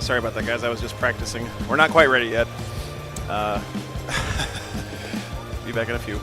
Sorry about that, guys. I was just practicing. We're not quite ready yet. Be back in a few.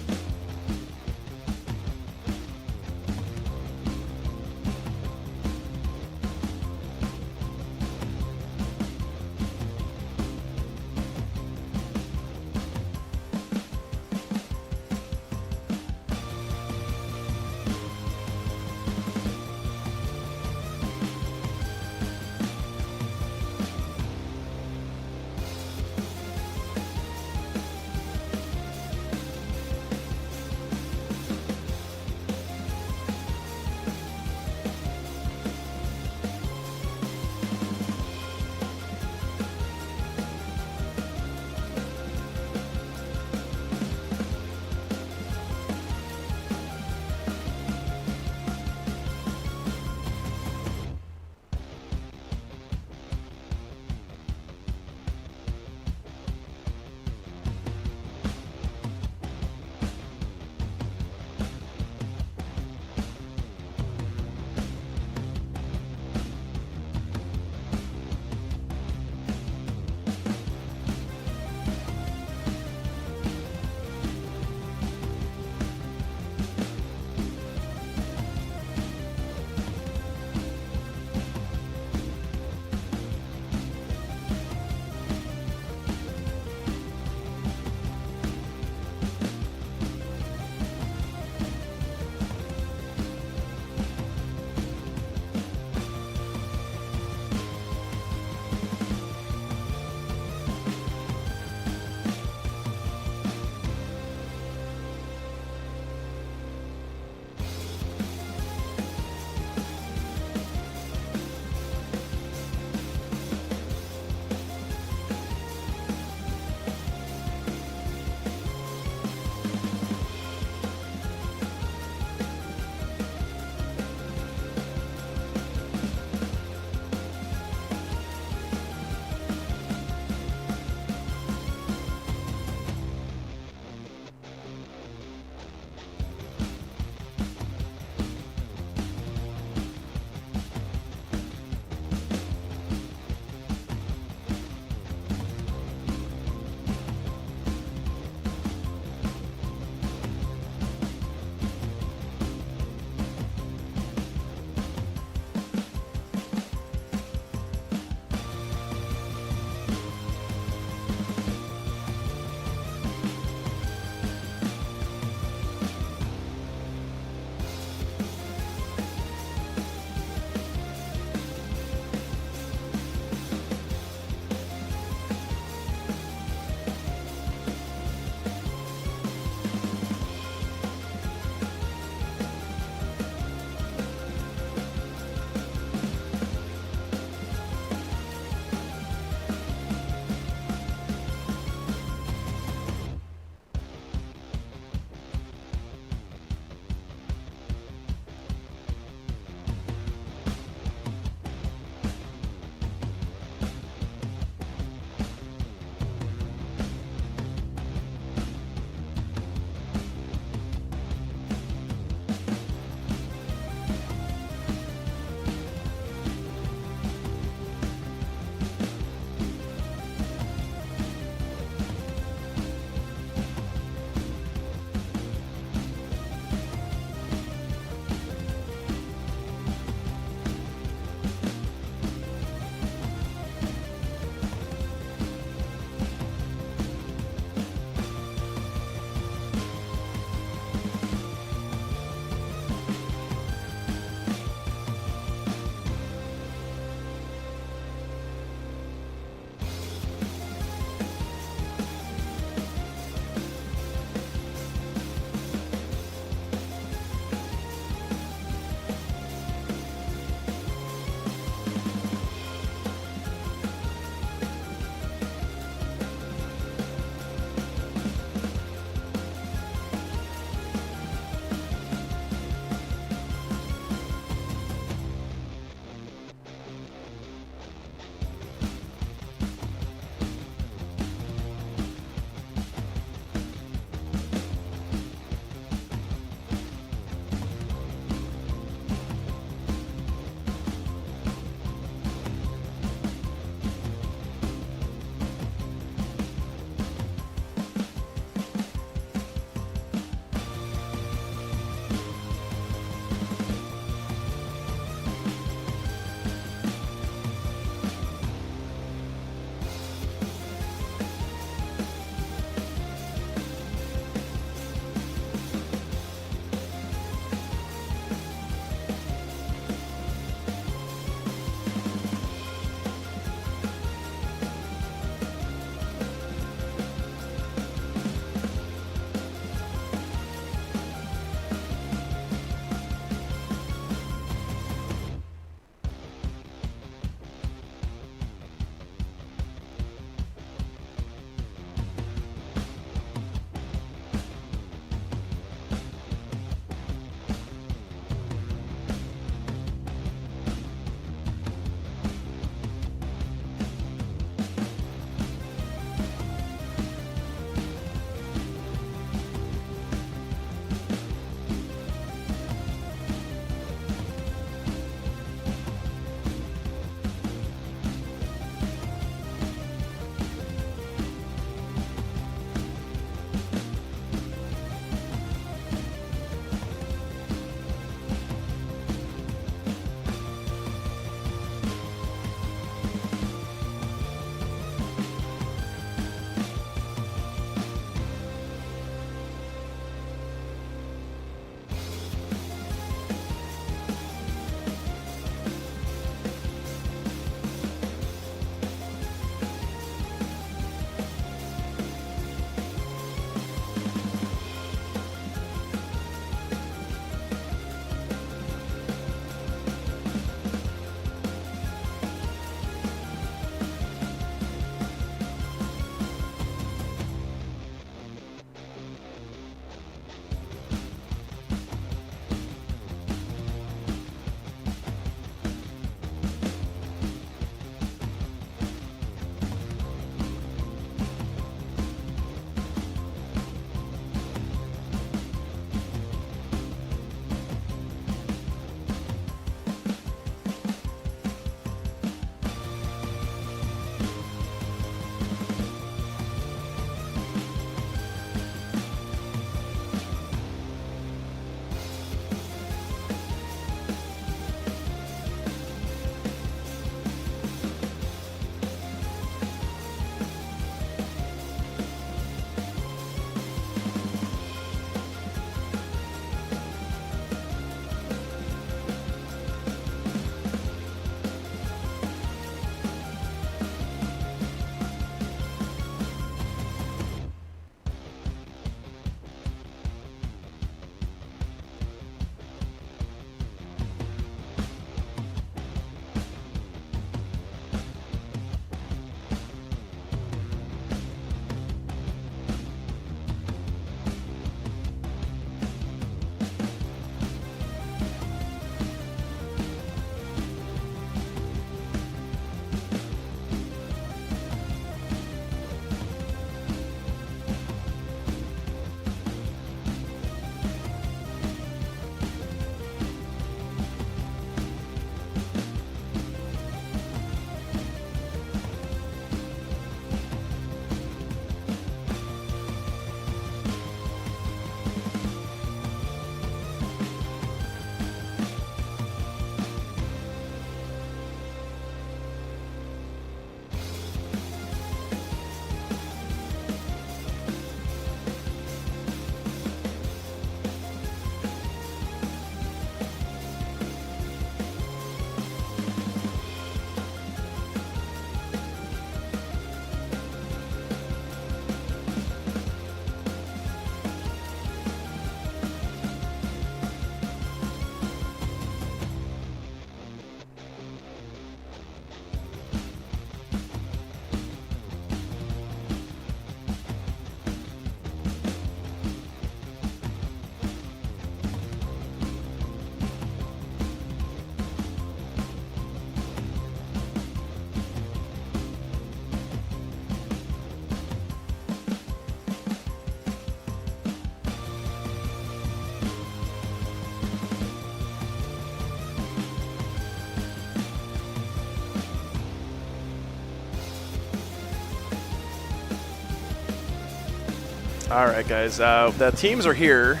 All right, guys. The teams are here.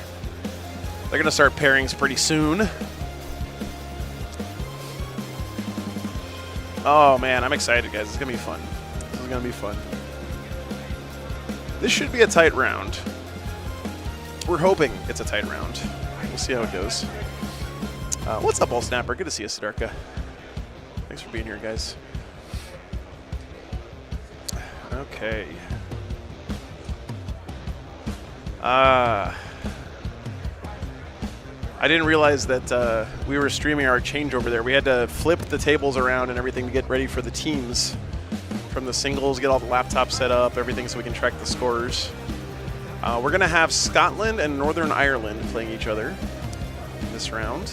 They're going to start pairings pretty soon. Oh, man. I'm excited, guys. It's going to be fun. This is going to be fun. This should be a tight round. We're hoping it's a tight round. We'll see how it goes. What's up, Bull Snapper? Good to see you, Sidarka. Thanks for being here, guys. Okay. I didn't realize that we were streaming our changeover there. We had to flip the tables around and everything to get ready for the teams. From the singles, get all the laptops set up, everything so we can track the scores. We're going to have Scotland and Northern Ireland playing each other this round.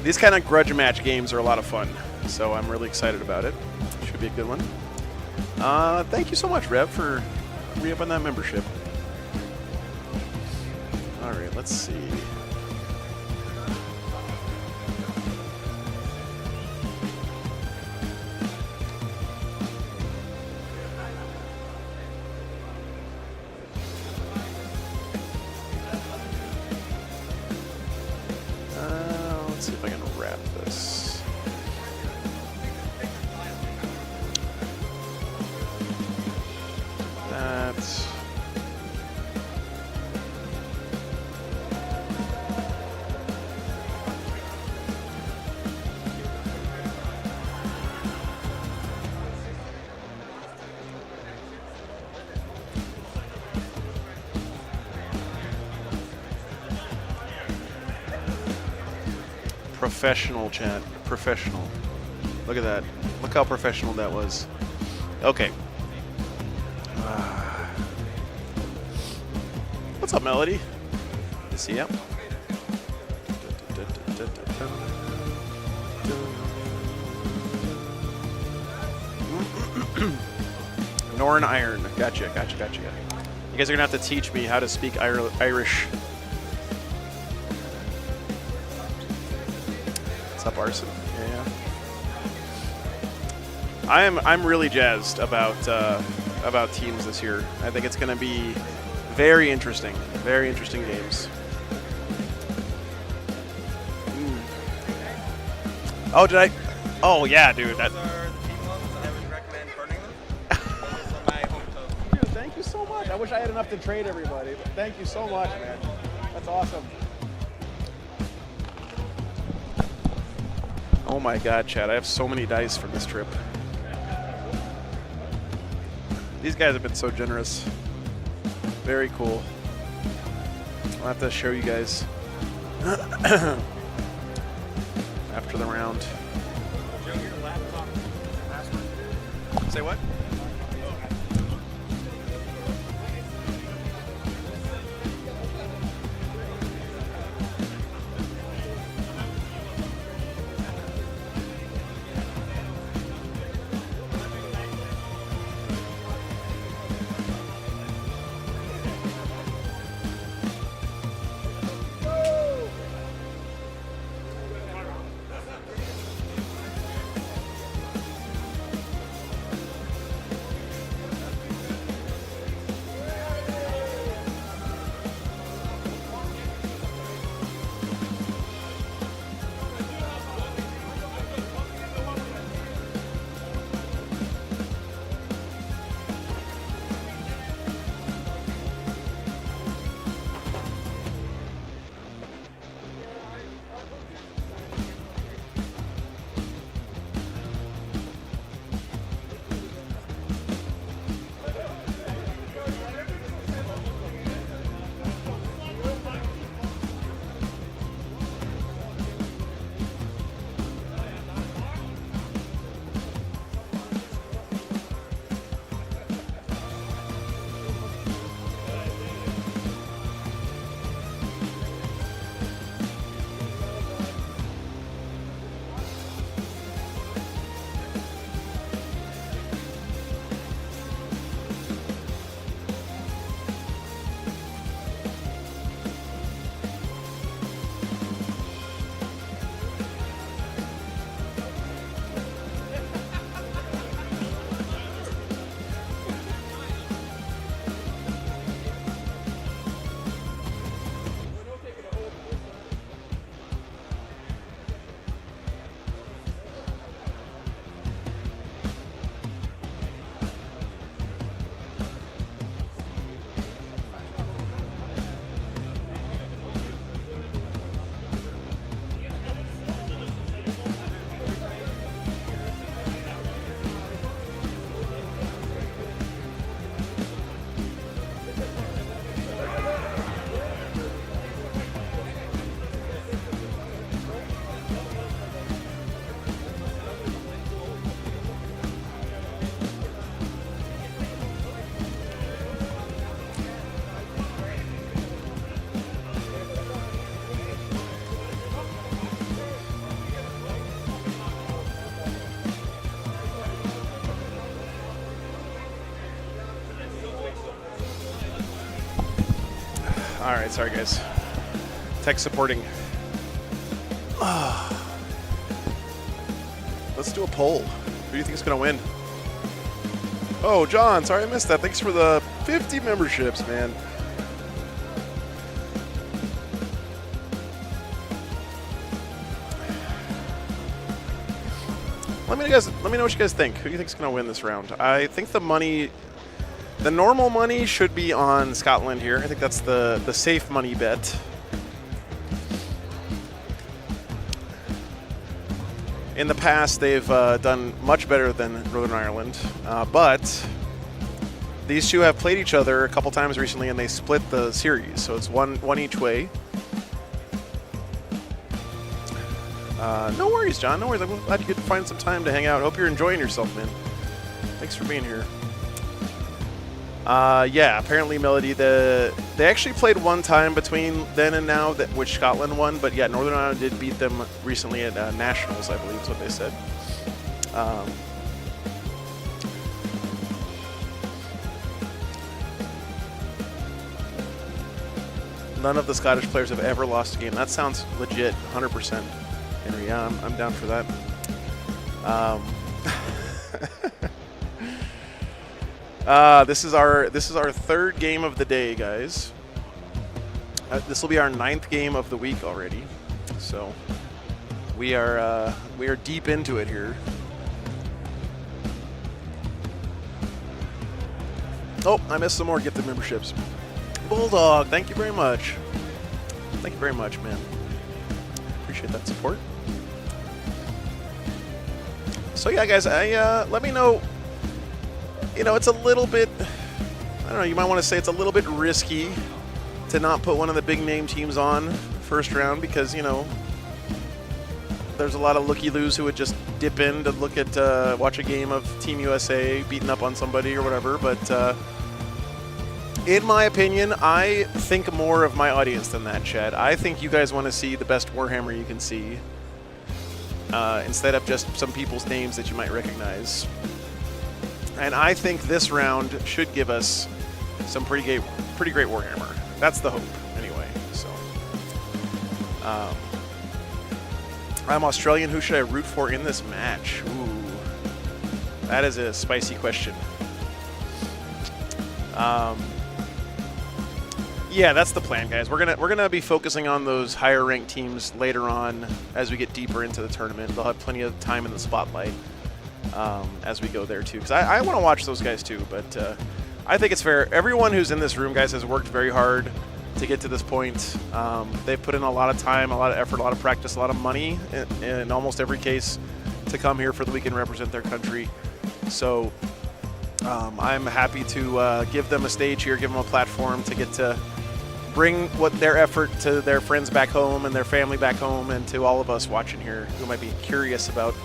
These kind of grudge match games are a lot of fun, so I'm really excited about it. Should be a good one. Thank you so much, Rev, for re-upping that membership. All right, let's see. Let's see if I can wrap this. That's... Professional, chat. Professional. Look at that. Look how professional that was. Okay. What's up, Melody? Good to see ya. Northern Iron. Gotcha. You guys are going to have to teach me how to speak Irish. What's up, Arson? Yeah. I'm really jazzed about teams this year. I think it's going to be very interesting games. Oh, did I? Oh, yeah, dude. That. Those are the team ones. I would recommend burning them. Those are my home toast. Dude, thank you so much. I wish I had enough to trade everybody, but thank you so much, man. That's awesome. Oh my God, Chad, I have so many dice from this trip. These guys have been so generous. Very cool. I'll have to show you guys after the round. Show your laptop password. Say what? All right, sorry guys. Tech supporting. Let's do a poll. Who do you think is going to win? Oh, John, sorry I missed that. Thanks for the 50 memberships, man. Let me know what you guys think. Who do you think is going to win this round? I think the normal money should be on Scotland here. I think that's the safe money bet. In the past, they've done much better than Northern Ireland, but these two have played each other a couple times recently, and they split the series, so it's one each way. No worries, John. No worries. I'm glad you could find some time to hang out. Hope you're enjoying yourself, man. Thanks for being here. Yeah, apparently Melody, they actually played one time between then and now, which Scotland won, but yeah, Northern Ireland did beat them recently at Nationals, I believe is what they said. None of the Scottish players have ever lost a game. That sounds legit, 100%. Henry, yeah, I'm down for that. This is our third game of the day, guys. This will be our 9th game of the week already, so we are deep into it here. Oh, I missed some more gifted memberships. Bulldog, thank you very much. Thank you very much, man. Appreciate that support. So yeah, guys, let me know. You know, it's a little bit, I don't know, you might want to say it's a little bit risky to not put one of the big name teams on first round because, you know, there's a lot of looky-loos who would just dip in to look at, watch a game of Team USA beating up on somebody or whatever. But in my opinion, I think more of my audience than that, Chad. I think you guys want to see the best Warhammer you can see instead of just some people's names that you might recognize. And I think this round should give us some pretty great Warhammer. That's the hope, anyway. So, I'm Australian. Who should I root for in this match? Ooh, that is a spicy question. Yeah, that's the plan, guys. We're gonna be focusing on those higher ranked teams later on as we get deeper into the tournament. They'll have plenty of time in the spotlight. As we go there too, because I want to watch those guys too, but I think it's fair. Everyone who's in this room, guys, has worked very hard to get to this point. They've put in a lot of time, a lot of effort, a lot of practice, a lot of money in almost every case to come here for the week and represent their country. So I'm happy to give them a stage here, give them a platform to get to bring what their effort to their friends back home and their family back home, and to all of us watching here who might be curious about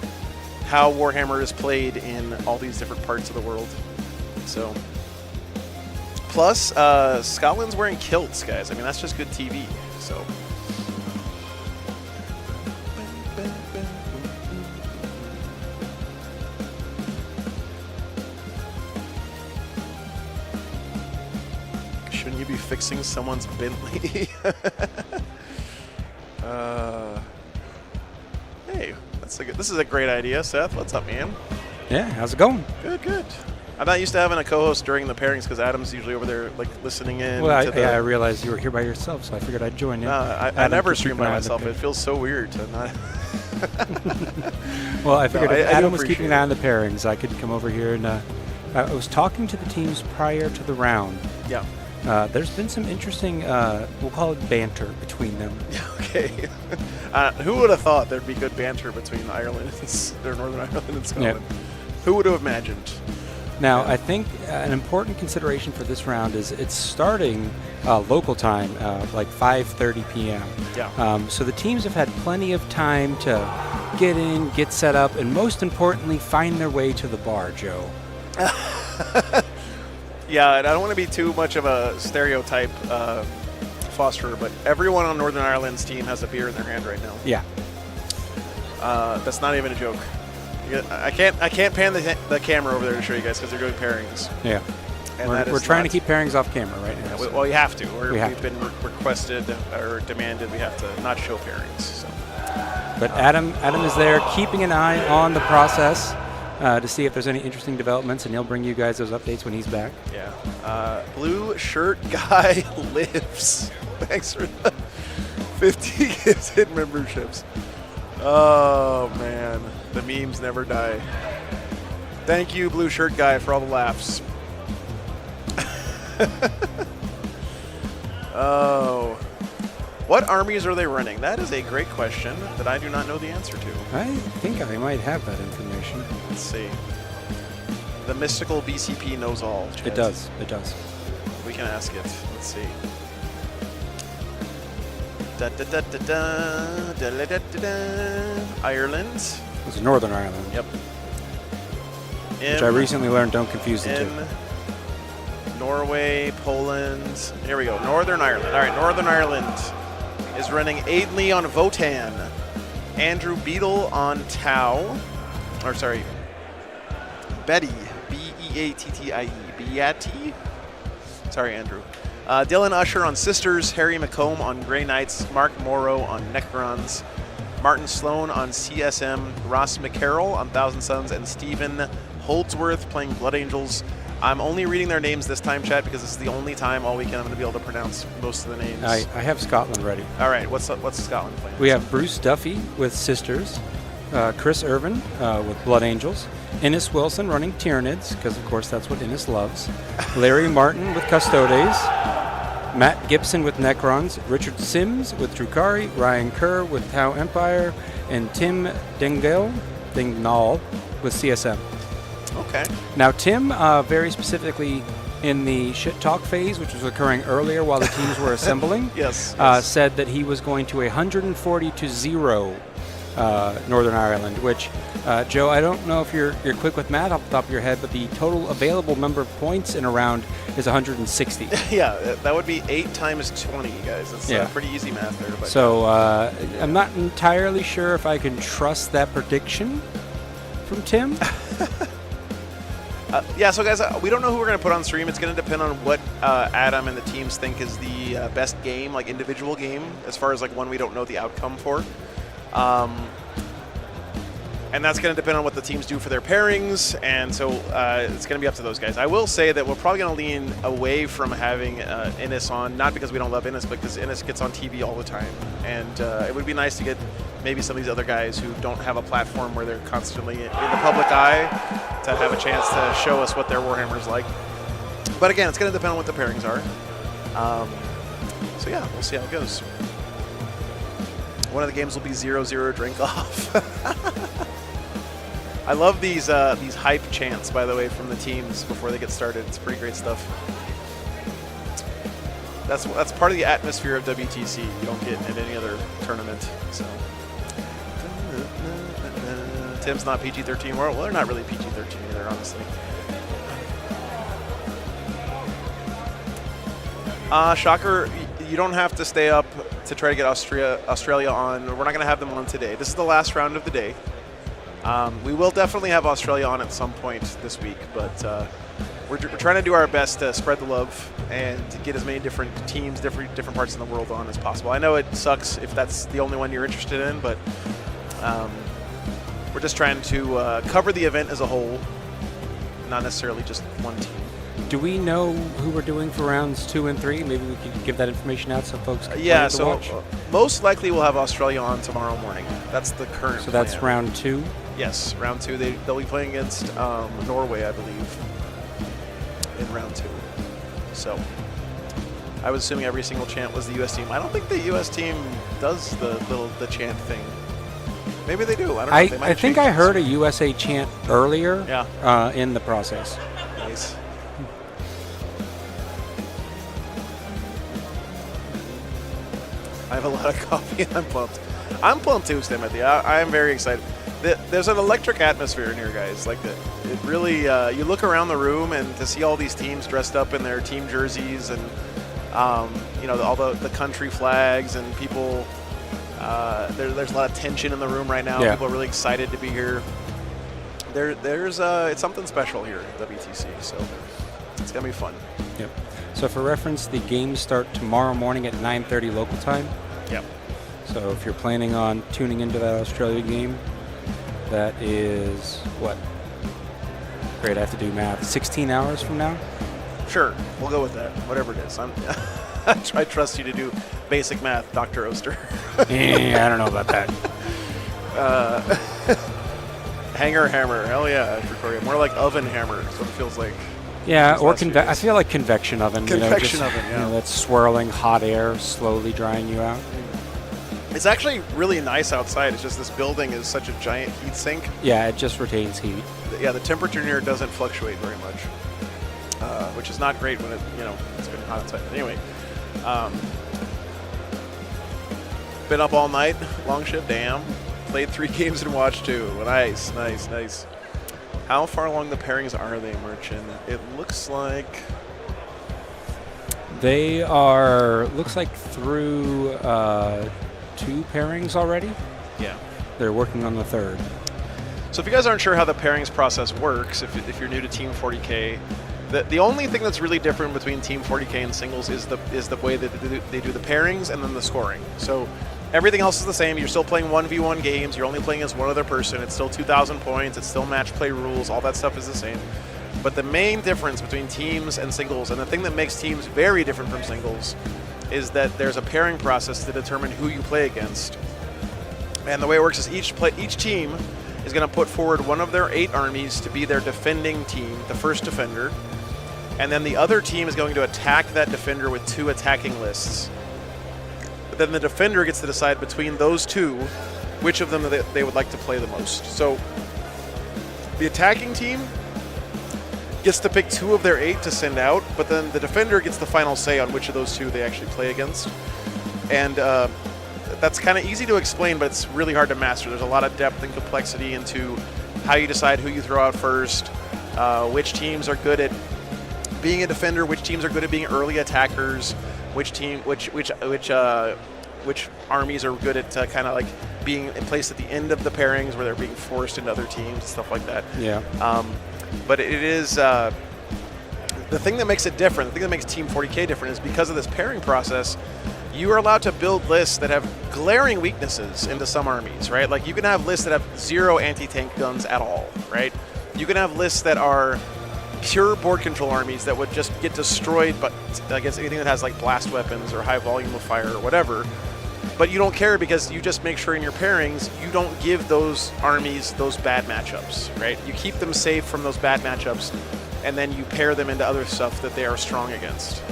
how Warhammer is played in all these different parts of the world. So, plus, Scotland's wearing kilts, guys. I mean, that's just good TV. So, shouldn't you be fixing someone's Bentley? Hey. This is a great idea, Seth. What's up, man? Yeah, how's it going? Good, good. I'm not used to having a co-host during the pairings because Adam's usually over there, like, listening in. Well, I realized you were here by yourself, so I figured I'd join in. I never stream by myself. It feels so weird to not. Well, I figured if Adam was keeping an eye on the pairings, I could come over here and I was talking to the teams prior to the round. Yeah. There's been some interesting, we'll call it banter between them. Okay. Who would have thought there'd be good banter between Ireland or Northern Ireland and Scotland? Yep. Who would have imagined? Now, I think an important consideration for this round is it's starting local time, like 5:30 p.m. Yeah. So the teams have had plenty of time to get in, get set up, and most importantly, find their way to the bar, Joe. Yeah, and I don't want to be too much of a stereotype fosterer, but everyone on Northern Ireland's team has a beer in their hand right now. Yeah. That's not even a joke. I can't pan the camera over there to show you guys because they're doing pairings. Yeah. And We're trying to keep pairings off camera right now. Well, we have to. We have We've been requested or demanded we have to not show pairings. So. But Adam is there keeping an eye on the process to see if there's any interesting developments, and he'll bring you guys those updates when he's back. Yeah. Blue shirt guy lives. Thanks for the 50 gifted memberships. Oh, man. The memes never die. Thank you, blue shirt guy, for all the laughs. Oh. What armies are they running? That is a great question that I do not know the answer to. I think I might have that information. Let's see. The mystical BCP knows all. Chad. It does. It does. We can ask it. Let's see. Da, da, da, da, da, da, da, da, da, da. Ireland. It's Northern Ireland. Yep. Which I recently learned don't confuse the two. Norway, Poland. Here we go. Northern Ireland. All right, Northern Ireland is running Aidley on Votan, Andrew Beadle on Tau, or sorry, Betty, B-E-A-T-T-I-E, Beatty. Sorry, Andrew. Dylan Usher on Sisters, Harry McComb on Grey Knights, Mark Morrow on Necrons, Martin Sloan on CSM, Ross McCarroll on Thousand Suns, and Stephen Holdsworth playing Blood Angels. I'm only reading their names this time, chat, because this is the only time all weekend I'm going to be able to pronounce most of the names. I have Scotland ready. All right, what's Scotland playing? We have Bruce Duffy with Sisters, Chris Irvin with Blood Angels, Innes Wilson running Tyranids, because of course that's what Innes loves, Larry Martin with Custodes, Matt Gibson with Necrons, Richard Sims with Drukari, Ryan Kerr with Tau Empire, and Tim Dingnall with CSM. Okay. Now, Tim, very specifically in the shit talk phase, which was occurring earlier while the teams were assembling, yes. said that he was going to 140-0 Northern Ireland, which, Joe, I don't know if you're quick with math off the top of your head, but the total available number of points in a round is 160. Yeah, that would be 8 times 20, guys. That's pretty easy math there. But so I'm not entirely sure if I can trust that prediction from Tim. Yeah, so guys, we don't know who we're going to put on stream. It's going to depend on what Adam and the teams think is the best game, like individual game, as far as like one we don't know the outcome for. And that's going to depend on what the teams do for their pairings, and so it's going to be up to those guys. I will say that we're probably going to lean away from having Innes on, not because we don't love Innes, but because Innes gets on TV all the time. And it would be nice to get maybe some of these other guys who don't have a platform where they're constantly in the public eye to have a chance to show us what their Warhammer's like. But again, it's going to depend on what the pairings are. So yeah, we'll see how it goes. One of the games will be 0-0 drink off. I love these hype chants, by the way, from the teams before they get started. It's pretty great stuff. That's part of the atmosphere of WTC. You don't get at any other tournament. So Tim's not PG-13. Well, they're not really PG-13 either, honestly. Shocker, you don't have to stay up to try to get Australia on. We're not going to have them on today. This is the last round of the day. We will definitely have Australia on at some point this week, but we're trying to do our best to spread the love and to get as many different teams, different parts of the world on as possible. I know it sucks if that's the only one you're interested in, but we're just trying to cover the event as a whole, not necessarily just one team. Do we know who we're doing for rounds 2 and 3? Maybe we could give that information out so folks can yeah, to so watch. Most likely we'll have Australia on tomorrow morning. That's the current So that's plan. round 2? Yes, round 2. They'll be playing against Norway, I believe, in round 2. So I was assuming every single chant was the U.S. team. I don't think the U.S. team does the chant thing. Maybe they do. I don't know. They might I think I heard a USA chant earlier in the process. Nice. I have a lot of coffee and I'm pumped. I'm pumped too, Timothy. I am very excited. There's an electric atmosphere in here, guys. Like it really, you look around the room and to see all these teams dressed up in their team jerseys and you know, all the country flags and people. There's a lot of tension in the room right now. Yeah. People are really excited to be here. It's something special here at WTC. So It's going to be fun. Yep. So for reference, the games start tomorrow morning at 9:30 local time. Yep. So if you're planning on tuning into that Australia game, that is what? Great, I have to do math. 16 hours from now? Sure, we'll go with that. Whatever it is. I trust you to do basic math, Dr. Oster. I don't know about that. Hanger hammer. Hell yeah, for Korea. More like oven hammer is what it feels like. Yeah, or I feel like convection oven. Convection oven, yeah. That's swirling hot air, slowly drying you out. It's actually really nice outside. It's just this building is such a giant heat sink. Yeah, it just retains heat. Yeah, the temperature in here doesn't fluctuate very much, which is not great when it's been hot outside. But anyway, been up all night, long shift, damn. Played 3 games and watched 2. Nice. How far along the pairings are they, Merchant? It looks like they are, looks like through 2 pairings already. Yeah. They're working on the 3rd. So if you guys aren't sure how the pairings process works, if you're new to Team 40K, the only thing that's really different between Team 40K and singles is the way that they do the pairings and then the scoring. So everything else is the same. You're still playing 1v1 games. You're only playing as one other person. It's still 2,000 points. It's still match play rules. All that stuff is the same. But the main difference between teams and singles, and the thing that makes teams very different from singles, is that there's a pairing process to determine who you play against. And the way it works is each team is going to put forward one of their 8 armies to be their defending team, the first defender. And then the other team is going to attack that defender with 2 attacking lists. But then the defender gets to decide between those 2 which of them they would like to play the most. So the attacking team gets to pick 2 of their 8 to send out, but then the defender gets the final say on which of those 2 they actually play against. And that's kind of easy to explain, but it's really hard to master. There's a lot of depth and complexity into how you decide who you throw out first, which teams are good at being a defender, which teams are good at being early attackers, which armies are good at kind of like being placed at the end of the pairings where they're being forced into other teams and stuff like that. Yeah. But it is the thing that makes it different. The thing that makes Team 40K different is because of this pairing process, you are allowed to build lists that have glaring weaknesses into some armies, right? Like you can have lists that have 0 anti-tank guns at all, right? You can have lists that are pure board control armies that would just get destroyed but against anything that has like blast weapons or high volume of fire or whatever. But you don't care because you just make sure in your pairings you don't give those armies those bad matchups, right? You keep them safe from those bad matchups and then you pair them into other stuff that they are strong against.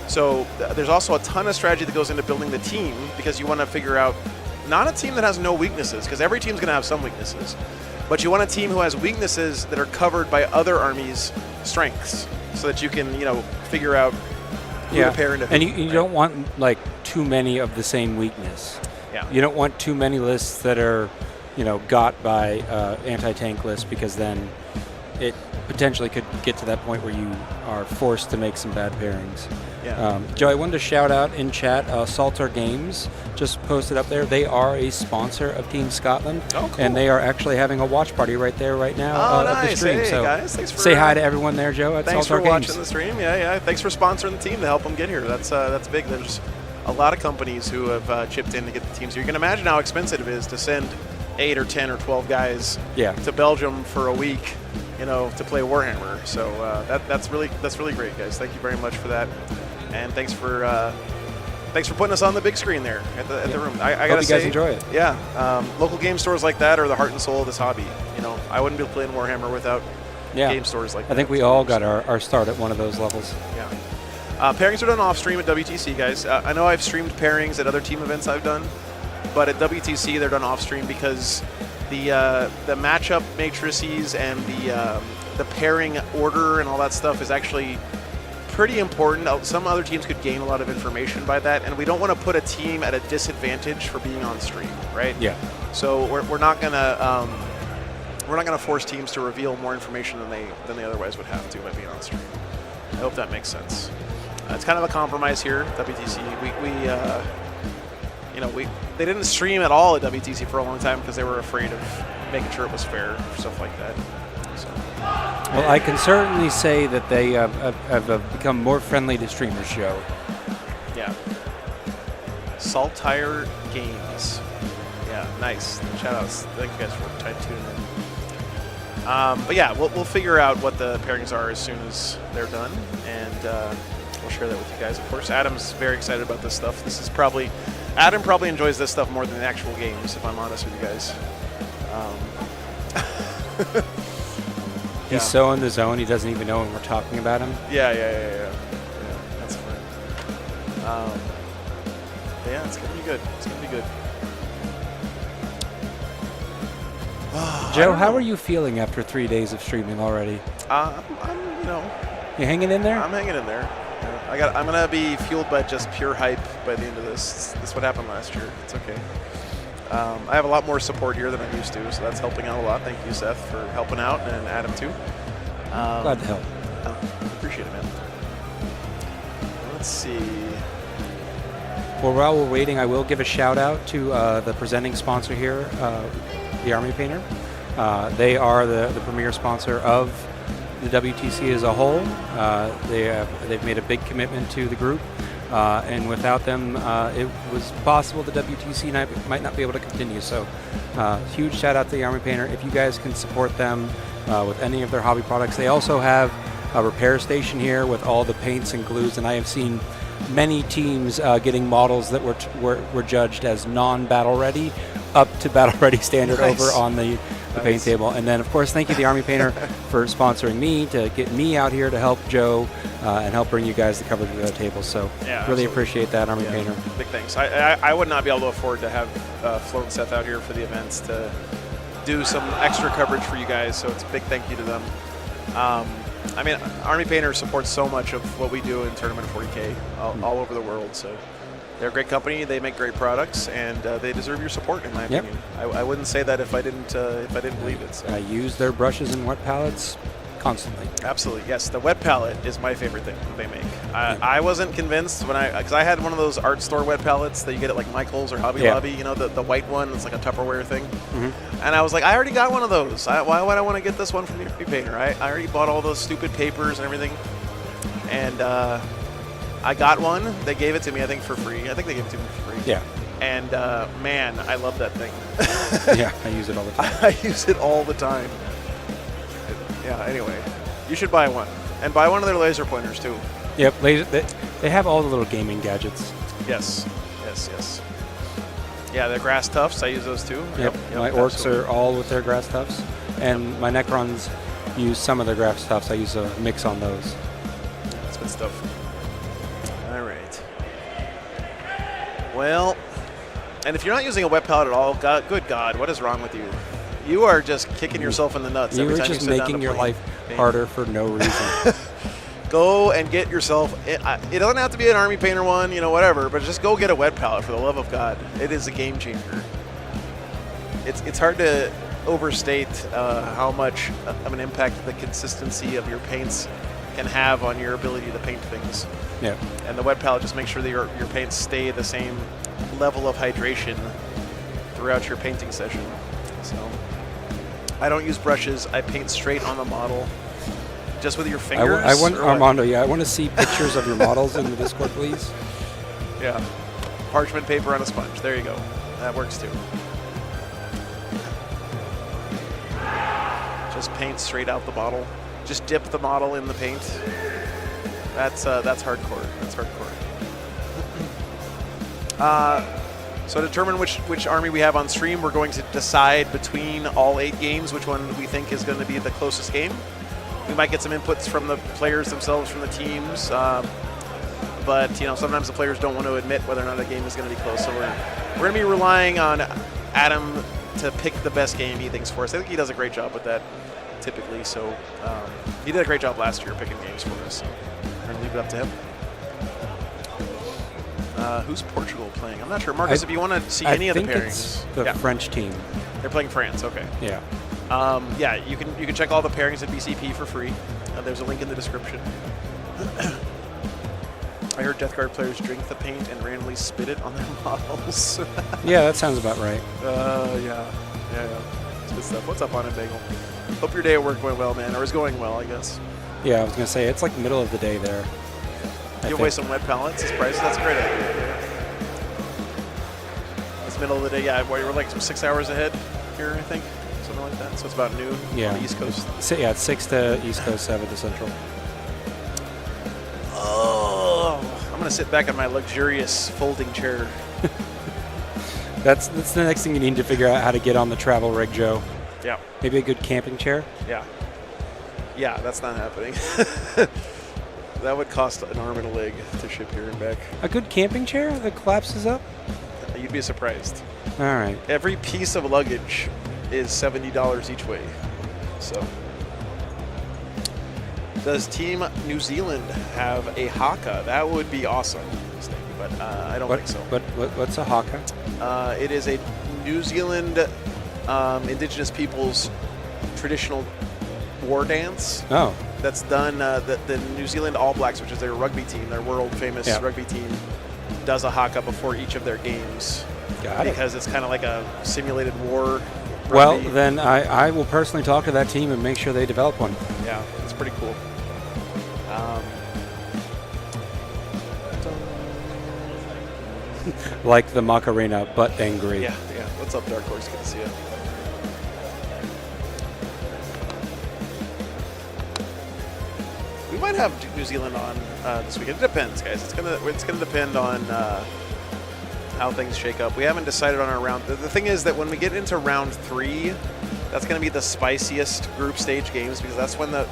So there's also a ton of strategy that goes into building the team because you want to figure out not a team that has no weaknesses, because every team's going to have some weaknesses, but you want a team who has weaknesses that are covered by other armies' strengths so that you can, figure out who to pair into who. And you don't want like too many of the same weakness. Yeah. You don't want too many lists that are, got by anti-tank lists, because then it potentially could get to that point where you are forced to make some bad pairings. Yeah. Joe, I wanted to shout out in chat, Salter Games just posted up there. They are a sponsor of Team Scotland. Oh, cool. And they are actually having a watch party right there, right now of the stream. Hey, so guys, thanks for say hi to everyone there, Joe, at thanks Salter for Games. watching the stream. Yeah. Thanks for sponsoring the team to help them get here. That's big. There's a lot of companies who have chipped in to get the teams here. You can imagine how expensive it is to send 8 or 10 or 12 guys to Belgium for a week, to play Warhammer. So that's really great, guys. Thank you very much for that, and thanks for putting us on the big screen there at the room. I gotta say, you guys enjoy it. Yeah, local game stores like that are the heart and soul of this hobby. I wouldn't be playing Warhammer without game stores like that. I think we all got our start at one of those levels. Yeah. Pairings are done off stream at WTC, guys. I know I've streamed pairings at other team events I've done, but at WTC they're done off stream because the matchup matrices and the pairing order and all that stuff is actually pretty important. Some other teams could gain a lot of information by that, and we don't want to put a team at a disadvantage for being on stream, right? Yeah. So we're not gonna force teams to reveal more information than they otherwise would have to by being on stream. I hope that makes sense. It's kind of a compromise here, WTC. They didn't stream at all at WTC for a long time because they were afraid of making sure it was fair, stuff like that. So. Well, I can certainly say that they have become more friendly to streamers show. Yeah. Saltire Games. Yeah, nice. Shout outs. Thank you guys for tuning in. But yeah, we'll figure out what the pairings are as soon as they're done, and we'll share that with you guys. Of course, Adam's very excited about this stuff. Adam probably enjoys this stuff more than the actual games, if I'm honest with you guys. He's so in the zone, he doesn't even know when we're talking about him. Yeah, that's fine. But yeah, it's gonna be good. It's gonna be good. Joe, how are you feeling after 3 days of streaming already? You You hanging in there? I'm hanging in there. Yeah, I'm gonna be fueled by just pure hype by the end of this. This is what happened last year. It's okay. I have a lot more support here than I'm used to, so that's helping out a lot. Thank you, Seth, for helping out, and Adam too. Glad to help. Appreciate it, man. Let's see. Well, while we're waiting, I will give a shout out to the presenting sponsor here, the Army Painter. They are the premier sponsor of the WTC as a whole. They've made a big commitment to the group, and without them, it was possible the WTC might not be able to continue. So, huge shout out to the Army Painter. If you guys can support them with any of their hobby products, they also have a repair station here with all the paints and glues, and I have seen many teams getting models that were judged as non-battle ready up to battle ready standard over on the paint table. And then, of course, thank you to the Army Painter for sponsoring me to get me out here to help Joe and help bring you guys the coverage of the table. So really appreciate that, Army Painter. Big thanks. I would not be able to afford to have Flo and Seth out here for the events to do some extra coverage for you guys, so it's a big thank you to them. I mean, Army Painter supports so much of what we do in Tournament of 40K all over the world, so they're a great company. They make great products, and they deserve your support, in my opinion. I wouldn't say that if I didn't believe it. So. I use their brushes and wet palettes constantly. Absolutely, yes. The wet palette is my favorite thing that they make. I wasn't convinced because I had one of those art store wet palettes that you get at like Michael's or Hobby Lobby. You know, the white one. It's like a Tupperware thing. And I was like, I already got one of those. Why would I want to get this one from the Army Painter? I already bought all those stupid papers and everything, and I got one. They gave it to me, I think, for free. I think they gave it to me for free. Yeah. And man, I love that thing. Yeah, I use it all the time. I use it all the time. Yeah, anyway, you should buy one. And buy one of their laser pointers, too. Yep, they have all the little gaming gadgets. Yes. Yeah, the grass tufts, I use those, too. Yep. My orcs are all with their grass tufts. And my Necrons use some of their grass tufts. I use a mix on those. That's good stuff. All right. Well, and if you're not using a wet palette at all, good God, what is wrong with you? You are just kicking yourself in the nuts every time you sit down to play. You're just making your life harder for no reason. Go and get yourself, it doesn't have to be an Army Painter one, whatever, but just go get a wet palette, for the love of God. It is a game changer. It's hard to overstate how much of an impact the consistency of your paints can have on your ability to paint things. Yeah. And the wet palette just makes sure that your paints stay the same level of hydration throughout your painting session. So I don't use brushes. I paint straight on the model, just with your fingers. Armando, I want to see pictures of your models in the Discord, please. Yeah. Parchment paper on a sponge. There you go. That works too. Just paint straight out the bottle. Just dip the model in the paint. That's hardcore. That's hardcore. So to determine which army we have on stream, we're going to decide between all 8 games which one we think is going to be the closest game. We might get some inputs from the players themselves, from the teams, but sometimes the players don't want to admit whether or not a game is going to be close. So we're going to be relying on Adam to pick the best game he thinks for us. I think he does a great job with that typically. So he did a great job last year picking games for us. So we're going to leave it up to him. Who's Portugal playing? I'm not sure. Marcus, if you want to see any of the pairings. It's the French team. They're playing France, okay. Yeah. Yeah, you can check all the pairings at BCP for free. There's a link in the description. I heard Death Guard players drink the paint and randomly spit it on their models. Yeah, that sounds about right. Yeah. It's good stuff. What's up on it, Bagel? Hope your day at work went well, man, or is going well, I guess. Yeah, I was gonna say it's like middle of the day there. Give away some wet pallets as prizes. That's a great idea. Yeah. It's middle of the day. Yeah, we're like 6 hours ahead here, I think, something like that. So it's about noon on the East Coast. Yeah, it's 6 to East Coast, 7 to Central. Oh, I'm gonna sit back in my luxurious folding chair. That's the next thing you need to figure out how to get on the travel rig, Joe. Yeah. Maybe a good camping chair. Yeah. Yeah, that's not happening. That would cost an arm and a leg to ship here and back. A good camping chair that collapses up? You'd be surprised. All right. Every piece of luggage is $70 each way. So, does Team New Zealand have a haka? That would be awesome. But I don't think so. But what's a haka? It is a New Zealand indigenous people's traditional war dance. Oh. That's done, the New Zealand All Blacks, which is their rugby team, their world famous rugby team, does a haka before each of their games. Got it. Because it's kind of like a simulated war. Rugby. Well, then I will personally talk to that team and make sure they develop one. Yeah, it's pretty cool. Like the Macarena, but angry. Yeah. What's up, Dark Horse? Good to see you. We might have New Zealand on this weekend. It depends, guys. It's gonna depend on how things shake up. We haven't decided on our round. The thing is that when we get into round 3, that's going to be the spiciest group stage games because that's when the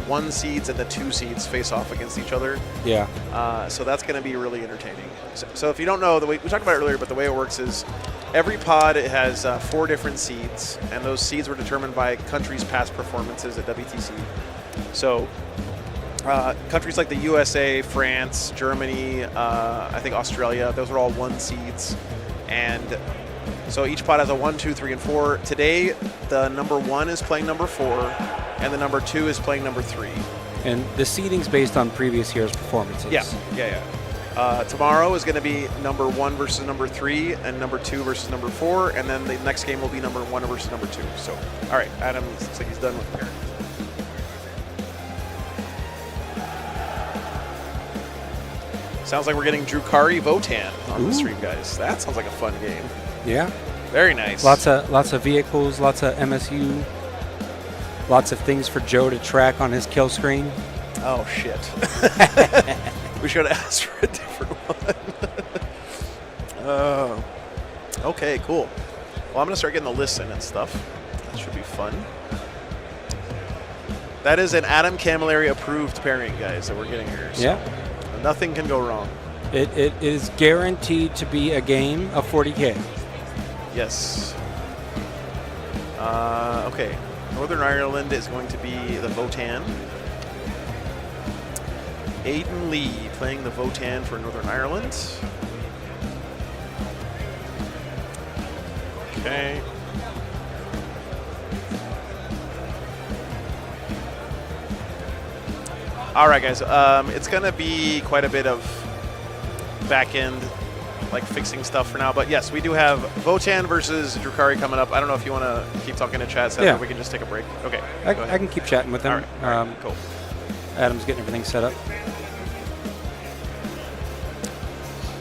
1 seeds and the 2 seeds face off against each other. Yeah. So that's going to be really entertaining. So if you don't know, the way we talked about it earlier, but the way it works is every pod has 4 different seeds, and those seeds were determined by countries' past performances at WTC. So countries like the USA, France, Germany, I think Australia, those are all 1 seeds. And so each pod has a 1, 2, 3, and 4. Today, the number 1 is playing number 4, and the number 2 is playing number 3. And the seeding's based on previous year's performances. Yeah. Tomorrow is going to be number 1 versus number 3, and number 2 versus number 4, and then the next game will be number 1 versus number 2. So, all right, Adam looks like he's done with parent. Sounds like we're getting Drukari Votan on the stream, guys. That sounds like a fun game. Yeah. Very nice. Lots of vehicles, lots of MSU, lots of things for Joe to track on his kill screen. Oh, shit. We should have asked for a different one. Okay, cool. Well, I'm going to start getting the lists in and stuff. That should be fun. That is an Adam Camilleri approved pairing, guys, that we're getting here. So yeah. Nothing can go wrong. It is guaranteed to be a game of 40K. Yes. Okay. Northern Ireland is going to be the Votan. Aiden Lee playing the Votan for Northern Ireland. Okay. All right, guys. It's going to be quite a bit of back end, like fixing stuff for now. But yes, we do have Votan versus Drukari coming up. I don't know if you want to keep talking to chat, Seth, or we can just take a break. Okay. I can keep chatting with him. All right, cool. Adam's getting everything set up.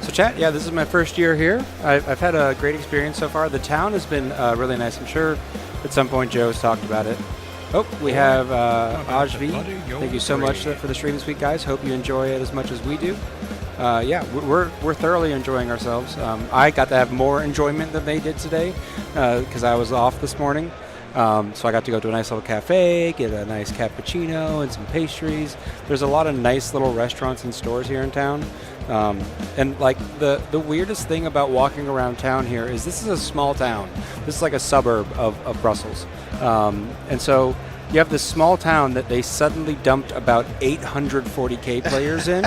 So chat, yeah, this is my first year here. I've had a great experience so far. The town has been really nice. I'm sure at some point Joe's talked about it. Oh, we have Ajvi. Thank you so much for the stream this week, guys. Hope you enjoy it as much as we do. Yeah, we're thoroughly enjoying ourselves. I got to have more enjoyment than they did today because I was off this morning. So I got to go to a nice little cafe, get a nice cappuccino and some pastries. There's a lot of nice little restaurants and stores here in town. And like the weirdest thing about walking around town here is this is a small town. This is like a suburb of Brussels. And so you have this small town that they suddenly dumped about 840K players in.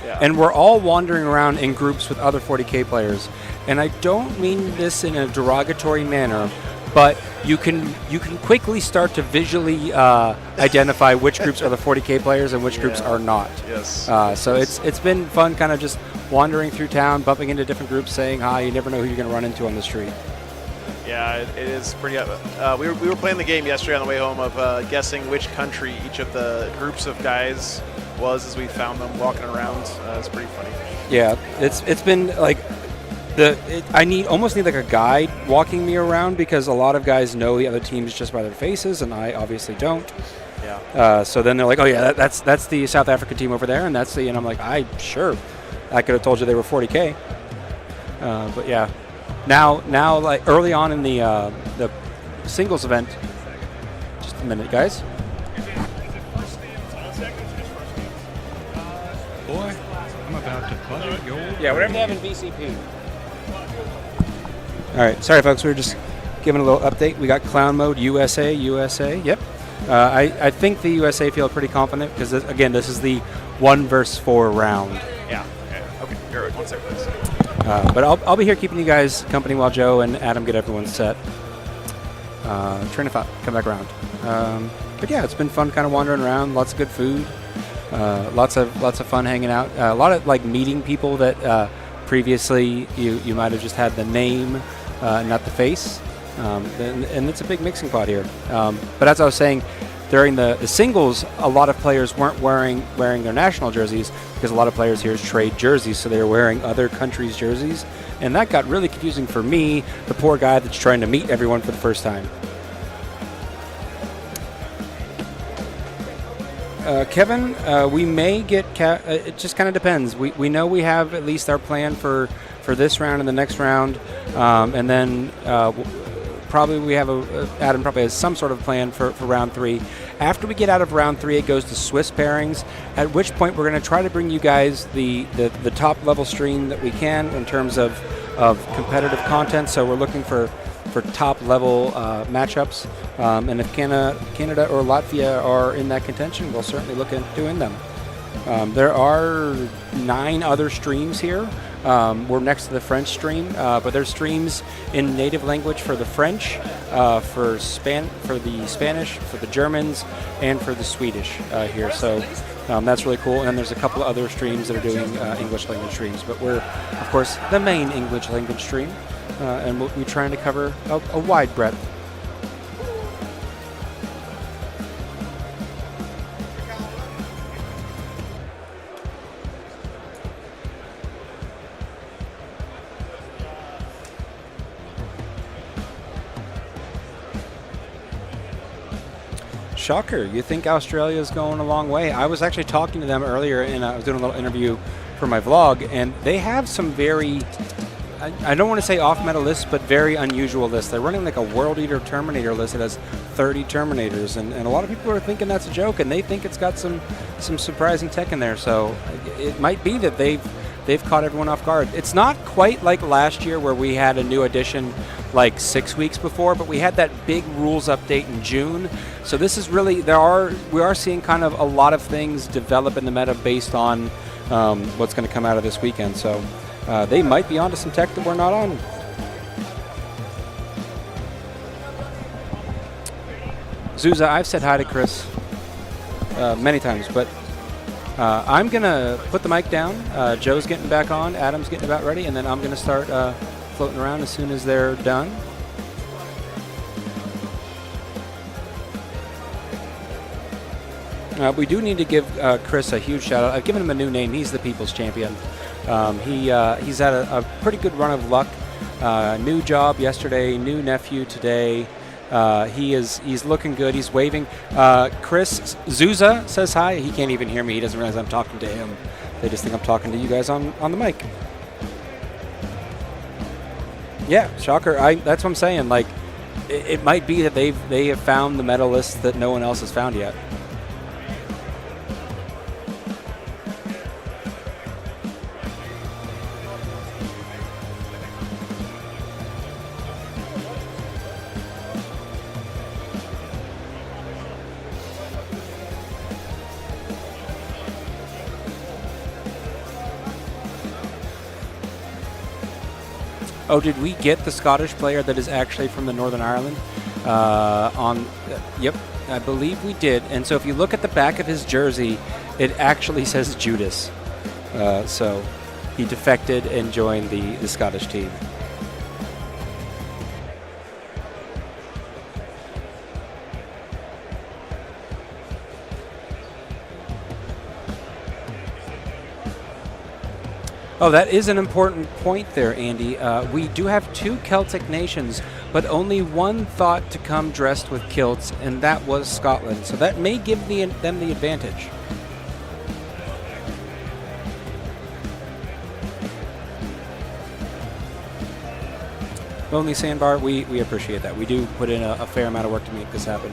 Yeah. And we're all wandering around in groups with other 40K players. And I don't mean this in a derogatory manner, but you can quickly start to visually identify which groups are the 40K players and which groups are not. Yes. So it's been fun kind of just wandering through town, bumping into different groups, saying hi. You never know who you're going to run into on the street. Yeah, it is pretty. We were playing the game yesterday on the way home of guessing which country each of the groups of guys was as we found them walking around. It's pretty funny. Yeah, it's been like I almost need like a guide walking me around because a lot of guys know the other teams just by their faces, and I obviously don't. Yeah. So then they're like, oh yeah, that's the South African team over there, and and I'm like, sure, I could have told you they were 40K. But yeah. Now, like early on in the singles event, just a minute, guys. Boy, I'm about to butter your Yeah, whatever they have in VCP. All right, sorry folks, we were just giving a little update. We got clown mode, USA. Yep. I think the USA feel pretty confident because again, this is the 1 versus 4 round. Yeah. Okay. Here, 1 second, please. But I'll be here keeping you guys company while Joe and Adam get everyone set. Train of thought, come back around. But yeah, it's been fun kind of wandering around. Lots of good food. Lots of fun hanging out. A lot of like meeting people that previously you might have just had the name, not the face. And it's a big mixing pot here. But as I was saying, during the singles, a lot of players weren't wearing their national jerseys because a lot of players here trade jerseys, so they were wearing other countries' jerseys. And that got really confusing for me, the poor guy that's trying to meet everyone for the first time. Kevin, we may get... it just kind of depends. We know we have at least our plan for this round and the next round. And then... probably we have Adam probably has some sort of plan for round 3. After we get out of round 3, it goes to Swiss pairings, at which point we're going to try to bring you guys the top level stream that we can in terms of competitive content. So we're looking for top level matchups, and if Canada or Latvia are in that contention, we'll certainly look into doing them. There are 9 other streams here. We're next to the French stream, but there's streams in native language for the French, for the Spanish, for the Germans, and for the Swedish here. So that's really cool. And then there's a couple of other streams that are doing English language streams. But we're, of course, the main English language stream, and we're trying to cover a wide breadth. Shocker, you think Australia's going a long way? I was actually talking to them earlier, and I was doing a little interview for my vlog, and they have some very, I don't want to say off-meta lists, but very unusual lists. They're running like a World Eater Terminator list that has 30 Terminators, and a lot of people are thinking that's a joke, and they think it's got some surprising tech in there, so it might be that they've caught everyone off guard. It's not quite like last year where we had a new edition like 6 weeks before, but we had that big rules update in June. So this is really, we are seeing kind of a lot of things develop in the meta based on what's going to come out of this weekend. So they might be onto some tech that we're not on. Zuza, I've said hi to Chris many times, but I'm going to put the mic down. Joe's getting back on, Adam's getting about ready, and then I'm going to start floating around as soon as they're done. We do need to give Chris a huge shout out. I've given him a new name. He's the People's Champion. He's had a pretty good run of luck. New job yesterday, new nephew today. He's looking good. He's waving. Chris Zuza says hi. He can't even hear me. He doesn't realize I'm talking to him. They just think I'm talking to you guys on the mic. Yeah, shocker. That's what I'm saying. Like, it might be that they have found the medalists that no one else has found yet. Oh, did we get the Scottish player that is actually from the Northern Ireland? Yep, I believe we did. And so if you look at the back of his jersey, it actually says Judas. So he defected and joined the Scottish team. Oh, that is an important point there, Andy. We do have 2 Celtic nations, but only one thought to come dressed with kilts, and that was Scotland. So that may give them the advantage. Lonely Sandbar, we appreciate that. We do put in a fair amount of work to make this happen.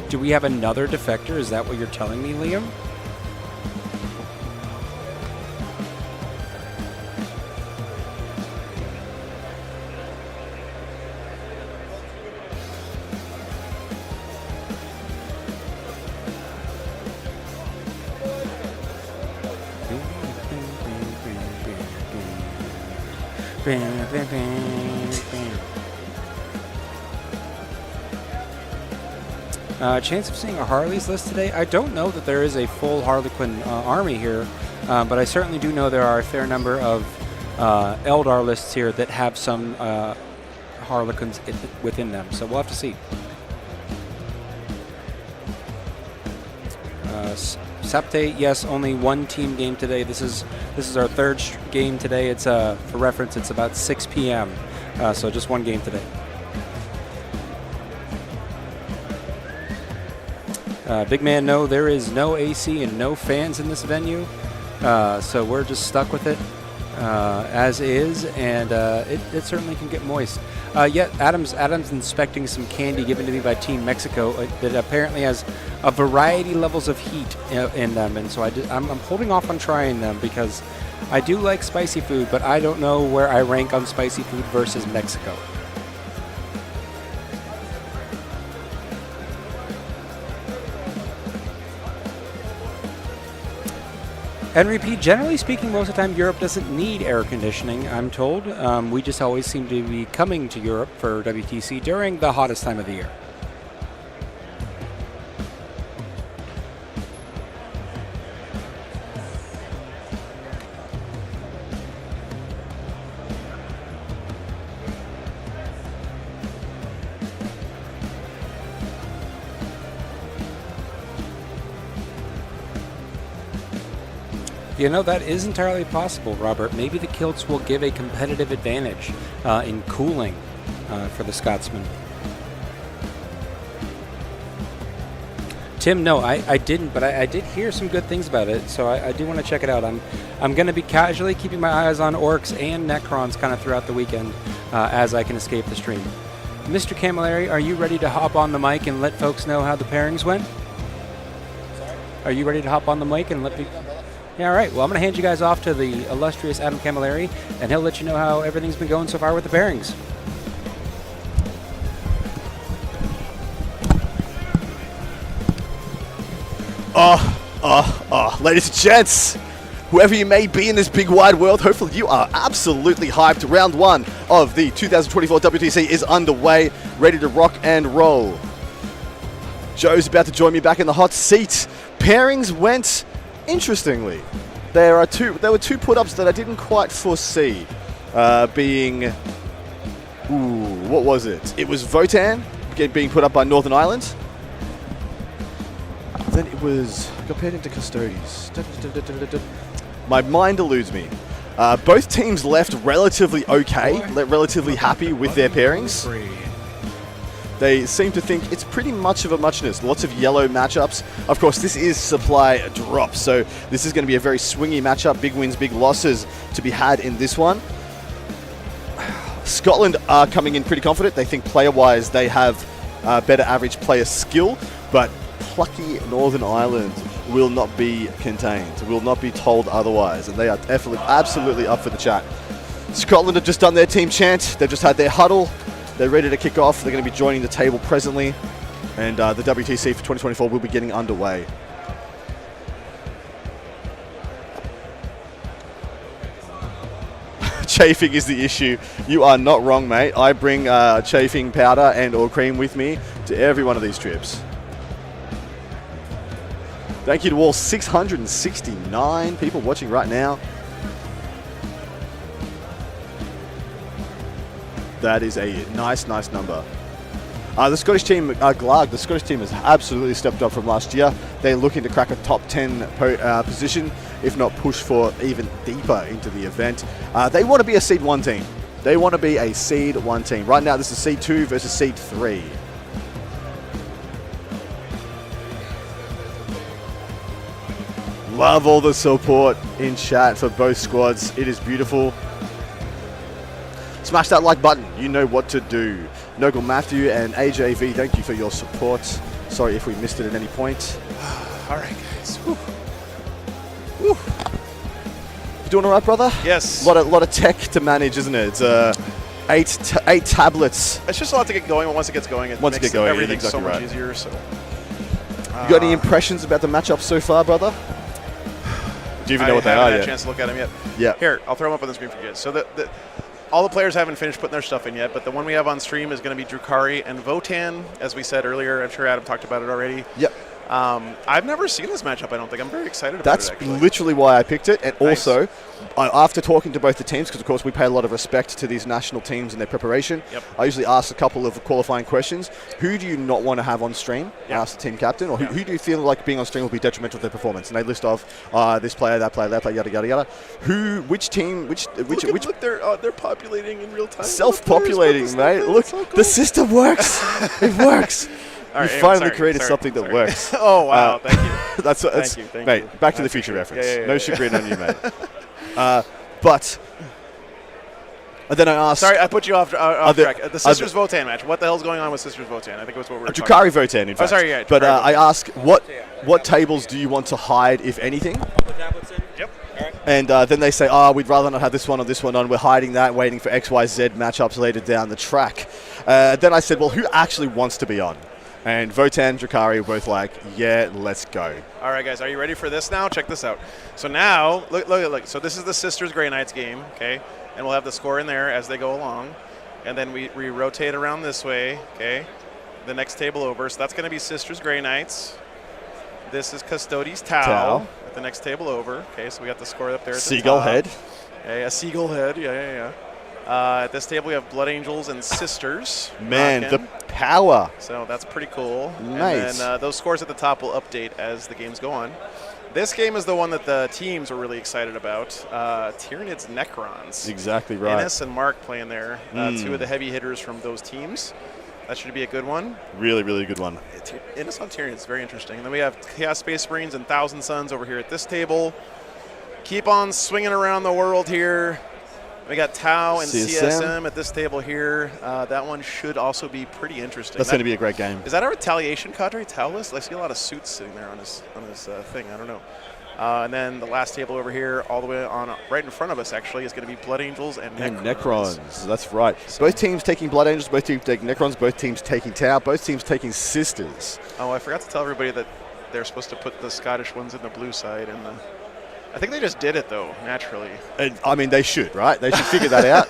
Do we have another defector? Is that what you're telling me, Liam? Chance of seeing a Harley's list today? I don't know that there is a full Harlequin army here, but I certainly do know there are a fair number of Eldar lists here that have some Harlequins within them, so we'll have to see. Sapte, yes, only one team game today. This is our 3rd game today. It's for reference, it's about 6 p.m. So just one game today. Big man, no, there is no AC and no fans in this venue, so we're just stuck with it as is, and it certainly can get moist. Yet Adam's inspecting some candy given to me by Team Mexico that apparently has a variety levels of heat in them, and so I'm holding off on trying them because I do like spicy food, but I don't know where I rank on spicy food versus Mexico. Henry P., generally speaking, most of the time Europe doesn't need air conditioning, I'm told. We just always seem to be coming to Europe for WTC during the hottest time of the year. You know, that is entirely possible, Robert. Maybe the kilts will give a competitive advantage in cooling for the Scotsman. Tim, no, I didn't, but I did hear some good things about it, so I do want to check it out. I'm going to be casually keeping my eyes on Orcs and Necrons kind of throughout the weekend as I can escape the stream. Mr. Camilleri, are you ready to hop on the mic and let folks know how the pairings went? Sorry? Are you ready to hop on the mic and let people... Yeah, all right. Well, I'm going to hand you guys off to the illustrious Adam Camilleri, and he'll let you know how everything's been going so far with the pairings. Ladies and gents, whoever you may be in this big wide world, hopefully you are absolutely hyped. Round 1 of the 2024 WTC is underway, ready to rock and roll. Joe's about to join me back in the hot seat. Pairings went interestingly. There were two put-ups that I didn't quite foresee. What was it? It was Votan being put up by Northern Ireland. Then it was got paired into Custodes. My mind eludes me. Both teams left relatively okay, relatively happy with their pairings. They seem to think it's pretty much of a muchness. Lots of yellow matchups. Of course, this is supply drop, so this is going to be a very swingy matchup. Big wins, big losses to be had in this one. Scotland are coming in pretty confident. They think player-wise they have better average player skill, but plucky Northern Ireland will not be contained, will not be told otherwise, and they are absolutely up for the chat. Scotland have just done their team chant. They've just had their huddle. They're ready to kick off. They're going to be joining the table presently, and the WTC for 2024 will be getting underway. Chafing is the issue. You are not wrong, mate. I bring chafing powder and or cream with me to every one of these trips. Thank you to all 669 people watching right now. That is a nice number. The Scottish team, Glarg, the Scottish team has absolutely stepped up from last year. They're looking to crack a top 10 position, if not push for even deeper into the event. They want to be a Seed 1 team. They want to be a Seed 1 team. Right now, this is Seed 2 versus Seed 3. Love all the support in chat for both squads. It is beautiful. Smash that like button. You know what to do. Nogel Matthew and AJV, thank you for your support. Sorry if we missed it at any point. All right, guys. Whew. Whew. You doing all right, brother? Yes. A lot of tech to manage, isn't it? It's eight tablets. It's just a lot to get going, but once it gets going, everything's exactly so much right. easier. So. You got any impressions about the matchup so far, brother? Do you even know what they are I haven't had yet? a chance to look at them yet. Yeah. Here, I'll throw them up on the screen for you guys. So all the players haven't finished putting their stuff in yet, but the one we have on stream is going to be Drukari and Votan, as we said earlier. I'm sure Adam talked about it already. Yep. I've never seen this matchup, I don't think. I'm very excited about it, actually. That's literally why I picked it. And Nice. also, after talking to both the teams, because of course we pay a lot of respect to these national teams and their preparation, Yep. I usually ask a couple of qualifying questions. Who do you not want to have on stream? Yeah. Ask the team captain. Or Yeah. who do you feel like being on stream will be detrimental to their performance? And they list off this player, that player, yada, yada, yada. Which team, which Look, they're populating in real time. self-populating, mate. Look, So cool. the system works. It works. All right, We anyway, finally sorry, created sorry, something that sorry. works. Oh, wow. Thank you. That's Thank you, mate. you. Back to I the Future appreciate it. reference. Yeah, No yeah. chagrin on you, mate. But and then I asked. Sorry, I put you off there- track. The Sisters Votan match. What the hell's going on with Sisters Votan? I think that's what we were talking Drukari Votan, in fact. sorry, yeah, But Drukari I asked, what tables do you want to hide, if anything? Yep. All right. And then they say, we'd rather not have this one or this one on. We're hiding that, waiting for XYZ matchups later down the track. Then I said, well, who actually wants to be on? And Votan and Drukari were both like, yeah, let's go. All right, guys, are you ready for this now? Check this out. So now, look. So this is the Sisters Grey Knights game, okay? And we'll have the score in there as they go along. And then we rotate around this way, okay? The next table over. So that's going to be Sisters Grey Knights. This is Custodes Tau at the next table over. Okay, so we got the score up there at the Seagull top. head. Okay, a seagull head, yeah. At this table, we have Blood Angels and Sisters. Man, rocking. the power. So that's pretty cool. Nice. And then those scores at the top will update as the games go on. This game is the one that the teams are really excited about. Tyranids Necrons. Exactly right. Innes and Mark playing there. Two of the heavy hitters from those teams. That should be a good one. Really, really good one. Innes on Tyranids, very interesting. And then we have Chaos Space Marines and Thousand Suns over here at this table. Keep on swinging around the world here. We got Tau and CSM at this table here. That one should also be pretty interesting. That's going to be a great game. Is that a retaliation cadre, Taulist? I see a lot of suits sitting there on his thing. I don't know. And then the last table over here, all the way on right in front of us, actually, is going to be Blood Angels and Necrons. That's right. Both teams taking Blood Angels, both teams taking Necrons, both teams taking Tau, both teams taking Sisters. Oh, I forgot to tell everybody that they're supposed to put the Scottish ones in the blue side. And I think they just did it, though, naturally. I mean, they should, right? They should figure that out.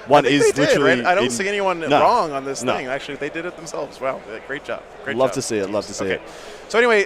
One I think is they did, literally. right? I don't see anyone wrong on this No. thing. Actually, they did it themselves. Wow, great job. Great Love job, to see it. teams. Love to see it. So anyway,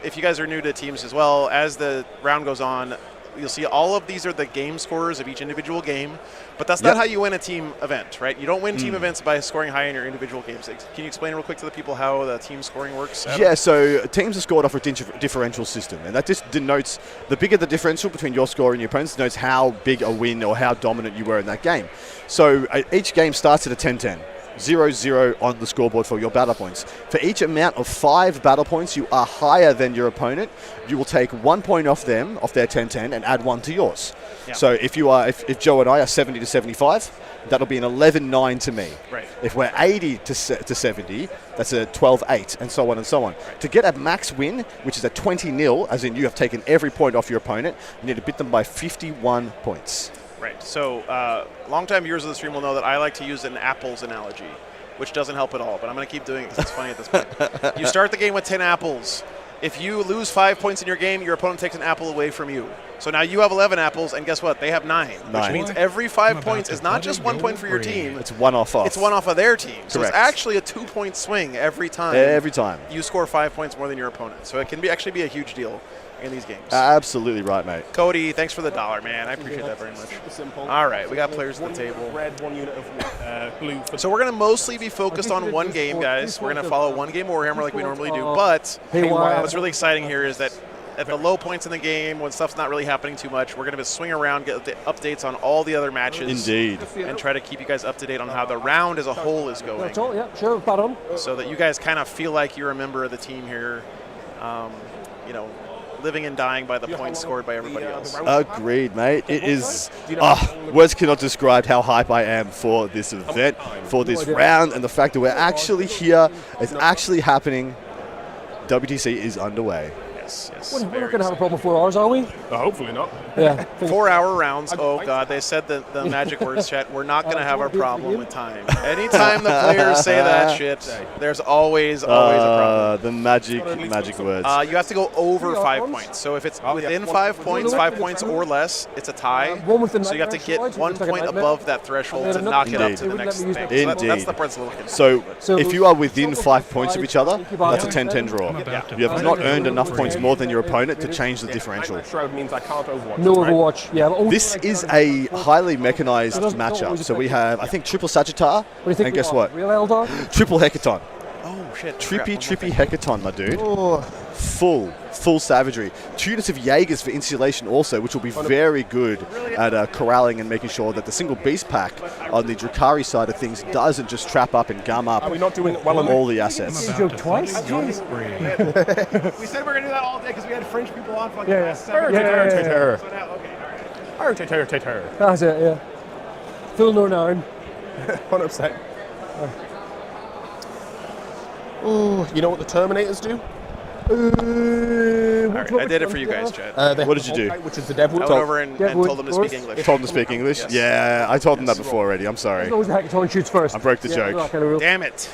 if you guys are new to teams as well, as the round goes on, you'll see all of these are the game scores of each individual game, but that's not how you win a team event, right? You don't win team events by scoring high in your individual games. Can you explain real quick to the people how the team scoring works, Adam? Yeah, so teams are scored off a differential system, and that just denotes the bigger the differential between your score and your opponent's denotes how big a win or how dominant you were in that game. So each game starts at a 10-10. 0-0 on the scoreboard for your battle points. For each amount of 5 battle points you are higher than your opponent, you will take 1 point off them, off their 10-10, and add 1 to yours. Yeah. So if Joe and I are 70 to 75, that'll be an 11-9 to me. Right. If we're 80 to 70, that's a 12-8, and so on and so on. Right. To get a max win, which is a 20-0, as in you have taken every point off your opponent, you need to beat them by 51 points. Right. So longtime viewers of the stream will know that I like to use an apples analogy, which doesn't help at all, but I'm going to keep doing it because it's funny at this point. You start the game with 10 apples. If you lose 5 points in your game, your opponent takes an apple away from you. So now you have 11 apples, and guess what? They have 9. Which 9. means every 5 I'm about points to is not put just it 1 point for your over. team. It's one off. It's one off of their team. So it's Correct. actually a 2-point swing every time. Every time. You score 5 points more than your opponent. So it can actually be a huge deal in these games. Absolutely right, mate. Cody, thanks for the $1, man. I appreciate that very much. Simple. All right, we got players at the table. Red, 1 unit of blue. So we're going to mostly be focused on one game, guys. We're going to follow one game of Warhammer like we normally do. But what's really exciting here is that at the low points in the game, when stuff's not really happening too much, we're going to swing around, get the updates on all the other matches. Indeed. And try to keep you guys up to date on how the round as a whole is going. That's all, yeah, sure, spot on. So that you guys kind of feel like you're a member of the team here, you know, living and dying by the points scored by everybody else. Agreed, mate. It is. Words cannot describe how hype I am for this event, for this round, and the fact that we're actually here. It's actually happening. WTC is underway. Yes. We're not going to have a problem with 4 hours, are we? Hopefully not. Yeah. 4-hour rounds. Oh, God. They said the magic words, chat. We're not going to have a problem with time. Anytime the players say that shit, there's always a problem. The magic words. You have to go over 5 points. So if it's within 5 points or less, it's a tie. So you have to get 1 point above that threshold to knock it up to the next thing. So that's the principle. So if you are within 5 points of each other, that's a 10-10 draw. You have not earned enough points more than your opponent to change the differential. Shroud means I can't Overwatch. No Overwatch, yeah. This is a highly mechanized matchup. So we have, I think, triple Sagittar, What do you think? and guess what? Real Eldar? Triple Hecaton. Oh, shit. Trippy Hecaton, my dude. Full savagery. 2 units of Jaegers for insulation also, which will be very good at corralling and making sure that the single beast pack on the Drukhari side of things doesn't just trap up and gum up Are we not doing it well enough? all the assets. You joke twice? Jeez. We said we were going to do that all day because we had French people on for like the Yeah, last yeah. 7 Yeah. So now, okay, all right. That's it, yeah. Full Northern Iron. 100%. Oh, you know what the Terminators do? All right, I did it for you guys, Chad. What did you do? Which is the Deadwood. I went over and told them to speak Deadwood, English. Told them to speak English? Yes. Yeah, I told them that before already. I'm sorry. As long as the Hackathon shoots first. I broke the Yeah, joke. that kind of rule. Damn it.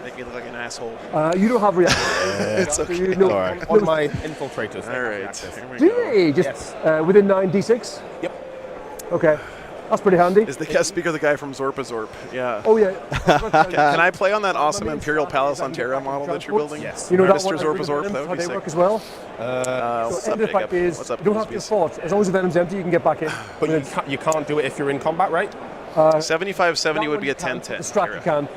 Make me look like an asshole. You don't have reaction. It's okay. You know, All right. On my infiltrators. All right. Here we Do go. they? Just within 9 D6? Yep. Okay. That's pretty handy. Is the guest speaker the guy from Zorp? Yeah. Oh, yeah. Can I play on that awesome Imperial Palace on Terra model that you're building? Yes. You know that Mr. one? Zorp, that How would be they sick. work as well? What's So up, the fact Jacob? is, What's up, you don't have to Crispies? fought. As long as the venom's empty, you can get back in. But you can't do it if you're in combat, right? 75-70 would be a The 10-10. strat you can.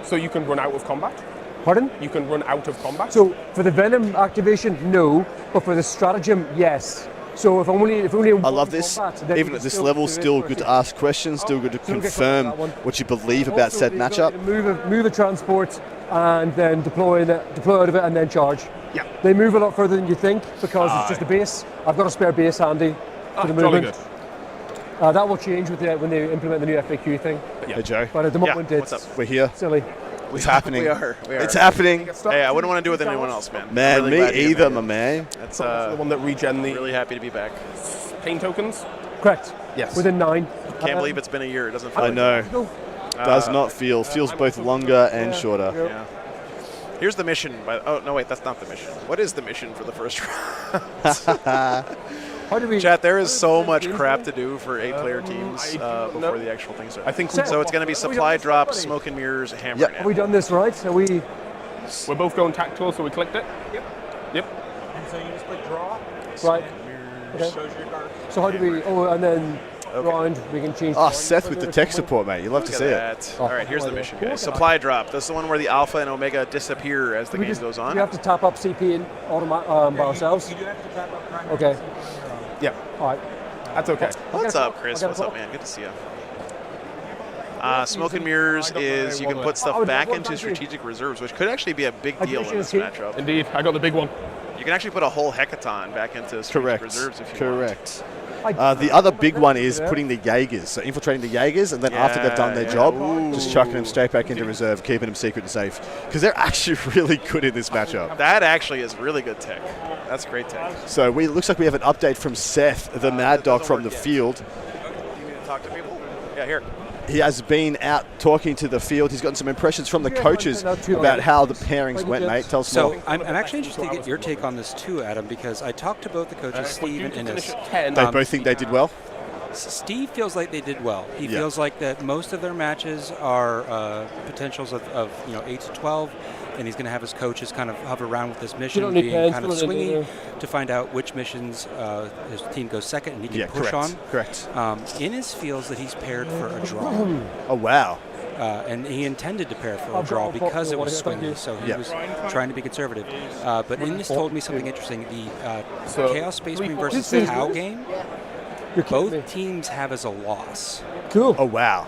So you can run out of combat? Pardon? You can run out of combat? So for the venom activation, no. But for the stratagem, yes. So if only I love this. Even at this level, still good to ask questions, still good to confirm what you believe about said matchup. Move a transport and then deploy out of it and then charge. Yeah. They move a lot further than you think because it's just a base. I've got a spare base handy for the Jolly movement. good. That will change with when they implement the new FAQ thing. Hey, Joe. But at the moment, what's it's up? We're here. silly. It's happening. We are. It's happening. Hey, I wouldn't want to do it with anyone else, man. Man, I'm really me glad to get either, back. my man. That's The one that regen the really happy to be back. pain tokens? Correct. Yes. Within 9. Can't believe it's been a year. It doesn't feel I like know. Does not feel. Feels both longer and shorter. Yeah. Here's the mission. Oh, no, wait, that's not the mission. What is the mission for the first round? How do we? Chat, there is so much crap to do for 8-player teams before the actual thing starts. I think So it's going to be supply drop, smoke and mirrors, hammer. Yep. and Have we done this right? Are we? we're both going tactical, so we clicked it. Yep. So you just click draw. Right. Okay. Shows your card. So how do we? Oh, and then round we can change. Oh, Seth with the tech support, mate. You love to Look see at it. that. Oh, All right, here's the okay. mission, guys. Supply drop. This is the one where the alpha and omega disappear as the game goes on. We have to tap up CP in by ourselves. You do have to tap up primary. Okay. Yeah. All right. That's okay. What's up, Chris? I got a What's up, call. man? Good to see you. Smoke and mirrors is you can put stuff back into strategic reserves, which could actually be a big deal in this matchup. Indeed, I got the big one. You can actually put a whole hecaton back into strategic Correct. reserves if you Correct. I- The other big one is putting the Jaegers, so infiltrating the Jaegers, and then after they've done their job, just chucking them straight back into reserve, keeping them secret and safe. Because they're actually really good in this matchup. That actually is really good tech. That's great tech. So it looks like we have an update from Seth, the Mad Dog from the field. You need to talk to people? Yeah, here. he has been out talking to the field. He's gotten some impressions from the coaches about how the pairings went, mate. Tell us So more. I'm actually interested to get your take on this too, Adam, because I talked to both the coaches, Steve and Innes. They both think they did well. Steve feels like they did well. He Yeah. feels like that most of their matches are potentials of 8 to 12, and he's going to have his coaches kind of hover around with this mission, don't need being pens, kind of put it in swingy there. to find out which missions his team goes second and he can Yeah, push correct. on. Correct. Innes feels that he's paired for a draw. Oh, wow. And he intended to pair for a I've draw got a because it was thank you. swingy, so he Yeah. was trying to be conservative. But Innes told me something interesting. The Chaos Space Marine versus This is- Tau game, You're kidding me. both teams have as a loss. Cool. Oh, wow.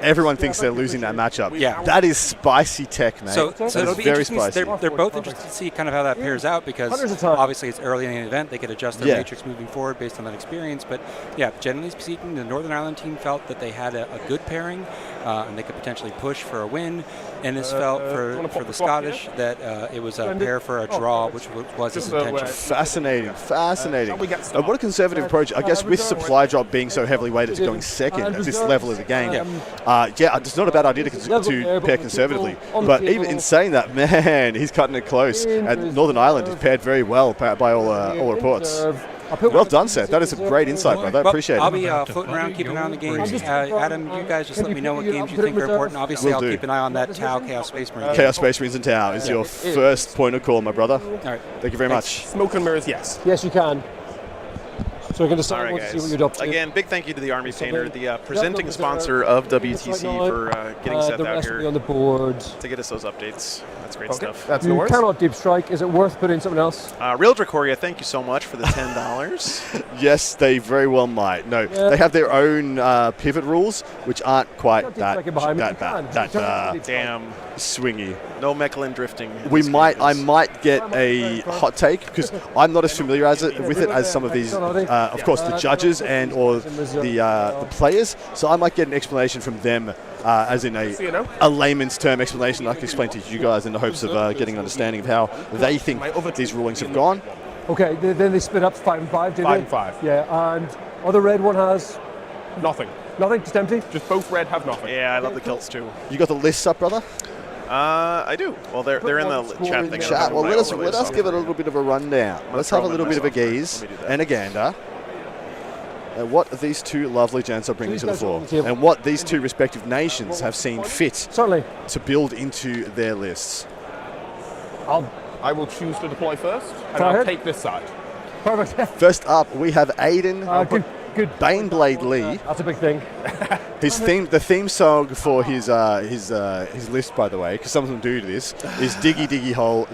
Everyone thinks they're losing that matchup. Yeah. That is spicy tech, mate. So That is it'll be very interesting. spicy. They're both interested to see kind of how that pairs out because Hundreds of times. obviously it's early in the event. They could adjust their Yeah. matrix moving forward based on that experience. But yeah, generally speaking, the Northern Ireland team felt that they had a good pairing and they could potentially push for a win. Ennis felt for the Scottish that it was a pair for a draw, which was his intention. Fascinating, fascinating. What a conservative approach. I guess with supply drop being so heavily weighted to going second at this level of the game, it's not a bad idea to pair conservatively. But even in saying that, man, he's cutting it close. And Northern Ireland is paired very well by all reports. Well done, Seth. That is a great insight, brother. I Well, appreciate I'll it. be floating around, keeping an eye on the games. Adam, you guys just let me know what games you think are important. Obviously, Will I'll do. keep an eye on that Tau Chaos Space Marine. Chaos Space Marines and Tau is your first point of call, my brother. All right. Thank you very much. Smoke and mirrors, yes. Yes, you can. So we're going to All start right, to see what guys. you're up to. Again, big thank you to the Army Painter, the Yep, presenting no, sponsor of WTC for getting Seth the out rest will be here on the board. to get us those updates. That's great stuff. That's no You worries. cannot deep strike. Is it worth putting something else? Real Dracoria, thank you so much for the $10. Yes, they very well might. No, they have their own pivot rules, which aren't quite Can't deep that strike it behind me. You can. You can deep strike. Damn, swingy. no Mechlin drifting. in We this might, I game. might get a hot take because I'm not as familiar with it as some of these, of course, the judges and or the players. So I might get an explanation from them, as in a layman's term explanation I can explain to you guys in the hopes of getting an understanding of how they think these rulings have gone. Okay, then they split up 5 and 5, did 5 they? and 5. Yeah, and other red one has Nothing. nothing, just empty. Just both red have nothing. Yeah, I love the kilts too. You got the lists up, brother? I do. Well, they're in the chat thing. Chat. Well, let us give it a little bit of a rundown. Let's have a little bit of a gaze and a gander at what these two lovely gents are bringing to the fore and what these two respective nations have seen fit Certainly. to build into their lists. I will choose to deploy first, and Go I'll ahead. take this side. Perfect. First up, we have Aiden Good. Baneblade Lee. That's a big thing. The theme song for his list, by the way, because some of them do this, is Diggy Diggy Hole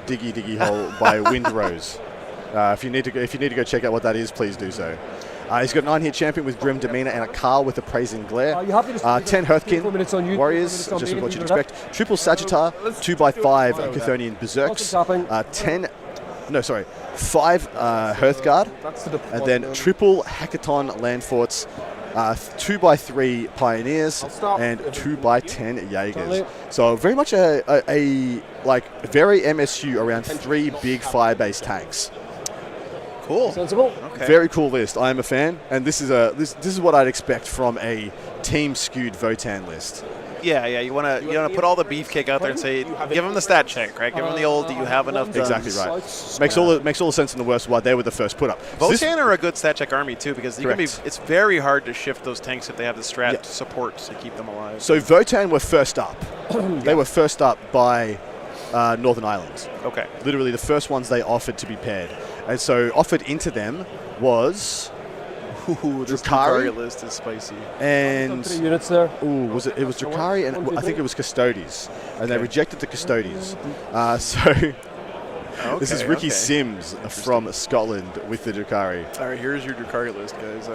by Windrose. If you need to go check out what that is, please do so. He's got 9 hit champion with grim demeanor and a Carl with a praising glare. You happy to stay 10 there? Hearthkin 4 minutes on you, warriors, 4 minutes on just me, what you'd you know expect. Triple Sagittar, 2x5 Chthonian Berserks, Tapping. 5 Hearthguard, That's the deploy. and then triple Hackathon Landforts, 2x3 Pioneers, and 2x10 Jaegers. So very much a very MSU around 3 big fire-based tanks. Cool. Sensible. Okay. Very cool list. I am a fan, and this is what I'd expect from a team-skewed Votan list. Yeah. You wanna put all the beefcake out there and say, give them the stat check, right? Give them the old. Do you have enough? Guns? Exactly right. Makes all the sense in the worst why they were the first put up. Votan are a good stat check army too because you can Correct. it's very hard to shift those tanks if they have the strat Yeah. support to keep them alive. So Votan were first up. They were first up by Northern Ireland. Okay. Literally the first ones they offered to be paired. And so offered into them was This Drakari Drukhari list is spicy. and 3 units there. it was Drakari and I think it was Custodes. And they rejected the Custodes. This is Ricky Sims from Scotland with the Drakari. All right, here's your Drukhari list, guys.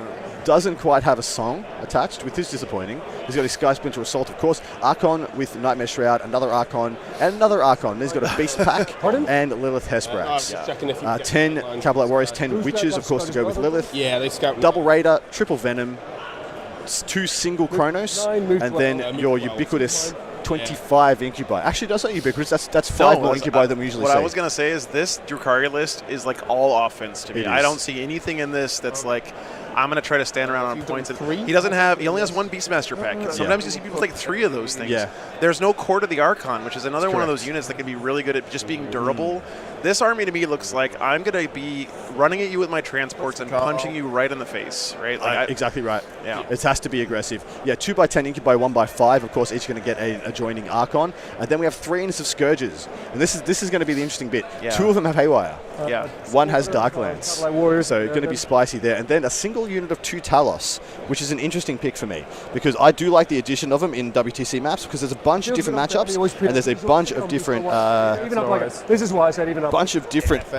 Doesn't quite have a song attached, which is disappointing. He's got his Sky Splinter Assault, of course. Archon with Nightmare Shroud, another Archon, and another Archon. He's got a Beast Pack Pardon? and Lilith Hesprax. Just checking if you get 10 the line. Cavalry Warriors, 10 Witches, of course, to go with Lilith. Yeah, they scout. Double Raider, triple Venom, 2 single Chronos, Nine, move and 12. then Yeah, move your 12. ubiquitous 25 Incubi. Actually, that's not ubiquitous. That's 5 more Incubi than we usually What see. I was going to say is this Drukhari list is like all offense to me. It I is. don't see anything in this that's like, I'm going to try to stand around on points. And he only has one Beastmaster pack. Sometimes you see people take 3 of those things. Yeah. There's no Court of the Archon, which is another one of those units that can be really good at just being durable. This army to me looks like I'm going to be running at you with my transports and punching you right in the face, right? Like exactly right. Yeah. It has to be aggressive. Yeah, 2x10, Incubi 1x5. Of course, each going to get a adjoining Archon. And then we have 3 units of Scourges. And this is going to be the interesting bit. Yeah. 2 of them have Haywire. Yeah. 1 has Darklands. So going to be spicy there. And then a single unit of 2 Talos, which is an interesting pick for me. Because I do like the addition of them in WTC maps because there's a bunch of different matchups. And there's a bunch of different... this is why I said even up. bunch of different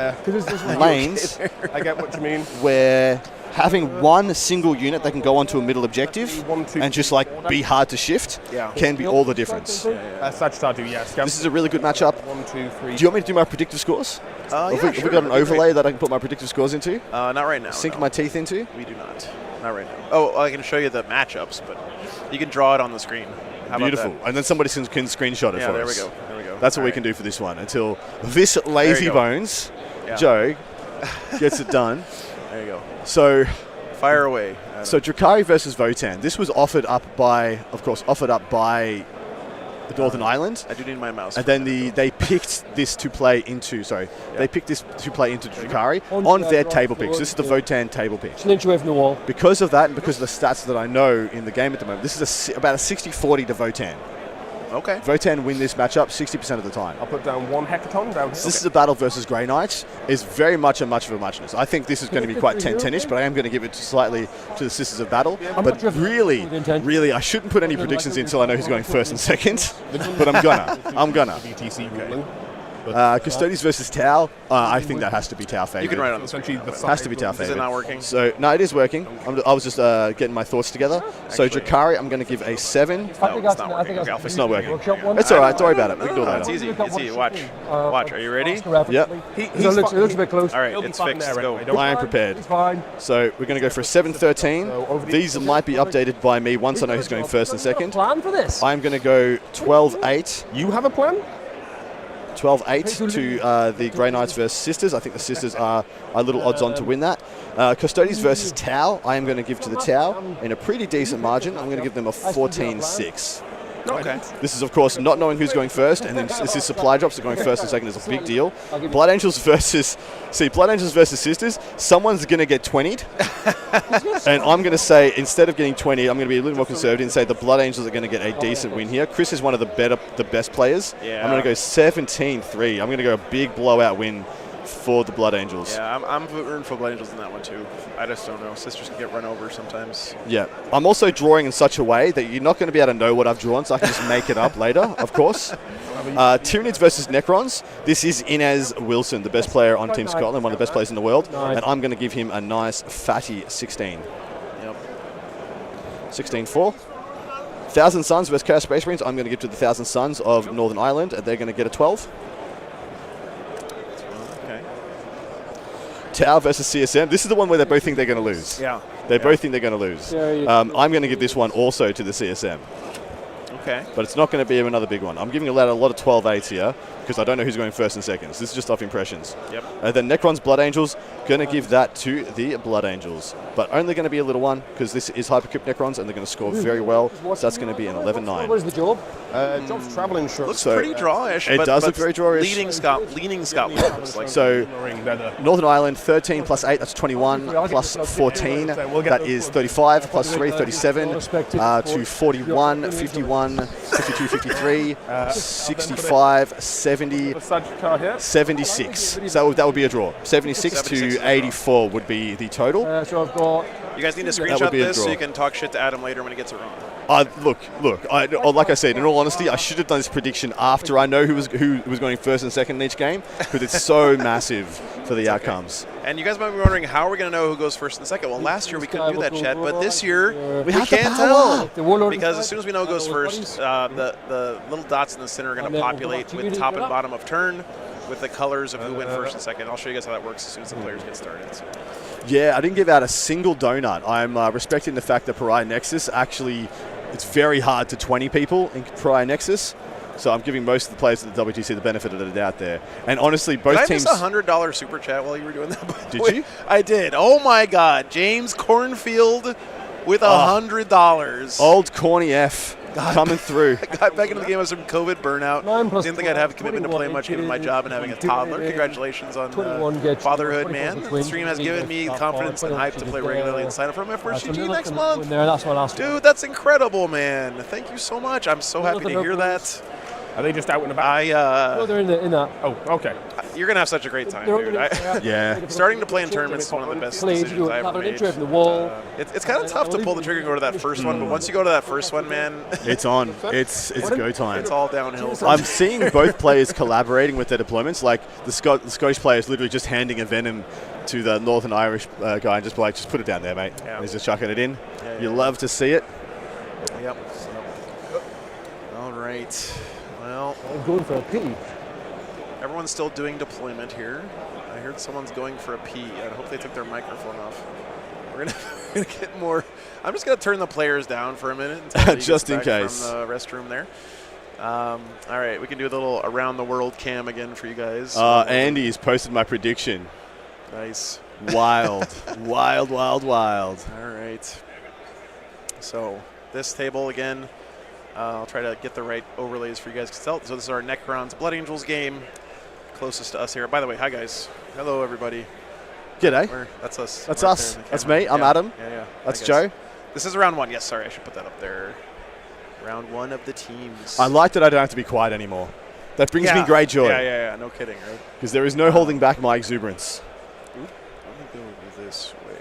lanes I get what you mean. where having one single unit that can go onto a middle objective and just like be hard to shift can be all the difference. Sagitatu, yes. This is a really good matchup. 1, 2, 3. Do you want me to do my predictive scores? Have we got an overlay that I can put my predictive scores into? Not right now. Sink no. my teeth into? We do not. Not right now. Oh, I can show you the matchups, but you can draw it on the screen. How Beautiful. About that? And then somebody can screenshot it for there us. we go. There we go. That's what we can do for this one until this lazy bones, Joe, gets it done. There you go. So, fire away. So Drakari versus Votan. This was offered up by the Northern Ireland. I do need my mouse. And then they picked this to play into. They picked this to play into Drakari on their table picks. This is the Votan table pick. An away from the wall. Because of that and because of the stats that I know in the game at the moment, this is about a 60-40 to Votan. Okay. Votan win this matchup 60% of the time. I'll put down 1 Hecaton down here. This is a battle versus Grey Knights. Is very much of a muchness. I think this is going to be quite 10-10ish, but I am going to give it slightly to the Sisters of Battle. But really, I shouldn't put any predictions in until I know who's going first and second. But I'm gonna. WTC ruling. Custodes versus Tau. I think that has to be Tau favourite. You can write on the Essentially, the Has to be Tau favourite. Is it not working? So no, it is working. I was just getting my thoughts together. So Drakari, I'm going to give a 7. No, it's not working. Okay, It's not working. It's all right. Don't worry about it. We can do that. It's easy. It's easy. Watch. Are you ready? Yep. It looks a bit close. All right, it's fixed. Let's go. I am prepared. It's fine. So we're going to go for a 7-13. These might be updated by me once I know who's going first and second. Plan for this. I'm going to go 12-8. You have a plan? 12-8 to the Grey Knights versus Sisters. I think the Sisters are a little odds on to win that. Custodes versus Tau. I am going to give to the Tau in a pretty decent margin. I'm going to give them a 14-6. Okay. This is, of course, not knowing who's going first, and then this is supply drops, so going first and second is a big deal. Blood Angels versus Sisters. Someone's going to get 20'd, and I'm going to say, instead of getting 20, I'm going to be a little more conservative and say the Blood Angels are going to get a decent win here. Chris is one of the best players. Yeah. I'm going to go 17-3. I'm going to go a big blowout win for the Blood Angels. Yeah, I'm rooting for Blood Angels in that one too. I just don't know. Sisters can get run over sometimes. Yeah. I'm also drawing in such a way that you're not going to be able to know what I've drawn, so I can just make it up later, of course. Tyranids versus Necrons. This is Inez Wilson, the best player on Team Scotland, one of the best players in the world, and I'm going to give him a nice fatty 16. Yep. 16-4. Thousand Suns versus Chaos Space Marines. I'm going to give to the Thousand Suns of Northern Ireland, and they're going to get a 12. Tau versus CSM. This is the one where they both think they're going to lose. Yeah. They both think they're going to lose. I'm going to give this one also to the CSM. Okay. But it's not going to be another big one. I'm giving a lot of 12-8s here because I don't know who's going first and second. So this is just off impressions. Yep. And then Necron's Blood Angels, going to give that to the Blood Angels. But only going to be a little one because this is Hypercrypt Necrons and they're going to score very well. So that's going to be an 11-9. What is the job? Job's traveling short. Looks pretty drawish. It does look very drawish. Leaning Scotland. Looks like. So Northern Ireland, 13 plus 8, that's 21, plus 14, that is 35, plus 3, 37, to 41, 51, 52, 53, 65, 70, 76. So that would be a draw. 76 to 84 would be the total. So I've got... You guys need to screenshot this so you can talk shit to Adam later when he gets it wrong. Look. Like I said, in all honesty, I should have done this prediction after I know who was going first and second in each game because it's so massive for the outcomes. And you guys might be wondering how we're going to know who goes first and second. Well, last year we couldn't do that, Chad, but this year we can't tell because as soon as we know who goes first, the little dots in the center are going to populate with top and bottom of turn with the colors of who went first and second. I'll show you guys how that works as soon as the players get started. So. Yeah, I didn't give out a single donut. I'm respecting the fact that Pariah Nexus actually, it's very hard to 20 people in Pariah Nexus. So I'm giving most of the players at the WTC the benefit of the doubt there. And honestly, both Did teams. I miss $100 super chat while you were doing that? Did you? I did. Oh my God, James Cornfield with $100. Old corny F coming through. I got back into the game with some COVID burnout. 9 plus Didn't think I'd have a 12, commitment to play much given my job and having a 22 toddler. in, Congratulations on 21 gets fatherhood, 24 man. between, The stream has given me 25, confidence and hype to 22 play there. regularly and sign up for my first So GG Lilith next and month. There, that's my last Dude, that's incredible, man. Thank you so much. I'm so happy to hear that. Are they just out and about? No, they're in that. Oh, okay. You're going to have such a great time, They're dude. Yeah. Starting to play in tournaments is one of the best Please, decisions I ever have an made. intro from the wall. It's kind of tough to pull the trigger and go to that first one, but once you go to that first one, man, It's on. It's go time. it's all downhill. I'm seeing both players collaborating with their deployments. Like the Scottish player is literally just handing a Venom to the Northern Irish guy and just like, just put it down there, mate. Yeah. And he's just chucking it in. Yeah, You yeah. love to see it. Yep. All right. Well, I'm going for a pee. everyone's still doing deployment here. I heard someone's going for a pee. I hope they took their microphone off. We're gonna get more. I'm just gonna turn the players down for a minute until he Just gets in back case. from the restroom there. All right, we can do a little around the world cam again for you guys. Andy has posted my prediction. Nice. Wild. wild, wild, wild. All right. So this table again. I'll try to get the right overlays for you guys to tell. So this is our Necrons Blood Angels game, closest to us here. By the way, hi guys. Hello everybody. G'day. That's us. That's We're up us. there in the That's camera. me. I'm Yeah. Adam. Yeah. That's Hi, Joe. guys. This is round one. Yes, sorry, I should put that up there. Round one of the teams. I like that I don't have to be quiet anymore. That brings me great joy. Yeah. No kidding, right? Because there is no holding back my exuberance. Let me go this way.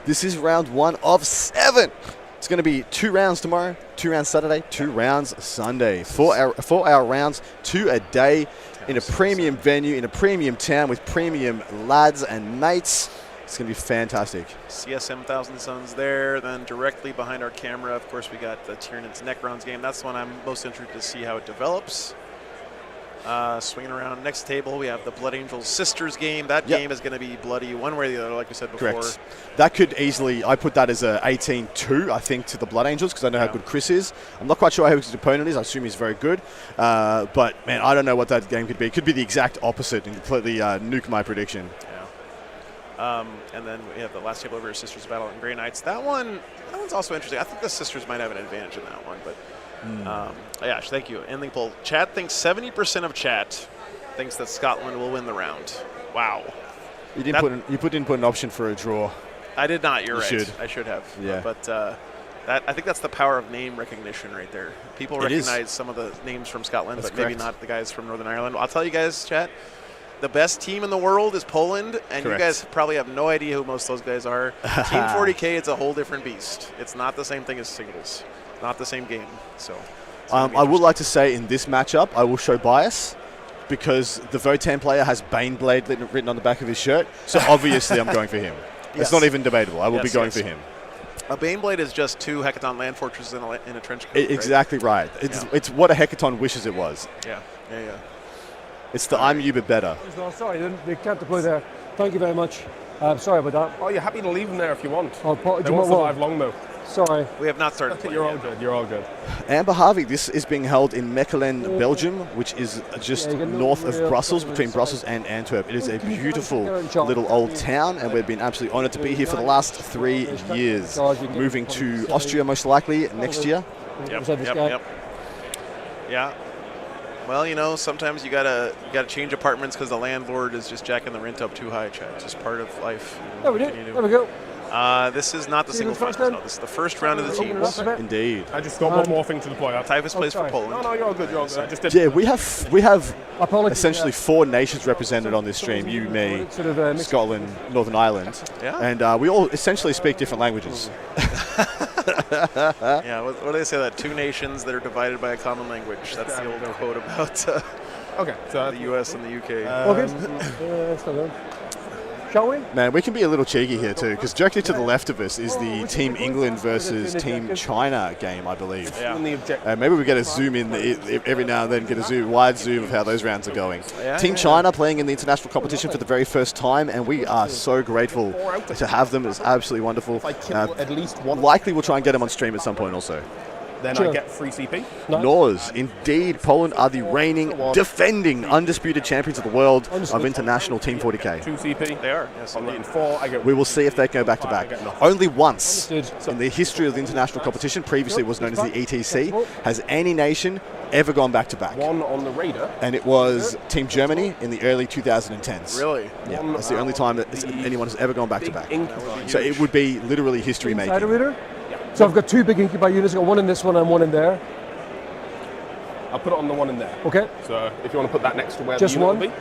This is round 1 of 7. It's going to be 2 rounds tomorrow, 2 rounds Saturday, 2 rounds Sunday. 4-hour rounds, 2 a day in a premium venue, in a premium town with premium lads and mates. It's going to be fantastic. CSM Thousand Suns there. Then directly behind our camera, of course, we got the Tyranids Necrons game. That's the one I'm most interested to see how it develops. Swinging around next table, we have the Blood Angels Sisters game. That game is going to be bloody one way or the other, like we said before. Correct. That could easily, I put that as a 18-2, I think, to the Blood Angels because I know how good Chris is. I'm not quite sure how his opponent is. I assume he's very good. But, man, I don't know what that game could be. It could be the exact opposite and completely nuke my prediction. Yeah. And then we have the last table over here, Sisters Battle and Grey Knights. That one's also interesting. I think the Sisters might have an advantage in that one, but yeah, thank you. Ending poll. Chat thinks 70% of chat thinks that Scotland will win the round. Wow. You didn't put an option for a draw. I did not. You're right. should. I should have. Yeah. But I think that's the power of name recognition right there. People recognize some of the names from Scotland, That's but maybe correct. not the guys from Northern Ireland. I'll tell you guys, chat. The best team in the world is Poland, and Correct. you guys probably have no idea who most of those guys are. Team 40K, it's a whole different beast. It's not the same thing as singles. Not the same game. So. I would like to say in this matchup, I will show bias because the Votan player has Baneblade written on the back of his shirt. So obviously I'm going for him. Yes. It's not even debatable. I will be Yes, going yes. for him. A Baneblade is just 2 Hecaton land fortresses in a trench coat. Exactly right. It's what a Hecaton wishes it was. Yeah. It's the I'm you but better. No, sorry, they can't deploy there. Thank you very much. Sorry about that. Oh, you're happy to leave them there if you want. Oh, They won't survive long though. Sorry. We have not started playing You're all yet. good. You're all good. Amber Harvey, this is being held in Mechelen, Belgium, which is just north of Brussels, between Brussels and Antwerp. It is a beautiful little old town, and we've been absolutely honoured to be here for the last 3 years. Moving to Austria most likely next year. Yep. Yeah. Well, you know, sometimes you gotta change apartments because the landlord is just jacking the rent up too high, Chad. It's just part of life. There we do. There we go. This is not the See single the first finals. then? No, this is the first round of the Open it teams. up a bit. Indeed. I just got one more thing to deploy. Typhus plays for sorry. Poland. No, you're all good. You're all good. I just did. Yeah, we have Apologies. essentially 4 nations represented on this stream. You, me, Scotland, Northern Ireland. Yeah. And we all essentially speak different languages. Yeah, what do they say? That 2 nations that are divided by a common language. That's the old quote about Okay. So the U.S. and the U.K. All good? Still going. Shall we? Man, we can be a little cheeky here too, because directly to the left of us is the Team England versus Team China game, I believe. Yeah. Maybe we get a zoom in every now and then, get a wide zoom of how those rounds are going. Yeah, Team China playing in the international competition for the very first time, and we are so grateful to have them. It's absolutely wonderful. If I kill at least one. Likely we'll try and get them on stream at some point also. then Sure. I get free CP. Nors, indeed, Poland are the reigning, defending, undisputed champions of the world of international Team 40K. 2 CP. They are. Yes, On indeed. 4, I get. We will see if they can go back to back. I get nothing. Only once Understood. in the history of the international competition, previously was known as the ETC, has any nation ever gone back to back. 1 on the Raider. And it was Team Germany in the early 2010s. Really? Yeah, that's the only time that anyone has ever gone back to Big back. Incubi. So it would be literally history Insider making. reader? So I've got 2 big incubi units. I've got one in this one and one in there. I'll put it on the one in there. Okay. So if you want to put that next to where Just the unit one? will be.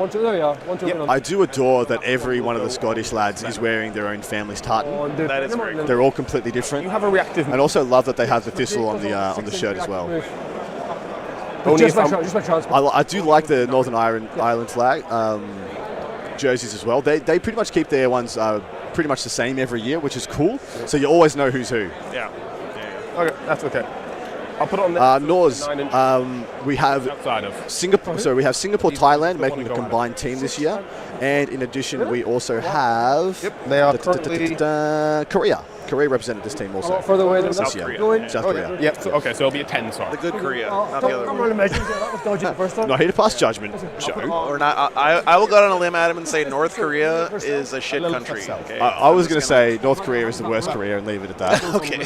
1, 2, there you are. 1, 2, Yep. I do adore that every one of the Scottish lads is wearing their own family's tartan. That is very cool. They're all completely different. You have a reactive. And also love that they have the thistle on the shirt as well. Only Just if my, I'm- just my transport. I do like the Northern Ireland flag jerseys as well. They pretty much keep their ones pretty much the same every year, which is cool. So you always know who's who. Yeah. Okay, that's okay. I'll put it on there. Nors, 9 inch we have outside of. Singapore. So we have Singapore, Thailand making a go combined team this year, and in addition, we also have They are currently. Korea. Korea represented this team A also. lot further away than South that. Korea. Going. South Korea. Yep. So, okay, so it'll be a 10. Sorry. The good Korea, not the other I'm one. rolling measures. Yeah, that was dodgy the first time. Not here to pass judgment, Joe. Or not. I will go out on a limb, Adam, and say North Korea is a shit little country. south. Okay? I was going to say North Korea is the worst Korea and leave it at that. Okay.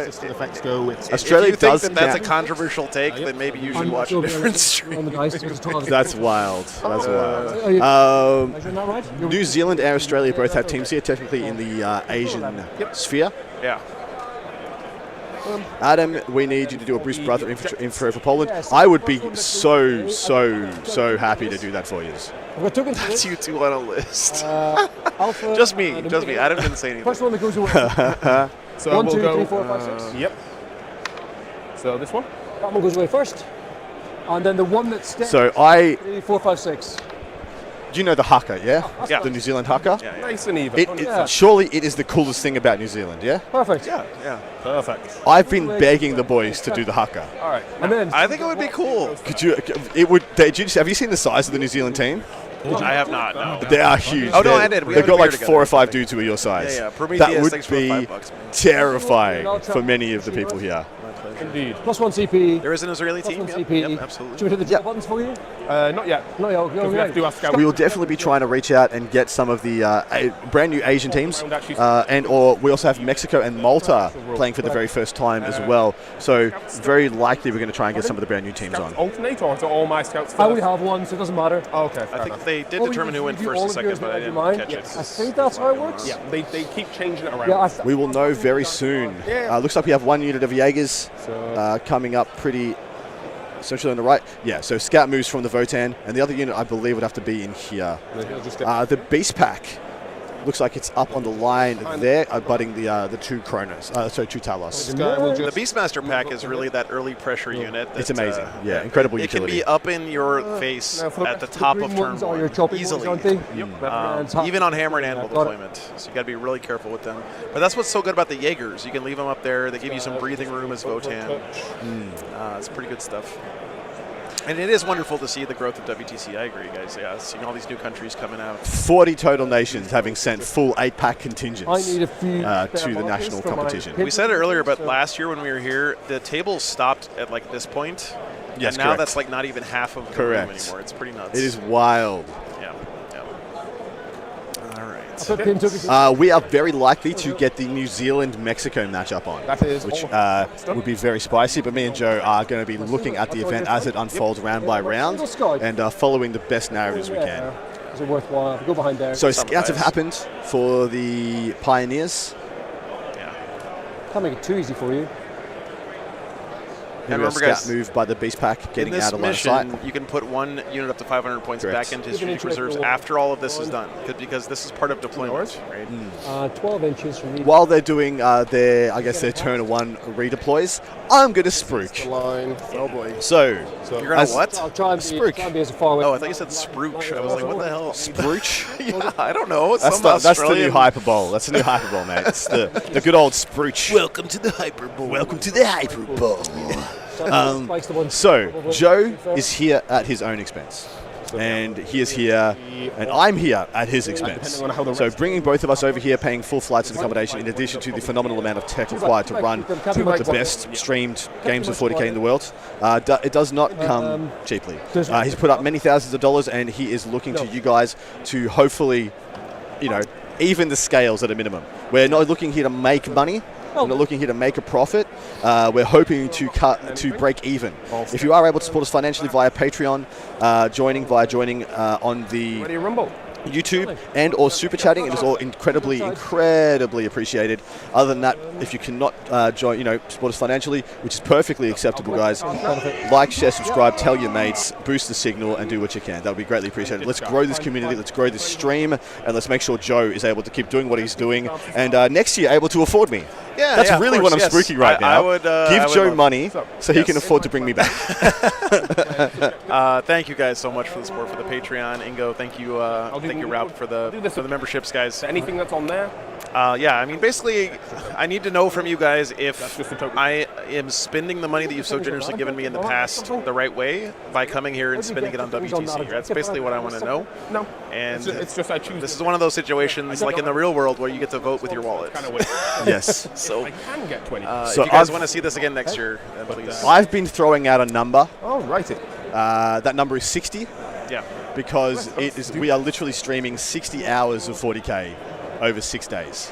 System effects go with. Australia If you think does that that's a count. controversial take, then maybe you should watch a different stream. On the dice, because it's 12. That's wild. That's wild. Are you measuring that right? You're- New Zealand and Australia both have teams here, technically in the Asian sphere. Yeah. Adam, we need you to do a Bruce Brother info for Poland. I would be so happy to do that for you. I've got tokens. That's you two on a list. Alpha. Just me. and Just me. Omega. Adam didn't say anything. First one that goes away. So 1, we'll 2, go. 3, 4, 5, 6. Yep. So this one. That one goes away first. And then the one that sticks. So 3, 4, 5, 6. do you know the haka, yeah? Yeah. The New Zealand haka? Yeah, yeah. Nice and even. Yeah. Surely it is the coolest thing about New Zealand, yeah? Perfect. Yeah. Yeah. Perfect. I've been begging the boys to do the haka. All right. And then I think it would be cool. Could you? It would. Have you seen the size of the New Zealand team? I have not. No. They are huge. Oh, no, They're- I did. We They've had a got like beer 4 or together. 5 dudes who are your size. Yeah, yeah. Prometheus, That would thanks for be $5, man. terrifying for many of the people here. Indeed. +1 CP. There is an Israeli +1 team. Yep, CP. yep, Should absolutely. we hit the Yep. buttons for you? Not yet. No, you're Because we have to do our scout. We will definitely be trying to reach out and get some of the brand new Asian teams, or we also have Mexico and Malta playing for the very first time as well. So very likely we're going to try and get some of the brand new teams Scouts on. alternate, or is it all my scouts first? I only have one, so it doesn't matter. Oh, okay. I fair think enough. they did Well, determine who went review first all and of yours second, but I now, didn't mine. catch it. I think that's how it works. Yeah, they keep changing it around. Yeah, We will know very soon. Looks like we have one unit of Jaegers coming up pretty essentially on the right. Yeah, so Scout moves from the Votan, and the other unit I believe would have to be in here. He'll just get The Beast Pack looks like it's up on the line there, abutting the 2 Kronos, sorry, 2 Talos. this guy will The just Beastmaster pack is really that early pressure unit. It's that, amazing. Yeah, incredible It can utility. be up in your face now for the at the rest top The of green turn ones are your 1 chopping easily. ones, aren't they? And top- Even on Hammer and Anvil got it. deployment. So you got to be really careful with them. But that's what's so good about the Jaegers. You can leave them up there. They give you some breathing room as Votan. It's pretty good stuff. And it is wonderful to see the growth of WTC. I agree, guys. Yeah, seeing all these new countries coming out. 40 total nations having sent full 8-pack contingents I need a few to the national for my competition. pin- We said it earlier, but last year when we were here, the tables stopped at like this point. Yes, and now correct. that's like not even half of the Correct. room anymore. It's pretty nuts. It is wild. Yeah. Yeah. All right. Put pin tokens in. We are very likely to get the New Zealand-Mexico matchup on, That is which all. would be very spicy, but me and Joe are going to be looking at the event as it unfolds round by round and following the best narratives we can. Is it worthwhile? Go behind there. So Some scouts have guys. happened for the Pioneers. Yeah. Can't make it too easy for you. Here And we remember, go, guys, scout move by the Beast Pack, In getting this out of line of sight. mission, you can put 1 unit up to 500 points Correct. back into Even strategic into reserves the after all of this is done, because this is part of deployment. Right? 12 inches from me. While they're doing their turn 1 redeploys, I'm going to spruik. line. Oh boy. So, You're gonna as- what? I'll try and Spruik. be as far away. Oh, I thought you said Sprooch. I was like, what the hell? Sprooch? Yeah, I don't know. That's Some the new Australian- hyperbole. That's the new hyperbole, mate. It's the good old Sprooch. Welcome to the hyperbole. Welcome to the hyperbole. Spikes the one. So, Joe is here at his own expense. and he is here, and I'm here at his expense. So bringing both of us over here, paying full flights and accommodation, in addition to the phenomenal amount of tech required to run the best streamed games of 40k in the world, it does not come cheaply. He's put up many thousands of dollars, and he is looking to you guys to hopefully, even the scales at a minimum. We're not looking here to make money. We're not looking here to make a profit. We're hoping to break even. If you are able to support us financially via Patreon, joining on the YouTube and or super chatting, it is all incredibly appreciated. Other than that, if you cannot support us financially, which is perfectly acceptable, guys, like, share, subscribe, tell your mates, boost the signal, and do what you can. That would be greatly appreciated. Let's grow this community, let's grow this stream, and let's make sure Joe is able to keep doing what he's doing, and next year able to afford me. That's really what I'm spooking right now. I would give Joe money so he can afford to bring me back. Thank you guys so much for the support for the Patreon. Ingo, thank you, Rob, for the memberships, guys. Anything that's on there? I mean, basically, I need to know from you guys if I am spending the money that you've so generously given me in the past the right way by coming here and spending it on WTC. That's basically what I want to know. No. And it's just I choose. this is one of those situations, like in the real world, where you get to vote with your wallet. Yes. So I can get 20. if you guys want to see this again next year, then please. I've been throwing out a number. Oh, right. That number is 60. Yeah. Because we are literally streaming 60 hours of 40k over 6 days.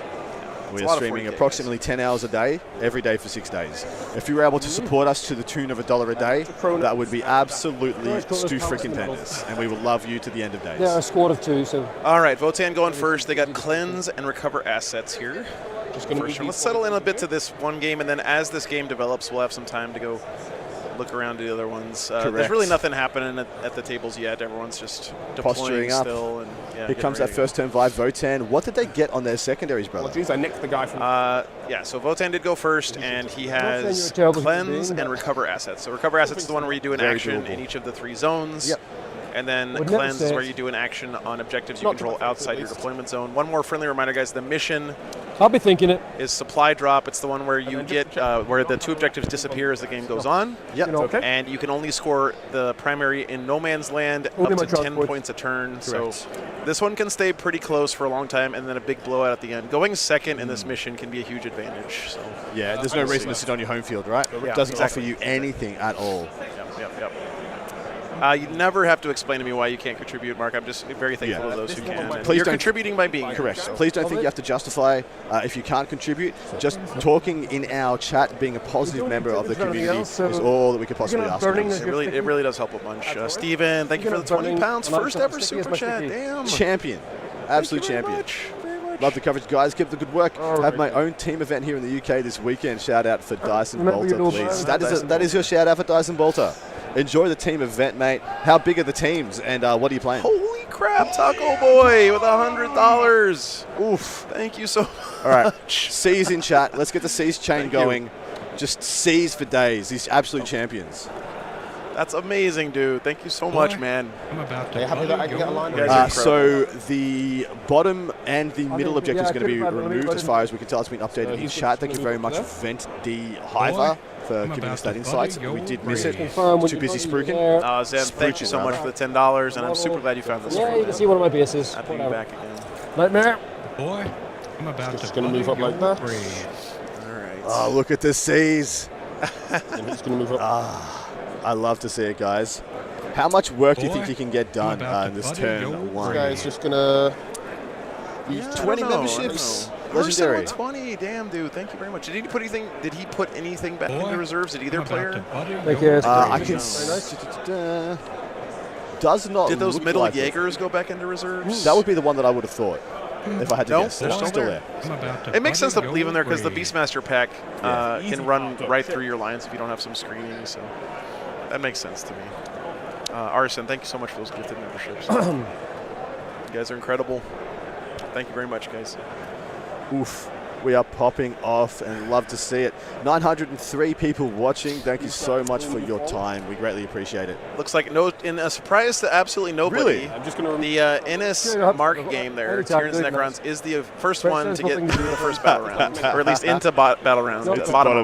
We are streaming approximately 10 hours a day, every day for 6 days. If you were able to support us to the tune of $1 a day, that would be absolutely stu-freaking-pendous, and we will love you to the end of days. They're a squad of 2, so... All right, Votan going first. They got cleanse and recover assets here. Let's settle in a bit to this one game, and then as this game develops, we'll have some time to go look around to the other ones. There's really nothing happening at the tables yet. Everyone's just deploying still. And, here comes that first turn vibe, Votan. What did they get on their secondaries, brother? Well, geez, I nicked the guy from... so Votan did go first, and he has cleanse and recover assets. So recover assets is the one where you do an action in each of the 3 zones. Yep. And then cleanse is where you do an action on objectives you control outside your deployment zone. One more friendly reminder, guys, the mission I'll be thinking it. is supply drop. It's the one where you get where the 2 objectives disappear as the game goes on. Yep. And you can only score the primary in no man's land up to 10 points a turn. So this one can stay pretty close for a long time, and then a big blowout at the end. Going second in this mission can be a huge advantage. So yeah, there's no reason to sit on your home field, right? It doesn't offer you anything at all. Yep. You never have to explain to me why you can't contribute, Mark. I'm just very thankful to those who can. Please you're don't contributing by being correct. Here, so. Please don't think you have to justify if you can't contribute. Just talking in our chat, being a positive member of the community is all that we could possibly ask for. It really does help a bunch. Steven, thank you for the 20 pounds. First ever super chat. Damn. Champion. Absolute champion. Love the coverage, guys. Keep the good work. Have my own team event here in the UK this weekend. Shout out for Dyson Bolter, please. That is your shout out for Dyson Bolter. Enjoy the team event, mate. How big are the teams, and what are you playing? Holy crap, Taco Boy with $100. Oof. Thank you so much. All right. C's in chat. Let's get the C's chain going. Just C's for days. These absolute champions. That's amazing, dude. Thank you so much, man. I'm about to so the bottom and the middle objective is going to be removed as far as we can tell. It's been updated in chat. Thank you very much, Vent D Hiver, for giving us that insight. We did miss it. Too busy spruiking. Zen, thank you so much for the $10, and I'm super glad you found this. Yeah, you can see one of my bases. Happy to be back again. Nightmare. Boy, I'm about just going to move up like that. All right. Oh, look at the C's. And he's going to move up. I love to see it, guys. How much work do you think you can get done in this turn 1? This guy's just going to... 20 memberships. Legendary. 20. Damn, dude. Thank you very much. Did he put anything back into reserves? Did either player? Thank you. I can... Does not Did those look middle like Jaegers go back into reserves? That would be the one that I would have thought. If I had to guess. They're still there. It makes sense to leave them there because the Beastmaster pack can run right through your lines if you don't have some screening. So that makes sense to me. Arson, thank you so much for those gifted memberships. You guys are incredible. Thank you very much, guys. Oof. We are popping off and love to see it. 903 people watching. Thank you so much for your time. We greatly appreciate it. Looks like in a surprise to absolutely nobody. Really? I'm just going to The Innis Mark game there, Tyrants and Necrons, is the first one to get through the first battle round, or at least into battle rounds. Bottom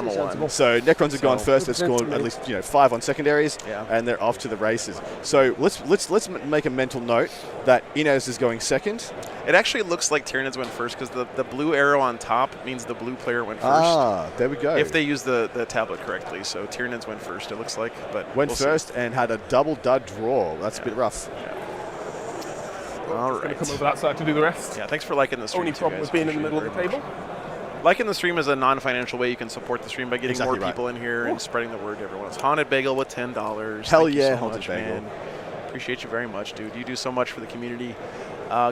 of one. So Necrons have gone first. They've scored at least 5 on secondaries, Yeah. and they're off to the races. So let's make a mental note that Inez is going second. It actually looks like Tyranids went first because the blue arrow on top means the blue player went first. Ah, there we go. If they use the tablet correctly. So Tyranids went first, it looks like. But Went we'll first and had a double dud draw. That's a bit rough. All going to right. come over that side to do the rest. Yeah, thanks for liking the stream. Only too, problem guys. with being in the Appreciate middle it of the very table. much. Liking the stream is a non-financial way you can support the stream by getting Exactly more right. people in here and spreading the word to everyone else. Haunted Bagel with $10. Hell Thank you yeah, so Haunted much, Bagel. man. Appreciate you very much, dude. You do so much for the community.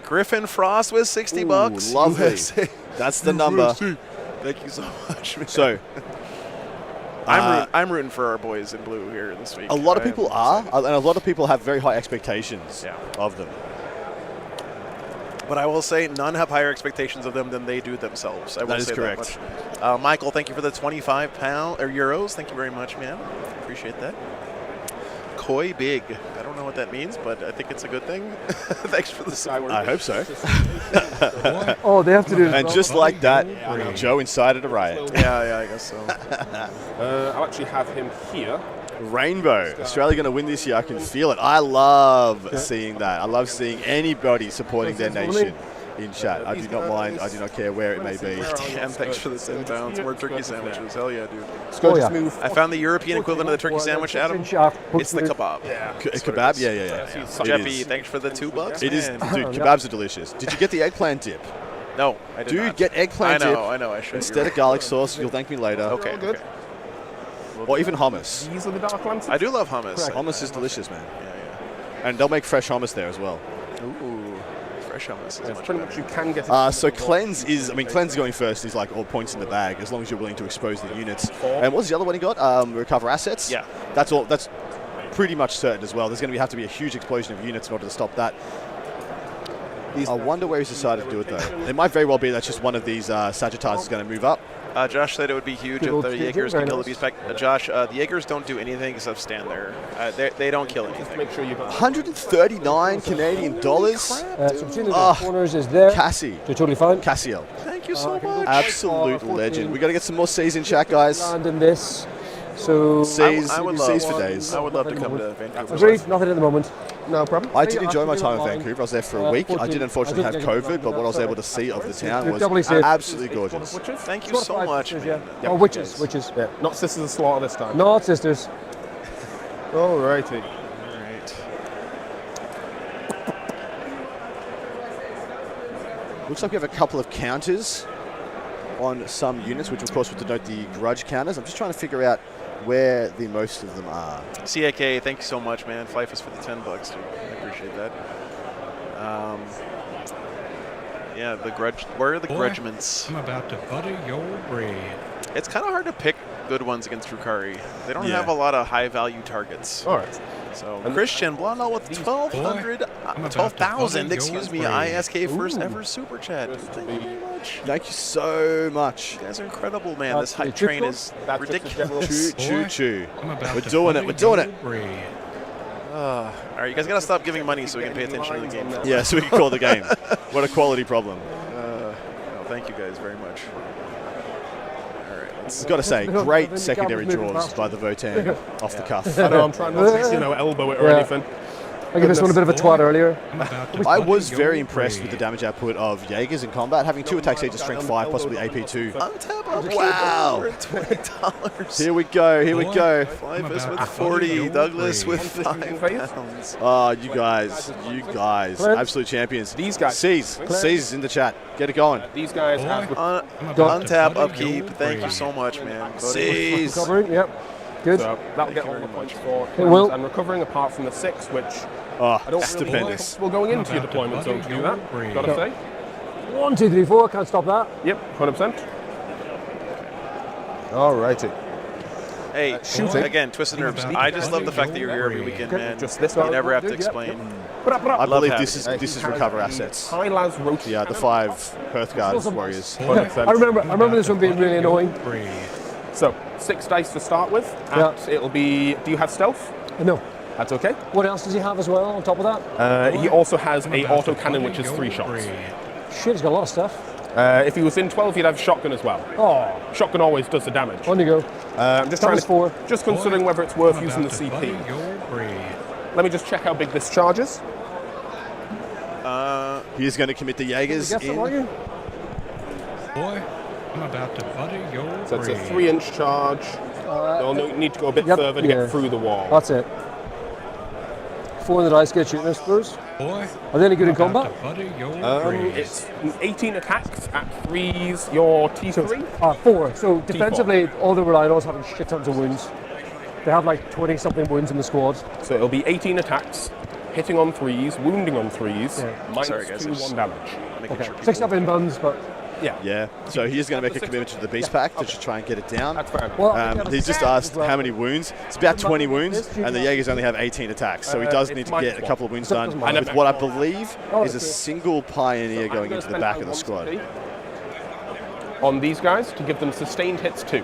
Griffin Frost with 60 bucks. Lovely. USA. That's the number. Thank you so much, man. So I'm rooting for our boys in blue here this week. a lot of I am people are, excited. and a lot of people have very high expectations Yeah. of them. But I will say none have higher expectations of them than they do themselves. I will That is say correct. That much. Michael, thank you for the 25 euros. Thank you very much, man. Appreciate that. Koi big. I don't know what that means, but I think it's a good thing. Thanks for the support. I hope so. Oh, they have to do it. And just like that, Joe incited a riot. Yeah, I guess so. I'll actually have him here. Rainbow. Australia going to win this year. I can feel it. I love seeing that. I love seeing anybody supporting their nation in chat. I do not mind. I do not care where it may be. Damn, thanks for the 10 pounds. More turkey sandwiches. Hell yeah, dude. Oh, yeah. I found the European equivalent of the turkey sandwich, Adam. It's the kebab. Yeah. Kebab? Yeah. It Jeppy, is. thanks for the $2. It is, man. dude. Kebabs are delicious. Did you get the eggplant dip? No, I did Dude, not. get eggplant dip I know. I should. instead of garlic sauce. You'll thank me later. Okay. good. Okay. Or even hummus. These are the Dark Lanterns. I do love hummus. Hummus is delicious, man. Yeah. And they'll make fresh hummus there as well. Ooh, fresh hummus is much Pretty better. much you can get it. So cleanse going first is like all points in the bag as long as you're willing to expose the units. And what's the other one you got? Recover assets. Yeah. That's all. That's pretty much certain as well. There's going to have to be a huge explosion of units in order to stop that. I wonder where he's decided to do it though. It might very well be that's just one of these Sagittars is going to move up. Josh said it would be huge if the Jaegers can kill the beast pack. Josh, the Jaegers don't do anything except stand there. They don't kill anything. Make sure you got 139 Canadian dollars. So between the corners is there. Cassie. So totally fine. Cassiel. Thank you so much. Absolute legend. We got to get some more C's in chat, guys. Land in this. So C's, I would C's love for days. I would love to come to Vancouver. agreed. Nothing at the moment. no problem. I did enjoy my time in Vancouver. I was there for a week. I did unfortunately have COVID, but what I was able to see of the town was absolutely gorgeous. Thank you so much, man. Oh, witches. Yeah, not Sisters of Slaughter this time. Not sisters. Alrighty. All right. Looks like we have a couple of counters on some units, which of course would denote the grudge counters. I'm just trying to figure out where the most of them are. CAK, thank you so much, man. Flyfus for the $10, dude. I appreciate that. Yeah, the grudge. Where are the Boy, grudgements? I'm about to butter your bread. It's kind of hard to pick good ones against Drukari. They don't Yeah. have a lot of high-value targets. Alright. So Christian Blondell with 12,000, excuse me, ISK first ever super chat. Thank you very much. Thank you so much. You guys are incredible, man. This hype train is ridiculous. Choo. I'm about We're to doing it. butter We're doing your it. bread. All right, you guys got to stop giving money so we can pay attention to the game. Yeah, so we can call the game. What a quality problem. No, thank you guys very much. All right, let's I've got to say, great secondary draws by the Votan off the cuff. I know I'm trying not to, elbow it or anything. I gave this one a bit of a twat earlier. I'm about to I butter was your very impressed with the bread. damage output of Jaegers in combat, having 2 attack stages, strength 5, possibly AP2. untap up. Wow. $20. Here we go, here we go. Flyfus with about to 40. butter your Douglas with bread. 5 pounds. Oh, you guys, absolute champions. These guys. C's is in the chat. Get it going. These guys have Boy, I'm about to Untap, butter upkeep. your Thank you bread. so much, man. C's. Covering, yep. Good. so that'll get all the points for It will. and recovering apart from the 6, which Oh, I don't really feel stupendous. comfortable going into your about to deployment zone to butter do your that. bread. Gotta say. 1, 2, 3, 4. Can't stop that. Yep, 100%. Alrighty. Hey, shooting. again, Twisted I'm Nerves. about I to just butter love the fact that your you're here every bread. weekend, Okay, man. just this You one. never have to Yep. explain. I believe having this is it. recover assets. High-las roast. Yeah, the 5 Hearthguard warriors. 100%. I remember this one being really annoying. So 6 dice to start with. And it'll be. Do you have stealth? No. That's okay. What else does he have as well on top of that? He also has a auto cannon, which is 3 shots. Shit, he's got a lot of stuff. If he was in 12, he'd have shotgun as well. Oh, Shotgun always does the damage. on you go. I'm just trying Times 4. just considering whether it's worth using the CP. Let me just check how big this charge is. He is going to commit the Jaegers Guess them, are in. you? Boy, I'm about to butter your So it's a brain. 3-inch charge. They'll need to go a bit Yep, further to yeah. get through the wall. That's it. 4 in the dice get shooting, I suppose. Boy, Are they any good in I'm about combat? to butter your brain. It's 18 attacks at 3s, your T3. 4. So defensively, all the Rhinos having shit tons of wounds. They have like 20-something wounds in the squad. So it'll be 18 attacks, hitting on 3s, wounding on 3s, Yeah. minus Sorry, guys, 2 I just- 1 damage. Making Okay. sure people- 6 up in buns, but Yeah, so he is going to make a commitment to the beast pack to just try and get it down. That's fair. well, I think that He was just sad asked as well. how many wounds. It's about 20 wounds, and the Jaegers only have 18 attacks, so he does it's need to minus get a 1. couple of wounds So it done doesn't matter. with what I believe Oh, is a okay. single Pioneer I'm going gonna into the spend back my of the squad. 1 on these guys to give them sustained hits too.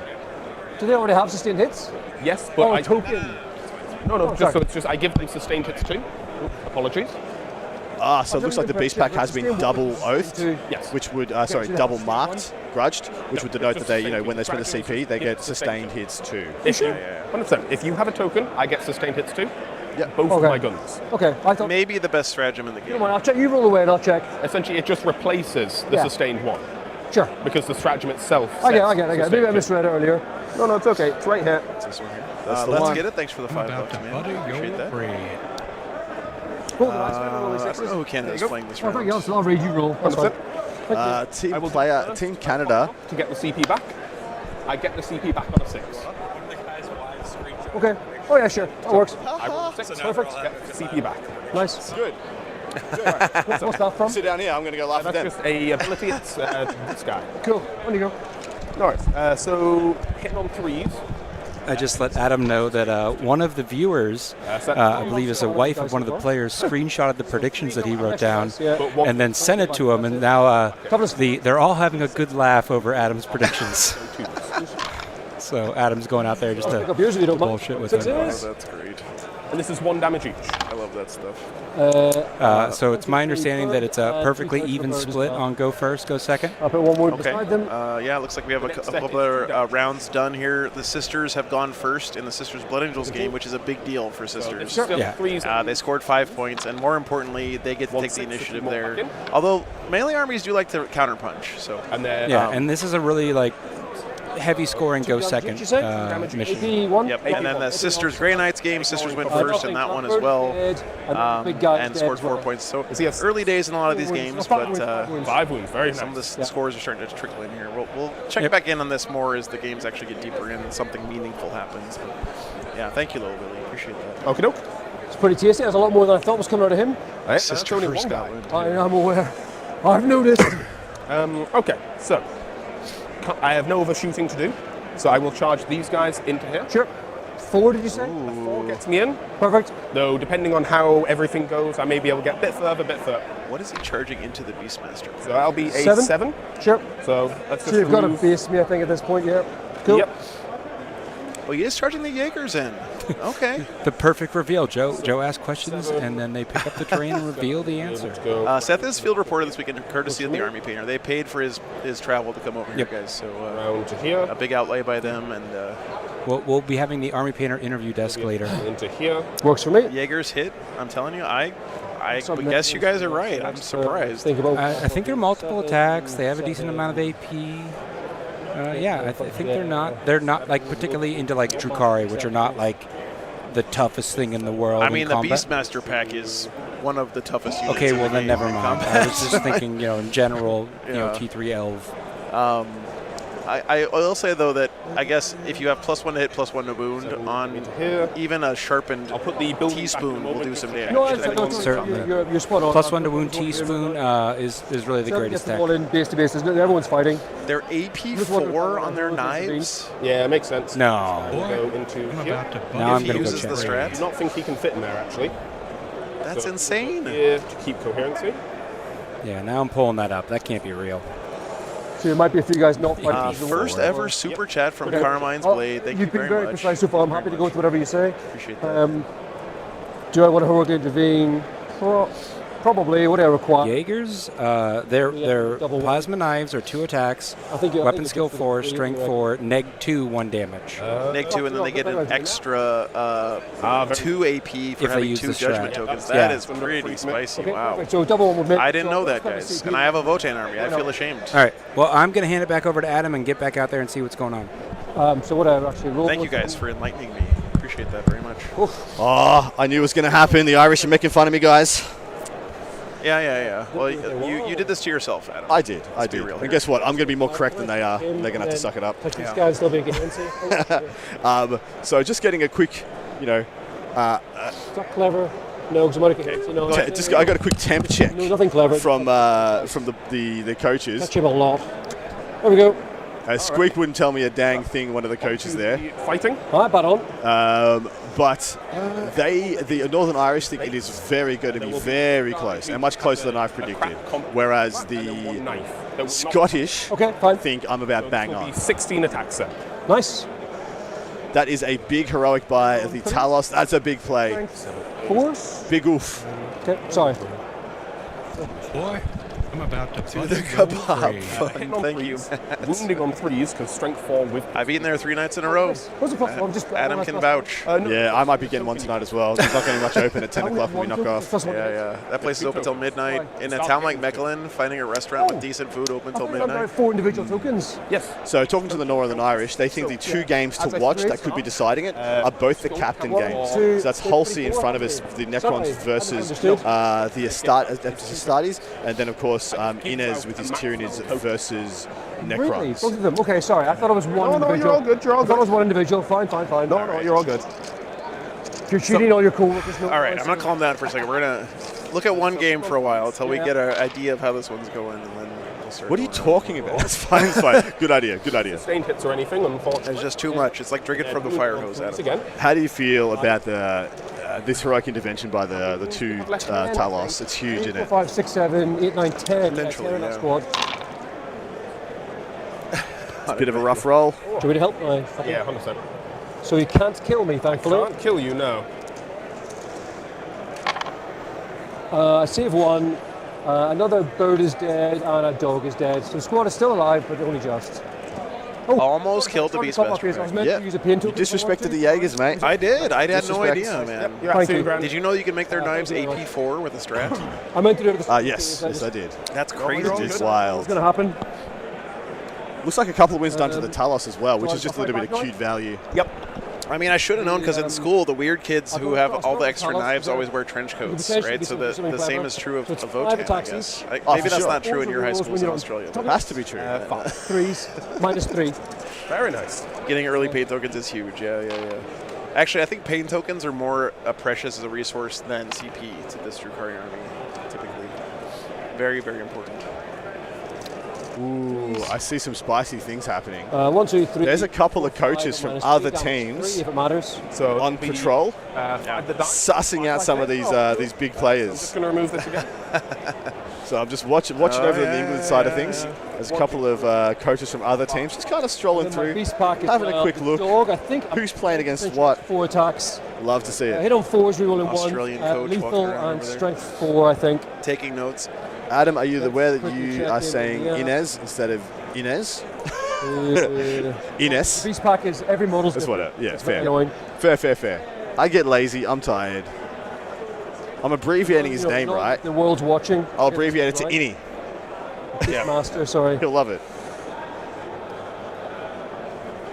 Do they already have sustained hits? Yes, but I token. no, Oh, just sorry. so it's just I give them sustained hits too. Apologies. So it looks like the beast pack has been double oathed, Yes. which would, so they double have marked, grudged, which would denote that they, Just when they spend a sustained CP, they get sustained sustained hits too. If you, 100%. If you have a token, I get sustained hits too. Yeah. Both of Okay. my guns. Okay, I thought. Maybe the best stratagem in the game. Come on, I'll check. You roll away and I'll check. Essentially, it just replaces the Yeah. sustained one Sure. because the stratagem itself. I get sets it. Maybe I sustained misread earlier. hits. No, it's okay. It's right here. This one here. That's the Let's one. get it. Thanks for the I'm $5, about to man. butter Appreciate your that. brain. Roll the dice, maybe roll the I don't sixes. know who Canada's There you go. playing this Oh, thank you. round. I'll read you roll. That's fine. 100%. Team Canada. To get the CP back, I get the CP back on a 6. Okay. Oh yeah, sure. That works. I roll a 6. Perfect. Get the CP back. Nice. Good. What's that from? Sit down here. I'm going to go laugh at That's them. just a ability. It's this guy. Cool. On you go. No worries. So hitting on 3s. I just let Adam know that one of the viewers, I believe is a wife of one of the players, screenshotted the predictions that he wrote down Yeah. and then sent it to him, and now they're all having a good laugh over Adam's predictions. So Adam's going out there just Pick to up yours if you don't mind. bullshit with him. Sixes. That's great. And this is 1 damage each. I love that stuff. So it's my understanding that it's a perfectly even split on go first, go second. I'll put one wound Okay. beside them. Yeah, it looks like we have a couple other rounds done here. The Sisters have gone first in the Sisters Blood Angels game, which is a big deal for Sisters. Still Yeah. 3s. They scored 5 points, and more importantly, they get to take the 1-6 initiative more there. back in. Although melee armies do like to counterpunch, so And then Yeah, and this is a really heavy scoring go second Did you say? mission. AP1. Yep, and then the Sisters Grey Knights game, Sisters went first in that one as well, Big guy and scored 4 points. So Is he a- early days in a lot of these games, but 5 wounds. Very some of nice. the scores are starting to trickle in here. We'll check Yep. back in on this more as the games actually get deeper in and something meaningful happens. But yeah, thank you, Little Billy. Appreciate that. Okie doke. It's pretty tasty. There's a lot more than I thought was coming out of him. Sister only for one guy. Scotland. I am aware. I've noticed. Okay, so I have no other shooting to do, so I will charge these guys into here. Sure. 4, did you say? 4 gets me in, Perfect. though depending on how everything goes, I may be able to get a bit further, What is he charging into the Beastmaster? So I'll be a 7? 7. Sure. So let's just So you've got to move. face me, I think, at this point, yeah. Cool. Yep. Oh, he is charging the Jaegers in. Okay. The perfect reveal. Joe asks questions, and then they pick up the terrain and reveal the answer. Let's go Seth is field reporter this weekend, courtesy of the Army Painter. They paid for his travel to come over Yep. here, guys. So around to here, a big outlay by them, and We'll be having the Army Painter interview desk later. into here. Works for me. Jaegers hit. I'm telling you, I Something guess that you guys are was- right. I'm to surprised. Think about. I think they're multiple attacks. They have a decent amount of AP. Yeah, I think they're not like particularly into like Drukari, which are not like the toughest thing in the world. I in mean, the combat. Beastmaster pack is one of the toughest units. Okay, in well the then game never in mind. combat. I was just thinking, in general, Yeah. T3 Elf. I will say though that I guess if you have +1 to hit, +1 to wound on into here. even a sharpened I'll put the building teaspoon back will do some damage. No, to it's, that no, unit. Certainly. you're spot on. +1 to wound teaspoon is really the greatest Gets the deck. ball in base to base. Everyone's fighting. They're AP4 on their knives. Yeah, it makes sense. No. Go into I'm here. about to Now I'm If he gonna go uses check. the I do strat. not think he can fit in there, actually. That's So, insane. Here to keep coherency. Yeah, now I'm pulling that up. That can't be real. So there might be a few guys not quite First ever super chat from Okay. Carmine's Oh, Blade. Thank you You've been very very much. precise so far. I'm Very happy to go much. with whatever you say. Appreciate that. Do I want to heroically intervene? Probably. What do I require? Jaegers, their double plasma knives are 2 attacks, I think weapon it's skill just 4, the- strength the- 4, neg 2, 1 damage. Neg 2, and then they get an extra 2 AP for If they having use 2 the judgment strat. tokens. Yeah. That is pretty spicy. Okay, Wow. perfect. So double one with me. I didn't know that, So, guys. And I have a Votan army. I feel ashamed. All right. Well, I'm going to hand it back over to Adam and get back out there and see what's going on. So what I actually roll. Thank you guys for enlightening me. Appreciate that very much. Oh, I knew it was going to happen. The Irish are making fun of me, guys. Yeah. Well, you did this to yourself, Adam. I did. I be did. real And here. guess what? I'm going to be more correct than they are. They're going to have to suck it up. Like this guy's still being convincing. So just getting a quick, Is that clever? No, because I might have no. I got a quick temp check No, nothing clever. from the coaches. Touch him a lot. There we go. Squeak wouldn't tell me a dang thing. One of the coaches there. Fighting. All right, bat on. But the Northern Irish think it is very good to be very close and much closer than I've predicted. Whereas the Scottish Okay, fine. think I'm about bang It'll be on. 16 attacks then. Nice. That is a big heroic by the Talos. That's a big play. Strength 4. Big oof. Okay, sorry. Boy, I'm about to To butt the the kebab. Hitting on Thank you. threes, wounding on threes because strength 4 with. I've eaten there 3 nights in a row. What's the problem? Adam can vouch. Yeah, I might be getting one tonight as well. There's not getting much open at 10 o'clock when we knock off. Yeah. That place is open till midnight. In a town like Mechelen, finding a restaurant with decent food open till midnight. 4 individual tokens. Yes. So talking to the Northern Irish, they think the 2 games to watch that could be deciding it are both the captain games. So that's Halsey in front of us, the Necrons versus the Astartes, and then of course Inez with his Tyranids versus Really? Necrons. Both of them? Okay, sorry. I thought it was one individual. you're all good. You're all I thought it good. was one individual. Fine. No, you're all good. If you're cheating all your co-workers. All right, I'm going to calm down for a second. We're going to look at one game for a while until we get an idea of how this one's going, and then we'll start. What are you going on. talking about? It's fine, it's fine. Good idea. Sustained hits or anything, unfortunately. There's just too much. It's like drinking from the fire hose, Once Adam. again. How do you feel about this heroic intervention by the 2 Talos? It's huge, 3, isn't 4, it? 5, 6, 7, 8, 9, 10. Potentially, 10 in that yeah. squad. It's a bit of a rough roll. Do you want me to help? Yeah, 100%. So he can't kill me, thankfully. Can't kill you, no. I save 1. Another bird is dead and a dog is dead. So the squad is still alive, but only just. Almost killed the Beast I was Master. meant Yeah. to use a pain You token. disrespected the Jaegers, mate. I did. I had no Disrespect. idea, man. You're Thank at you. 2 grand. Did you know you can make their knives AP4 with a strat? I meant to do it. Yes, I did. That's crazy. It's wild. It's going to happen. Looks like a couple of wins done to the Talos as well, which is just a little bit of cute value. Yep. I mean, I should have known because in school, the weird kids who have all the extra knives always wear trench coats, right? So the same is true of Votan, I guess. Maybe for that's sure. not true in your high schools in Australia. It has to be true. 3s, -3. Very nice. Getting early pain tokens is huge. Yeah. Actually, I think pain tokens are more precious as a resource than CP to this Drukari army, typically. Very, very important. Ooh, I see some spicy things happening. 1, 2, 3. There's a couple of coaches from other teams If it matters. So on patrol, the die. sussing out some of these big I'm players. just going to remove this again. So I'm just watching over the England side of things. There's a couple of coaches from other teams just kind of strolling through, Beast pack is having a quick the look. Dog, I think. Who's playing against what? 4 attacks. Love to see it. Hit on 4s, rerolling 1. Australian coach Lethal walking around and over there. strength 4, I think. Taking notes. Adam, are you aware that Quickly you check are in, saying yeah. Inez instead of Inez? Inez. Beast pack is every model's That's different. what it. Yeah, It's very fair. annoying. Fair. I get lazy. I'm tired. I'm abbreviating his You know, name, not right? The world's watching. I'll abbreviate it to Right. Innie. Master, sorry. He'll love it.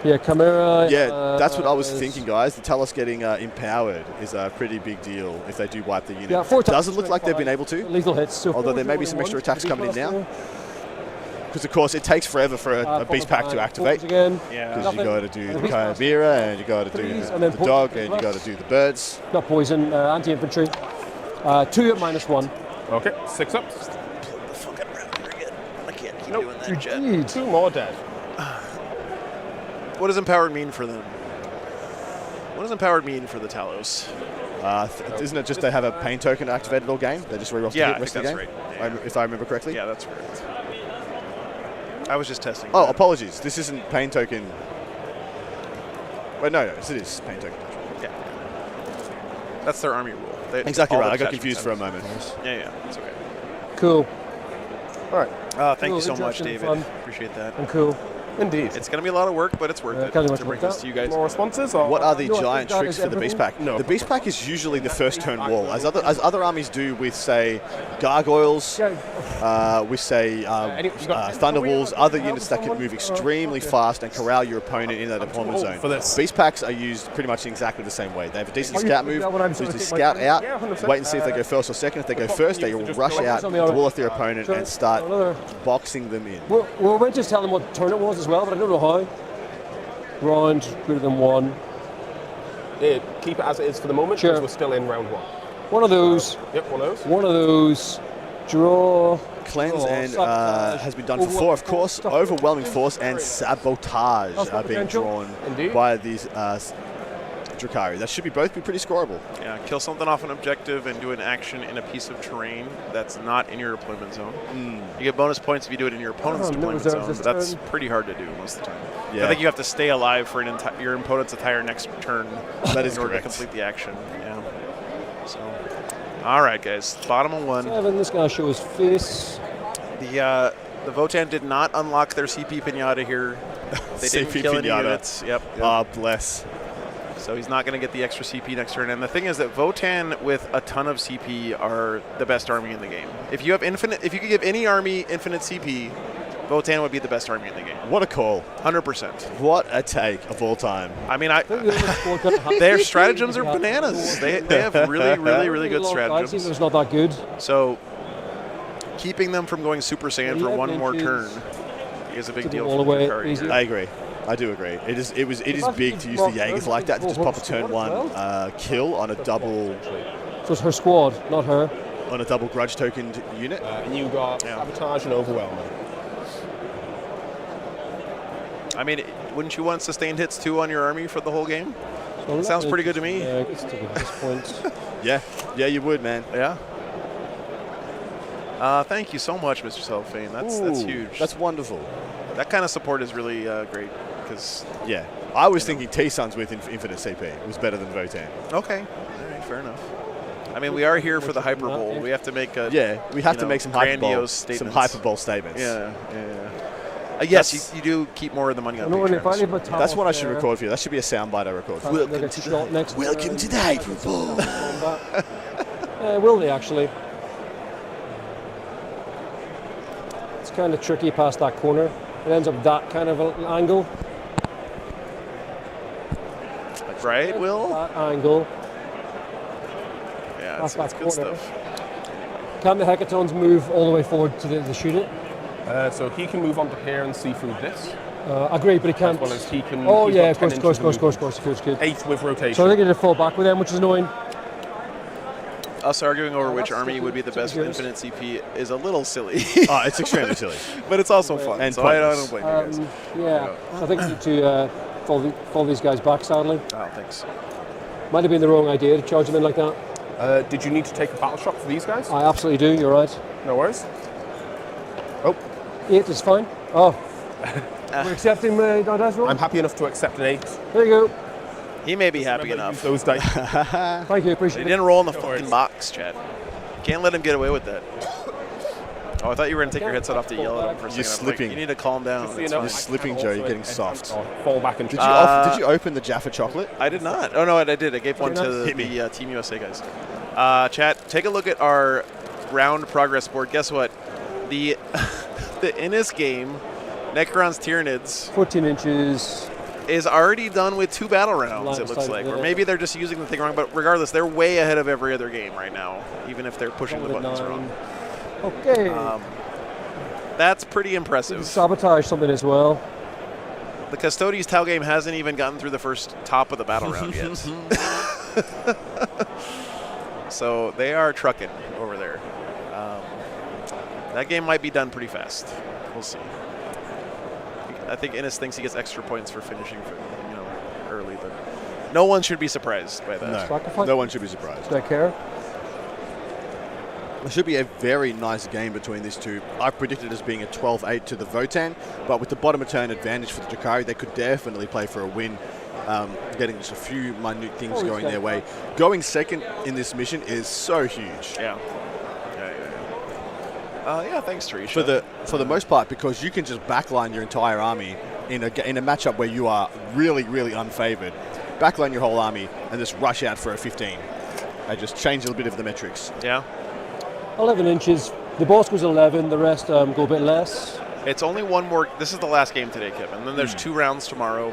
Yeah, Chimera. Yeah, that's what I was thinking, guys. The Talos getting empowered is a pretty big deal if they do wipe the unit. Yeah, 4 attacks. Doesn't look like they've been able to, Lethal hits. So although 4, there may be some 1, extra attacks Beast coming in now. Master. because of course it takes forever for a beast pack to activate. Again. Yeah. Because you got to do the Beast Master. Chimera and you got to do Threes, the and then dog poison and you got to do the birds. Not poison, anti-infantry. 2 at -1. Okay, 6 up. Pull the fuck around here again. I can't keep Nope. doing that, Jet. Indeed. 2 more dead. What does empowered mean for them? What does empowered mean for the Talos? Isn't it just they have a pain token activated all game? They just reroll the Yeah, hit I rest think of the that's game? right. Yeah. If I remember correctly? Yeah, that's correct. I was just testing. Oh, that. apologies. This isn't pain token. Wait, no, it is pain token. Yeah. That's their army rule. Exactly all right. the I got detachments confused for a have it. moment. Yeah, it's okay. Cool. All right. Thank Cool, you so much, interesting, David. fun. Appreciate that. And cool. Indeed. It's going to be a lot of work, but it's worth it can't do much to bring about this that. to you guys. More responses? Or What are the No, I think giant that tricks is for the beast pack? No, The beast pack is usually the first turn wall, as other armies do with, say, gargoyles, with, say, thunderwolves, other units that can move extremely fast and corral your opponent in that deployment zone. for this. Beast packs are used pretty much in exactly the same way. They have a decent Are you scout putting move, that when I'm so sort you of just take my scout turn? out, Yeah, 100%. wait and see if they go first or second. If they go first, they will rush out, Something all right. dwell with their opponent, Sure. and start Another- boxing them in. We might just tell them what turn it was as well, but I don't know how. Round greater than 1. Keep it as it is for the moment, Sure. because we're still in round 1. One of those. Yep, one of those. One of those. Draw. Cleanse Oh, and sabotage. has been done for 4, of course. Overwhelming force and sabotage That's are being potential. drawn Indeed. by these Drakari. That should both be pretty scoreable. Yeah, kill something off an objective and do an action in a piece of terrain that's not in your deployment zone. You get bonus points if you do it in your opponent's no deployment reserves zone, this but that's turn. pretty hard to do most of the time. Yeah. I think you have to stay alive for your opponent's entire next turn That is in order correct. to complete the action. Yeah. So, all right, guys, bottom of 1. 7. This guy shows face. The Votan did not unlock their CP Pinata here. They didn't CP kill any Pinata. units. Yep. Ah, bless. So he's not going to get the extra CP next turn. And the thing is that Votan with a ton of CP are the best army in the game. If you could give any army infinite CP, Votan would be the best army in the game. What a call. 100%. What a take of all time. I mean, I think the other squad got a their stratagems are bananas. They have really, really, really good It stratagems. was not that good. So keeping them from going Super Saiyan for 1 more turn is a big Took deal them all for away Drakari easy. here. I agree. I do agree. It is big to use the Jaegers like that to just pop a turn 1 kill on a double So it's her squad, not her. grudge tokened unit. And you got sabotage and overwhelming. I mean, wouldn't you want sustained hits too on your army for the whole game? So Sounds pretty good to me. Yeah, it's taken at this point. Yeah, you would, man. Yeah. Thank you so much, Mr. Cellophane. That's Ooh, huge. That's wonderful. That kind of support is really great because. Yeah, I was thinking T-Suns with infinite CP was better than Votan. Okay. All right. Fair enough. I mean, we are here for the Hyper Bowl. We have to make a. Yeah, we have to make some grandiose statements. statements. Yeah. Yes, you do keep more of the money on Patreon. That's what I should record for you. That should be a soundbite I record. Welcome to the Hyper Bowl. Will they actually? It's kind of tricky past that corner. It ends up that kind of an angle. Right, Will? That angle. Yeah, That's it's that good corner. stuff. Can the Hecatons move all the way forward to shoot it? So he can move on to here and see through this. Agree, but he can't. As well as he can. Oh he's yeah, got of 10 course. inches of movement. 8 with rotation. So I think he did fall back with them, which is annoying. Us arguing over which that's army would be the best with ridiculous. infinite CP is a little silly. It's extremely silly. But it's also fun. And so I pointless. don't blame you guys. Yeah, I think you need to fall these guys back, sadly. Oh, thanks. Might have been the wrong idea to charge them in like that. Did you need to take a battle shot for these guys? I absolutely do, you're right. No worries. Oh, 8 is fine. Oh. We're accepting Dante's roll? I'm happy enough to accept an 8. There you go. He may be happy Remember, enough. use those dice. Thank you, He appreciate it. didn't roll in the fucking box, Chad. Can't let him get away with that. Oh, I thought you were going to take your headset off to yell at him for a second. You're I'm like, slipping. you need to calm down. So you It's know, fine. You're slipping, Joe. You're getting soft. Fall back and Did you open the Jaffa chocolate? I did not. Oh, no, I did. I gave one to nice. Hit me. the Team USA guys. Chat, take a look at our round progress board. Guess what? The Innis game, Necron's Tyranids, 14 inches. is already done with 2 battle rounds, Line it looks side, like. yeah. Or maybe they're just using the thing wrong, but regardless, they're way ahead of every other game right now, even if they're pushing the buttons wrong. Okay. That's pretty impressive. Sabotage something as well. The Custodes Tau game hasn't even gotten through the first top of the battle round yet. So they are trucking over there. That game might be done pretty fast. We'll see. I think Innis thinks he gets extra points for finishing for, early, but no one should be surprised by that. No, Sacrifice? no one should be surprised. Do I care? It should be a very nice game between these two. I predicted it as being a 12-8 to the Votan, but with the bottom of turn advantage for the Drukhari, they could definitely play for a win, getting just a few minute things going their way. Going second in this mission is so huge. Yeah. Yeah, thanks, For Tarisha. the most part, because you can just backline your entire army in a matchup where you are really, really unfavored. Backline your whole army and just rush out for a 15. I just change a little bit of the metrics. Yeah. 11 inches. The boss goes 11. The rest go a bit less. It's only one more. This is the last game today, Kevin. And then there's 2 rounds tomorrow.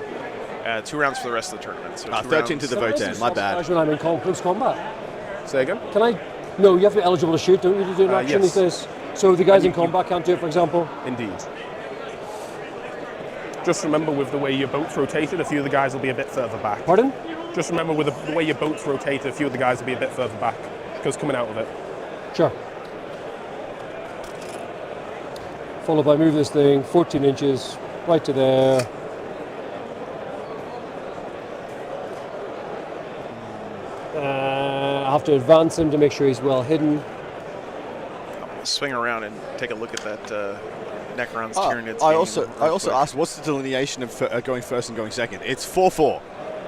2 rounds for the rest of the tournament. So 13 to the Votan. My bad. When I'm in close combat. Say again? Can I? No, you have to be eligible to shoot, don't you, to do an action yes. like this? So the guys in combat can't do it, for example? Indeed. Just remember with the way your boat's rotated, a few of the guys will be a bit further back. Pardon? Just remember with the way your boat's rotated, a few of the guys will be a bit further back because coming out of it. Sure. Followed by move this thing 14 inches right to there. I have to advance him to make sure he's well hidden. Swing around and take a look at that Necron's Tyranids. I also asked, what's the delineation of going first and going second? It's 4-4.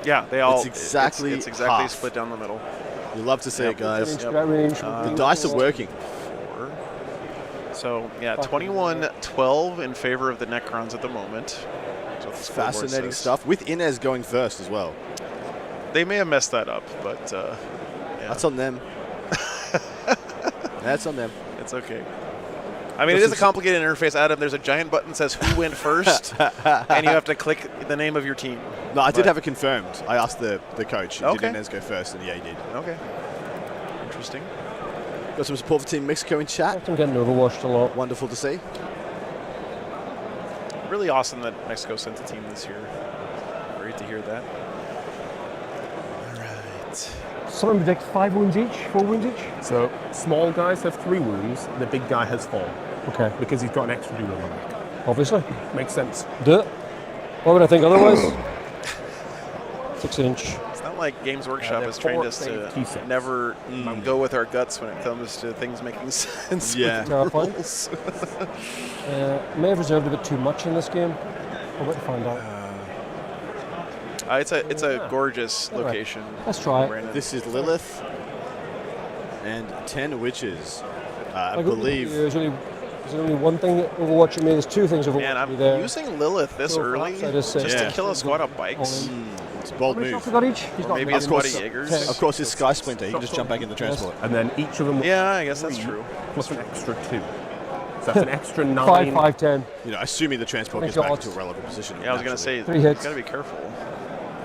Yeah, they all. It's exactly it's exactly half. split down the middle. You love to see it, guys. Range, range, The dice are working. So yeah, 21-12 in favor of the Necrons at the moment. That's what the scoreboard Fascinating says. stuff, with Inez going first as well. They may have messed that up, but yeah. That's on them. That's on them. It's okay. I mean, it is a complicated interface, Adam. There's a giant button that says who went first, and you have to click the name of your team. No, I did have it confirmed. I asked the coach, Okay. did Inez go first? And yeah, he did. Okay. Interesting. Got some support for Team Mexico in chat. I'm getting overwatched a lot. Wonderful to see. Really awesome that Mexico sent a team this year. Great to hear that. All right. Someone predict 5 wounds each, 4 wounds each? So small guys have 3 wounds, the big guy has 4. Okay. Because he's got an extra duel on the back. Obviously. Makes sense. Do it. What would I think otherwise? 6 inch. It's not like Games Workshop they're has trained 4 us to save T6. never go with our guts when it comes to things making sense. Yeah. Fair point. Rules. May have reserved a bit too much in this game. I'll wait to find out. It's a gorgeous location. Let's try it. Brandon. This is Lilith and 10 Witches. I Like, believe. There's only one thing that overwatching me. There's 2 things overwatching Man, me I'm there. using Lilith this So early perhaps I just say- just Yeah. to kill a squad of bikes. It's a bold How many move. shots we got each? He's got maybe a nine. squad of Ten. Jaegers. Of course, it's Sky Splinter. He can just jump back in the transport. And then each of them will Yeah, I guess that's true. plus an extra 2. So that's an extra 9. 5, 5, 10. You know, assuming the transport Oh my gets back God. into a relevant position. Yeah, I was gonna say, Three you hits. gotta be careful.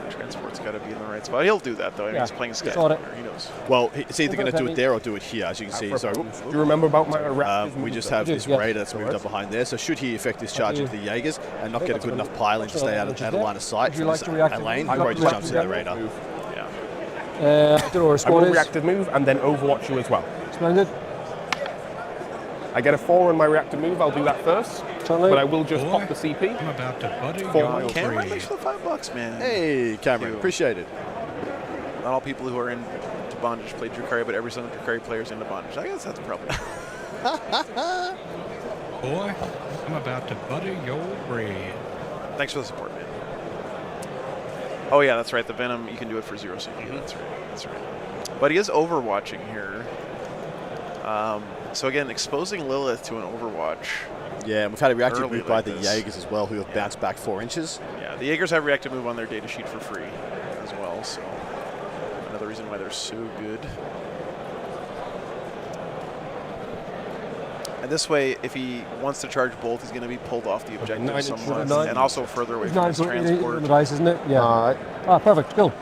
The transport's gotta be in the right spot. He'll do that though. I mean, Yeah. he's playing Sky. Got it. He knows. Well, it's either going to do Overhead. it there or do it here, as you can see. So Do you remember about my reactive we move just then? have this Yeah. Raider that's moved up behind there. So should he effect this charge into the Jaegers and not get a good enough pile in to stay out of line of sight Would you from like this to react to lane, he move? probably just I'd jumps like in the to Raider. Move. Yeah. I don't know where I squad will is. reactive move and then overwatch you as well. Splendid. I get a 4 on my reactive move, I'll do that first. Certainly. But I will just Boy. pop the CP. I'm about to butter For your my Cameron, brain. thanks for the $5, man. Hey, Cameron, you. appreciate it. Not all people who are into bondage play Drukhari, but every single Drukhari player is into bondage. I guess that's probably. Boy, I'm about to butter your bread. Thanks for the support, man. Oh yeah, that's right. The Venom, you can do it for 0 CP. That's right. That's right. But he is overwatching here. So again, exposing Lilith to an overwatch. Yeah, and we've had a reactive Early move by like the this. Jaegers as well, who have bounced back 4 inches. Yeah, the Jaegers have reactive move on their data sheet for free as well. So another reason why they're so good. And this way, if he wants to charge both, he's going to be pulled off the objective 9 inches somewhat, with a 9. and also further away from Nine his on transport. the dice, isn't it? Yeah. Perfect. Cool.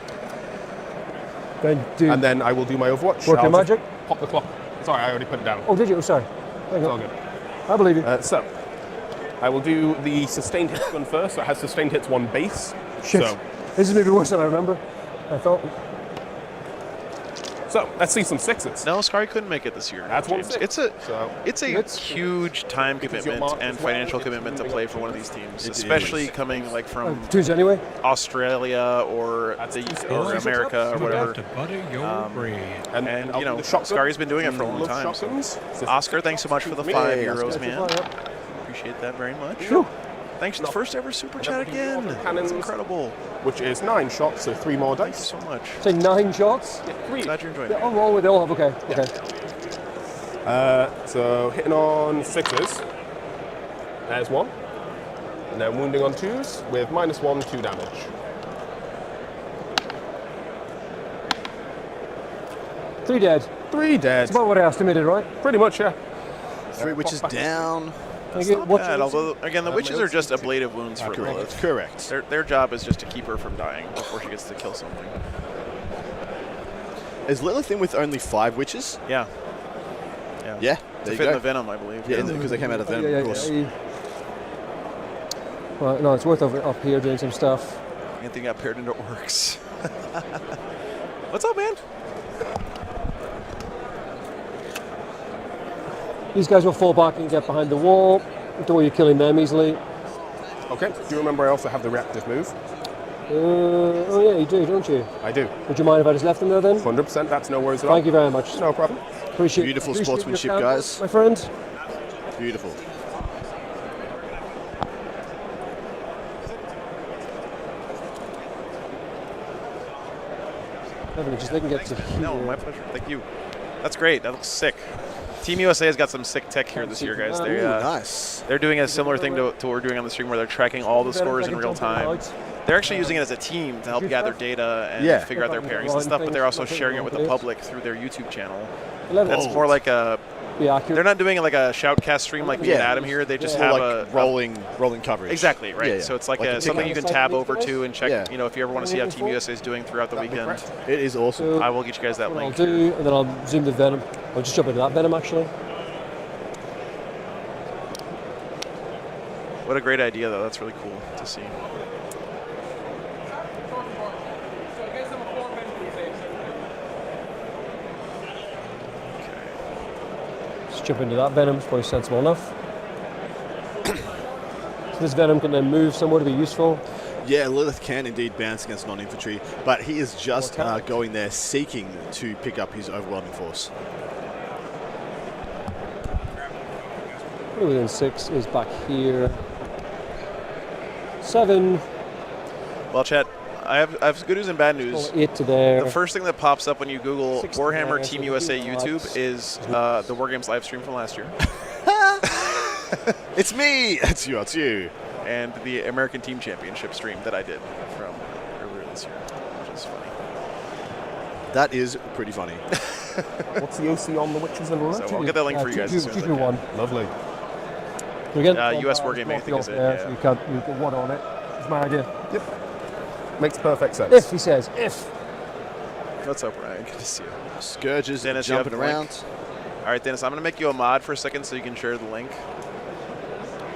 Then do And then I will do my overwatch. work your I'll just magic. Pop the clock. Sorry, I already put it down. Oh, did you? Oh, sorry. There you It's go. all good. I believe you. So, I will do the sustained hits one first. So it has sustained hits 1 base. Shit. So, This is maybe worse than I remember. I thought. So let's see some sixes. No, Scary couldn't make it this year. That's James. 1-6. It's a It's- huge time Because your commitment mark and as well, financial it's commitment to moving play up for one of to these teams, It especially is. coming like from Twos anyway. Australia or That's the 2-6. or America or I'm whatever. about to butter your bread. And I'll you do know, the shotgun. Scary's been doing it for a long Love time. So. shotguns. Oscar, thanks so much for the Me. 5 Hey, euros, Oscar. man. Yep. Appreciate that very much. Phew. Thanks, first ever super chat again. Cannons. That's incredible. Which is 9 shots, so 3 more Thank you dice. so much. Say 9 shots. 3. Glad you're enjoying Yeah, it. oh, roll with it all. Okay. Yeah. Okay. So hitting on 6s. There's 1. And then wounding on 2s with -1, 2 damage. 3 dead. 3 dead. That's about what I estimated, right? Pretty much, yeah. 3 witches down. That's you. not What's bad, your- although, again, the witches are just ablative wounds for Lilith. Correct. Their job is just to keep her from dying before she gets to kill something. Is Lilith in with only 5 witches? Yeah. Yeah, To there you fit in go. the Venom, I believe. Yeah, because they came out of them, Yeah, of course. Well, no, it's worth up here doing some stuff. Anthony got paired into orcs. What's up, man? These guys will fall back and get behind the wall. Don't worry, you're killing them easily. Okay. Do you remember I also have the reactive move? Oh yeah, you do, don't you? I do. Would you mind if I just left them there then? 100%. That's no worries at all. Thank you very much. No problem. Appreciate Beautiful appreciate your sportsmanship, candor, guys. my friend. Beautiful. Just they can get to here. No, my pleasure. Thank you. That's great. That looks sick. Team USA has got some sick tech here this year, guys. They, Ooh, nice. they're doing a similar thing to what we're doing on the stream where they're tracking all the scores in real time. They're actually using it as a team to help gather data and Yeah. figure out their pairings and stuff, but they're also sharing it with the public through their YouTube channel. That's more like a... Be accurate. They're not doing like a shoutcast stream like me and Yeah. Adam here. They just More have like a rolling coverage. Exactly, right. Yeah, yeah. So it's like, Like a something you can tab over to and check, Yeah. you know, if you ever want to see how Team USA is doing throughout the That'd be weekend. correct. It is awesome. So I will get you guys that what I'll link. do, and then I'll zoom the Venom. I'll just jump into that Venom actually. What a great idea, though. That's really cool to see. Just jump into that Venom. It's probably sensible enough. So this Venom can then move somewhere to be useful. Yeah, Lilith can indeed bounce against non-infantry, but he is just going there seeking to pick up his overwhelming force. Probably within 6 is back here. 7. Well, chat, I have good news and bad news. 8 to there. The first thing that pops up when you Google 6 to Warhammer there, Team so USA 15 YouTube likes. is the Wargames live stream from last year It's me! It's you, it's you. and the American Team Championship stream that I did from earlier this year, which is funny. That is pretty funny. What's the OC on the witches and So I'll get that link for you guys as soon as I can. 1. Lovely. So again, US Wargaming, I think is it, there, yeah. So you can one on it. That's my idea. Makes perfect sense. If, he says, if. What's up, Ryan? Good to see you. Scourges Dennis, you have jumping the link? around. All right, Dennis, I'm going to make you a mod for a second so you can share the link.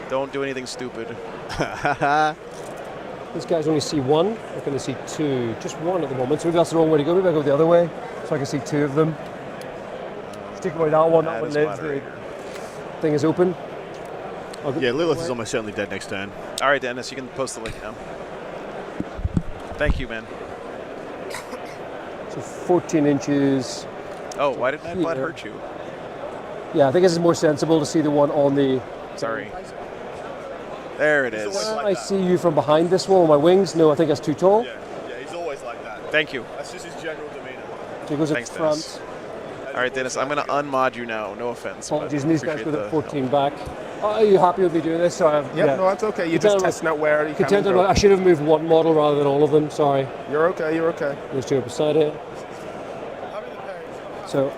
Don't do anything stupid. These guys only see 1. They're going to see 2. Just 1 at the moment. So maybe that's the wrong way to go. Maybe I go the other way so I can see 2 of them. Stick away that one. That That one is lives. The moderator. thing is open. I'll get Yeah, the Lilith other is way. almost certainly dead next turn. All right, Dennis, you can post the link now. Thank you, man. So 14 inches. Oh, why did Nightblood Here. hurt you? Yeah, I think this is more sensible to see the one on the. Sorry. There it is. I see you from behind this wall on my wings. No, I think that's too tall. Yeah, he's always like that. Thank you. That's just his general demeanor. So he goes Thanks, up front. Dennis. All right, Dennis, I'm going to unmod you now. No offense. but Apologies, and these guys appreciate go the to 14 back. Are you happy with me doing this? So Yep, no, that's okay. You're just testing out where you can Contender, go. I should have moved one model rather than all of them. Sorry. You're okay, you're okay. Those two are beside it. So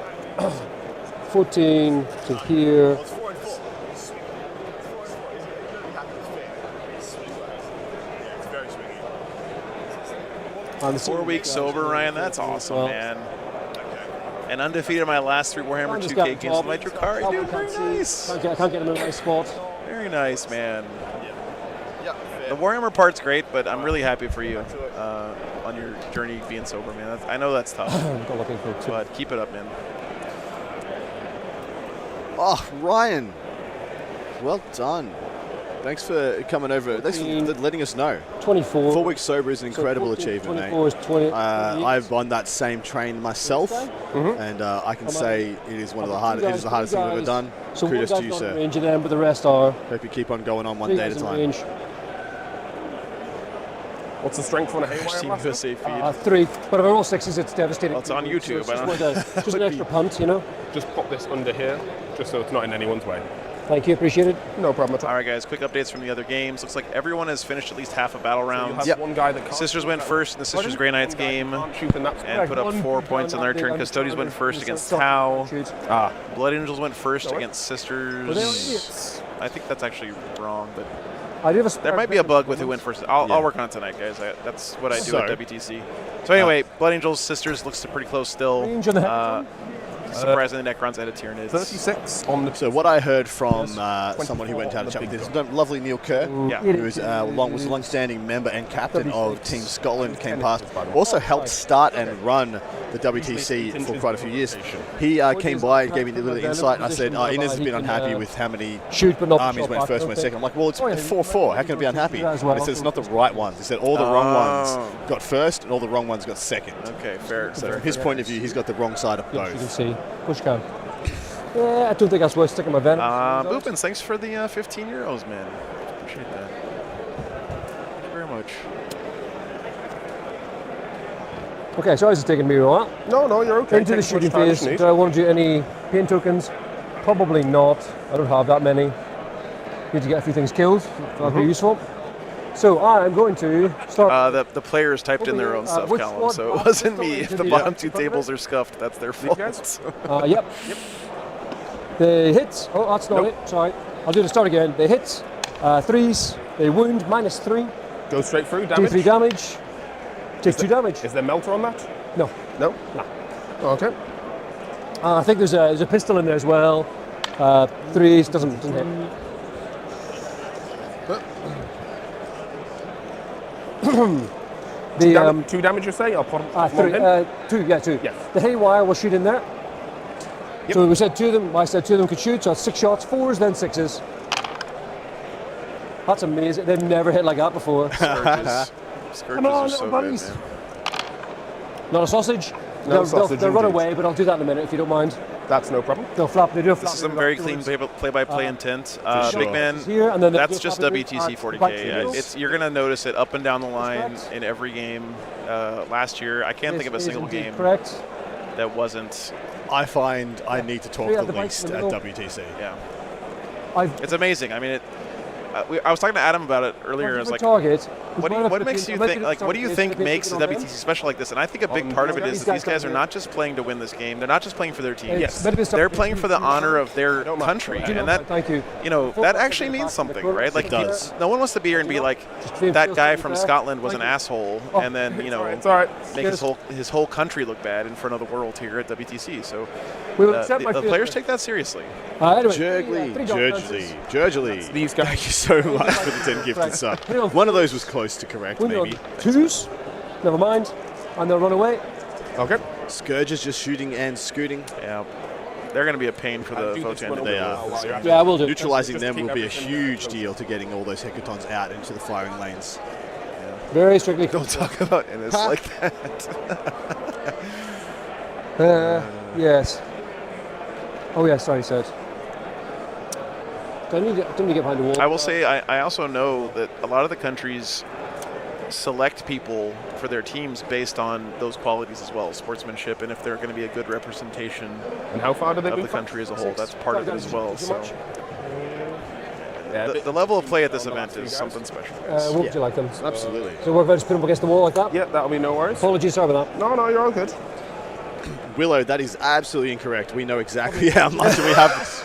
14 to here. And the 4 weeks sober, Ryan. That's awesome, Well, man. And undefeated in my last 3 Warhammer I just 2K got games top. with my Drukari, That dude. one Very can't see. nice. I can't get him in a nice spot. Very nice, man. The Warhammer part's great, but I'm really happy for you on your journey being sober, man. I know that's tough, Got looking for two. but keep it up, man. Oh, Ryan. Well done. Thanks for coming over. Thanks for letting us know. 24. 4 weeks sober is an incredible 14, achievement, 24 mate. is 20. I've on that same train myself, and I can say it is one of the hardest. It is the hardest thing I've ever done. So Kudos one to you, guy's not in sir. range of them, but the rest are. Hope you keep on going on one Three day at a guys in time. range. What's the strength on a haywire Seems blaster? to say feed. 3. But if I roll 6s, it's devastating. Well, it's on YouTube, So I it's don't just, just an extra punt, you know. Just pop this under here, just so it's not in anyone's way. Thank you, appreciate it. No problem at all. All right, guys, quick updates from the other games. Looks like everyone has finished at least half a battle You round. have one guy that can't Sisters shoot went that- first in the Sisters Grey Knights One guy that game can't shoot in that spot. and put up 4 points in their turn. Custodians went first against Tau. Blood Angels went first against Were they Sisters. idiots? I think that's actually wrong, but I do have a there might be a bug with who went first. I'll work on it tonight, guys. That's what I do at So- WTC. So anyway, Blood Angels, Sisters looks pretty close still. Range on the head. Surprisingly, Necrons ahead of Tyranids. 36 on the. So what I heard from Yes, someone who went to have a chat with 24 this lovely Neil Kerr, Yeah. who was was a long-standing member and captain of Team Scotland, came past. Also helped start and run the WTC for quite a few years. He came by and gave me a little insight, and I said, Inez has been unhappy with how many Shoot, but not armies went first, went second. I'm like, well, it's Oh, yeah. 4-4. How can it be unhappy? As And well. he said it's not the right ones. He said all the wrong ones got first and all the wrong ones got second. Okay, fair. So from his point of view, he's got the wrong side of Yes, you can both. see. Push cam. Yeah, I don't think that's worth sticking my venom. Boopins, thanks for the 15 euros, man. Appreciate that. Thank you very much. Okay, so this is taking me a while. No, you're okay. Into the Take as much shooting time as phase. you need. Do I want to do any pain tokens? Probably not. I don't have that many. Need to get a few things killed. That'd be useful. So I'm going to start. The players typed in their own stuff which column, one? so it wasn't me. If the Yeah. bottom two tables are scuffed, that's their fault. guys? Yep. They hit. Oh, that's not it. Sorry. I'll do the start again. They hit. 3s. They wound. -3. Go straight through, Do damage. 3 damage. Take 2 damage. Is there melter on that? No. No? Okay. I think there's a pistol in there as well. 3s doesn't hit. The 2 damage, you say? I'll put three, one in. 2, yeah, 2. Yes. The haywire will shoot in there. Yep. So we said 2 of them. I said 2 of them could shoot. So it's 6 shots, 4s, then 6s. That's amazing. They've never hit like that before. Scourges. Scourges Come on, are so little good, buddies. man. Not a sausage. No sausage they'll run indeed. away, but I'll do that in a minute if you don't mind. That's no problem. They'll flap. They do a flap. This is some very clean play-by-play intent. sure. Big man, Here, and then that's they'll just flap it WTC at 40K. back Yeah, tables. you're gonna notice it up and down the line correct. in every game. Last year, I can't think of a Is single indeed game Correct. that wasn't. I find I need to talk Yeah, the the bike's least in at the middle. WTC. Yeah, I've it's amazing. I mean, I was talking to Adam about it earlier. I was like, target. what makes you think? Like, what do you think makes the WTC special like this? And I think a big part of it is that these guys are not just playing to win this game. They're not just playing for their team. Yes. They're playing for the honor of their country, and that, Thank you. you know, that actually means something, right? Like, It does. no one wants to be here and be like, that guy from Scotland was an asshole, and then, you know, It's all right. make his whole country look bad in front of the world here at WTC. So We will accept my the players take that seriously. Anyway, Jurgely. These guys. Thank you so much for the 10 gifted sub. One of those was close to correct, maybe. 2s. Never mind. And they'll run away. Okay. Scourges just shooting and scooting. Yeah, they're going to be a pain for the do this Votan. one They over are. while you're at it. Yeah, we'll do. Neutralizing Just them keep will be a everything huge close. deal to getting all those hecatons out into the firing lanes. Very strictly. Don't talk about Innis like that. Yes. Oh, yeah, sorry, Seth. Don't need to get behind the wall. I will say, I also know that a lot of the countries select people for their teams based on those qualities as well, sportsmanship, and if they're going to be a good representation And how far do they of move the from? country as a whole. That's part of it as well. Too So much? the level of play at this event is something special. What would you like them? Absolutely. So what if I just put them against the wall like that? Yeah, that'll be no worries. Apologies, sorry about that. No, you're all good. Willow, that is absolutely incorrect. We know exactly how much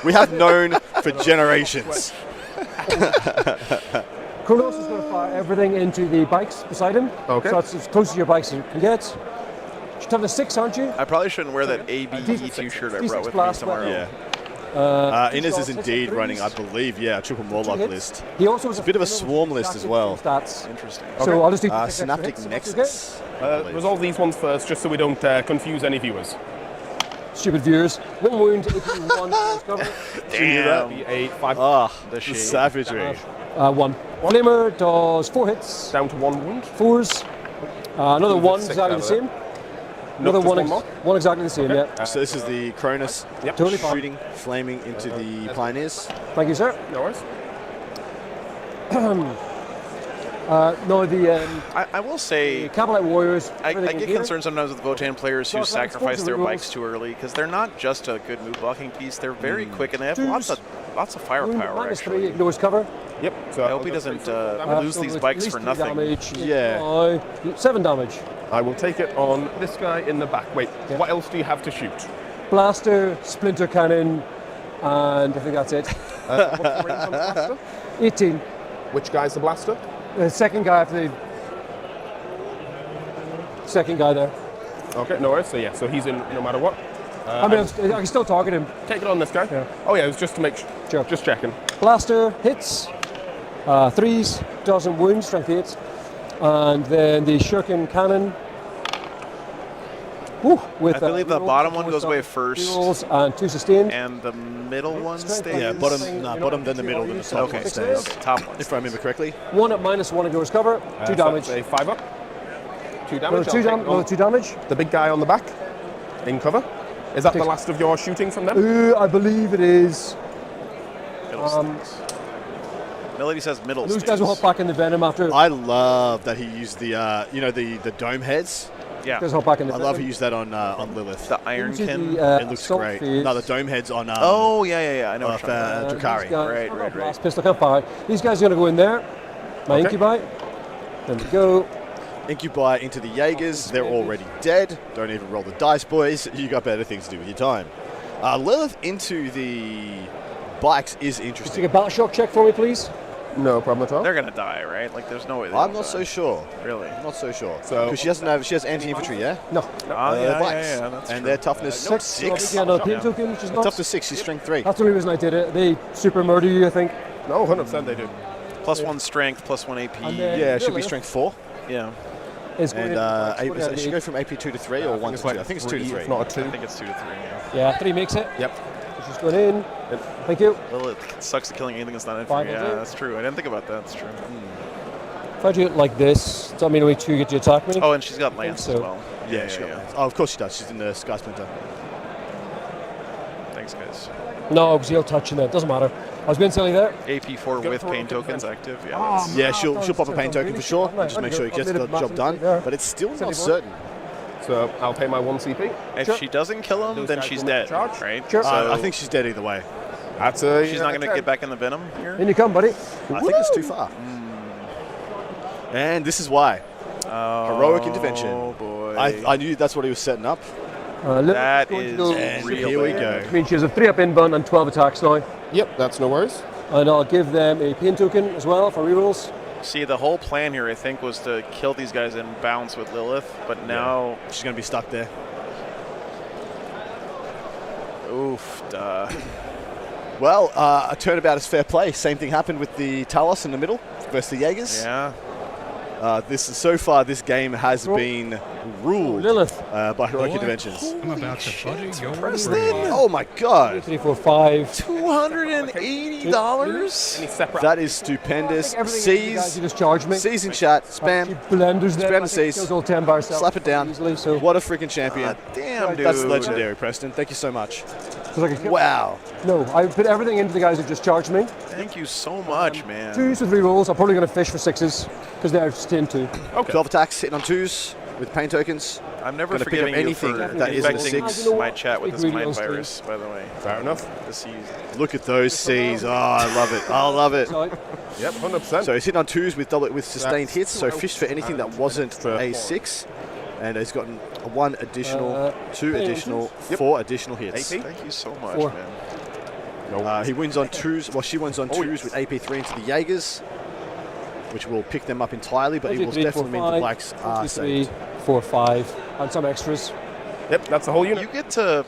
we have known for generations. Kronos is going to fire everything into the bikes beside him. Okay. So it's as close to your bikes as you can get. You should have the 6, aren't you? I probably shouldn't wear that ABE2 shirt I brought with me blast tomorrow. Yeah. Innes is indeed running, I believe, a triple Morlock list. He also has a bit of a swarm list as well. Stats. Interesting. So I'll just do Synaptic Nexus. I believe. Resolve these ones first, just so we don't confuse any viewers. Stupid viewers. 1 wound, AP 1. Cover. Damn. A 5 The savagery. 1. Flamer does 4 hits. down to 1 wound. 4s. Another 1 6 exactly out the of same. No, Another just 1, one more? one exactly the same, yeah. So this is the Cronus Totally fine. shooting, flaming into the Pioneers. Thank you, sir. No worries. No, the I will say, Cabalite Warriors. I everything get here. concerned sometimes with Votan players who So, like, sacrifice their rules. bikes too early because they're not just a good move blocking piece. They're very quick and they have Twos. lots of Wound firepower. -3 Actually, ignores cover. Yep. So I hope he doesn't lose So these it's bikes at least for 3 nothing. Damage. Yeah. 7 damage. I will take it on this guy in the back. Wait, Yeah. what else do you have to shoot? Blaster, Splinter Cannon, and I think that's it. What's the range on the blaster? 18. Which guy's the blaster? The second guy after the second guy there. Okay, no worries. So yeah, so he's in no matter what. I mean, I can still target him. Take it on this guy. Yeah. Oh yeah, it was just to make Sure. just checking. Blaster hits, 3s, doesn't wound, strength 8. And then the Shuriken Cannon. Woo, with, I believe the rerolls, bottom one 4 goes star away first. rerolls and 2 sustained. And the middle one Strength stays. Yeah, one. bottom, then the middle, then the top Okay, one stays. top one. If I remember correctly. 1 at -1 ignores cover, 2 damage. So that's a 5 up. 2 damage. Another 2 I'll take it on 2 damage. the big guy on the back, in cover. Is that the Takes- last of your shooting from them? I believe it is. Middle stays. Melody says middle Those stays. guys will hop back in the Venom after. I love that he used the, the dome heads. Yeah, Guys hop back in the I Venom. love he used that on Lilith. the Into Ironkin. the, It looks assault great. phase. No, the dome heads on. Oh yeah. I know. What you're talking about. Drakari. These guys- Right, oh, right. blast pistol can't fire. These guys are going to go in there. My Okay. Incubi. There we go. Incubi into the Jaegers. They're already dead. Don't even roll the dice, boys. You got better things to do with your time. Lilith into the bikes is Take interesting. a battle shock check for me, please. No problem at all. They're gonna die, right? Like, there's no way. I'm not so sure. Really? I'm not so sure. So- Because she doesn't have. She has anti-infantry, yeah. No. Oh yeah, Bikes. that's and true. their toughness 6. 6. Yeah, no, pain token, which is not. Toughness 6. She's strength 3. That's the only reason I did it. They super murder you, I think. No, 100% they do. +1 strength, +1 AP. And then- Yeah, it should be Lilith strength 4. Yeah, Is going And in- it should go from AP 2 to 3 or 1 to 2. I think it's 2 to 3. It's not a 2. I think it's 2 to 3. Yeah, 3 makes it. Yep. Which is going in. Thank you. Well, it sucks at killing anything that's not in. Fine, Yeah, will do. that's true. I didn't think about that. That's true. If I do it like this, does that mean only 2 get to attack me? Oh, and she's got lance so. as well. Yeah, she got Oh, of course she does. She's in the Sky Splinter. Thanks, guys. No, because he'll touch in there. Doesn't matter. I was being silly there. AP4 Go with for pain it. tokens active. Yeah. Oh, that's- Yeah, Ah, she'll pop a pain token for sure. Right, Just make okay. sure he gets I've the made a job massive done. mistake there. But it's still Silly not boy. certain. So I'll pay my 1 CP. If Sure. she doesn't kill him, Those then guys she's will make dead, the charge. right? Sure. So I think she's dead either way. That's a. she's not going to get back in the venom here. In you come, buddy. I think it's too far. And this is why. Heroic intervention. Oh boy. I knew that's what he was setting up. That going to is go- And real here we bad. go. I mean, she has a 3 up inbound and 12 attacks now. Yep, that's no worries. And I'll give them a pain token as well for rerolls. See, the whole plan here, I think, was to kill these guys and bounce with Lilith, but now, She's going to be stuck there. oof, duh. Well, a turnabout is fair play. Same thing happened with the Talos in the middle versus the Jaegers. Yeah. So far, this game has been ruled Lilith. by heroic Boy, interventions. I'm about to butter your Preston. brain. Oh my God, 3, 4, 5. $280. Any separate. that is stupendous. Everything you guys C's, you just charge me. C's in chat. She Spam. blenders them. Spam I the think Cs. kills all 10 by herself Slap it down. Easily, so What a freaking champion. Damn, dude. That's legendary, Preston. Thank you so much. so I can kill- Wow. No, I put everything into the guys who just charged me. Thank you so much, man. 2s with rerolls. I'm probably going to fish for 6s because they're sustained 2. Okay. 12 attacks, hitting on 2s with pain tokens. I'm never Gonna pick up forgiving you anything for that isn't a infecting 6. my chat with this Big mind read on virus, by the way. Fair enough. The C's. Look at those C's. Oh, I love it. I love it. So, Yep, 100%. So he's hitting on 2s with sustained That's hits. So 2 fish for anything that wasn't a 6. And he's gotten 1 additional, 2 additional, 4 additional hits. AP? Thank you so much, 4. man. He wins on 2s. Well, she wins on 2s with AP3 into the Jaegers, which will pick them up entirely, but it will 3, 4, definitely mean the 5, blacks 1, are 2, saved. 3, 4, 5, and some extras. Yep, that's the whole unit. You get to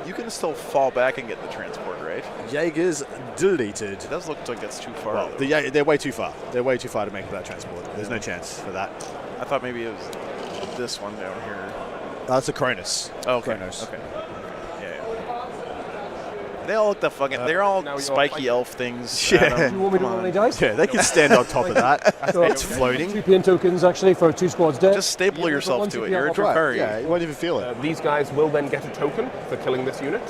You can still fall back and get the transport, right? Jaegers deleted. It does look like that's too far. Well, they're way too far. They're way too far to make that transport. There's no chance for that. I thought maybe it was this one down here. That's a Cronus. Oh, okay. Kronos. Okay. Yeah. They all look the fucking. They're all now you're spiky fighting. elf things. Yeah. Adam. Do you want me to Come roll on. any dice? Yeah, they can stand on top of that. It's floating. 2 pain tokens actually for 2 squads dead. Just staple yourself one to it. CP You're a off. Right. Drakari. Yeah, you won't even feel it. These guys will then get a token for killing this unit.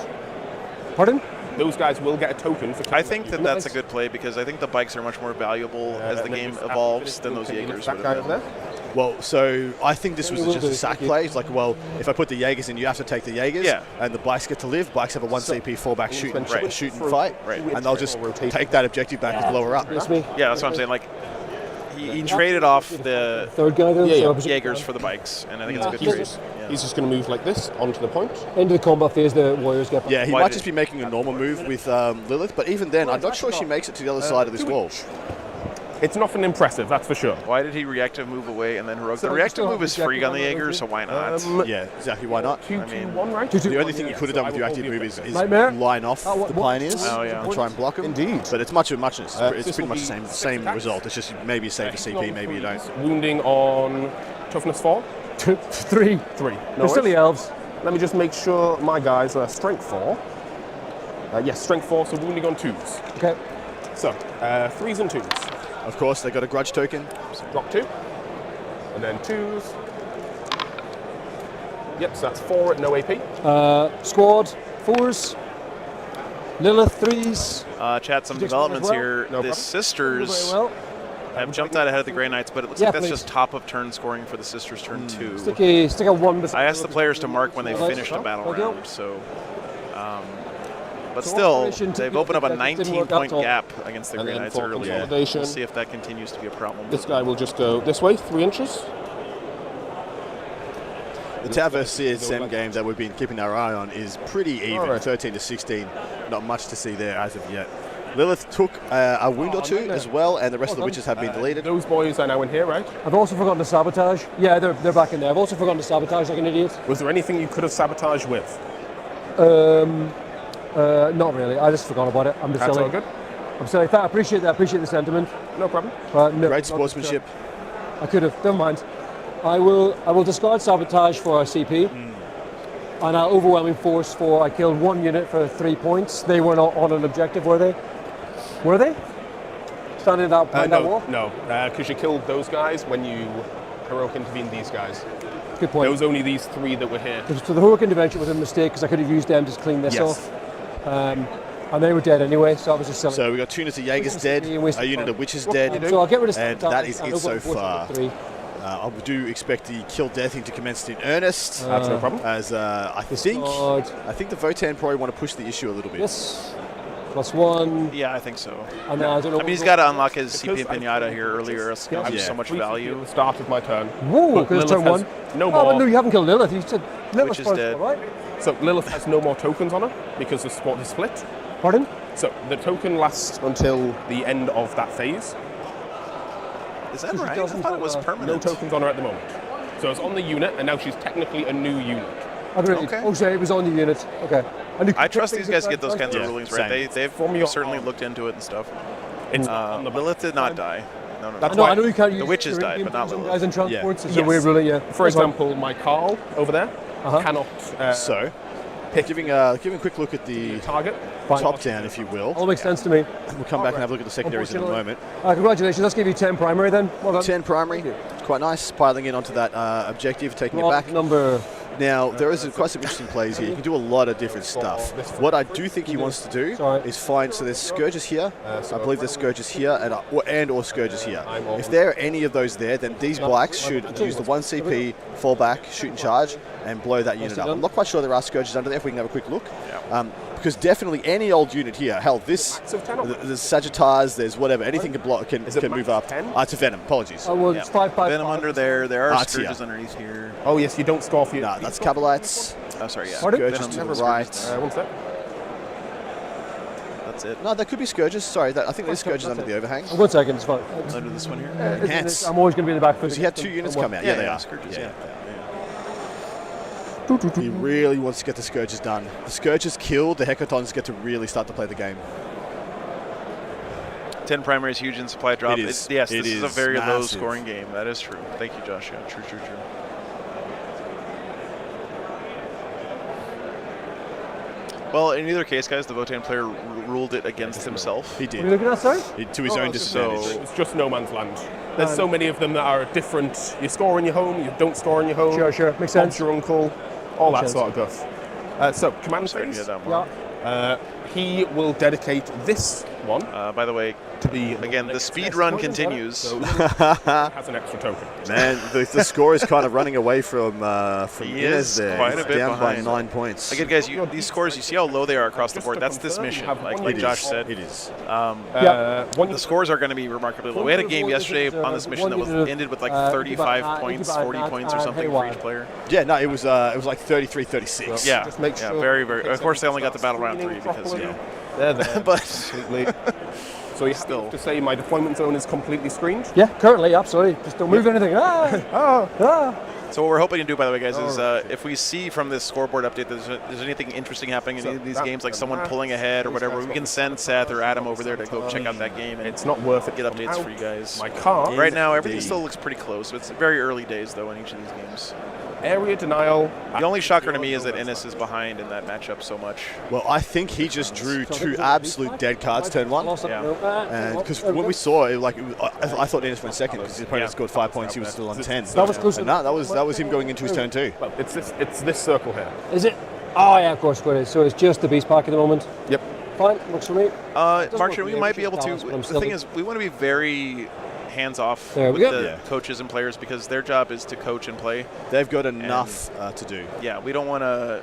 Pardon? Those guys will get a token for killing I think that that's a good play because I think the bikes are much more valuable as the game evolves than those Jaegers That would guy have over been. there. Well, so I think this was We will just a do. sack Thank you. play. It's like, well, if I put the Jaegers in, you have to take the Jaegers, Yeah. and the bikes get to live. Bikes have a 1 CP fallback shoot and, Right. shoot and fight, Right. and they'll just Rotation. take that objective back and blow her up. It's me. Yeah, that's what I'm saying. Like, he traded off the Third guy there. Yeah, so yeah. opposite- Jaegers for the bikes, and I think it's a good He's trade. just, Yeah. he's just going to move like this onto the point. Into the combat phase, the warriors get back. Yeah, he Why might did- just be making a normal move with Lilith, but even then, I'm not sure she makes it to the other side of this wall. It's nothing impressive, that's for sure. Why did he reactive move away and then heroic? So the we reactive still move have is free on the objective Jaeger, on so why not? Yeah, exactly. Why not? 2-2-1, right? The only thing you could have done with your I will active hold move the is objective. Nightmare? line off what- the what- pioneers Oh, yeah. and try and block them. Indeed. But it's much of muchness. It's this pretty will much be the six same attacks. result. It's just maybe you save a CP, maybe you don't. Wounding on toughness 4. 3. 3. No They're still worries. the elves. Let me just make sure my guys are strength 4. Yes, strength 4, so wounding on 2s. Okay. So, 3s and 2s. Of course, they got a grudge token. So drop 2. And then 2s. Yep, so that's 4 at no AP. Squad 4s. Lilith 3s. Chat, some Did you developments explain as here. No the problem. sisters Very well. have jumped out ahead of the Grey Knights, but it looks Yeah, like that's please. just top of turn scoring for the sisters turn 2. Stick a 1 beside I asked the players to mark when they Nice. finished a battle Okay. round, so. But So still, Operation they've Ticket opened up a didn't work 19-point out. gap against the And Grey then Knights for early. consolidation. We'll see if that continues to be a problem. This guy will just go this way, 3 inches. The Tau vs CSM game that we've been keeping our eye on is pretty even. Alright. 13 to 16. Not much to see there as of yet. Lilith took a wound or two as well, and the rest of the witches have been deleted. Those boys are now in here, right? I've also forgotten to sabotage. Yeah, they're back in there. I've also forgotten to sabotage like an idiot. Was there anything you could have sabotaged with? Not really. I just forgot about it. I'm just That's silly. all good. I'm silly. I appreciate that. I appreciate the sentiment. No problem. But no, Great not- sportsmanship. I could have. Never mind. I will discard sabotage for our CP. And our overwhelming force for I killed 1 unit for 3 points. They were not on an objective, were they? Were they? Standing out behind that wall? No, because you killed those guys when you heroic intervened these guys. Good point. There was only these 3 that were here. So the heroic intervention was a mistake because I could have used them to clean this Yes. off. And they were dead anyway, so I was just silly. So we got 2 units of Jaegers dead, a unit of witches dead, So I'll get rid of and sabotage that is and it so overwhelming force far. for 3. I do expect the kill death thing to commence in earnest. That's no problem. As I Discard. think the Votan probably want to push the issue a little bit. Yes. +1. Yeah, I think so. And then I don't know. I mean, he's got to unlock his CP Because I Pinata think here earlier. It's going to have Yeah. so much Briefly value. At the start of my turn. Whoa, But because it's Lilith turn has 1. no Oh, but more. no, you haven't killed Lilith. You said Lilith Which is first, dead. right? So Lilith has no more tokens on her because the spot is split. Pardon? So the token lasts until the end of that phase. Is that Because it right? I doesn't thought it was have a- permanent. No tokens on her at the moment. So it's on the unit, and now she's technically a new unit. Agreed. Okay. Oh, sorry, it was on the unit. Okay. And you I could trust pick these things guys up get those first? kinds of Yeah, rulings same. right. They've From your certainly arm. looked into it and stuff. It's on the Lilith did not die. No, no, That's no. No, why- I know you can't use witches your died, in-game but not some Lilith. guys in transports. It's Yes. a weird ruling, yeah. For That's fine. example, my Carl over there cannot So, giving a quick look at the target. Fine. top down, if you will. All makes sense to me. We'll come back and have a look at the secondaries in a Unfortunately. moment. Congratulations. Let's give you 10 primary then. Well done. 10 primary, quite nice. Piling in onto that objective, taking it Lot back. number. Now, there is quite some interesting plays here. You can do a lot of different stuff. What I do think he wants to do Sorry. is find, so there's Scourges here, I believe there's Scourges here, and/or Scourges here. I'm on. If there are any of those there, then these bikes should use the 1 CP, fall back, shoot and charge, and blow that unit up. I'm not quite sure there are Scourges under there, if we can have a quick look. Because definitely any old unit here, hell, this, Max of 10 or- there's Sagittars, there's whatever, anything can block, can Is it move max up. 10? It's a Venom, apologies. Well, Yeah. it's 5. Venom under there. There are It's here. Scourges underneath here. Oh yes, you don't score for your. Nah, that's Cabalites. Oh, sorry, yeah. Pardon? Scourges Venom to the never right. Scourges. One sec. That's it. No, that could be Scourges. Sorry, I think there's Scourges under the overhang. 1 second, it's fine. Under this one here. Enhance. I'm always going to be in the back foot. Because he had 2 units come out. Yeah, they yeah, are. Scourges, Yeah. He really wants to get the Scourges done. The Scourges killed, the Hecatons get to really start to play the game. 10 primary is huge in supply drop. It is. Yes, It this is a is very massive. low-scoring game. That is true. Thank you, Josh. Yeah, true. Well, in either case, guys, the Votan player ruled it against himself. He What are you did. looking at, sorry? To his own disadvantage. so- It's just no man's land. There's so many of them that are different. You score in your home, you don't score in your home. Sure. Makes Bob's sense. your uncle, all that Makes sort of guff. So, command Sorry to phase. hear that, Mark. Yeah. He will dedicate this one By the way, to the again, the speed run continues. So has an extra token. Man, the score is kind of running away from He Inez is there. quite a He's bit down behind. by 9 points. Again, guys, these scores, you see how low they are across the Just board. to That's this confirm, mission, you have like one Josh unit. said. It is. The scores are going to be remarkably low. We had a game yesterday on this mission that was ended with like 35 points, 40 points or something for each player. Yeah, no, it was like 33-36. Yeah, Just make yeah, sure very, it very. takes Of course, they only got everything the battle round screening 3 because, you properly. know. They're there. But Completely. So you still to say my deployment zone is completely screened? Yeah, currently, absolutely. Just don't move anything. so what we're hoping to do, by the way, guys, is if we see from this scoreboard update that there's anything interesting happening in any of these games, like someone pulling ahead or whatever, we can send Seth or Adam over there to go check out that game and It's not worth it. get to come updates out. for you guys. My car. Right now, everything Indeed. still looks pretty close. It's very early days, though, in each of these games. Area denial. The only shocker to me is that Ennis is behind in that matchup so much. Well, I think he just drew 2 absolute dead cards turn 1. And because when we saw it, I thought Inez went second because his opponent scored 5 points, he was still on 10. That was close. And that was him going into his turn 2. Well, it's this circle here. Is it? Oh, yeah, of course it is. So it's just the beast pack at the moment. Yep. Fine, works for me. Mark, we look might be great, able to. but I'm The still- thing is, we want to be very hands-off There with we go. the Yeah. coaches and players because their job is to coach and play. They've got enough to do. Yeah, we don't want to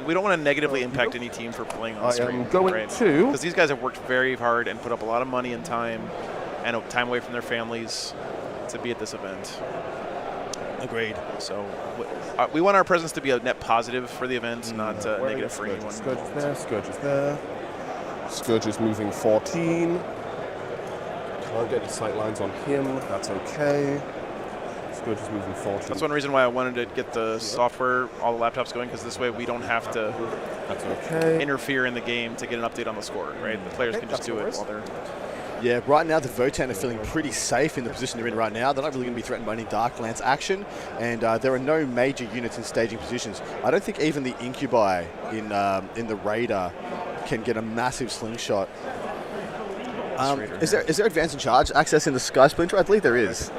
we don't want to negatively impact any team for playing on I stream. am going to- because these guys have worked very hard and put up a lot of money and time away from their families to be at this event. Agreed. So we want our presence to be a net positive for the event, not negative for anyone. Scourge is there. Scourge is there. Scourge is moving 14. Can't get any sight lines on him. That's okay. Scourge is moving 14. That's one reason why I wanted to get the software, all the laptops going, because this way we don't have to That's okay. interfere in the game to get an update on the score, right? The players Okay, can just that's do no it worries. while they're... Yeah, right now the Votan are feeling pretty safe in the position they're in right now. They're not really going to be threatened by any Darklands action, and there are no major units in staging positions. I don't think even the Incubi in the Raider can get a massive slingshot. Is there advance and charge access in the Sky Splinter? I believe there is.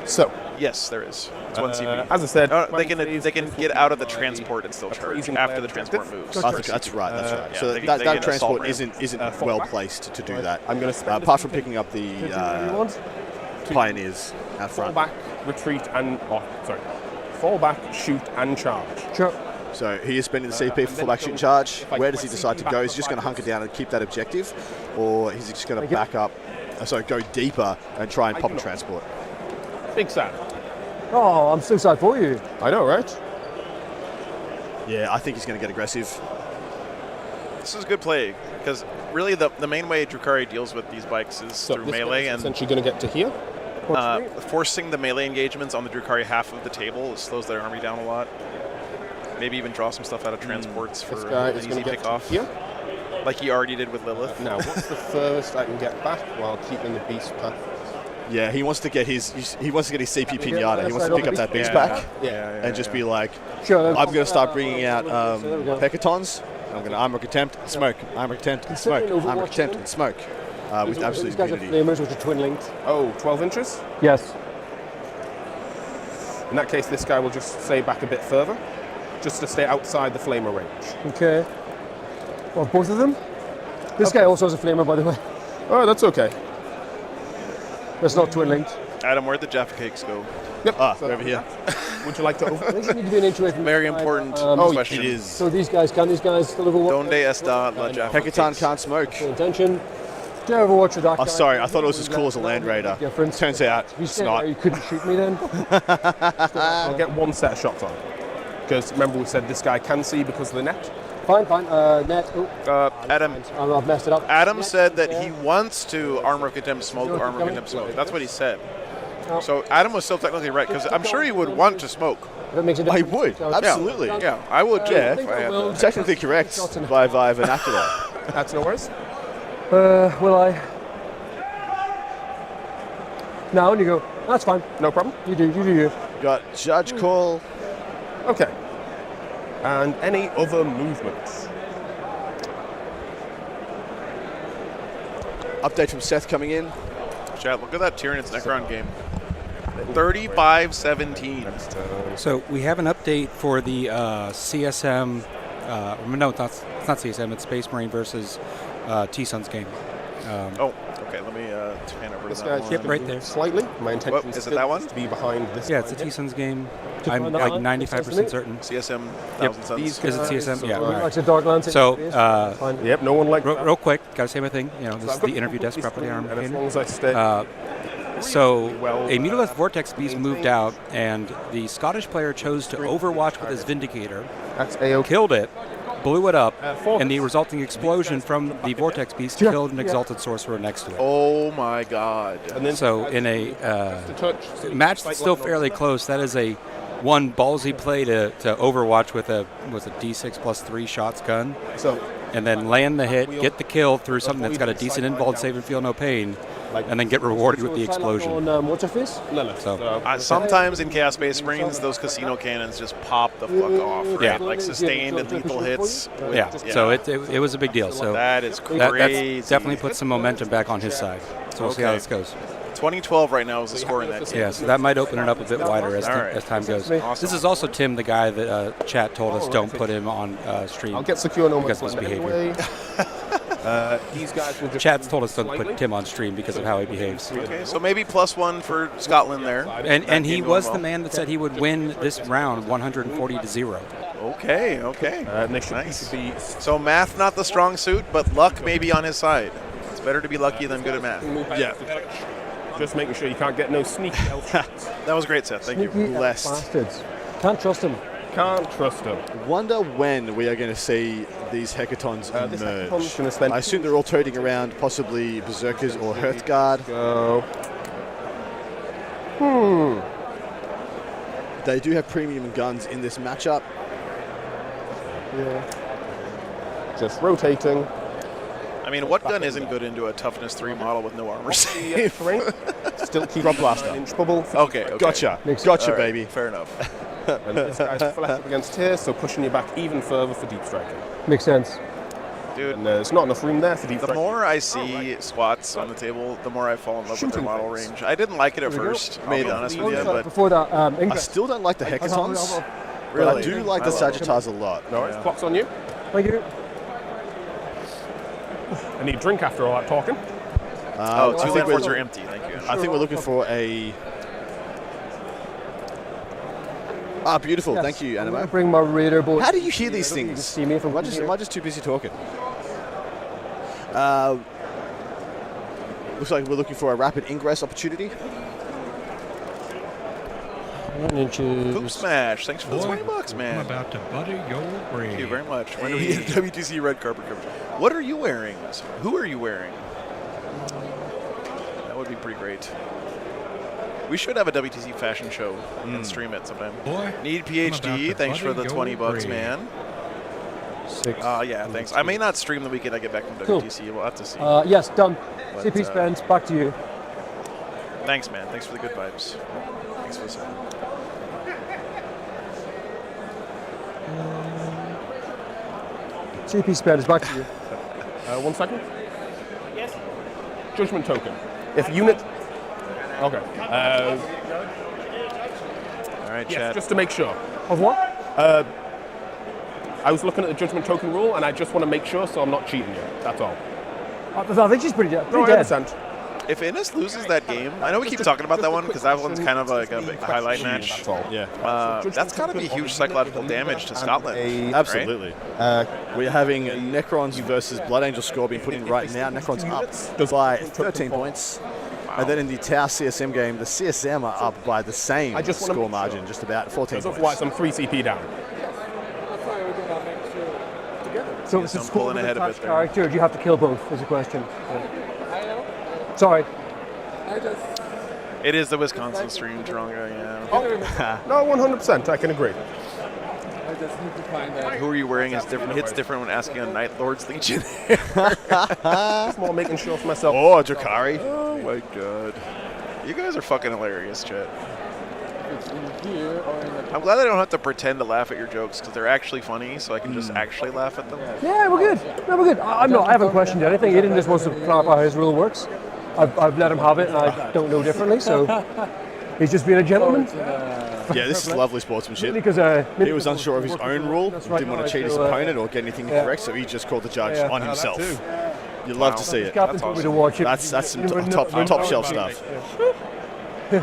So, Yes, there is. It's one CP. as I said, They can get out of the transport and still charge after the transport moves. That's right. yeah, So they that get assault transport ramp. isn't well placed to do that. I'm going to spend Apart from picking up the Everyone? Pioneers out fall front. back, retreat, and fall back, shoot, and charge. Sure. So he is spending the CP for fullback shoot and charge. Where does he decide to go? Is he just going to hunker down and keep that objective, or is he just going to back up? Go deeper and try and pop a transport. Big sad. Oh, I'm so sad for you. I know, right? Yeah, I think he's going to get aggressive. This is good play, because really the main way Drukhari deals with these bikes is So through this melee, guy's and essentially going to get to here. forcing the melee engagements on the Drukhari half of the table slows their army down a lot. Maybe even draw some stuff out of transports for This guy an is easy going to get pick off, here. like he already did with Lilith. Now, what's the furthest I can get back while keeping the beast path? Yeah, he wants to get his CP Pinata. He wants to pick up that beast Yeah. pack and just be like, Sure. I'm going to start bringing out there we go. Hecatons. I'm going to armor attempt and smoke, armor attempt and smoke, armor attempt and smoke, with absolute These guys are impunity. flamers, which are twin linked. Oh, 12 inches? Yes. In that case, this guy will just stay back a bit further, just to stay outside the flamer range. Okay. Well, both of them? This guy also has a flamer, by the way. Oh, that's okay. That's not twin linked. Adam, where'd the Jaffa cakes go? Yep. Over here. Would you like to I over? think you need to be an inch away from Very the side. important Oh, question. It is. So these guys still Overwatch? Donde está la Jaffa Hecaton cakes? can't smoke. Full intention. Do you Overwatch with that Oh, guy? sorry, I thought it was as cool as a Land Raider. Difference. Turns out If you it's stayed not. there, you couldn't shoot me then. I'll get one set of shots on. Because remember we said this guy can see because of the net. Fine. Net. Oh, Adam I've messed it up. Adam Net said that there. he wants to armor of contempt smoke, armor of contempt smoke. That's what he said. So Adam was still technically right, because I'm sure he would want to smoke. If it makes a I difference. would, So- absolutely. Yeah, I would too. Yeah, if I had the- technically correct by vernacular. That's no worries. Will I? No, and you go, that's fine. No problem. You do you. Got judge call. Okay. And any other movements? Update from Seth coming in. Chat, look at that Tyranids Necron game. 35-17. So we have an update for the CSM. No, it's not CSM. It's Space Marine versus T-Suns game. Oh, okay. Let me pan over to This that guy's one. Yep, right there. Slightly. My intention Whoop, is it still that one? to be behind this. Yeah, it's a guy here. T-Suns game. To I'm find like out, 95% certain. CSM, Yep. 1,000 Suns. These Is it guys CSM? Yeah. are- all right. Like the Darklands. So, Fine. Yep, no one liked that. Real quick, gotta say my thing. You know, So this I've is got the interview desk completely property on screen, and as long Arcane. as I stay So well, a Mutolith Vortex Beast moved out, and the Scottish player chose to overwatch with his Vindicator, that's A-OK. killed it, blew it up, Focus. and the resulting explosion from the Vortex Beast killed an Exalted Sorcerer next to it. Oh my God. And then So in a to touch, so you match sight that's still line fairly on- close, that is a one ballsy play to Overwatch with a D6 plus 3 shots gun, So and then land the hit, get the kill through something that's got a decent involved save and feel no pain, and then get rewarded with the explosion. On what's her face? Lilith. So- Sometimes in Chaos Space Marines, those casino cannons just pop the fuck off, right? Yeah. Like sustained and lethal hits. Yeah, so it was a big deal. So That is that crazy. definitely puts some momentum back on his side. So we'll see how Okay. this goes. 2012 right now is the score in that game. Yeah, so that might open it up a bit wider as, All right. as time goes. Awesome. This is also Tim, the guy that chat told us don't put him on stream. I'll get secure no because of his behavior. anyway. These guys will just Chat's told us don't slightly. put Tim on stream because of how he behaves. Okay, so maybe +1 for Scotland there. And he game was going the well. man that said he would win this round 140-0. Okay. They should Nice. be So math not the strong suit, but luck may be on his side. It's better to be lucky than good at math. yeah. Just making sure you can't get no sneaky elf shots. That was great, Seth. Thank you. Sneaky Blessed. bastards. Can't trust them. Can't trust them. Wonder when we are going to see these hecatons This emerge. hackathon's gonna spend I assume they're all toting around possibly Berserkers or Hearthguard. Go. They do have premium guns in this matchup. Yeah. Just rotating. I mean, what gun isn't good into a toughness 3 model with no armor save? Still keep Drop blaster. 9-inch bubble. Okay. Gotcha. Makes- Gotcha, All right, baby. Fair enough. And this guy's flat up against here, so pushing you back even further for deep striking. Makes sense. Dude, And there's not enough room there for deep the striking. more I see squats on the table, the more I fall in love with their Shooting model things. range. I didn't like it at There we go. first, I'll be honest with you, but Before that, I Ingress. still don't like the hecatons, but I Really? do like the I love Sagittars a lot. No, it's clock's on you. Thank you. I need a drink after all that talking. oh, I two think forts we're- are empty. Thank you. I think we're looking for a... Ah, beautiful. Yes. Thank you, I'm Animo. gonna bring my radar board. How do you hear these I don't think you can things? see me from Am here. I just too busy talking? Looks like we're looking for a rapid ingress opportunity. 1 inches. Poop Smash, thanks for the Boy, $20, I'm man. about to butter your brain. Thank you very much. When do we get a WTC red carpet coverage? What are you wearing? Who are you wearing? That would be pretty great. We should have a WTC fashion show and stream it sometime. Boy, Need I'm about PhD. to Thanks for butter the your $20, brain. man. 6. Yeah, thanks. I may not stream the weekend I get back from Cool. WTC. We'll have to see. Yes, done. But, CP spends, back to you. Thanks, man. Thanks for the good vibes. Thanks for listening. CP spends, back to you. 1 second. Yes. Judgment token. If unit. Okay. All right, Yes, chat. just to make sure. Of what? I was looking at the judgment token rule, and I just want to make sure, so I'm not cheating you. That's all. I think she's pretty dead. No, Pretty I dead. understand. If Innis loses that game, I know we keep talking about that one because that one's kind of like a big highlight match. That's all. Yeah, That's got to be huge psychological damage to Scotland. absolutely. We're having Necrons versus Blood Angel score being put in right now. Necrons up by 13 points. And then in the Tau CSM game, the CSM are up by the same I just wanna score make sure. margin, just about 14 Because points. otherwise, I'm 3 CP down. So Yes, it's a I'm score pulling with ahead of attached it there. character, or do you have to kill both, is the question. Sorry. It is the Wisconsin stream, Dronga, yeah. No, 100%. I can agree. I just need to find that. Who are you wearing is different. Hits different when asking a Night Lord's Legion. Just more making sure for myself. Oh, Jakari. Oh my god. You guys are fucking hilarious, Chet. It's in here or in the. I'm glad I don't have to pretend to laugh at your jokes because they're actually funny, so I can just actually laugh at them. Yeah, we're good. No, we're good. I haven't questioned anything. Aiden just wants to clarify how his rule works. I've let him have it, and I don't know differently, so he's just being a gentleman. Yeah, this is lovely sportsmanship. Because He was unsure of his own rule, didn't want to cheat his opponent or get anything incorrect, so he just called the judge on himself. You love to see it. Captain told me to watch it. That's some top shelf stuff. I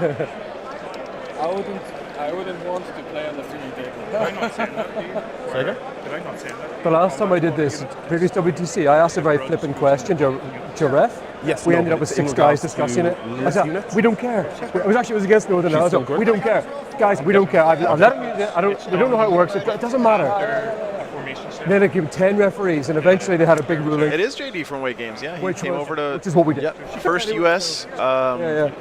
wouldn't want to play on the free table. Did I not send that to you? Did I not send that? The last time I did this, previous WTC, I asked a very flippant question to ref. Yes, we no, ended up but with it's in 6 guys regards discussing to it. I Lewis said, units? we don't care. It was against Northern Ireland. We don't care. Guys, we don't care. I've let them use it. We don't know how it works. It doesn't matter. Then they gave 10 referees, and eventually they had a big ruling. It is JD from Weight Games, yeah. He Which came over to which is what we did. first U.S. Yeah.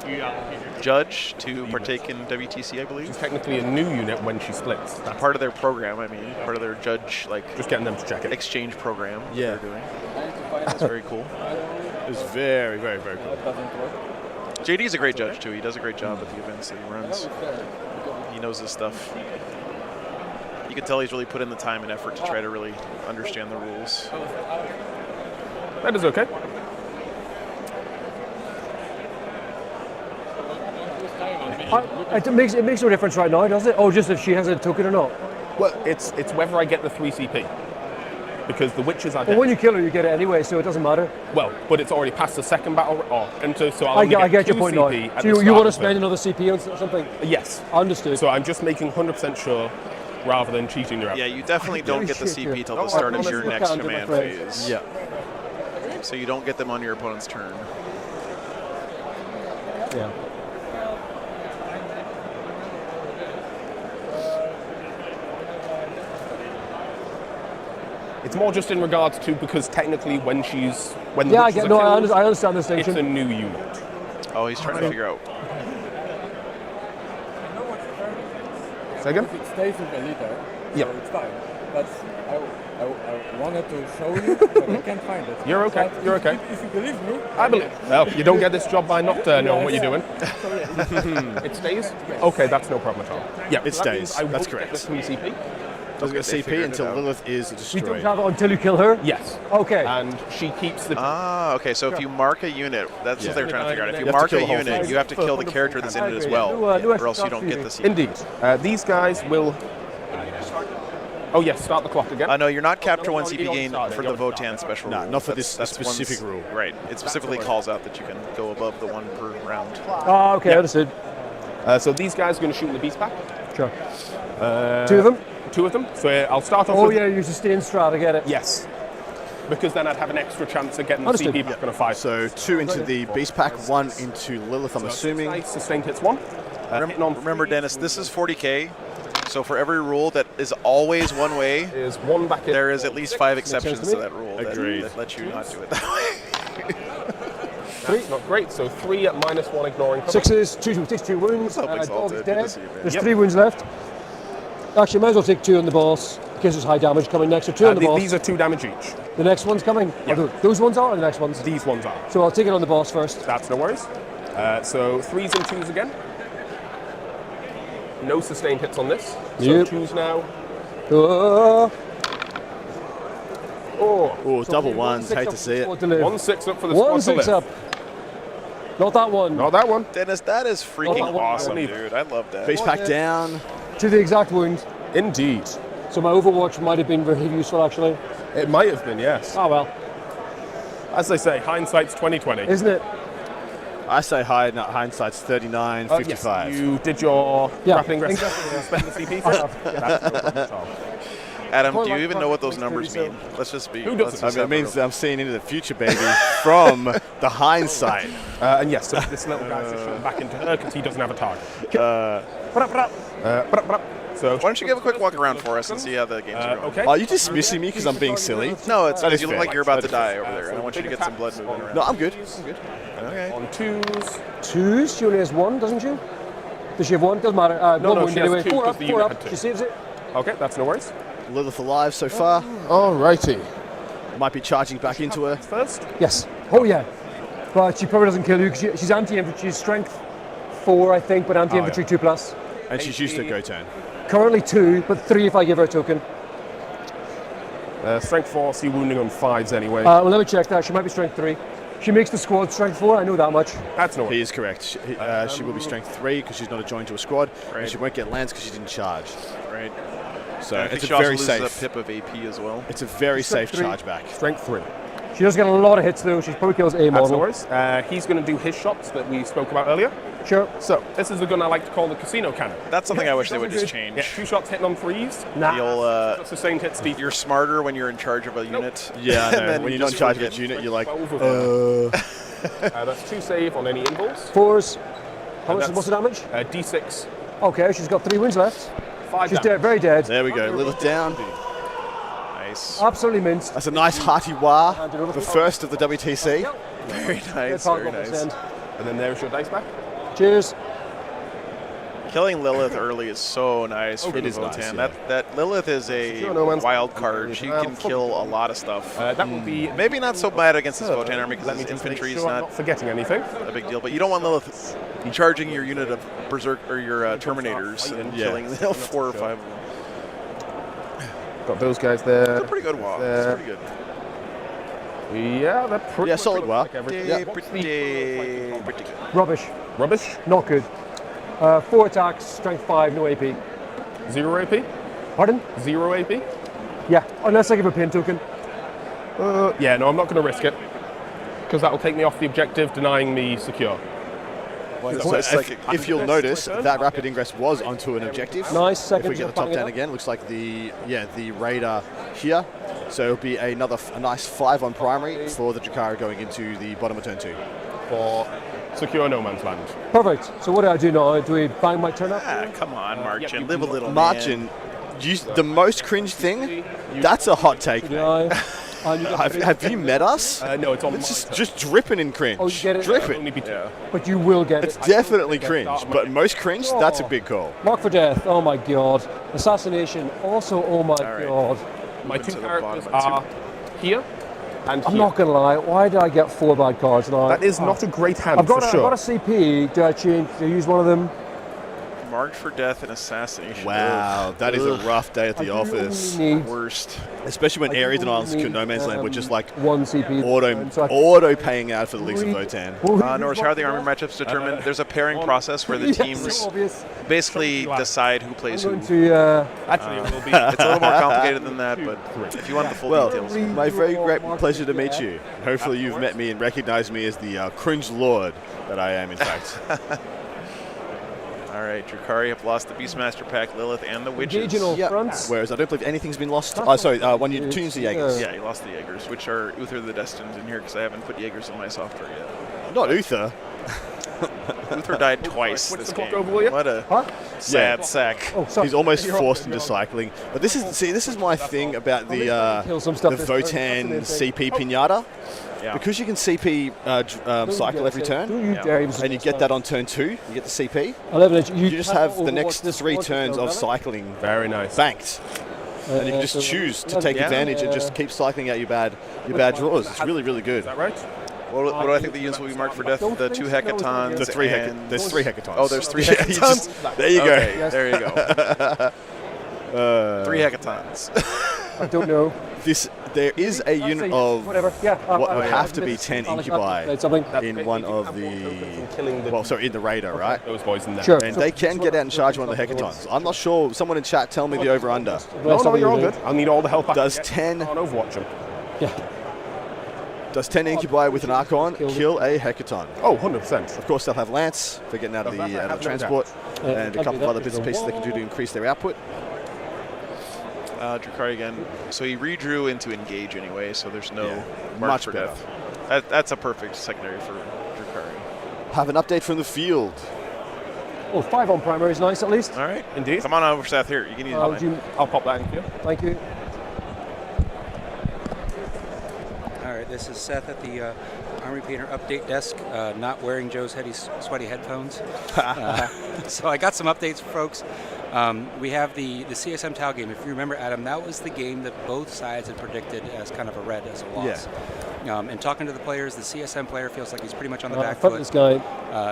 judge to partake in WTC, I believe. She's technically a new unit when she splits. That's Part of their program, I mean, part of their judge just getting them to check it. exchange program. Yeah. They're doing. I need to find It's very cool. It's very, very, very cool. That doesn't work. JD's a great judge too. He does a great job at the events that he runs. It's there. He knows his stuff. You can tell he's really put in the time and effort to try to really understand the rules. That is okay. It makes no difference right now, does it? Oh, just if she has a token or not. Well, it's whether I get the 3 CP. Because the witches are Well, dead. when you kill her, you get it anyway, so it doesn't matter. Well, but it's already past the second battle. So I'll I only get your 2 point now. CP at So the you start want to of spend it. another CP on something? Yes. Understood. So I'm just making 100% sure rather than cheating your Yeah, you definitely don't get the Shit, CP yeah. till the start of your Honestly, next can't do my command friends. phase. Yeah. So you don't get them on your opponent's turn. Yeah. It's more just in regards to because technically when the Yeah, witches I get. are No, killed, I understand the it's a distinction. new unit. Oh, he's trying to figure out. Say again? If it stays with a leader, Yeah. so it's fine. But I wanted to show you, but I can't find it. You're okay, But you're okay. If you believe me, I believe. Well, you don't get this job by not knowing what you're doing. It stays? Okay, that's no problem at all. Yeah, It so that means stays. I That's won't correct. get the 3 CP. Doesn't get they CP figured it until out. Lilith is We don't destroyed. have it until you kill her? Yes. Okay. And she keeps the. Ah, okay. So if you mark a unit, that's Yeah. what they're trying to figure out. If you You have to mark kill a the whole unit, thing. you have to kill the character that's in it as well, No or else you extra don't get the feeding. CP. Indeed. These guys will. Oh, yes, start the clock again. No, you're not capture one You CP don't gain start it, for you the don't start Votan it. special No, rule. not for this specific one's- rule. Right. It specifically calls out that you can go above the 1 per round. Oh, okay, understood. So these guys are going to shoot in the beast pack. Sure. 2 of them? 2 of them. So I'll start off Oh, with. yeah, you sustain strat, I get it. Yes. Because then I'd have an extra chance of getting the Understood. CP back on a 5. So 2 into the beast pack, 1 into Lilith, I'm assuming. Nice, sustained hits 1. Hitting on Remember, Dennis, this is 40K. So for every rule that is always one way, is 1 back in. there is at least 5 exceptions to to me. that rule Agreed. that let you not do it that way. 3, not great. So 3 at -1, ignoring cover. 6s, 2 wounds. Up Dog exalted, is good to dead. see you, man. There's Yep. 3 wounds left. Actually, might as well take 2 on the boss in case there's high damage coming next. So 2 on the boss. These are 2 damage each. The next one's coming. Yeah. Oh, those ones are, or the next ones? These ones are. So I'll take it on the boss first. That's no worries. So 3s and 2s again. No sustained hits on this. So Yep. 2s now. Oh, Oh, double ones, hate to see it. 1-6 up for the squad 1-6 to up. live. Not that one. Not that one. Dennis, that is freaking Oh, awesome, leave. dude. I love that. Beast pack down. To the exact wound. Indeed. So my Overwatch might have been very useful, actually. It might have been, yes. Oh well, As they say, hindsight's 20/20. isn't it? I say hindsight's 39, 55. You did your Yeah. grappling wrestling. Exactly, yeah. Spend the CP I for it. have. That's no problem at all. Adam, do you even know what those numbers mean? Let's just be. Who doesn't? let's I mean, it means I'm seeing into the future, baby, from the hindsight. And yes, so this little guy's just shooting back into her because he doesn't have a target. So Why don't you give a quick walk around for us and see how the games are going? okay. Are you dismissing me because I'm being silly? No, it's That is you look fair. like you're about That to is die fair. over there, and I want you to get some blood moving around. No, I'm good. Okay. On twos. Twos. She only has one, doesn't she? Does she have one? Doesn't matter. No, one wound she has anyway. two Four because up. the Four unit up. had two. She saves it. Okay, that's no worries. Lilith alive so far. Alrighty. Might be charging back into her. First. Yes. Oh yeah. But she probably doesn't kill you because she's anti-infantry. She's strength 4, I think, but anti-infantry 2+. And she's used to go turn. Currently 2, but 3 if I give her a token. Strength 4, see wounding on 5s anyway. Well, let me check that. She might be strength 3. She makes the squad strength 4. I know that much. That's no worries. He is correct. She will be strength 3 because she's not joined to a squad, and she won't get lands because she didn't charge. Right. So I think it's she a also very loses safe. a pip of AP as well. It's a very safe Strength 3. charge back. Strength 3. She does get a lot of hits though. She probably kills A That's no model. worries. He's going to do his shots that we spoke about earlier. Sure. So, this is the gun I like to call the casino cannon. That's something I wish they would just change. Yeah, 2 shots hitting on 3s. Nah. You'll, Sustained hits deep. you're smarter when you're in charge of a unit. Yeah, I And know. then When you you're not in just charge of forget. a unit, you're like, 12 of them. That's 2 save on any involves. 4s. How much? that's- What's the damage? D6. Okay, she's got 3 wounds left. 5 She's damage. dead. Very dead. there we go. Lilith down. Nice. Absolutely minced. That's a nice hearty wah. The first of the WTC. Very nice. Power Very up nice. percent. And then there's your dice back. Cheers. Killing Lilith early is so nice for it the is nice, Votan. yeah. That Lilith is a Sure, no one's- wild card. She can kill a lot of stuff. That will be. Maybe not so bad against this Votan army because Let me his just make infantry is sure I'm not not forgetting anything. a big deal. But you don't want Lilith charging your unit of berserk or your Terminators and Yeah. killing 4 or 5 of them. Got those guys there. It's a pretty good wall. It's pretty good. Yeah, they're pretty. Yeah, solid pretty wah. like everything. Yeah, What's pretty good. Rubbish. Rubbish. Not good. 4 attacks, strength 5, no AP. 0 AP. Pardon? 0 AP. Yeah, unless I give a pin token. Yeah, no, I'm not going to risk it because that will take me off the objective, denying me secure. So it's like If you'll notice, that rapid ingress was onto an objective. Nice, If second. we get the top down again, looks like the radar here. So it'll be a nice 5 on primary for the Drakara going into the bottom of turn 2. For secure no man's land. Perfect. So what do I do now? Do we bang my turn up? come on, Marchin. you Live a can- little, man. Marchin, the most cringe thing, that's a hot take. Do mate. I? You get three. Have you met us? No, it's on It's my just dripping in cringe. Oh, you get it? Dripping. Only be 2. But you will get It's it. definitely get cringe, that but much. most cringe, that's a big call. Mark for death. Oh my god. Assassination. Also, oh my right. god. My Moving 2 to the characters bottom are here and I'm here. not gonna lie. Why did I get 4 bad cards now? That is not a great hand I've got for I've sure. got a CP. Do I change? Do I use one of them? Marked for death and assassination. Wow, that is a Ugh. rough day at the I office. only need- Worst. Especially when I Ares and only Islands secure need, no man's land, we're just like 1 CP. So I can- auto paying out for the Leagues of Votan. Norris, how are the army matchups determined? There's a pairing process where the Yes, teams obvious. basically decide who plays I'm who. going to. Actually, it will be. It's a little more complicated than that, but if you want the full Well, details. my very great pleasure to meet you. Hopefully you've met me and recognized me as the cringe lord that I am, in fact. All right, Drakari have lost the Beastmaster pack, Lilith, and the Witches. Engaging all Yep. fronts. Whereas I don't believe anything's been lost. Two units of Jaegers. Yeah, he lost the Jaegers, which are Uther the Destined in here because I haven't put Jaegers in my software yet. Not Uther. Uther died twice What's this the clock game. over, will you? What a Huh? sad sack. Oh, sorry. He's almost You're forced on. into cycling. But this is my thing about the Kill some stuff this turn. Votan That's the main CP Pinata. Yeah. Because you can CP cycle every turn, Don't you Yeah. dare even and you get that on turn 2, you get the CP. 11 inch. You just have the Overwatch next this 3 one, turns of don't cycling Very nice. banked. And you can just choose to take advantage and just keep cycling out your bad draws. It's really, really good. Is that right? What do I think the units will be marked for death? Don't The think 2 so. No, hecatons. it's and There's 3 hecatons. Oh, there's 3 Yeah, you hecatons. just- there you go. Okay, Yes. there you go. 3 hecatons. I don't know. There is a unit of whatever. Yeah. what would have to be 10 incubi Something. in one of the in the radar, right? Those boys in there. Sure. And they can get out and charge one of the hecatons. I'm not sure. Someone in chat tell me the over under. No, you're all good. I'll need all the help I Does can get 10 on Overwatch them. Yeah. Does 10 incubi with an Archon kill a hecaton? Oh, 100%. Of course, they'll have Lance for getting out of the transport, and a couple of other bits and pieces they can do to increase their output. Drukhari again. So he redrew into engage anyway, so there's no mark much for better. death. That's a perfect secondary for Drukhari. Have an update from the field. Oh, 5 on primary is nice at least. All right. Indeed. Come on over, Seth. Here, you can use mine. I'll pop that in for you. Thank you. All right, this is Seth at the Army Painter update desk, not wearing Joe's sweaty headphones. So I got some updates, folks. We have the CSM Tau game. If you remember, Adam, that was the game that both sides had predicted as kind of a red, as a loss. And talking to the players, the CSM player feels like he's pretty much on the back foot. This guy.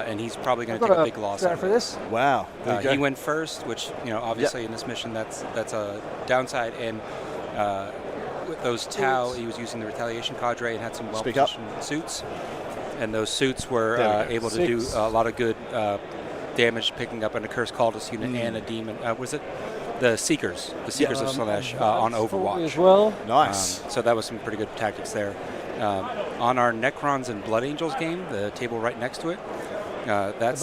And he's probably going to take a big loss. For this? Wow. He went first, which, obviously in this mission, that's a downside. And with those Tau, he was using the retaliation cadre and had some well-positioned suits. And those suits were able to do a lot of good damage, picking up an Accursed Cultist unit and a demon. Was it the Seekers? The Seekers of Slanesh on Overwatch. As well. Nice. So that was some pretty good tactics there. On our Necrons and Blood Angels game, the table right next to it, that's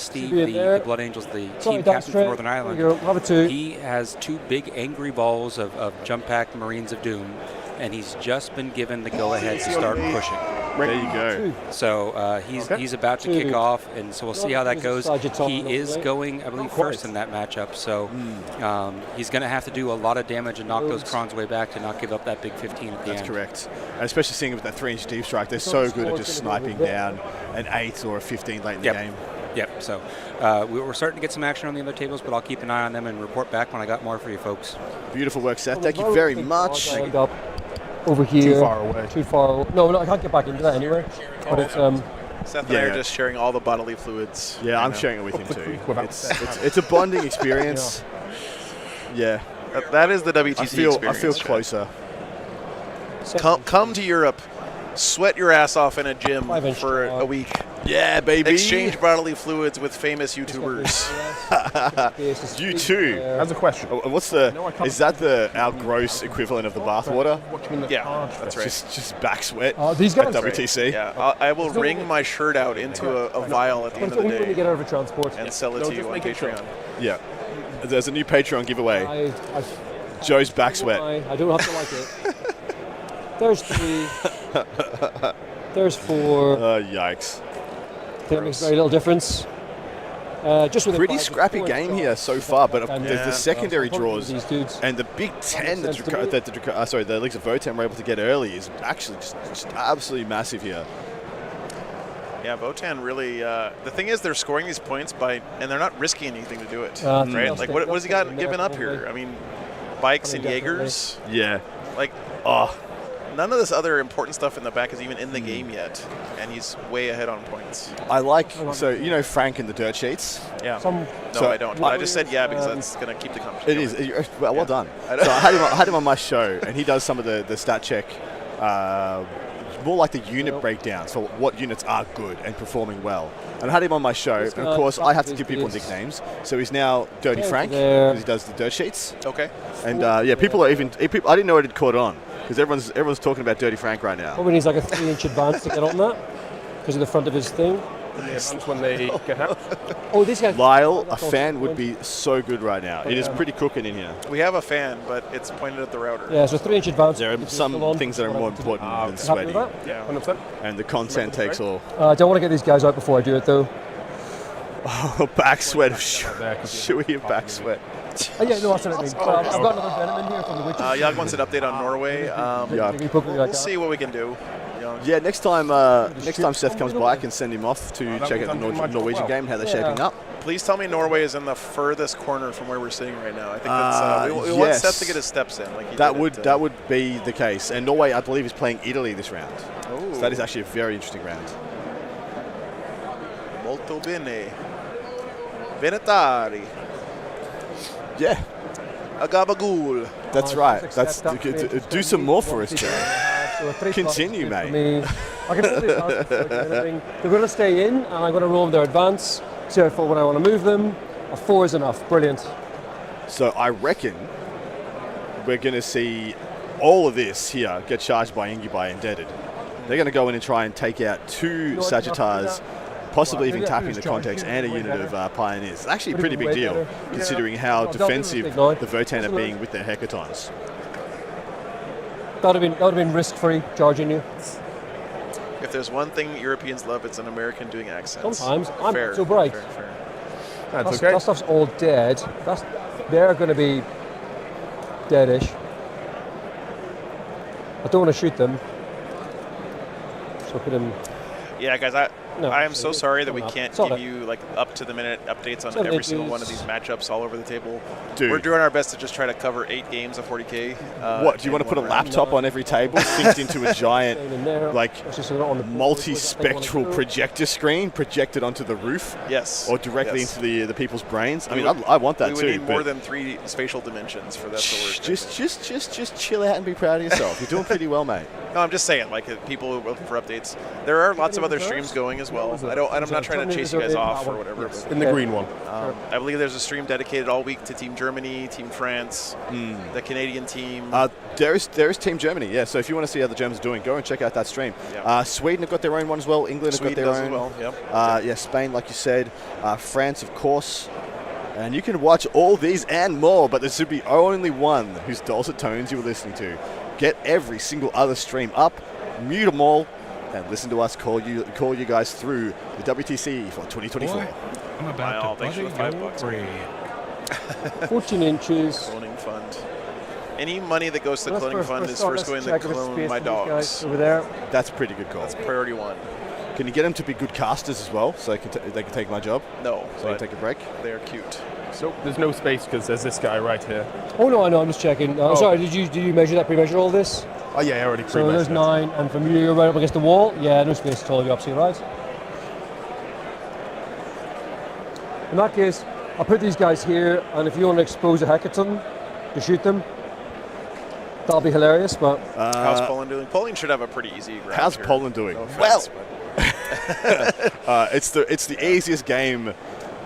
Steve, the Blood Angels, the team captain for Northern Ireland. He has 2 big angry balls of jump pack Marines of Doom, and he's just been given the go-ahead to start pushing. There you go. So he's about to kick off, and so we'll see how that goes. He is going, I believe, first in that matchup, so he's going to have to do a lot of damage and knock those Krons way back to not give up that big 15 at the end. That's correct. And especially seeing with that 3-inch deep strike, they're so good at just sniping down an 8 or a 15 late in the game. Yep, so we're starting to get some action on the other tables, but I'll keep an eye on them and report back when I got more for you folks. Beautiful work, Seth. Thank you very much. Over here. Too far away. Too far. No, I can't get back into that anyway. But it's Seth and I are just sharing all the bodily fluids. Yeah, I'm sharing it with him too. It's a bonding experience. Yeah. That is the WTC experience. I feel closer. Come to Europe, sweat your ass off in a gym for a week. Yeah, baby. Exchange bodily fluids with famous YouTubers. You too. That's a question. What's is that our gross equivalent of the bathwater? Yeah, that's right. Just back sweat these guys at WTC. Yeah, I will wring my shirt out into a vial at the end of the day. When you get over transport. And sell it to you on Patreon. Yeah. There's a new Patreon giveaway. Joe's back sweat. I don't have to like it. There's 3. There's 4. Yikes. That makes very little difference. Just with pretty scrappy game here so far, but the secondary draws and the Big 10 that the Leagues of Votan were able to get early is actually just absolutely massive here. Yeah, Votan really. The thing is, they're scoring these points and they're not risking anything to do it, right? Like, what has he got given up here? I mean, bikes and Jaegers. Yeah. Like, none of this other important stuff in the back is even in the game yet, and he's way ahead on points. I like, Frank and the dirt sheets? Yeah. No, I don't. I just said because that's going to keep the conversation. It is. Well done. So I had him on my show, and he does some of the stat check, more like the unit breakdowns for what units are good and performing well. And I had him on my show, and of course I have to give people nicknames. So he's now Dirty Frank, because he does the dirt sheets. Okay. And people are even. I didn't know it had caught on. Because everyone's talking about Dirty Frank right now. Probably needs like a 3-inch advance to get on that because of the front of his thing. When they get out. Oh, this guy. Lyle, a fan would be so good right now. It is pretty cooking in here. We have a fan, but it's pointed at the router. Yeah, so 3-inch advance. There are some things that are more important than sweaty. Yeah, 100%. And the content takes all. I don't want to get these guys out before I do it, though. Oh, back sweat. Should we have back sweat? Yeah, no, that's what I mean. I've got another venom in here from the witches. Yag wants an update on Norway. We'll see what we can do. Yeah, next time Seth comes by, I can send him off to check out the Norwegian game, how they're shaping up. Please tell me Norway is in the furthest corner from where we're sitting right now. I think that's we want Seth to get his steps in. Like that would be the case. And Norway, I believe, is playing Italy this round. So that is actually a very interesting round. Molto bene. Venetari. Yeah. Agabagool. That's right. Do some more for us, Joe. Continue, mate. I can totally they're going to stay in, and I'm going to roll their advance. So when I want to move them, a 4 is enough. Brilliant. So I reckon we're going to see all of this here get charged by Ingi by Indebted. They're going to go in and try and take out 2 Sagittars possibly even tapping the context and a unit of Pioneers. It's actually a pretty big deal, considering how defensive the Votan are being with their Hecatons. That would have been risk-free charging you. If there's one thing Europeans love, it's an American doing accents. Sometimes. I'm Fair, so bright. fair. That's okay. That stuff's all dead. They're going to be deadish. I don't want to shoot them. So put them. Yeah, guys, I am so sorry that we can't It's all give right. you like up-to-the-minute updates on 7 every single inches. one of these matchups all over the table. Dude. We're doing our best to just try to cover 8 games of 40K. What, do you want to put a laptop on every table synced into a giant, In there. like, It's just on the multi-spectral projector screen projected onto the roof? Yes. Or directly Yes. into the people's brains? I We mean, would- I want that we would too. need more but than 3 spatial dimensions for that to work. just chill out and be proud of yourself. You're doing pretty well, mate. No, I'm just saying, like, people who are looking for updates. There are lots of other streams going as well. I'm not trying to chase you guys off or whatever. But, In the green one. I believe there's a stream dedicated all week to Team Germany, Team France, the Canadian team. There is Team Germany, yeah. So if you want to see how the Germans are doing, go and check out that stream. Yeah. Sweden have got their own one as well. England have got Sweden their does own. as well. Yep. Yeah, Spain, like you said. France, of course. And you can watch all these and more, but there should be only one whose dulcet tones you were listening to. Get every single other stream up, mute them all, and listen to us call you guys through the WTC for 2024. Boy, I'm about Wow, to thanks for the buddy $5. your brain. 14 inches. Cloning fund. Any money that goes to the Let's cloning fund is first going to check the clone space my for these guys dogs. over there. That's a pretty good call. That's priority 1. Can you get them to be good casters as well, so they can take my job? No, So I but can take a break? they're cute. So there's no space because there's this guy right here. Oh no, I know. I'm just checking. Sorry, did you measure that? Pre-measure all this? Oh yeah, I already So pre-measured there's it. 9, and from you, you're right up against the wall. Yeah, no space at all. You're absolutely right. In that case, I'll put these guys here, and if you want to expose a Hecaton to shoot them, that'll be hilarious. But How's Poland doing? Poland should have a pretty easy round How's here. Poland doing? No Well, offense, but- it's the easiest game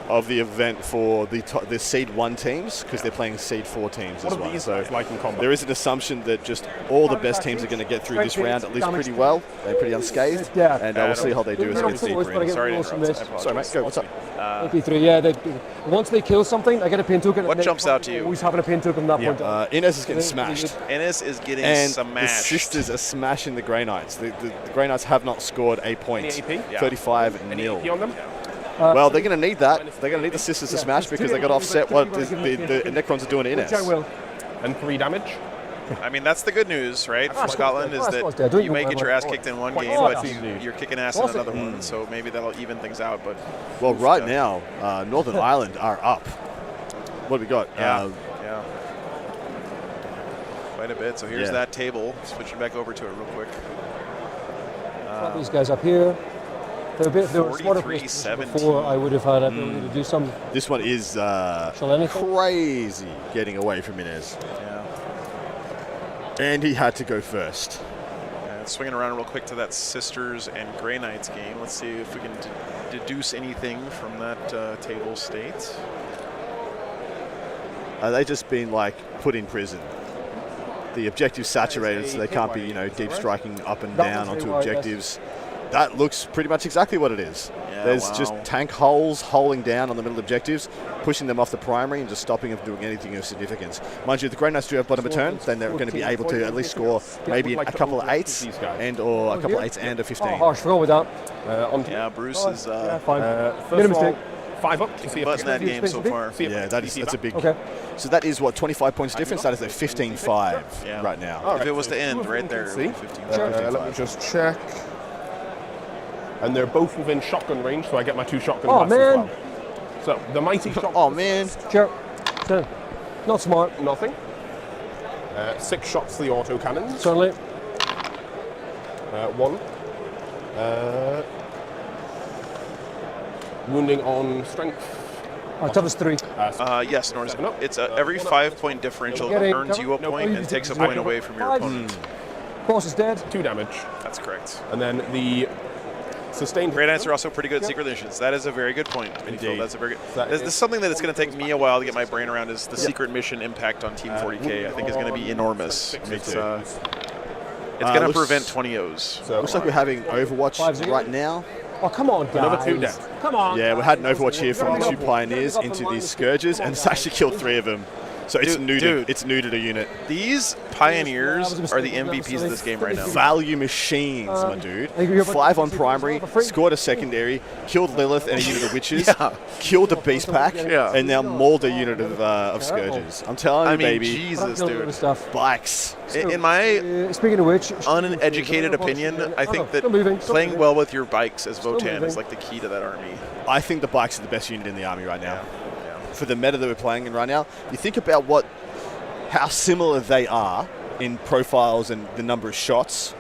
of the event for the Seed 1 teams, because they're playing Seed 4 teams What as are well. these So guys like in combat? there is an assumption that just all the best teams are going to get through this round at least pretty well. They're pretty unscathed, Yeah. and we'll see how they do as They're against not the forwards, but I get Sorry to rolls from interrupt. this. I Sorry, mate. Go. What's up? 83, yeah. Once they kill something, I get a pin token. What and jumps out to you? Always having a pin token from that point on. Inez is getting smashed. Ennis is getting And the smashed. sisters are smashing the Grey Knights. The Grey Knights have not scored a point. Any AP? Yeah. 35 Any nil. AP on them? Well, they're going to need that. They're going to need the sisters to smash because they got to offset what the Necrons are doing to Which I Inez. will. And 3 damage. I mean, that's the good news, right, for That's Scotland, good. is That's good. that you may get your ass Quite kicked in one quite game, but awesome. you're kicking ass in Awesome. another one, so maybe that'll even things out. But Well, right now, Northern Ireland are up. What have we got? yeah, quite a bit. So here's Yeah. that table. Switching back over to it real quick. Got these guys up here. They're a bit. They were smarter 43-17. before. I would have had ability to do some. This one is Shall anything? crazy getting away from Inez. Yeah. And he had to go first. And swinging around real quick to that Sisters and Grey Knights game. Let's see if we can deduce anything from that table state. They just been like put in prison. The objective's saturated, so they can't be, deep striking up and down onto objectives. That looks pretty much exactly what it is. Yeah, There's wow. just tank holes holding down on the middle objectives, pushing them off the primary and just stopping them from doing anything of significance. Mind you, the Grey Knights do have bottom of turn, then they're going to be able to at least score maybe a couple of 8s or a couple of 8s and a 15. Oh, harsh. Forgot with that. Yeah, Bruce is Yeah, fine. First Made a of all, mistake. 5 up to see if butting that game so far. Yeah, that's a big. Okay. So that is what, 25 points difference. That is a 15-5 Yeah. right now. If it was to end right there, it would be 15. Let me just check. And they're both within shotgun range, so I get my 2 shotgun Oh, blasts as man. well. So the mighty shotgun. Oh man, Sure. So, not smart. Nothing. 6 shots to the auto cannons. Certainly. 1. Wounding on strength. That was 3. Yes, Norris. Seven up. It's every 5-point differential Getting- earns you a no, point you and just takes a get point away from your 5. opponent. Boss is dead. 2 damage. That's correct. And then the sustained. Grey Knights are also pretty good at secret missions. That is a very good point, Minifil. Indeed. That's a very good. That This is- is something that it's going to take me a while to get my brain around. Is the secret mission impact on Team 40K? I think is going to be enormous. It's too. going to looks- prevent 20 O's. So looks like we're having Overwatch 5-0. right now. Oh, come on, guys. Another 2 dead. Come on. Yeah, we had an Overwatch here from the 2 Pioneers Got the into line these to Scourges, and it's actually killed 3 of them. So it's neutered. Dude. It's neutered a unit. These Pioneers are the MVPs of this game right now. Value machines, my dude. think you're about 5 on to primary, for free. scored a secondary, killed Lilith and a unit of witches, Yeah. killed a beast pack, Yeah. and now mauled a unit of Scourges. I'm telling you, I mean, baby. Jesus, Killed a lot dude. of stuff. Bikes. In my Speaking of which, uneducated opinion, I think that playing well with your bikes as Votan is like the key to that army. I think the bikes are the best unit in the army right now. For the meta that we're playing in right now, you think about how similar they are in profiles and the number of shots,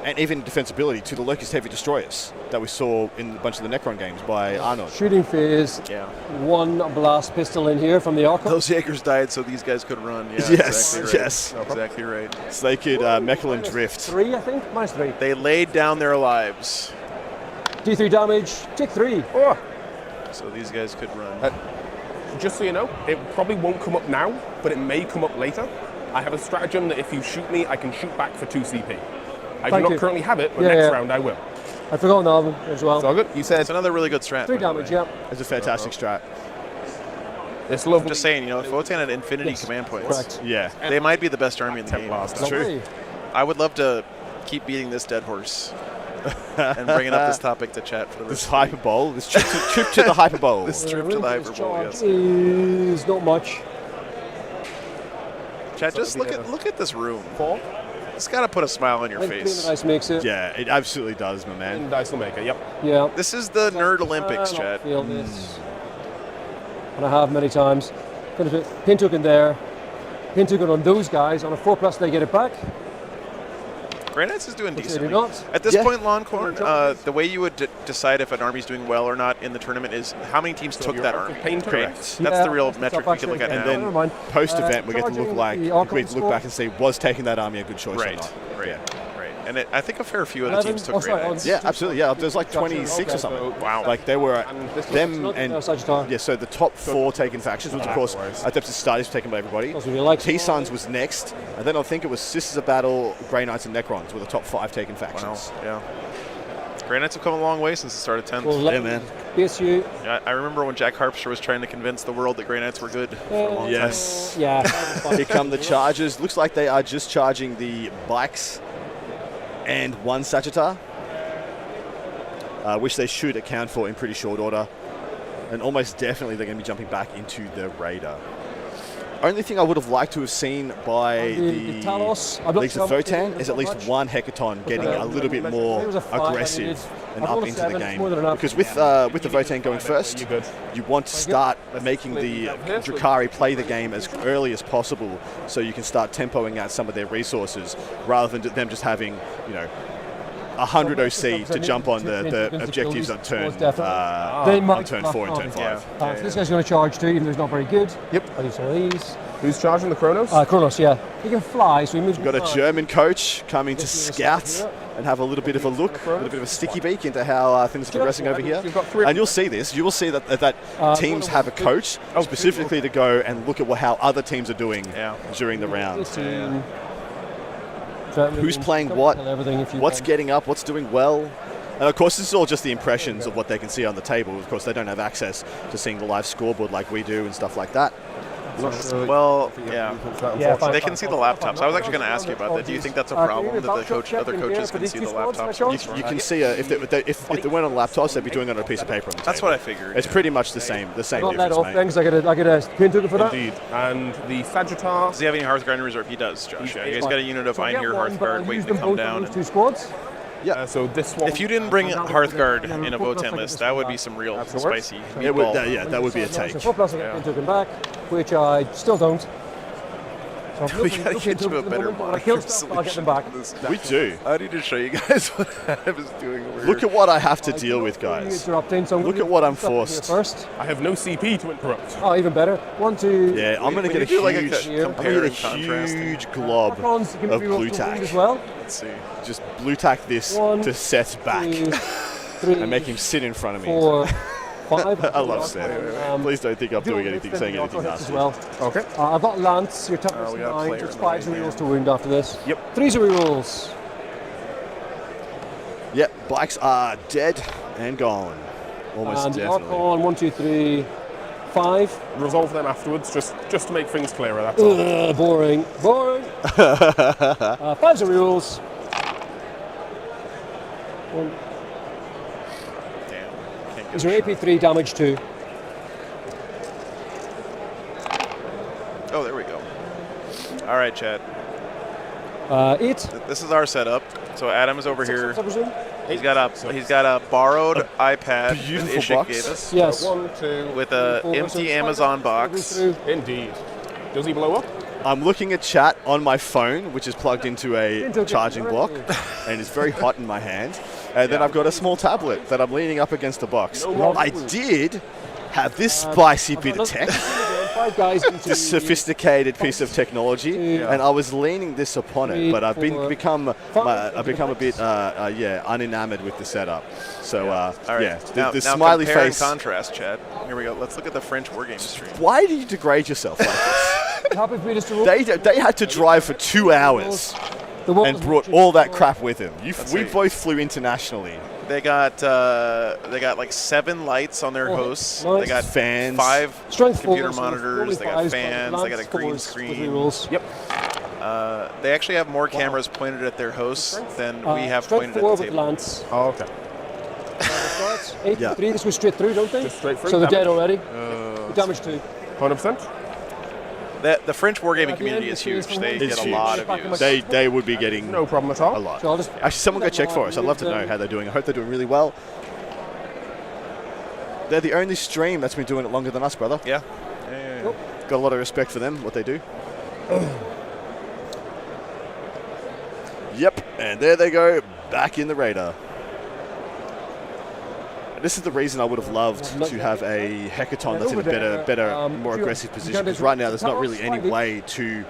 and even defensibility to the Locust Heavy Destroyers that we saw in a bunch of the Necron games by Arnold. shooting phase, Yeah. 1 blast pistol in here from the Archon. Those Jaegers died so these guys could run. Yeah, Yes, exactly right. yes. Exactly right. So they could Mechalin drift. 3, I think. -3. They laid down their lives D3 damage. Take 3. Oh, so these guys could run. just so you know, it probably won't come up now, but it may come up later. I have a stratagem that if you shoot me, I can shoot back for 2 CP. I do Thank not you. currently have it, but Yeah, next yeah. round I will. I forgot that one as well. It's all good. You said It's another really good strat. 3 by the damage, way. yeah. It's a fantastic strat. it's lovely. I'm just saying, if Votan had infinity Yes, command points, correct. Yeah. they might be the best army in the game. Blast. It's true. Lovely. I would love to keep beating this dead horse and bringing up this topic to chat for the This rest of the hyperbole, this trip to the hyperbole. This trip to the Hyperbole, yes. Is not much. Chat, just look at this room. 4. It's got to put a smile on your I think clean face. the dice makes it. Yeah, it absolutely does, my man. And Dice will make it, yep. Yeah. This is the Nerd Olympics, I chat. feel this. And I have many times. Going to put pin token there. Pin token on those guys. On a 4+, they get it back. Grey Knights is doing Which they decently. do not. At this Yeah. point, Longhorn, the way you would decide if an army's doing well or not in the tournament is how many teams took your that Arc army. of Pain Correct. That's Yeah, the real that's metric we can look at actually- now. And then Never mind. post-event, we get to look charging like the Archon we look score. back and say, was taking that army a good choice or Right, not? right, Yeah. right. And I think a fair few of the 11 teams took oh, Grey sorry, Knights. Yeah, absolutely. Yeah, there's like 26 or Okay, something. so- Wow. Like they were them Not and Sagittarius. yeah. So the top 4 taken factions, which of course Adeptus Astartes was taken by everybody. That's what you like. T-Sons was next, and then I think it was Sisters of Battle, Grey Knights, and Necrons were the top 5 taken Wow. factions. Yeah. Grey Knights have come a long way since the start of 10th. Well, Yeah, man. BSU. I remember when Jack Harpster was trying to convince the world that Grey Knights were good for a long Yes. Yeah. Here come the Chargers. Looks like they are just charging the bikes and 1 Sagittar, which they should account for in pretty short order. And almost definitely they're going to be jumping back into the Raider. Only thing I would have liked to have seen by The Talos, I'm not Leagues of sure Votan much. is at least 1 Hecaton getting a little bit There more was a 5 I aggressive needed. and I up rolled a into the 7, game. more than enough. Because with the Votan going first, You're good. you want to start making the Drukhari play the game as early as possible so you can start tempoing out some of their resources rather than them just having, 100 OC to jump on the objectives on turn, They on might turn fluff 4 and turn on. 5. So this guy's going to charge too, even though he's not very good. Yep. I do some of these. Who's charging the Chronos? Kronos, yeah. He can fly, so he moves. Got a fast. German coach coming to Just scout here. and have a little bit of a look, a little bit of a sticky beak into how things are progressing over here. You've got 3. And you'll see this. You will see that teams have a coach specifically to go and look at how other teams are doing during the round. 18. Who's playing what? Everything if you What's want. getting up? What's doing well? And of course, this is all just the impressions of what they can see on the table. Of course, they don't have access to seeing the live scoreboard like we do and stuff like that. Well, yeah. Yeah, fine. They can see the laptops. I was actually going to ask you about that. Do you think that's a problem that the other coaches can see the laptops? You can see if they went on laptops, they'd be doing it on a piece of paper on the That's table. what I figured. It's pretty much the same Not difference, let off mate. things. I get a pin token for that. Indeed. And the Sagittar. Does he have any Hearthguard in reserve? He does, Josh. Yeah, you guys Fine. got a unit of So I get Einhir one, but Hearthguard I'll waiting use to them come both down. on those 2 squads. So this one. If you didn't bring Hearthguard in a Votan list, that would be some real That's what works. spicy It would, meatball. that would be a take. So 4+ I get pin token back, which I still don't. So I'm We looking- gotta looking get to to a the better moment, when I kill stuff, I'll get them back. We do. I need to show you guys what I was doing over Look here. at what I have to deal with, guys. Interrupting, so Look at what I'm stuff here forced. First. I have no CP to interrupt. Oh, even better. 1, 2. Yeah, I'm going to get a do like a huge, compare I'm gonna and get a contrast. huge glob Archons can of be blue rolled to wound tack. as well. Let's see. Just blue tack this 1, to set back 2, 3, and make him sit in front of me. 4, 5. I love Seth. Please don't think I'm doing anything, saying anything as nasty. well. Okay. I've got Lance, your toughness we got a 9, player it's in 5 the right rerolls to wound after this. Yep. 3 rerolls. Yep, bikes are dead, and gone. Almost And the definitely. Archon, 1, 2, 3, 5. Resolve them afterwards, just to make things clearer, that's all. Boring. Boring. 5's the rules. Damn. Can't get Is a your shot. AP3 damage 2? Oh, there we go. All right, Chad. 8. This is our setup. So Adam is over here. I presume? He's got a borrowed iPad that beautiful Ishik box. gave us Yes. 1, 2, with a 4, empty so Amazon Spider-Man box. through. indeed. Does he blow up? I'm looking at chat on my phone, which is plugged into a Into a charging camera. block, and it's very hot in my hand. And then I've got a small tablet that I'm leaning up against a box. more I did have this spicy bit of tech, 5 guys into this sophisticated piece of technology, and I was leaning this upon it. But I've become a bit unenamored with the setup. So All right. yeah, Now, the now smiley compare and face. contrast, Chad. Here we go. Let's look at the French wargame stream. Why do you degrade yourself like this? Happy for me just to roll. They had to drive for 2 hours The wall and is brought watching. all that crap with him. We see. both flew internationally. They got like 7 lights on their Oh, hosts. nice. They got Fans. 5 Strength computer 4, monitors. They got fans. They got a green screen. Yep. They actually have more cameras pointed at their hosts than we have strength pointed 4 at the with table. Lance. Oh, okay. Starts. 8 Yeah. 3. This goes straight through, don't they? Just straight through. So they're dead damage. already. Damage 2. 100%. The French wargaming the community end, is huge. it's They huge. get a It's lot huge. of views. They would be getting No problem at all. a lot. So I'll just Actually, someone go check for us. I'd love to know how they're doing. I hope they're doing really well. They're the only stream that's been doing it longer than us, brother. Yeah. Got a lot of respect for them, what they do. Yep, and there they go, back in the radar. This is the reason I would have loved to have a Hecaton that's in a better, more aggressive position. Because right now, there's not really any way to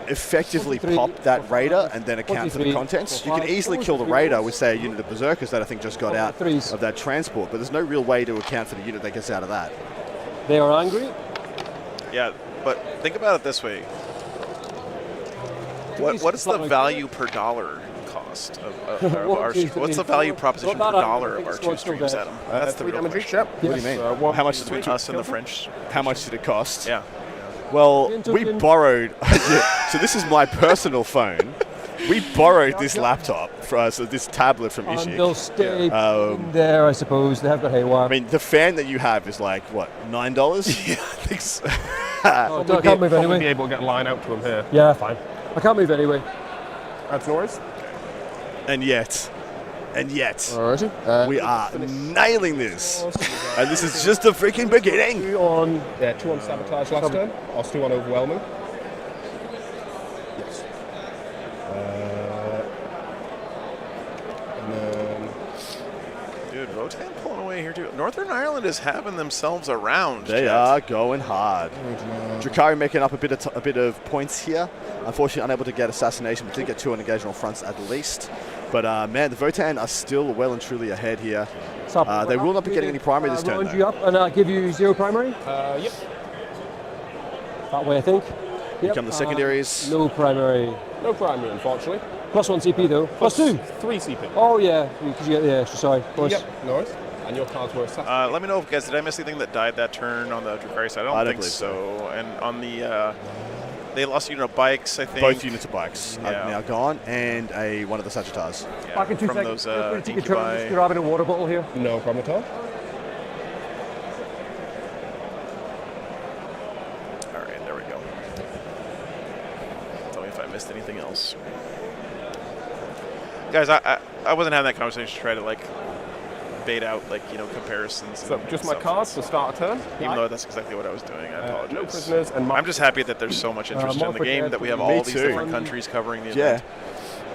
effectively pop that raider and then account for the contents. You can easily kill the raider with, say, a unit of berserkers that I think just got out of that transport, but there's no real way to account for the unit that gets out of that. They are angry. Yeah, but think about it this way. What is the value per dollar cost of our stream? What's the value proposition per dollar of our 2 streams, Adam? That's the 3 real damage question. each, yep. What do you mean? How much did we Between us and the French. How much did it cost? Yeah. Well, we borrowed. So this is my personal phone. We borrowed this laptop, so this tablet from And they'll Ishik. stay in there, I suppose. They have got haywire. I mean, the fan that you have is like what, $9? Yeah, I think so. Oh, I can't move Probably be anyway. able to get a line out to him here. Yeah, fine. I can't move anyway. That's noise. And yet, Alrighty. we are nailing this. And this is just the freaking beginning. 2 on sabotage last turn. Or 2 on overwhelming. Yes. And then Dude, Votan pulling away here too. Northern Ireland is having themselves around. They Chet. are going hard. Drakari making up a bit of points here. Unfortunately, unable to get assassination, but did get 2 on engagement fronts at least. But man, the Votan are still well and truly ahead here. They will not be getting any primary this turn, Round you up and I'll give you 0 primary. yep. That way, I think. Yep. Come the secondaries. No primary. No primary, unfortunately. +1 CP though. +2. 3 CP. Oh yeah, because you get the extra. Sorry, of course. Yep, noise. And your cards were assassin. Let me know, guys, did I miss anything that died that turn on the Drakari side? I don't think believe so. And on the, they lost a unit of bikes, I think. Both units of bikes are Yeah. now gone, and one of the Sagittars. Yeah, Back in 2 from seconds. those Feel free to take your turn. incubi. Just grabbing a water bottle here. No problem at all. All right, there we go. Tell me if I missed anything else. Guys, I wasn't having that conversation to try to, like, bait out, like, comparisons. So and just my stuff. cards to start a turn. Even though that's exactly what I was doing, I apologize. No prisoners and I'm just happy that there's so much interest in the Mark game, Dead, that we have me all these too. different countries covering the Yeah. event.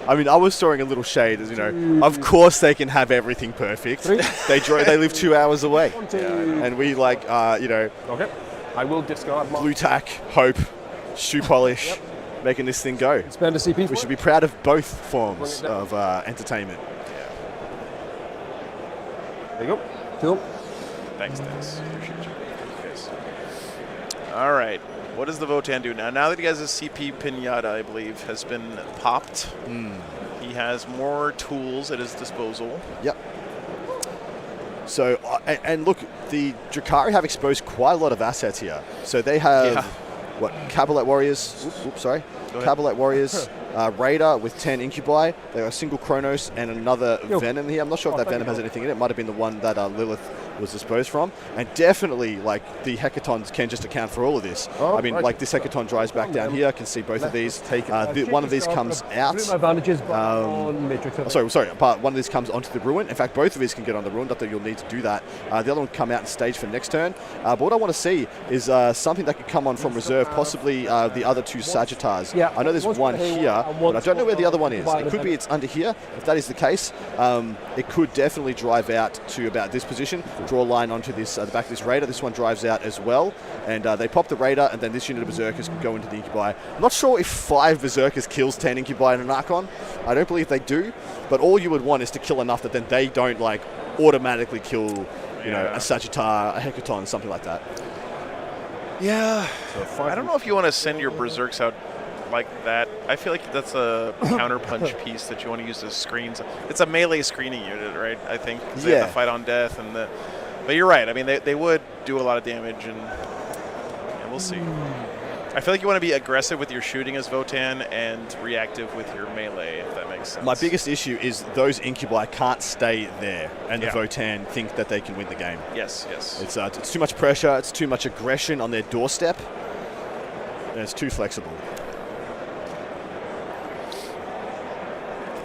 I mean, I was throwing a little shade, as you know. Of course, they can have everything perfect. They live 2 hours away, and we Okay. I will discard my blue tack, hope, shoe polish, making this thing go. Spend a CP. We should be proud of both forms of entertainment. There you go. Cool. Thanks, Dennis. Appreciate you. Yes. All right. What does the Votan do now? Now that he has a CP Pinata, I believe, has been popped, he has more tools at his disposal. Yep. So, and look, the Drakari have exposed quite a lot of assets here. So they have, what, Cabalite Warriors, Cabalite Warriors, Raider with 10 Incubi. They got a single Chronos and another Venom here. I'm not sure if that Venom has anything in it. It might have been the one that Lilith was disposed from. And definitely, like, the Hecatons can just account for all of this. I mean, like, this Hecaton drives back down here. I can see both of these. One of these comes out. One of these comes onto the Ruin. In fact, both of these can get on the Ruin. Not that you'll need to do that. The other one come out and stage for next turn. But what I want to see is something that could come on from reserve, possibly the other two Sagittars. I know there's one here, but I don't know where the other one is. It could be it's under here. If that is the case, it could definitely drive out to about this position, draw a line onto this the back of this Raider. This one drives out as well, and they pop the Raider, and then this unit of Berserkers can go into the Incubi. I'm not sure if 5 Berserkers kills 10 Incubi in an Archon. I don't believe they do, but all you would want is to kill enough that then they don't, like, automatically kill, you know, a Sagittar, a Hecaton, something like that. Yeah. I don't know if you want to send your Berserks out like that. I feel like that's a counterpunch piece that you want to use as screens. It's a melee screening unit, right? I think. They have to fight on death, but you're right. I mean, they would do a lot of damage, and we'll see. I feel like you want to be aggressive with your shooting as Votann and reactive with your melee, if that makes sense. My biggest issue is those Incubi can't stay there, and the Votann think that they can win the game. Yes. It's too much pressure, it's too much aggression on their doorstep, and it's too flexible.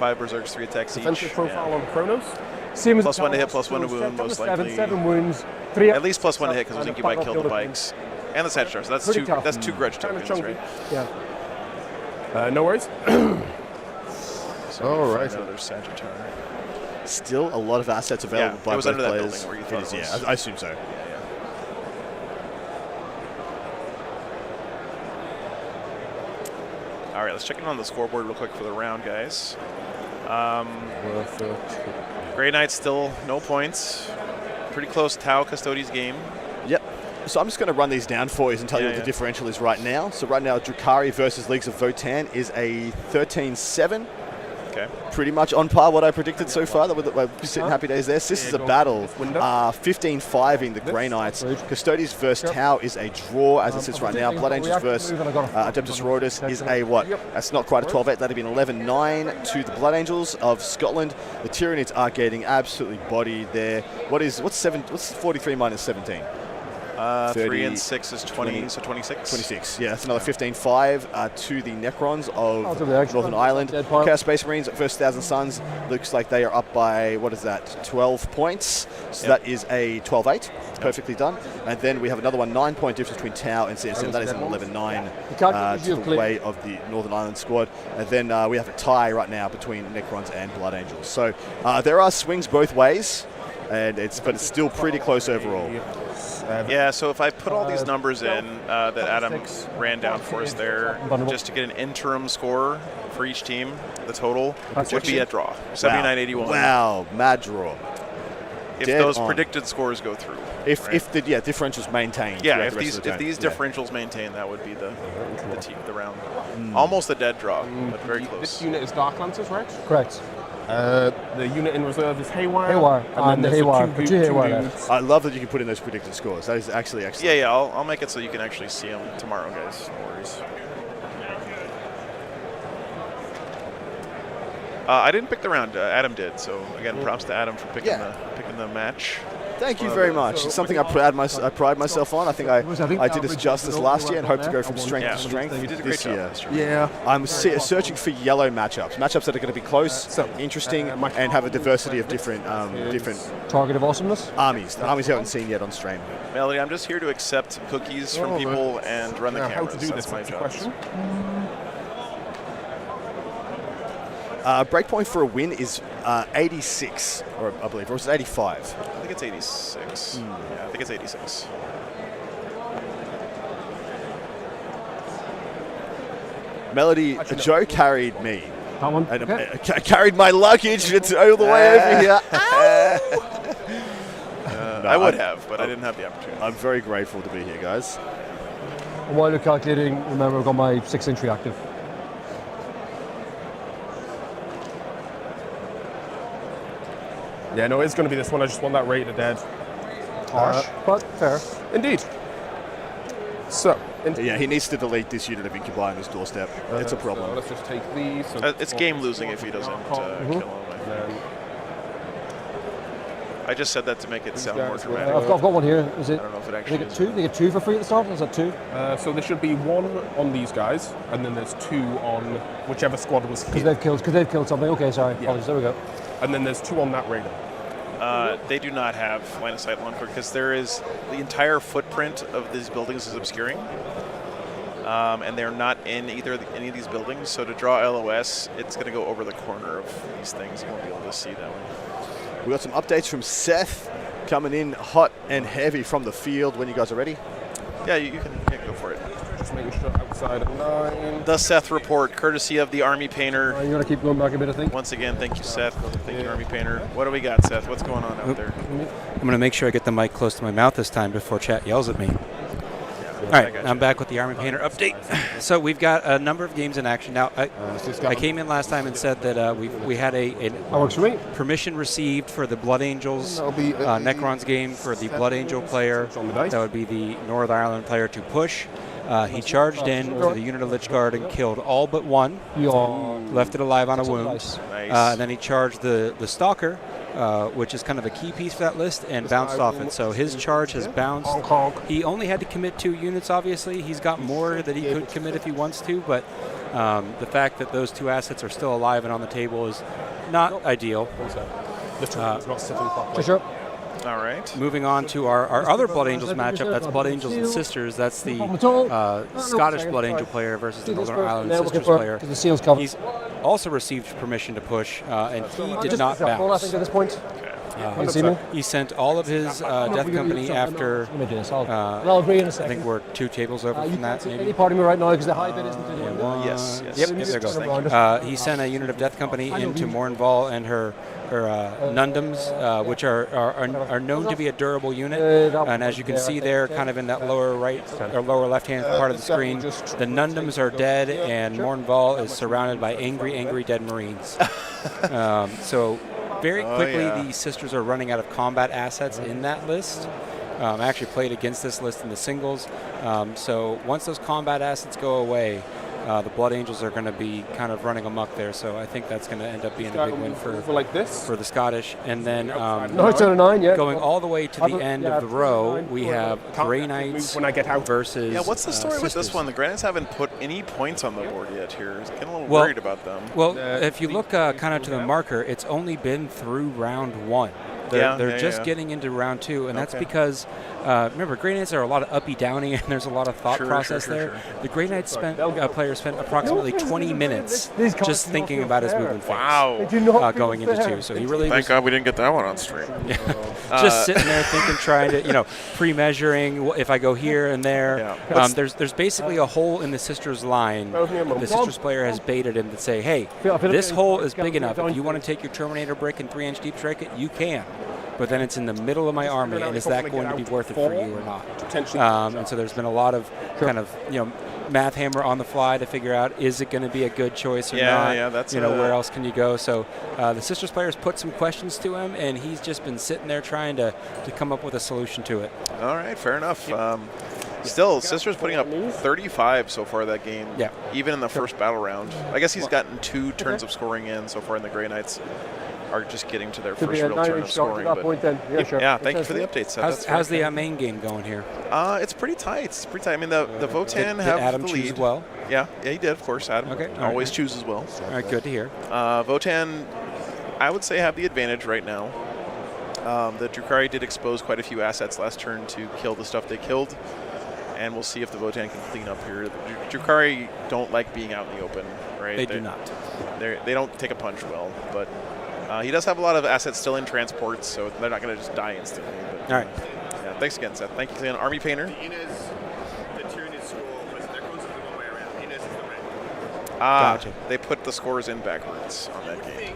5 Berserks, 3 attacks each. Defensive profile on Chronos. Same as +1 to hit, +1 to wound, most likely. 7 wounds. 3 at least +1 to hit because those Incubi killed the bikes. And the Sagittars. So that's two grudge tokens, right? Yeah. No worries. All right. Another Sagittar. Still a lot of assets available by it was both under that players. building where you thought it was. Yeah, I assume so. All right, let's check in on the scoreboard real quick for the round, guys. Grey Knight still no points. Pretty close Tau Custodes game. Yep. So I'm just going to run these down for you and tell you what the differential is right now. So right now, Drakari versus Leagues of Votann is a 13-7. Okay. Pretty much on par what I predicted so far. We're sitting happy days there. This is a battle. 15-5 in the Grey Knights. Custodes versus Tau is a draw as it sits right now. Blood Angels versus Adeptus Sororitas is a what? That's not quite a 12-8. That'd have been 11-9 to the Blood Angels of Scotland. The Tyranids are getting absolutely bodied there. What's 43 minus 17? 3 and 6 is 20, so 26. 26, yeah. That's another 15-5 to the Necrons of Northern Ireland. Chaos Space Marines versus Thousand Suns. Looks like they are up by, 12 points. So that is a 12-8. Perfectly done. And then we have another one, 9-point difference between Tau and CSM. That is an 11-9 to the way of the Northern Ireland squad. And then we have a tie right now between Necrons and Blood Angels. So there are swings both ways, but it's still pretty close overall. Yeah, so if I put all these numbers in that Adam ran down for us there, just to get an interim score for each team, the total would be a draw, 79-81. Wow, mad draw. If those predicted scores go through. If the differentials maintain. Yeah, if these differentials maintain, that would be the round. Almost a dead draw, but very close. This unit is Dark Lancers, right? Correct. The unit in reserve is Haywire. And the Haywire. Two Haywire left. I love that you can put in those predicted scores. That is actually excellent. Yeah, I'll make it so you can actually see them tomorrow, guys. No worries. I didn't pick the round. Adam did. So again, props to Adam for picking the match. Thank you very much. It's something I pride myself on. I think I did this justice last year and hope to go from strength to strength this year. Yeah. I'm searching for yellow matchups that are going to be close, interesting, and have a diversity of different Target of awesomeness? armies. The armies you haven't seen yet on stream. Melody, I'm just here to accept cookies from people and run the cameras. How to do That's this? my That's the job. question. Breakpoint for a win is 86, or I believe, or is it 85? I think it's 86. Yeah, I think it's 86. Melody, Joe carried me. That one? And carried my luggage. It's all the way over here. I would have, but I didn't have the opportunity. I'm very grateful to be here, guys. And while you're calculating, remember I've got my 6-inch reactive. Yeah, no, it's going to be this one. I just want that Raider dead. Harsh, but fair. Indeed. So, Yeah, he needs to delete this unit of Incubi on his doorstep. It's a so problem. let's just take these. So It's game losing if he doesn't kill him. then I just said that to make it sound more guys will- dramatic. I've got one here. Is it? I don't know if it They actually get is. two. They get two for free at the start. Is that two? so there should be one on these guys, and then there's two on whichever squad was Because here. they've killed something. Okay, sorry. Apologies. There we go. And then there's two on that Raider. They do not have line of sight long because there is the entire footprint of these buildings is obscuring, and they're not in any of these buildings. So to draw LOS, it's going to go over the corner of these things. You won't be able to see that one. We got some updates from Seth coming in hot and heavy from the field when you guys are ready. Yeah, you can go for it. Just making sure outside of 9. The Seth report, courtesy of the Army Painter. You want to keep going back a bit, I think. Once again, thank you, Seth. Thank you, Army Painter. What do we got, Seth? What's going on out there? I'm going to make sure I get the mic close to my mouth this time before chat yells at me. All right, I'm back with the Army Painter update. So we've got a number of games in action now. I came in last time and said that we had a works for me. permission received for the Blood Angels That'll be, Necron's game for the Blood Angel player. on the dice. That would be the North Ireland player to push. He charged in for the unit of Lich Guard and killed all but one. Left it alive on a wound. Nice. And then he charged the Stalker, which is kind of a key piece for that list, and bounced off it. So his charge has bounced. He only had to commit 2 units, obviously. He's got more that he could commit if he wants to, but the fact that those 2 assets are still alive and on the table is not ideal. The turret's not sitting properly. Sure. All right. Moving on to our other Blood Angels matchup, that's Blood Angels and Sisters. That's the Scottish Blood Angel player versus the Northern Ireland Sisters player. The seal's covered. He's also received permission to push, and he did Just not I bounce. think at this point. Uh, You see me? He sent all of his Death Company after, Let me do this. I'll agree in a I second. think we're 2 tables over You from can't that, see maybe. any part of me right now because the high bit isn't in the window. Yes. Yep, Yes, there goes. thank you. He sent a unit of Death Company into Mornval and her Nundums, which are known to be a durable unit. And as you can see there, kind of in that lower right or lower left-hand part of the screen, the Nundums are dead, and Mornval is surrounded by angry dead Marines. So very quickly, the Sisters are running out of combat assets in that list. I actually played against this list in the singles. So once those combat assets go away, the Blood Angels are going to be kind of running amok there. So I think that's going to end up being a big win for the Scottish. And then No, it's out of 9, yeah. going all the way to the end of the row, we have Grey Knights versus Yeah, what's the story with this Sisters. one? The Grey Knights haven't put any points on the board yet here. I'm getting a little Well- worried about them. Well, if you look kind of to the marker, it's only been through round 1. They're just getting into round 2, and that's because, remember, Grey Knights are a lot of uppy-downy, and there's a lot of thought process there. The Grey Knights player spent approximately 20 minutes just thinking about his movement phase going into 2. So he really Thank was God we didn't get that one on stream. just sitting there thinking, trying to, pre-measuring if I go here and there. There's basically a hole in the Sisters line. The Sisters player has baited him to say, hey, this hole is big enough. If you want to take your Terminator brick and 3-inch deep strike it, you can. But then it's in the middle of my army, and is that going to be worth it for you or not? And so there's been a lot of kind of, math hammer on the fly to figure out, is it going to be a good choice or not? Yeah, that's where else can you go? So the Sisters players put some questions to him, and he's just been sitting there trying to come up with a solution to it. All right, fair enough. Still, Sisters putting up 35 so far that game. Yeah. Even in the first battle round. I guess he's gotten 2 turns of scoring in so far, and the Grey Knights are just getting to their Could first be a real 9 turn inch of shot scoring. at that point then. Yeah, sure. Yeah, thank you for the updates. How's the main game going here? It's pretty tight. It's pretty tight. I mean, the Votan Did have Adam the choose lead. well? Yeah, he did, of course. Adam Okay, all right. always chooses well. All right, good to hear. Votan, I would say, have the advantage right now. The Drukhari did expose quite a few assets last turn to kill the stuff they killed, and we'll see if the Votan can clean up here. The Drukhari don't like being out in the open, right? They do not. They don't take a punch well, but he does have a lot of assets still in transports, so they're not going to just die instantly. But, All right. Yeah, thanks again, Seth. Thank you again, Army Painter. Gotcha. They put the scores in backwards on that game.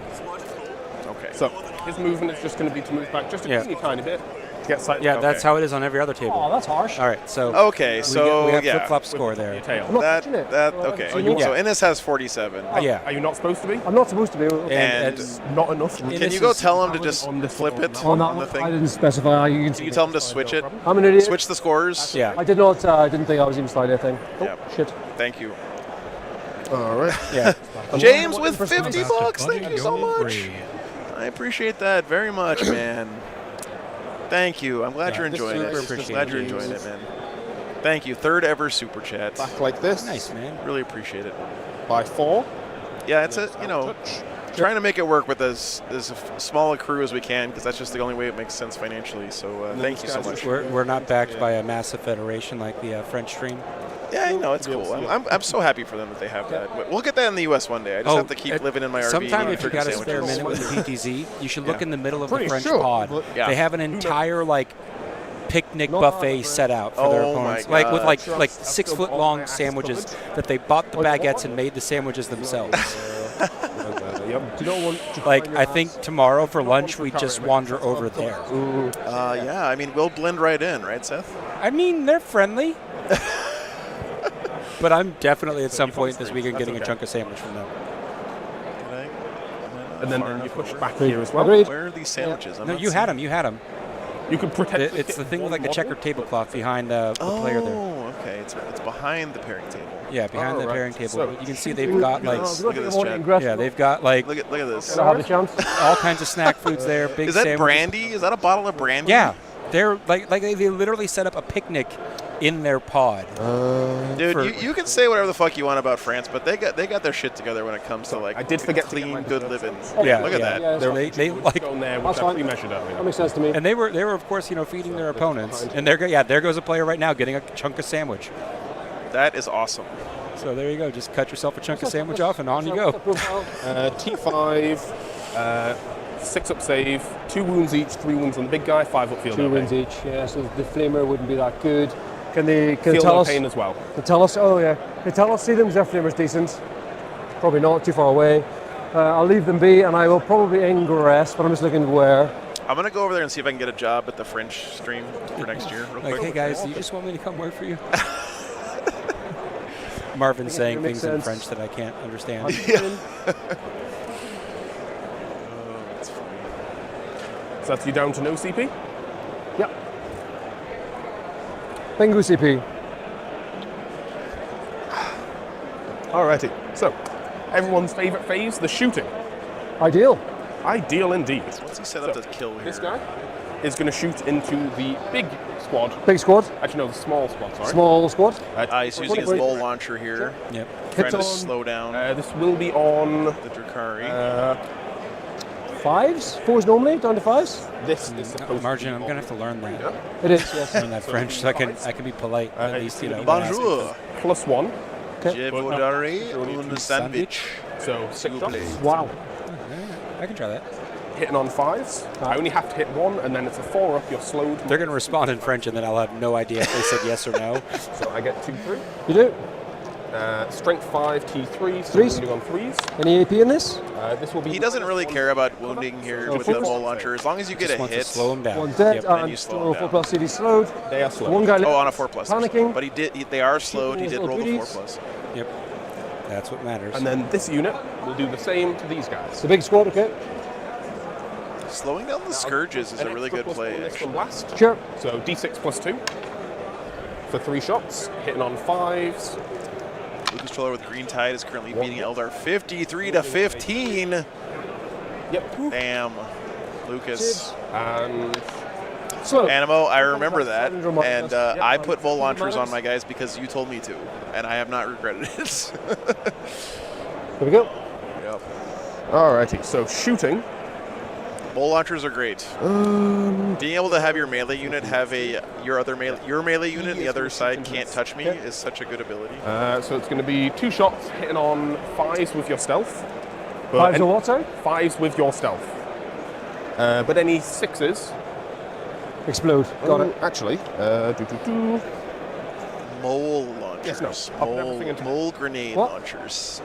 Okay. So his movement is just going to be to move back just a teeny tiny bit. To get sight. Yeah, that's how it is on every other table. Oh, that's harsh. All right, so Okay, we so have yeah. flip-flop score there. Your tail. I'm not That, touching it. okay. So you- So Innes has 47. Yeah. Are you not supposed to be? I'm not supposed to be. And It's not enough. can Innes you go is- tell him to just on this flip one. it On that on the one, I thing? didn't specify. You Can you tell him to switch it? I'm an idiot. Switch the scores? Yeah. I did not. I didn't think I was even slightly a thing. Oh, Yeah. shit. Thank you. All right. Yeah. James with About to 50 bucks. Thank you so much. I appreciate that very much, man. Thank you. I'm glad you're enjoying it. super Just appreciate glad it. you're enjoying it, man. Thank you. Third ever super chat. Back like this. Nice, man. Really appreciate it. By 4. Yeah, it's a trying to make it work with as small a crew as we can because that's just the only way it makes sense financially. So thank you so much. We're not backed by a massive federation like the French stream. Yeah, I know it's cool. I'm so happy for them that they have that. We'll get that in the U.S. one day. I just have to keep living in my RV. Sometime and if you turkey got a spare sandwiches. minute with the PTZ, you should look Yeah. in the middle of Pretty the French sure, pod. but- Yeah. They have an entire picnic Not buffet bad. set out for their Oh my opponents, like with God. like 6 foot long sandwiches that they bought the baguettes and made the sandwiches themselves. Do you not want to Like find your I think ass? tomorrow for lunch we just wander over there. Yeah, I mean we'll blend right in, right, Seth? I mean they're friendly. But I'm definitely at some point this weekend getting a chunk of sandwich from them. And then you push back here as well. Agreed. Where are these sandwiches? I'm No, not you had seeing- them. You had them. You could protect. It's the thing with like the checkered tablecloth behind the player there. Oh, okay. It's behind the pairing table. Yeah, behind the right. pairing table. So- But you can see they've got like Look at this, Chad. yeah, they've got like Look at this. I have a chance. all kinds of snack foods there. Big Is that sandwiches. brandy? Is that a bottle of brandy? Yeah, they're like they literally set up a picnic in their pod. Dude, for- you can say whatever the fuck you want about France, but they got their shit together when it comes to like I did forget to get clean, my good dessert living. Yeah, Look at yeah. that. Yeah, They like Go in there with That's that fine. pre-measured earlier. That makes sense to me. and they were of course feeding their opponents and there goes a player right now getting a chunk of sandwich. That is awesome. So there you go. Just cut yourself a chunk of sandwich off and on you go. T5, 6 up save, 2 wounds each, 3 wounds on the big guy, 5 up field. 2 wins each. Yeah, so the flamer wouldn't be that good. Can they Field tell no us? pain as well. They tell us. Oh yeah. They tell us. See them. Their flamer's decent. Probably not too far away. I'll leave them be, and I will probably ingress. But I'm just looking where. I'm gonna go over there and see if I can get a job at the French stream for next year. Real Like, quick. hey guys, do you just want me to come work for you? Marvin saying makes things in sense. French that I can't understand. So that's you down to no CP? Yep. Bingo CP. Alrighty. So, everyone's favourite phase, the shooting. Ideal. Ideal indeed. What's he set up to kill here? This guy is going to shoot into the big squad. Big squad. Actually, no, the small squad, sorry. Small squad. He's using his bowl launcher here, Yep. trying to on- slow down This will be on. the Drakari. 5s. 4s normally. Down to 5s. This is supposed to Margin, be I'm gonna have to learn that. It is. Yes. Learn that French so I can be polite at least, you know. when I ask. Bonjour. +1. Je voudrais un sandwich. So 6 shots. Wow. I can try that. Hitting on 5s. I only have to hit 1, and then it's a 4 up. You're slowed. They're gonna respond in French, and then I'll have no idea if they said yes or no. So I get 2, 3. You do. Strength 5, T3. So Threes? wounding on 3s. Any AP in this? This will be. He doesn't really care about wounding here with the bowl launcher. As long as you get Just a want to hit. slow him down. One dead. Yep. then you slow him 4 down. plus CD slowed. They are slow. One guy left. Oh, on a 4+. Panicking. But they are slowed. He did roll the Goodies. 4+. Yep. That's what matters. And then this unit will do the same to these guys. The big squad. Okay. Slowing down the Scourges is a really good play, From actually. blast. Sure. So D6 +2 for 3 shots. Hitting on 5s. Lucas Troller with Green Tide is currently beating Eldar 53-15. Yep. Damn, Lucas. And Slow. Animo, I remember that, Syndrome. and I put bowl launchers on my guys because you told me to, and I have not regretted it. Here we go. Yep. alrighty. So shooting. Bowl launchers are great. Being able to have your melee unit have your melee unit, the other side can't touch me, is such a good ability. So it's going to be 2 shots hitting on 5s with your stealth. But 5s or what, sorry? 5s with your stealth. But any 6s. Explode. Got it. Actually, mole launchers. Yes, no. I'll put everything into Mole grenade What? launchers.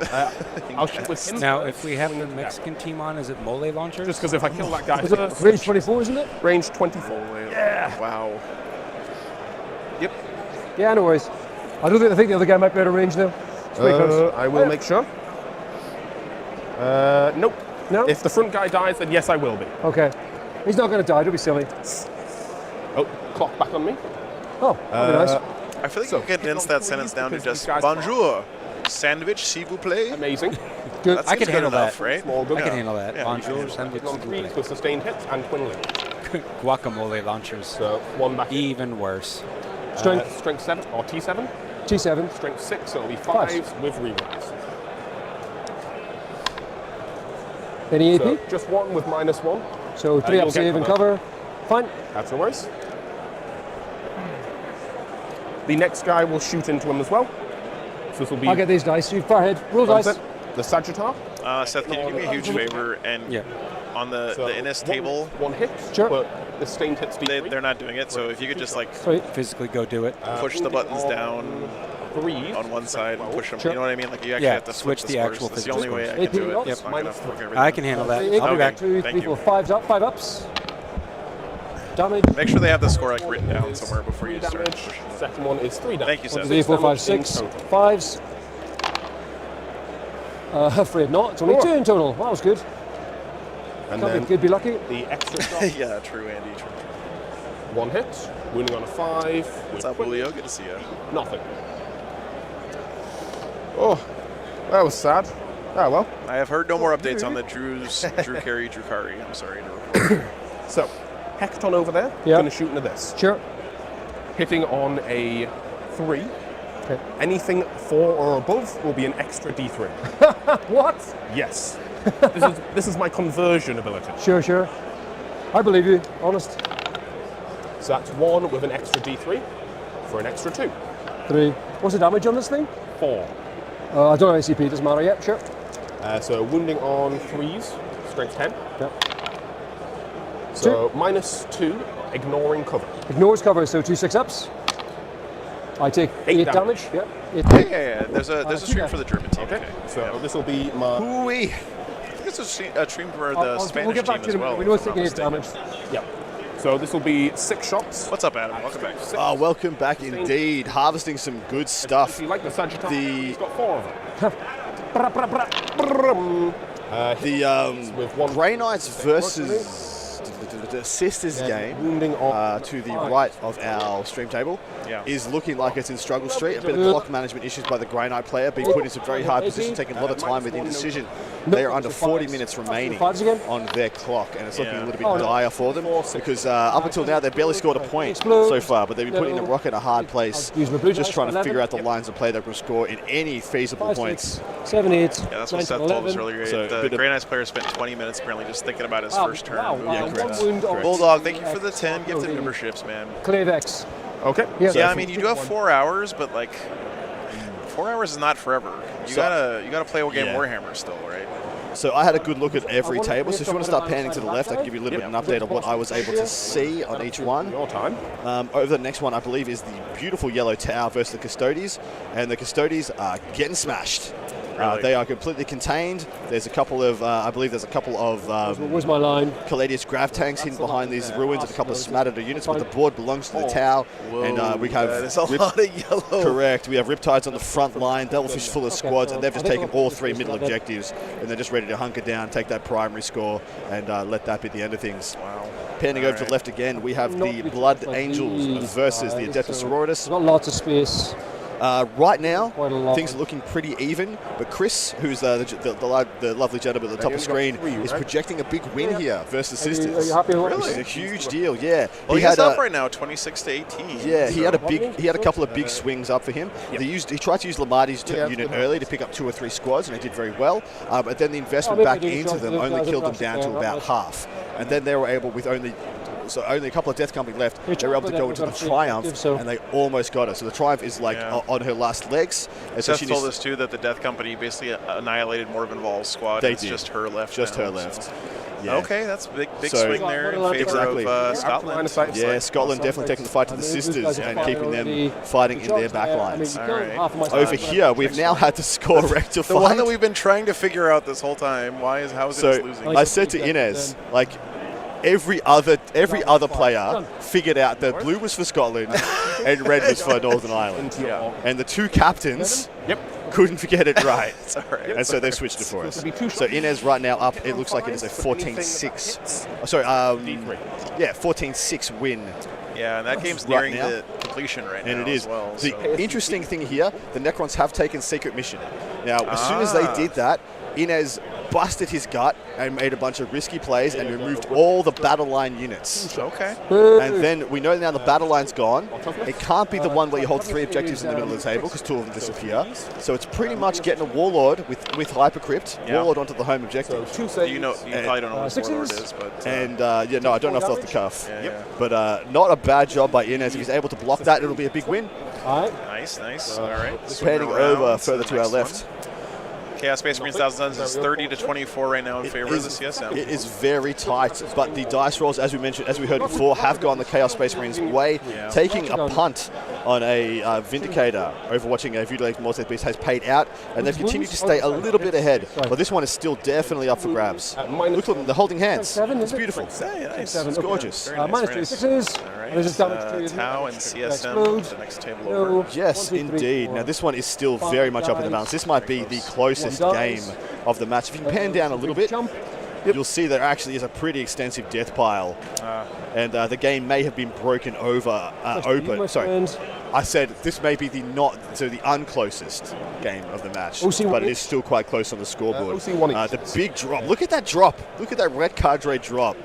I'll shoot with him. Now, if we have the Mexican team on, is it mole launchers? Just because if I kill that guy Is it first, range 24, isn't it? range 24. Yeah. Wow. Yep. Yeah, no worries. I think the other guy might be out of range now. It's pretty close. I will make sure. Nope. No? If the front guy dies, then yes, I will be. Okay. He's not going to die, don't be silly. Oh, clock back on me. Oh, that'd be nice. I feel like So, you could condense that sentence down to because just these guys bonjour, sandwich, s'il vous plaît. Amazing. Good. That I can seems good handle enough, that. right? Small good. I Yeah. can handle that. Yeah, Bonjour, sandwich, On threes with sustained hits and twin link. guacamole launchers. So one back. Even worse. Strength Strength 7 or T7. T7. Strength 6, so it'll be Fives. 5s with rerolls. Any AP? So just one with -1. So 3 you'll up get save and cover. cover. Fine. That's no worries. The next guy will shoot into him as well. So this will be. I'll get these dice. You fire ahead. Roll what is dice. it? The Sagittar. Seth, can you do me a huge favor and Yeah. on the Innis table, One hit. Sure. But the sustained hits D3. they're not doing it. So if you could just like Sweet. Physically go do it. push the buttons down Threes. on one side and push them. Sure. You know what I mean? Like you actually Yeah, have to flip switch the the scores. actual That's the physical only way I scores. can do it. AP It's not gonna minus fuck three. everything I can handle that. Eight, I'll be back. 2, Thank 3, you. 4, 5 up, 5 ups. Damage. Make sure they have the score like written down somewhere before you start Damage. pushing. Second one is 3 damage. Thank you, 1, Seth. 2, 3, 4, 5, damage 6. in total. 5s. Afraid not. It's only 2 in total. That was good. And Can't then be good, be lucky. the extra shot. Yeah, true, Andy. True. One hit. Wounding on a 5. What's up, Julio? Good to see you. Nothing. Oh, that was sad. Ah, well. I have heard no more updates on the Drew Carey. I'm sorry to report. So, Hecton over there, Yeah. going to shoot into this. Sure. Hitting on a 3. Okay. Anything 4 or above will be an extra D3. What? Yes. This is my conversion ability. Sure, sure. I believe you. Honest. So that's 1 with an extra D3 for an extra 2. 3. What's the damage on this thing? 4. I don't know ACP. Doesn't matter yet. Sure. So wounding on 3s, strength 10. Yep. So -2, ignoring cover. Ignores cover, so 2 6-ups. I take 8 damage. Yep. Yeah. There's a stream for the German team. Okay. So this will be my. Ooh-wee. I think it's a stream for the Spanish we'll get back team to as them. well. We know if it's I'm not taking 8 mistaken. damage. Yeah. So this will be 6 shots. What's up, Adam? Welcome back. Welcome back indeed. Harvesting some good stuff. If you like the Sagittar, The- he's got 4 of them. With one Grey Knights versus the Sisters game wounding on to the right of our stream table Yeah. is looking like it's in struggle street. A bit of clock management issues by the Grey Knight player, being put in some very hard positions, taking a lot of time with indecision. They are under 40 minutes remaining on their clock, and it's looking a little bit dire for them because up until now they've barely scored a point so far, but they've been putting the rock in a hard place, just trying to figure out the lines of play they're going to score in any feasible 5, points. 6, 7, 8. Yeah, that's 9, what Seth 10, told us 11. earlier. So, The bit of- Grey Knights player spent 20 minutes apparently just thinking about his first turn. Wow. moving One correct. wound on Bulldog, thank you for the 10 gifted memberships, man. Clavex. Okay. Yeah. Yeah, I mean, you do have 4 hours, but like 4 hours is not forever. You gotta play a game of Warhammer still, right? So I had a good look at every table. So if you want to start panning to the left, I can give you a little bit of an update of what I was able to see on each one. Your time. Over the next one, I believe, is the beautiful yellow tower versus the Custodies, and the Custodies are getting smashed. Really? They are completely contained. There's a couple of, I believe, there's a couple of Where's my line? Caladius grav tanks hidden behind these ruins and a couple of smattered units, but the board belongs to the tower, and we have There's a lot of yellow. Correct. We have Riptides on the front line, Devilfish full of squads, and they've just taken all 3 middle objectives, and they're just ready to hunker down, take that primary score, and let that be the end of things. Wow. Panning over to the left again, we have the Blood Angels versus the Adeptus Sororitas. Got lots of space. Right now, Quite a lot. things are looking pretty even, but Chris, who's the lovely gentleman at the top of the screen, is projecting a big win here versus Are Sisters. you happy with what Really? you It's a huge deal, yeah. Well, he's up right now, 26 to 18. Yeah, he had a couple of big swings up for him. He tried to use Lamarti's unit early to pick up 2 or 3 squads, and he did very well. But then the investment back into them only killed them down to about half, and then they were able, with only a couple of Death Company left, they were able to go into the Triumph, and they almost got it. So the Triumph is like on her last legs. And so Seth told us too that the Death Company basically annihilated Morvenval's squad. They It's did. just her left. Just now, her left. So. Yeah. Okay, that's a big So- swing there in favor Exactly. of Scotland. Yeah, Scotland definitely taking the fight to the sisters and keeping them fighting in their back lines. Over here, we've now had to score rectified. The one that we've been trying to figure out this whole time. How is So it losing? I said to Inez, like, every other player figured out that blue was for Scotland and red was for Northern Ireland. Yeah. And the two captains couldn't get it right. And so they switched it for us. So Inez right now up, it looks like it is a 14-6. Oh, sorry, 14-6 win. Yeah, and that game's Right nearing now. the completion right now. And it is. as well. The So. interesting thing here, the Necrons have taken Secret Mission. Now, as soon as they did that, Inez busted his gut and made a bunch of risky plays and removed all the battle line units. Okay. And then we know now the battle line's gone. It can't be the one where you hold 3 objectives in the middle of the table because 2 of them disappear. So it's pretty much getting a Warlord with Hypercrypt, Warlord onto the home objective. You probably don't know what Warlord is, but... No, I don't know off the cuff. Yeah. But not a bad job by Inez. If he's able to block that, it'll be a big win. Nice. All right. Panning over further to our left. Chaos Space Marines 1000 is 30-24 right now in favor of the CSM. It is very tight, but the dice rolls, as we mentioned, as we heard before, have gone the Chaos Space Marines' way. Taking a punt on a Vindicator, overwatching a Vutilated Mortis Beast has paid out, and they've continued to stay a little bit ahead. But this one is still definitely up for grabs. Look at them, they're holding hands. It's beautiful. Nice. It's gorgeous. Minus 2 sixes. All right. There's just damage to Tau and CSM, the next table over. Yes, indeed. Now this one is still very much up in the balance. This might be the closest game of the match. If you can pan down a little bit, you'll see there actually is a pretty extensive death pile. And the game may have been broken over, open. Sorry, I said this may be the unclosest game of the match, but it is still quite close on the scoreboard. The big drop. Look at that drop. Look at that red cadre drop.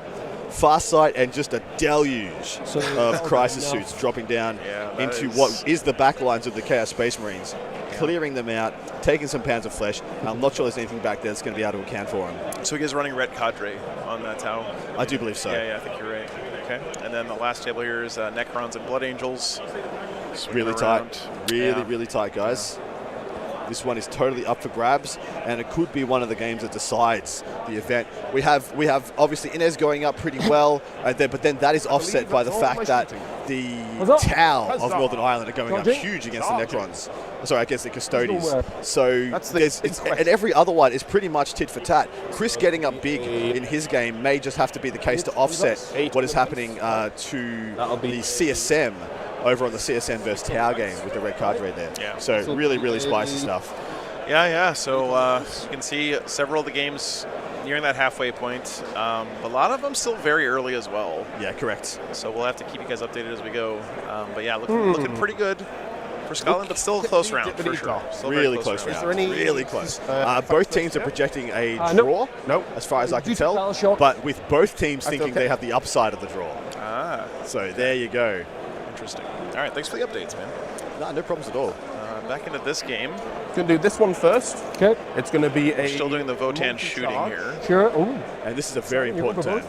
Farsight and just a deluge of crisis suits dropping down into what is the backlines of the Chaos Space Marines, clearing them out, taking some pounds of flesh. I'm not sure there's anything back there that's going to be able to account for him. So he is running red cadre on that Tau. I do believe so. Yeah, I think you're right. Okay. And then the last table here is Necrons and Blood Angels. Really tight. Really tight, guys. This one is totally up for grabs, and it could be one of the games that decides the event. We have obviously Inez going up pretty well, but then that is offset by the fact that the Tau of Northern Ireland are going up huge against the Necrons. Sorry, against the Custodies. So and every other one is pretty much tit for tat. Chris getting up big in his game may just have to be the case to offset what is happening to the CSM. Over on the CSN versus Tau game with the red cadre there. Yeah. So really spicy stuff. Yeah. So you can see several of the games nearing that halfway point. A lot of them still very early as well. Yeah, correct. So we'll have to keep you guys updated as we go. But yeah, looking pretty good for Scotland, but still a close round for sure. Still really close round. Is there any really close. Both teams are projecting a draw, as far as I can tell, but with both teams thinking they have the upside of the draw. So there you go. Interesting. All right, thanks for the updates, man. No problems at all. Back into this game. Going to do this one first. Okay. It's going to be We're still doing the Votan shooting here. Sure. And this is a very important turn.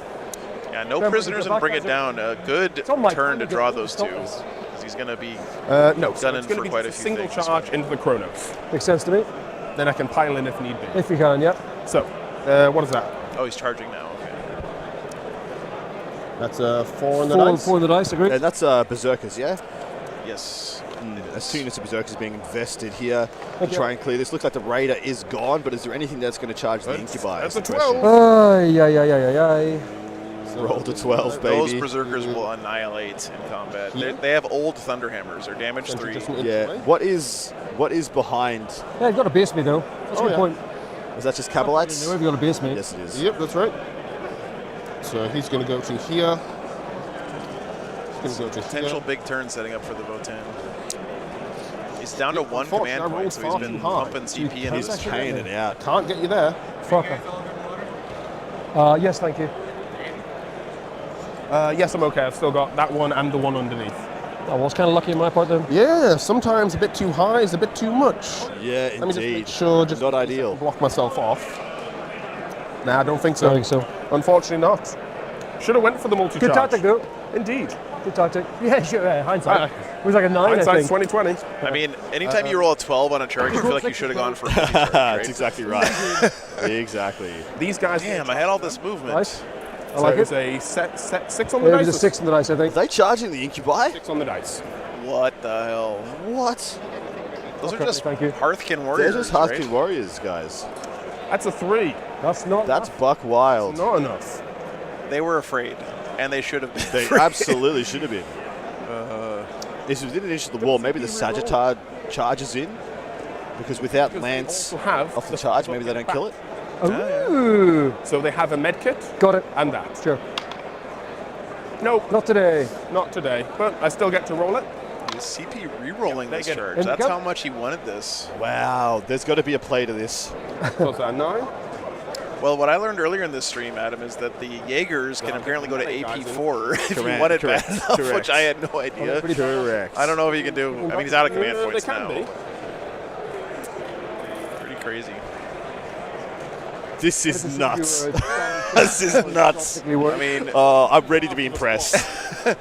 Yeah, no prisoners and bring it down. A good turn to draw those two. Because he's going to be gunning for quite a few single things. charge into the Chronos. Makes sense to me. Then I can pile in if need be. If you can, yeah. So, what is that? Oh, he's charging now. Okay. That's a 4 on the dice. 4 on the dice, agreed. And that's Berserkers, yeah? Yes. As soon as the Berserkers is being invested here to try and clear this. Looks like the Raider is gone, but is there anything that's going to charge the Incubi? That's a 12. Roll to 12, baby. Those Berserkers will annihilate in combat. They have old Thunderhammers. They're damage 3. Yeah. What is behind? Yeah, you've got to base me though. That's a good point. Is that just Cabalites? No, you've got to base me. Yes, it is. Yep, that's right. So he's going to go to here. He's going to go to Potential big turn setting up for the Votan. He's down to 1 command point, so he's been pumping CP and he's paying it out. Can't get you there. Fucker. Yes, thank you. Yes, I'm okay. I've still got that one and the one underneath. I was kind of lucky in my part then. Yeah, sometimes a bit too high is a bit too much. Yeah, Let me just make sure, just not ideal. Block myself off. Nah, I don't think so. I don't think so. Unfortunately not. Should have went for the multi-charge. Good tactic though. Indeed. Good tactic. Yeah, sure. Hindsight. It was like a 9, I Hindsight's think. 2020. I mean, anytime you roll a 12 on a charge, you feel like you should have gone for a charge, That's right? exactly right. Exactly. These guys. Damn, I had all this movement. Nice. I So like it was it. a set 6 on the It dice. was a 6 on the dice, I think. Are they charging the incubi? 6 on the dice. What the hell? What? Those are Okay, just thank you. Hearthkin They're warriors, just Husky right? Warriors, guys. That's a 3. That's not. That's buck wild. Not enough. They were afraid, and they should have been They afraid. absolutely should have been. This was within an inch of the wall. Maybe the Sagittard charges in. Because without Because they Lance also have off the charge, maybe they don't kill it. Ooh. So they have a med kit Got it. and that. Sure. Nope, Not today. not today. But I still get to roll it. He's CP re-rolling they this get it. charge. And That's go. how much he wanted this. Wow, there's got to be a play to this. So it's a 9. Well, what I learned earlier in this stream, Adam, is that the Jaegers can apparently go to AP4 if you Correct, want it correct, bad enough, correct. which I had no idea. Pretty bad. Correct. I don't know if he can do. I mean, he's out of command They points can now. be. Pretty crazy. This is nuts. You were- This is nuts. You were- I mean, I'm ready to be impressed.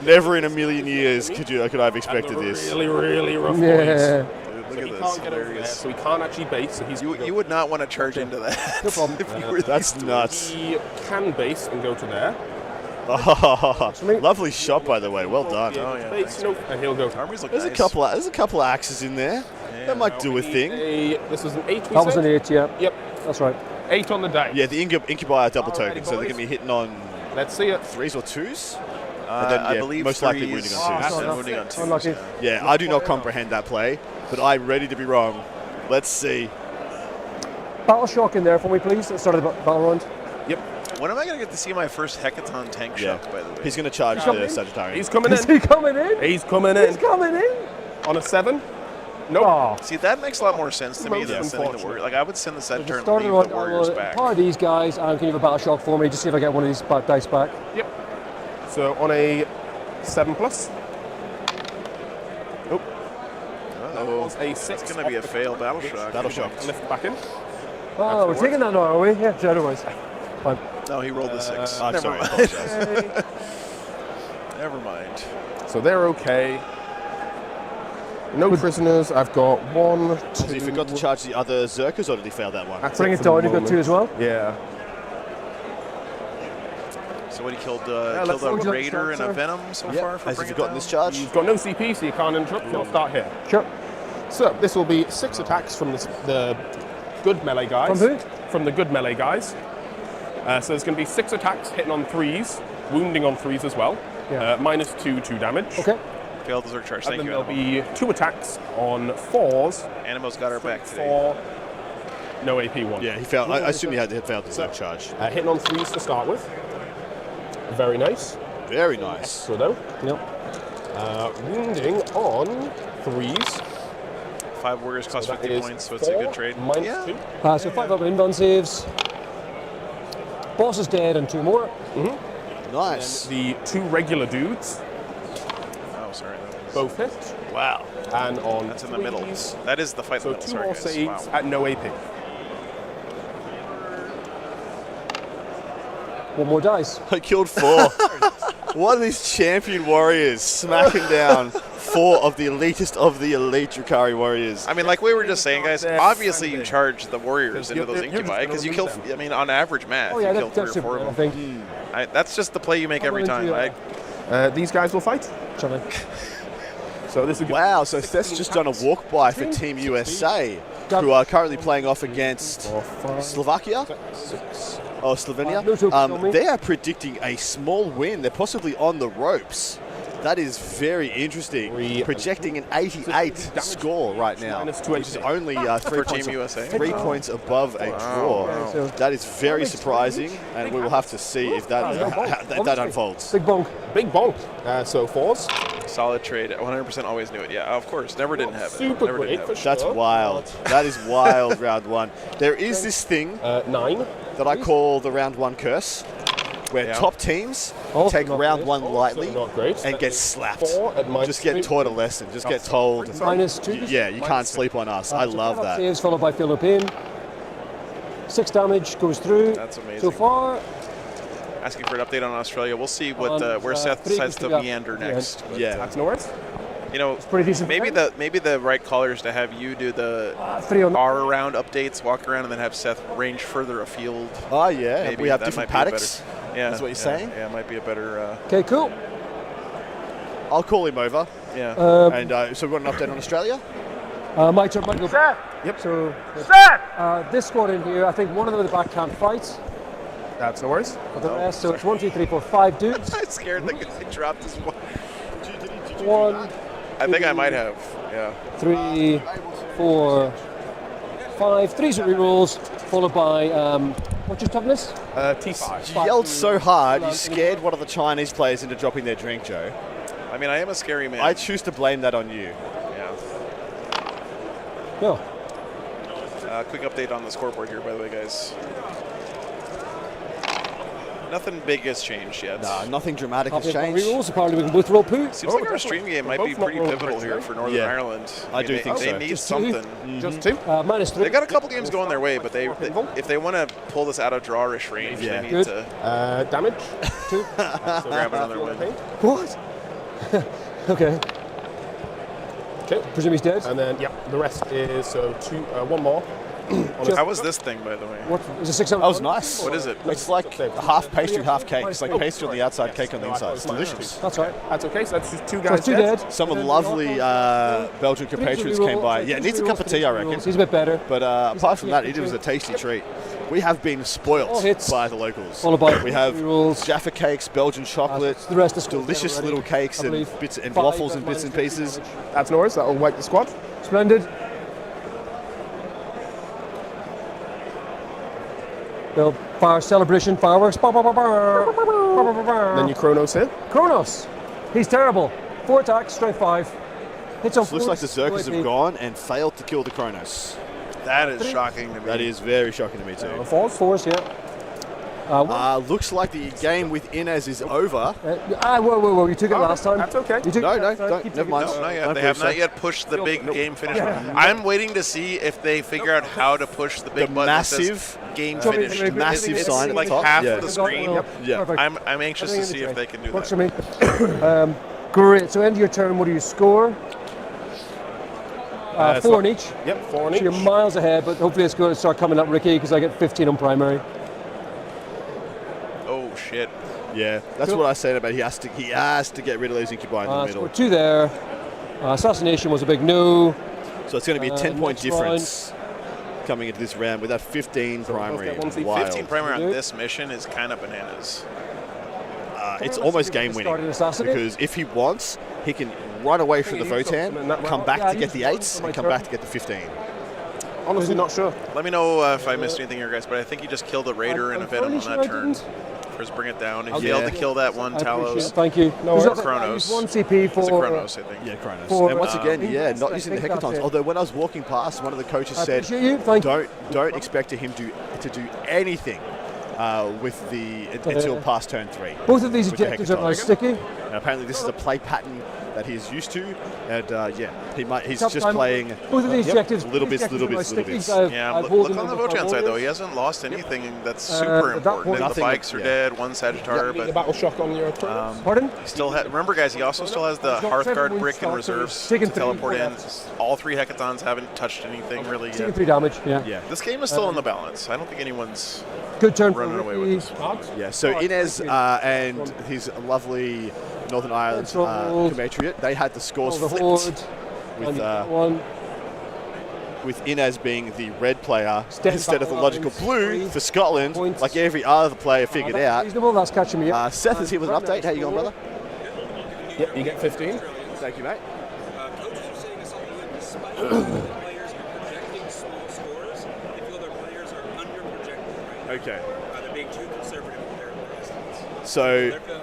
Never in a million years could I have expected this. Really, really rough Yeah. points. look He at this. can't get over there, Hilarious. so he can't actually base. So he's You would not want to charge into that. No problem. if you were That's these two. nuts. He can base and go to there. Lovely shot, by the way. Well done. Oh, yeah, Base, thanks, nope, and he'll go. Armies look There's nice. a couple of axes in there. That might do a thing. This was an 8. That was an 8, yeah. Yep, That's right. 8 on the dice. Yeah, the incubi are double Alrighty, token, so they're boys. going to be hitting on Let's see it. 3s or 2s. I believe most likely threes wounding on 2s. and Oh, wounding on 2s. unlucky. yeah. Yeah, I do not comprehend that play, but I'm ready to be wrong. Let's see. Battle shock in there for me, please. At the start of the battle round. Yep, When am I going to get to see my first Hecaton tank Yeah, shock, by the way? he's going to charge the coming in? Sagittarian. he's coming Is in. he coming in? He's coming He's in coming in. on a 7. Nope. Oh. See, that makes a lot more sense to me Most than sending the unfortunate. warrior. Like, I would send the Sagittarian and Starting leave round, the I warriors will back. power these guys, and can you have a battle shock for me? Just see if I get one of these dice back. Yep. So on a 7 plus. Nope. That was a 6. It's going to be a fail battle shock. Battle shock. Lift back in. Oh, we're taking that now, are we? Yeah, otherwise. Fine. No, he rolled the 6. I'm Never sorry, I mind. apologize. Never mind. So they're okay. No prisoners. I've got 1, 2. So he forgot to charge the other Zerkers, or did he fail that one? That's Bring it for the down. You've got moment. 2 as well. Yeah. So what, he killed, let's killed look a at Raider and a that, Venom so far for Has he bringing forgotten down? this charge? You've got no CP, so you can't interrupt. You'll start here. Sure. So this will be 6 attacks from the good melee guys. From who? From the good melee guys. So there's going to be 6 attacks hitting on 3s, wounding on 3s as well. Yeah. Minus 2 damage. Okay. Failed Zerg charge. And Thank then you, there'll Animal. be 2 attacks on 4s. Animo's got our back today. For no AP 1. Yeah, he failed. I assume he had failed the Zerg charge. Hitting on 3s to start with. Very nice. Very nice. So though. Yep. Wounding on 3s. 5 warriors cost That 50 is points, so it's a 4 good trade. minus Yeah. 2. So 5 up inbound saves. Boss is dead and 2 more. Nice. The 2 regular dudes Oh, sorry. That was, both hit. wow. And on That's in the middle. 3s, That is the fight So in the 2 middle. more Sorry, saves guys. Wow. at no AP. One more dice. I killed 4. What are these champion warriors smacking down 4 of the elitist of the elite Drukhari warriors? I mean, like we were just saying, guys, They're obviously you friendly. charge the warriors into those you're just incubi because you kill, gonna lose them. I mean, on average math, Oh yeah, you kill that's 3 or 4 super. I of them. think. That's just the play you make every I'm time. gonna do, These guys will fight. Shall I? So this is Wow, so Seth's just done a walk by for Team USA, who are currently playing off against Slovakia. Oh, Slovenia. No tokens on me. They are predicting a small win. They're possibly on the ropes. That is very interesting. Projecting an 88 score right now, Minus 2 which is only 3 For points, Team USA? 3 points above a draw. Wow. So- That is very surprising, and we will have to see if that unfolds. Big bonk. big bonk. So 4s. Solid trade. 100% always knew it. Yeah, of course. Never didn't have it. Super Never great didn't for have it. sure. That's wild. That is wild, round 1. There is this thing 9. that I call the round 1 curse, where Yeah. top teams Also take not round great. 1 lightly Not great. and That get is slapped. 4 at minus Just get 3. taught a lesson. Just get told, Minus 2. yeah, you can't sleep on us. I So love 5 up that. Saves followed by Philippine. 6 damage goes through. That's amazing. So far, asking for an update on Australia. We'll see what And, where Seth three decides to goes to meander the end. next. But, Yeah. That's Norris. you know, pretty decent. maybe the right call is to have you do the 3 on bar around updates, walk around, and then have Seth range further afield. Oh, yeah. Maybe we have that different might be a paddocks. better- Yeah, That's what you're yeah, saying? Yeah, it might be a better. Okay, cool. I'll call him over. Yeah. And so we want an update on Australia? My turn, Michael. Yep. So, this squad in here, I think one of them at the back can't fight. That's Norris. But the rest, so it's 1, 2, 3, 4, 5 dudes. I'm scared that I dropped his one. 1, I think I might have. Yeah. 3, 4, 5. 3's are rerolls, followed by what's your toughness? T5. You yelled so hard, you scared one of the Chinese players into dropping their drink, Joe. I mean, I am a scary man. I choose to blame that on you. Yeah. No. Quick update on the scoreboard here, by the way, guys. Nothing big has changed yet. Nah, nothing dramatic has Copy of changed. rerolls, apparently we can both roll poo. Seems like our stream game might be both not pretty rolling pivotal points, here right? for Northern Yeah. Ireland. I do think they so. need Just two? something. Just 2. -3. They got a couple games going their way, but if they want to pull this out of drawish range, Yeah. they need Good. to Damage. 2. grab another win. What? Okay. Okay. Presume he's dead. And then, the rest is so 1 more. How was this thing, by the way? What is it? 6 That was nice. What is it? It's like a half pastry, half cake. It's like pastry on the outside, cake on the inside. It's delicious. That's right. That's okay. So that's just 2 So guys it's 2 dead. Some And then lovely the Belgian Three's a compatriots reroll, came by. so Yeah, three's needs a rerolls, cup of tea, I three's reckon. rerolls. He's a bit better. But apart from that, actually it was a a tasty treat. We have been All spoilt hits. by the locals. Followed by We have rerolls. Jaffa cakes, Belgian chocolate, The rest is delicious already, little cakes I and believe. bits and 5 waffles and minus bits and 50 pieces. damage. That's Norris. That will wipe the squad. Splendid. They'll fire celebration fireworks. Bah, bah, bah, bah. Bah, bah, bah, bah. Then you Chronos here. Kronos. He's terrible. 4 attacks, strength 5. Hits on Looks like the fours, Zerkers low have AP. gone and failed to kill the Kronos. That is shocking to me. That is very shocking to me too. Fours, fours, yeah. Looks like the game with Inez is over. Whoa. You took it last time. That's okay. You took No, it no, last time. don't. Keep Never taking mind. it. No, not yet. Don't They push have not that. yet pushed the big game finish. I'm waiting to see if they figure out how to push the big The button that says massive, game Show me finish. the massive It's sign at the like top. half Yeah. of the screen. Yeah. Perfect. I'm anxious to see Everything in if the they can do Works that. for me. Great. So end of your turn, what do you score? 4 in each. Yep, 4 on So each. you're miles ahead, but hopefully it's going to start coming up, Ricky, because I get 15 on primary. Oh shit! Yeah, that's Cool. what I said about he has to get rid of those incubi in the middle. Score 2 there. Assassination was a big no. So it's going to be a 10-point next difference coming into this round with that 15 primary. get 1 Wild. 15 primary on Dude. this mission is kind of bananas. It's almost game winning Started assassinate. because if he wants, he can run away from the Votan, come back to get the 8s, and come back to get the 15. Honestly, not sure. Let me know if I missed anything here, guys. But I think he just killed a raider and a venom on that turn. First, bring it down. He failed to kill that one I appreciate Talos. it. Thank you. No There's worries. a- Chronos. I used 1 CP for It's a Chronos, I think. Yeah, Kronos. For, and once again, England, not I using the think that's hecatons. it. Although when I was walking past, one of the coaches I said, appreciate you. Thank you. don't expect him to do anything with the until past turn 3. Both of these with the objectives are hecatons. nice sticky. And apparently this is a play pattern that he's used to, and he's Tough just time. playing Both of these objectives. little these bits, little objectives are bits, nice little bits. stickies. Yeah, I've look rolled on them the with my Votan side, though. warriors. He hasn't lost anything that's at super that important. point- The Nothing, bikes are yeah. dead, one Sagittar, The but battle shock on your Chronos. Pardon? still remember, guys, he also still has the He's got 7 Hearthguard wounds brick in started, reserves taken to 3 teleport in. left. All 3 hecatons haven't touched anything really Taking yet. 3 damage. Yeah. Yeah. This game is still in the balance. I don't think anyone's Good turn for running away Ricky. with this. Yeah, so Inez and his lovely Northern Ireland Control. compatriot, they had the scores Oh, the flipped horde. with, And you got one. with Inez being the red player Step instead of the battle logical lines, blue 3 for Scotland, points. like every other player figured That's out. reasonable. That's catching me up. Seth is here with an update. How you going, brother? Yep, you get 15. Thank you, mate. Coaches are saying it's all good despite the players are projecting small scores. They feel their players are under-projecting, right? Okay. They're being too conservative with their estimates. So They're feeling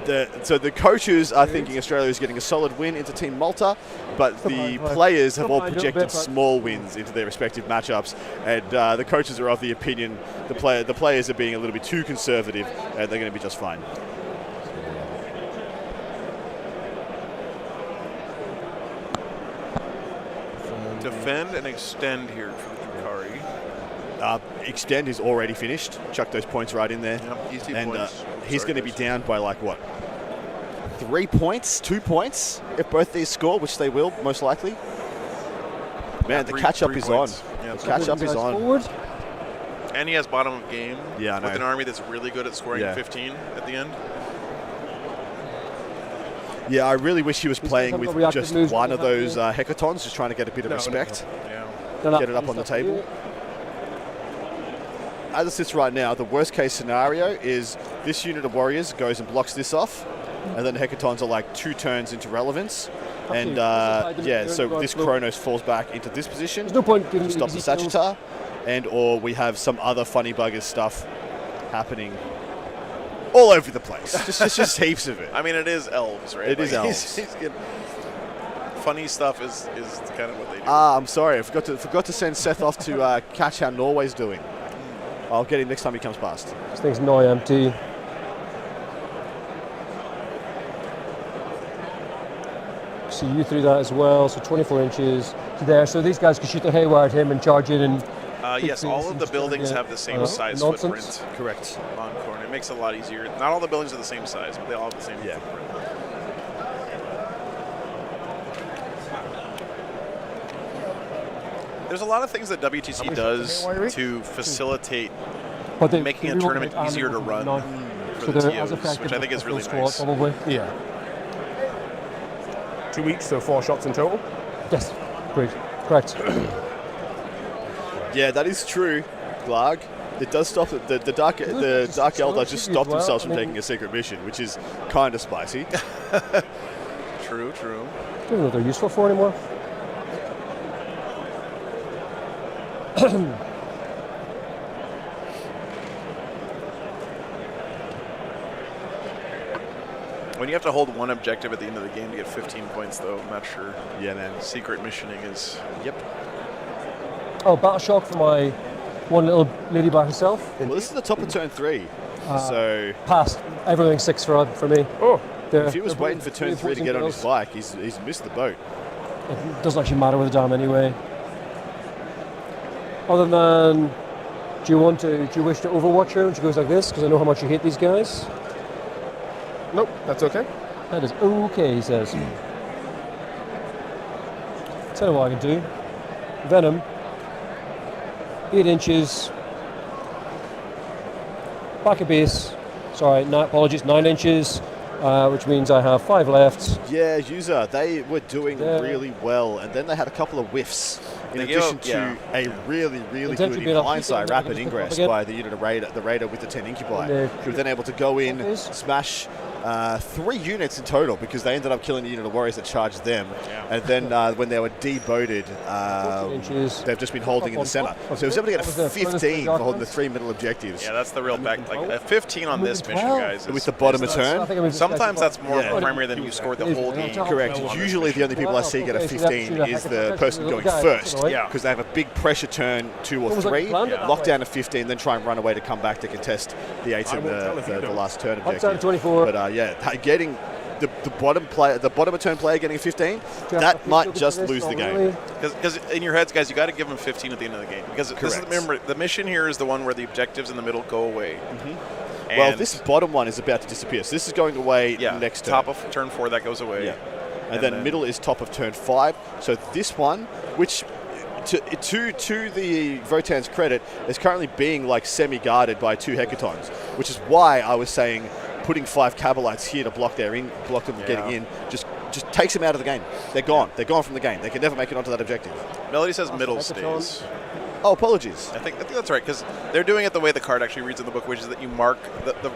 they're solid. the coaches are thinking Australia is getting a solid win into Team Malta, but the players have all projected small wins into their respective matchups, and the coaches are of the opinion the players are being a little bit too conservative, and they're going to be just fine. Defend and extend here for the Drukhari. Extend is already finished. Chuck those points right in there. Yep, easy And points. he's going to be down by like what? 3 points, 2 points if both these score, which they will most likely. Man, the catch-up is on. Yeah, The catch-up is on. Forward. and he has bottom of game. Yeah, I know. With an army that's really good at scoring Yeah. 15 at the end. Yeah, I really wish he was playing haven't with got reactive just moves one of happening. those hecatons, just trying to get a bit of respect. Yeah. Get it up on the table. As it sits right now, the worst case scenario is this unit of warriors goes and blocks this off, and then hecatons are like 2 turns into relevance. And yeah, so this Chronos falls back into this position. There's no point giving to stop the Sagittar, and or we have some other funny buggers stuff happening all over the place. just heaps of it. I mean, it is elves, right? It is elves. He's getting funny stuff is kind of what they do. I'm sorry, I forgot to send Seth off to catch how Norway's doing. I'll get him next time he comes past. This thing's now empty. See you through that as well. So 24 inches to there. So these guys can shoot the haywire at him and charge in. And Yes, all of the buildings have the same size nonsense. footprint. Correct. On corner, it makes it a lot easier. Not all the buildings are the same size, but they all have the same footprint. There's a lot of things that WTC does to facilitate making a tournament easier to run for the TOs, which I think is really nice. Probably. Yeah. 2 each, so 4 shots in total. Yes, great, correct. Yeah, that is true, Glarg. It does stop the Dark Eldar just stop themselves from taking a secret mission, which is kind of spicy. True. I don't know what they're useful for anymore. When you have to hold one objective at the end of the game to get 15 points, though, I'm not sure. Yeah, man. Secret missioning is. Yep. Oh, battle shock for my one little lady by herself. Well, this is the top of turn 3, so Passed. Everything 6 for me. Oh, if he was waiting for turn 3 to get on his bike, he's missed the boat. It doesn't actually matter with the dam anyway. Other than, do you wish to overwatch her when she goes like this? Because I know how much you hate these guys. nope, that's okay. That is okay, he says. Tell you what I can do. Venom. 8 inches. Back of base. Sorry, apologies, 9 inches. Which means I have 5 left. Yeah, user, they were doing really well, and then they had a couple of whiffs. In addition to a really good blindside rapid ingress by the unit of the Raider with the 10 Incubi, who were then able to go in, smash 3 units in total, because they ended up killing the unit of warriors that charged them. And then when they were deboated, they've just been holding in the center. So he was able to get a 15 for holding the 3 middle objectives. Yeah, that's the real back. Like a 15 on this mission, guys. With the bottom of turn. Sometimes that's more primary than you scored the whole game. Correct. Usually the only people I see get a 15 is the person going first, because they have a big pressure turn 2 or 3, lock down a 15, then try and run away to come back to contest the 8 and the last turn objective. 24. But yeah, getting the bottom of turn player getting a 15, that might just lose the game. Because in your heads, guys, you got to give them 15 at the end of the game. Because this is, remember, the mission here is the one where the objectives in the middle go away. Well, this bottom one is about to disappear. So this is going away next turn. Top of turn 4, that goes away. Yeah. And then middle is top of turn 5. So this one, which to the Votan's credit, is currently being like semi-guarded by 2 hecatons, which is why I was saying putting 5 Cabalites here to block them getting in just takes them out of the game. They're gone. They're gone from the game. They can never make it onto that objective. Melody says middle stays. Oh, apologies. I think that's right, because they're doing it the way the card actually reads in the book, which is that you mark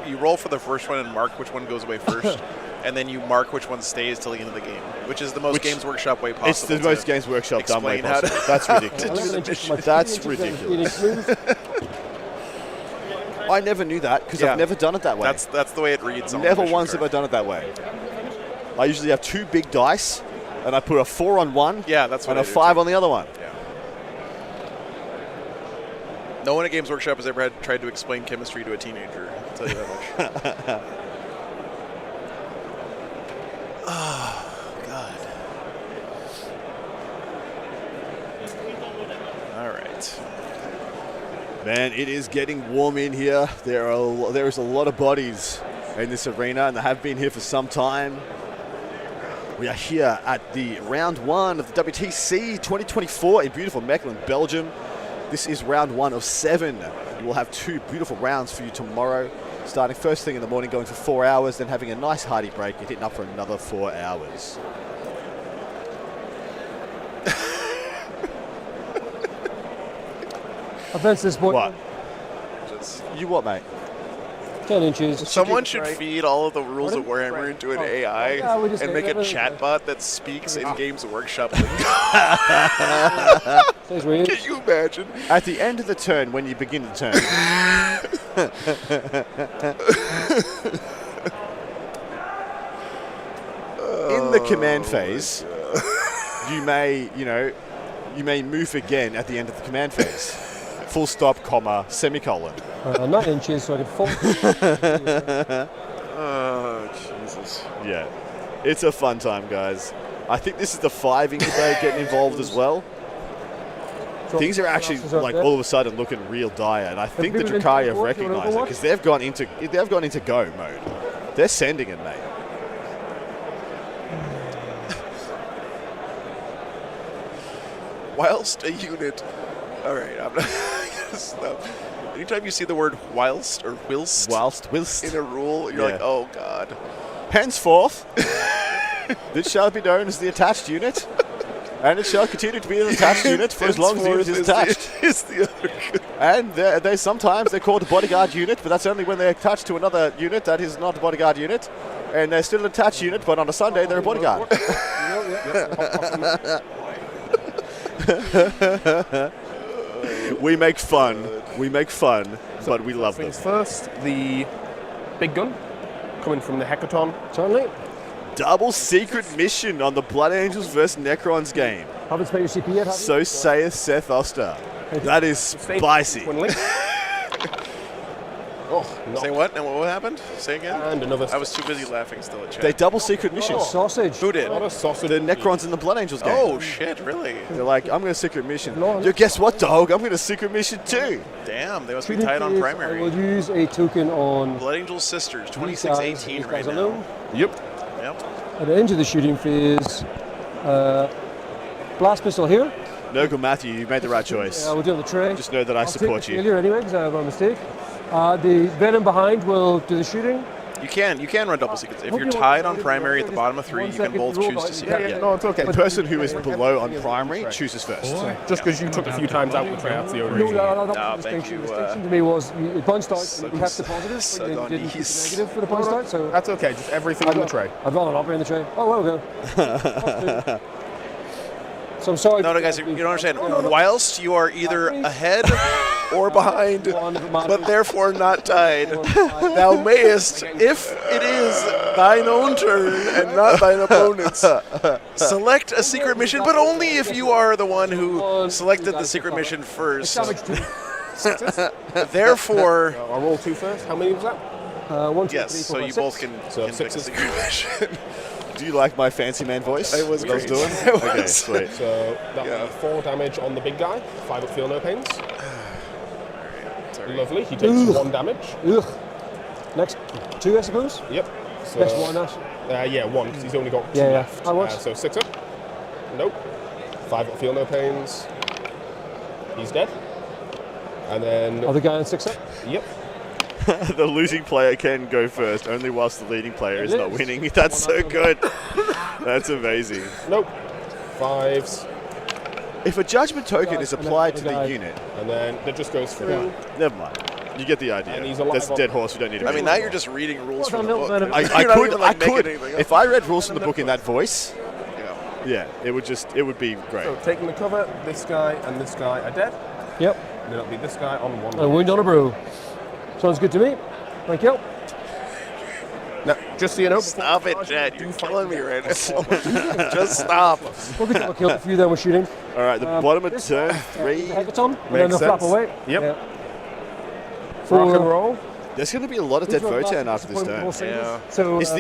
you roll for the first one and mark which one goes away first, and then you mark which one stays till the end of the game, which is the most Games Workshop way possible. It's the most Games Workshop dumb way possible. That's ridiculous. That's ridiculous. I never knew that, because I've never done it that way. That's the way it reads. Never once have I done it that way. I usually have 2 big dice, and I put a 4 on one, that's what and a 5 on the other one. Yeah. No one at Games Workshop has ever tried to explain chemistry to a teenager. I'll tell you that much. Oh, God. All right. Man, it is getting warm in here. There is a lot of bodies in this arena, and they have been here for some time. We are here at the round 1 of the WTC 2024 in beautiful Mechelen, Belgium. This is round 1 of 7. We'll have 2 beautiful rounds for you tomorrow, starting first thing in the morning, going for 4 hours, then having a nice hearty break and hitting up for another 4 hours. Offense this point. What? You what, mate? 10 inches. Someone should feed all of the rules of Warhammer into an AI Yeah, we just and make a everything. chatbot that speaks in Games Workshop. Says where he is. Can you imagine? At the end of the turn, when you begin the turn. In the command phase, you may move again at the end of the command phase. Full stop, comma, semicolon. 9 inches, so I can fall. Oh, Jesus. Yeah. It's a fun time, guys. I think this is the 5 incubator getting involved as well. Things are actually like all of a sudden looking real dire, and I think the Drukhari have recognized it because they've gone into go mode. They're sending it, mate. Whilst a unit. All right, I'm not gonna stop. Anytime you see the word whilst or whilst in a rule, you're like, oh god. Henceforth, this shall be known as the attached unit, and it shall continue to be an attached unit for as long as the unit is attached. Is the other good. And they sometimes they're called a bodyguard unit, but that's only when they're attached to another unit that is not a bodyguard unit, and they're still an attached unit, but on a Sunday they're a bodyguard. We make fun, but we love them. Things first, the big gun coming from the Hecaton. Certainly. Double secret mission on the Blood Angels vs. Necrons game. Haven't spent your CP yet, have you? So saith Seth Oster. That is spicy. Say what? And what happened? Say again? And another. I was too busy laughing still at chat. They double secret mission. Sausage. Who did? Not a sausage. The Necrons in the Blood Angels game. Oh shit, really? They're like, I'm going to secret mission. No. Yo, guess what, dog? I'm going to secret mission too. Damn, they must be Shooting tied on phase, primary. I will use a token on Blood Angels Sisters, these guys 2618 right now. alone. Yep. Yep. At the end of the shooting phase, blast pistol here. Nogel Matthew, you made the right choice. We'll do it on the tray. Just know that I I'll support take the you. failure anyway, because I have a mistake. The Venom behind will do the shooting. You can run double secrets. If Hope you're you tied won't- on primary at the bottom of 3, 1 you can second, both you roll choose to by- secret. Yeah, no, it's okay. The person who is below on primary chooses first. Boy, Just because you took a few times out the tray, that's the only No, reason. that was No, the thank distinction. you, The distinction to me was you punched out and you kept the positive, suck but you on didn't keep these. the negative for the punch out. So That's okay. Just everything in the tray. I'd rather not be in the tray. Oh, well, go. So I'm sorry. No, guys, you don't understand. Whilst you are either ahead or behind, but therefore not tied, thou mayest, if it is thine own turn and not thine opponent's, select a secret mission, but only if you are the one who selected the secret mission first. Damage 2. Therefore, I'll roll 2 first. How many was that? 1, 2, yes, 3, 4, so 5, you 6. both can pick a sixes. secret mission. Do you like my fancy man voice? It was What I was great. doing? It Okay, was. sweet. So that'll be 4 damage on the big guy. 5 at feel no pains. Lovely. He takes 1 damage. Ugh. Next 2, I suppose. Yep. So, Next 1, Ash. yeah, 1 because he's only got 2 Yeah, yeah. left. That works. So 6 up. Nope. 5 at feel no pains. He's dead. And then Other guy on 6 up. yep. The losing player can go first, only whilst the leading player is It not is. winning. That's so good. That's amazing. Nope. 5s. If a judgment token is applied to the guy. unit, And then it just goes through. never mind. You get the idea. And he's alive That's a on- dead horse. We don't need to I read mean, it. now you're just reading rules from the book. Venom. I You're not could. even, like, making I could. anything up. If I read rules from the book in that voice, Yeah. yeah, it would be great. So taking the cover, this guy and this guy are dead. Yep. And then it'll be this guy on 1. And wound on a brew. Sounds good to me. Thank you. Now, just so you know, Stop it, Chad. You're killing me right now. Just stop. We'll get a kill a few then we're shooting. All right, the bottom of this turn guy, 3. the Hecaton, and then Makes they'll flap sense. away. Yep. Yeah. rock and For roll. There's going to be a lot of dead votan after this turn. Yeah. So, Is have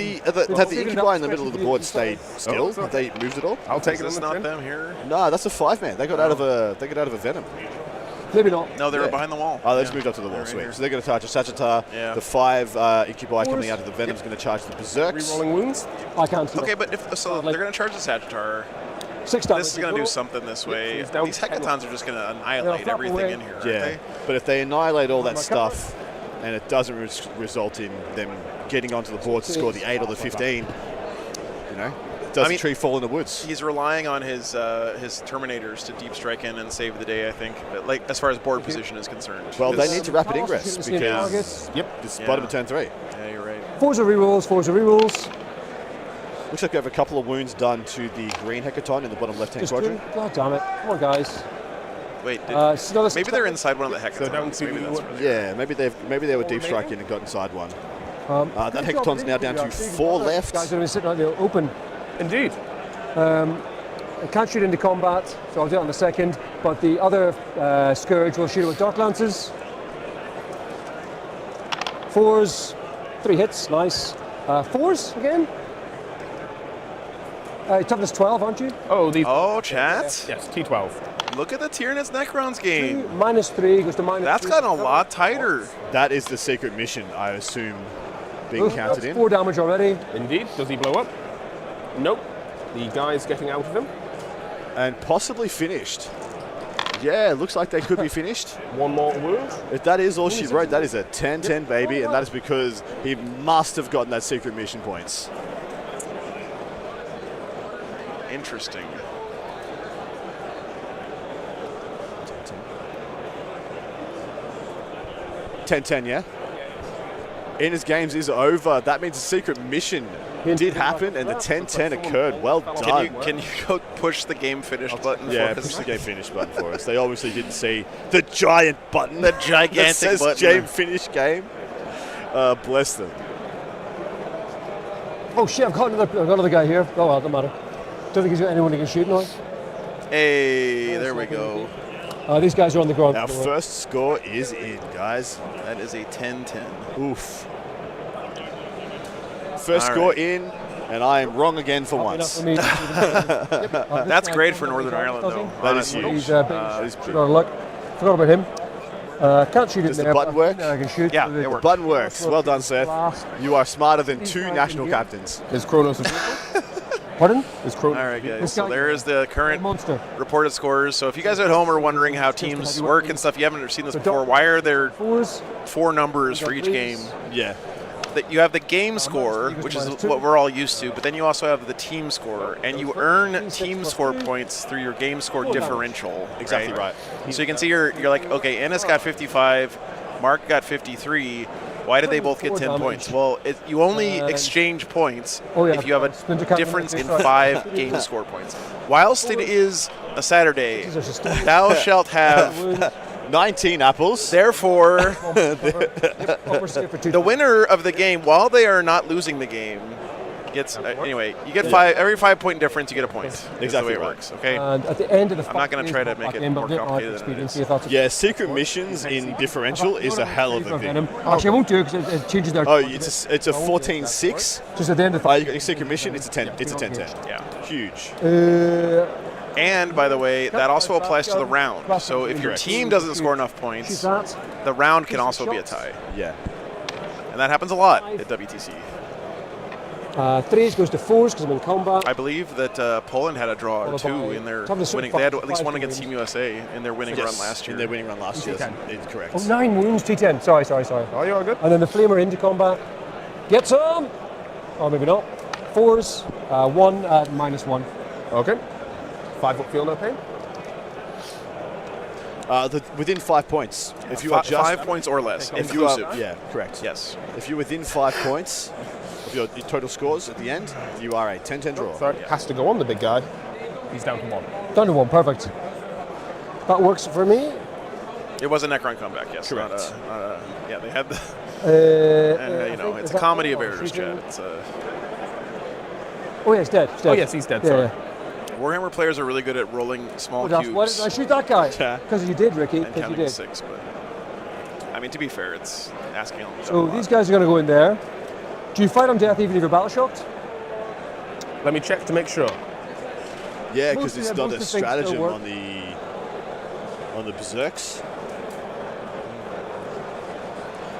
the incubi in the middle of the board stayed still? Have they moved at all? I'll take Is it on this the not chin. them here? No, that's a 5-man. They got out of a venom. Maybe not. No, they were Yeah. behind the wall. Oh, they just Yeah. moved up to the wall. They're right Sweet. here. So they're going to charge a Sagittar. Yeah. The 5 Incubi coming out of the Venom's going to charge the Berserks. Rerolling wounds. I can't see Okay, that. but if so, they're going to charge the Sagittar. 6 damage. This is going to do something this way. he's down These to 10. Hecatons are just going to annihilate flap everything away. in here, Yeah, aren't they? but if they annihilate all that my stuff and it doesn't result in them getting onto the board to score the 8 or the 15, you know, does I mean, the tree fall in the woods? He's relying on his Terminators to deep strike in and save the day, I think. But, like, as far as board position is concerned. Well, they This- need to rapid Carlos ingress is shooting the same because targets. Yep. this is Yeah. bottom of turn 3. Yeah, you're right. 4s are rerolls, 4s are rerolls. Looks like we have a couple of wounds done to the green Hecaton in the bottom left-hand Just quadrant. God damn it. Come on, guys. Wait, did, It's another maybe they're inside one of the So down Hecatons. to Maybe that's what- where they are. Yeah, maybe they were deep striking and got inside one. That good Hecaton's job, now down to actually. 4 Guys left. have been sitting out there open. Indeed. I can't shoot into combat, so I'll do it in a second. But the other Scourge will shoot it with Dark Lances. 4s, 3 hits, nice. 4s again. Toughness 12, aren't you? Oh, these. Oh, chat. Yes, T12. Look at the Tyranids Necrons game. -3 goes to -3. That's gotten a lot tighter. That is the secret mission, I assume, being Oof, counted that's in. 4 damage already. Indeed. Does he blow up? Nope. The guy's getting out of him. And possibly finished. Yeah, looks like they could be finished. One more wound. If that is all she wrote, that is a 10-10 baby, and that is because he must have gotten that secret mission points. Interesting. 10-10, yeah? Innis Games is over. That means the secret mission did happen, and the 10-10 occurred. Well done. Can you go push the game finish button Yeah, for push us? the game finish button for us. They obviously didn't see the giant button. The gigantic that says button. game finish game. Bless them. Oh shit, I've got another guy here. Oh well, doesn't matter. Don't think he's got anyone he can shoot now. Hey, there we go. These guys are on the ground. Our first score is in, guys. That is a 10-10. Oof. First All score right. in, and I am wrong again for once. That's great for Northern Ireland, though. That is honestly. huge. He's That is big. forgot about him. Can't shoot it Does the there. button but I think work? I can shoot. Yeah, the- it works. Button works. Well done, Seth. Last. You are smarter than These 2 guys national in here. captains. Is Kronos a Pardon? Is Kronos All right, guys. This So guy- there is the current Monster. reported scores. So if you guys at home are wondering how teams work and stuff, you haven't seen this before. Why are there 4s. 4 numbers for each game? Yeah. That you have the game score, which is what we're all used to, but then you also have the team score, and you earn team score points through your game score differential. Exactly right. So you can see you're like, okay, Ennis got 55, Mark got 53. Why did they both get 10 points? Well, you only exchange points if you have a Splinter Captain difference in Sorry. 5 game score points. Whilst it is a Saturday, thou shalt have 19 apples. Therefore, the the winner of the game, while they are not losing the game, gets anyway. You get every 5 point difference. You get a point. Is Exactly the way it right. works. Okay. And at the end of the I'm not gonna try to make it more complicated than it is. Yeah, secret missions in differential is a hell of a thing. Actually, I won't do it because it changes their. Oh, it's a 14-6. Just at the end of the You got your secret mission. It's a 10. It's a 10-10. Yeah. Huge. And by the way, that also applies to the round. So if your team doesn't score enough points, the round can also be a tie. Yeah. And that happens a lot at WTC. 3s goes to 4s because I'm in combat. I believe that Poland had a draw or 2 in their winning. They had at least one against Team USA in their winning run last year. In their winning run last year. It's correct. Oh, 9 wounds, T10. Sorry. Oh, you're all good. And then the Flamer into combat. Get some! Or maybe not. 4s, 1 at -1. Okay. 5 up, feel no pain. Within 5 points. If you are just 5 points or less, if you are, inclusive. yeah, correct. Yes. If you're within 5 points of your total scores at the end, you are a 10-10 draw. Sorry, has to go on the big guy. He's down to 1. Down to 1, perfect. That works for me. It was a Necron comeback, yes. Correct. Yeah, they had the. You know, it's a comedy of errors, Chad. It's Oh yeah, it's dead. Oh yes, he's dead. Sorry. Warhammer players are really good at rolling small Why cubes did I shoot that guy? Yeah. Because you did, Ricky. and Because you counting to did. 6. But I mean, to be fair, it's asking a lot. So these guys are going to go in there. Do you fight on death even if you're battle shocked? Let me check to make sure. Yeah, Most because of it's them- not most a of the things still stratagem work. on the Berserks.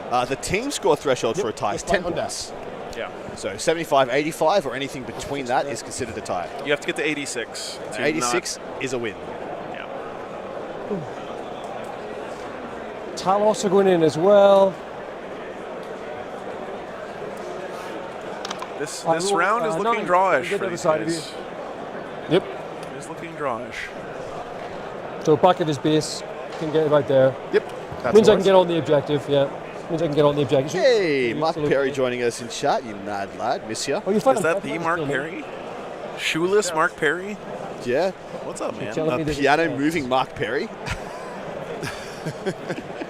The team score threshold for a tie is 10 points. Yeah. So 75, 85, or anything between that is considered a tie. You have to get to 86. to 86 is a win. Yeah. Talos are going in as well. This I will, round is looking 9. drawish Get for the other these side of guys. Yep. It is looking drawish. So back of his base, can get it right there. Yep. That's Means I all can get on the objective, yeah. Means I can get on the objective. Hey, Mark Absolutely. Perry joining us in chat, you mad lad. Miss ya. Oh, you find Is that the Mark Perry? Shoeless Mark Perry? Yeah. What's up, man? telling me A there's piano moving Mark Perry.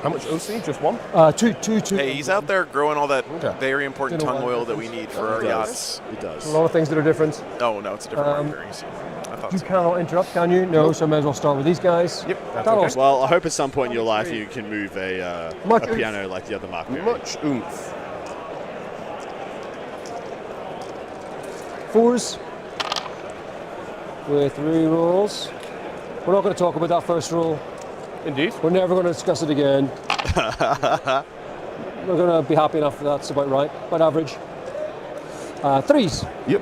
How much OC? Just one? Two. Hey, he's out there growing all that Okay. very important Don't know tongue why. oil that we need for our It yachts. does. It does. A lot of things that are different. No, it's a different Mark Perry. I thought You so. cannot interrupt, can you? No, so I may as well start with these guys. Yep, that's Talos. okay. Well, I hope at some point in your life you can move a Mark- piano like the other Mark Perry. Much oomph. 4s with re-rolls. We're not going to talk about that first roll. Indeed. We're never going to discuss it again. We're going to be happy enough that that's about right, about average. 3s. Yep.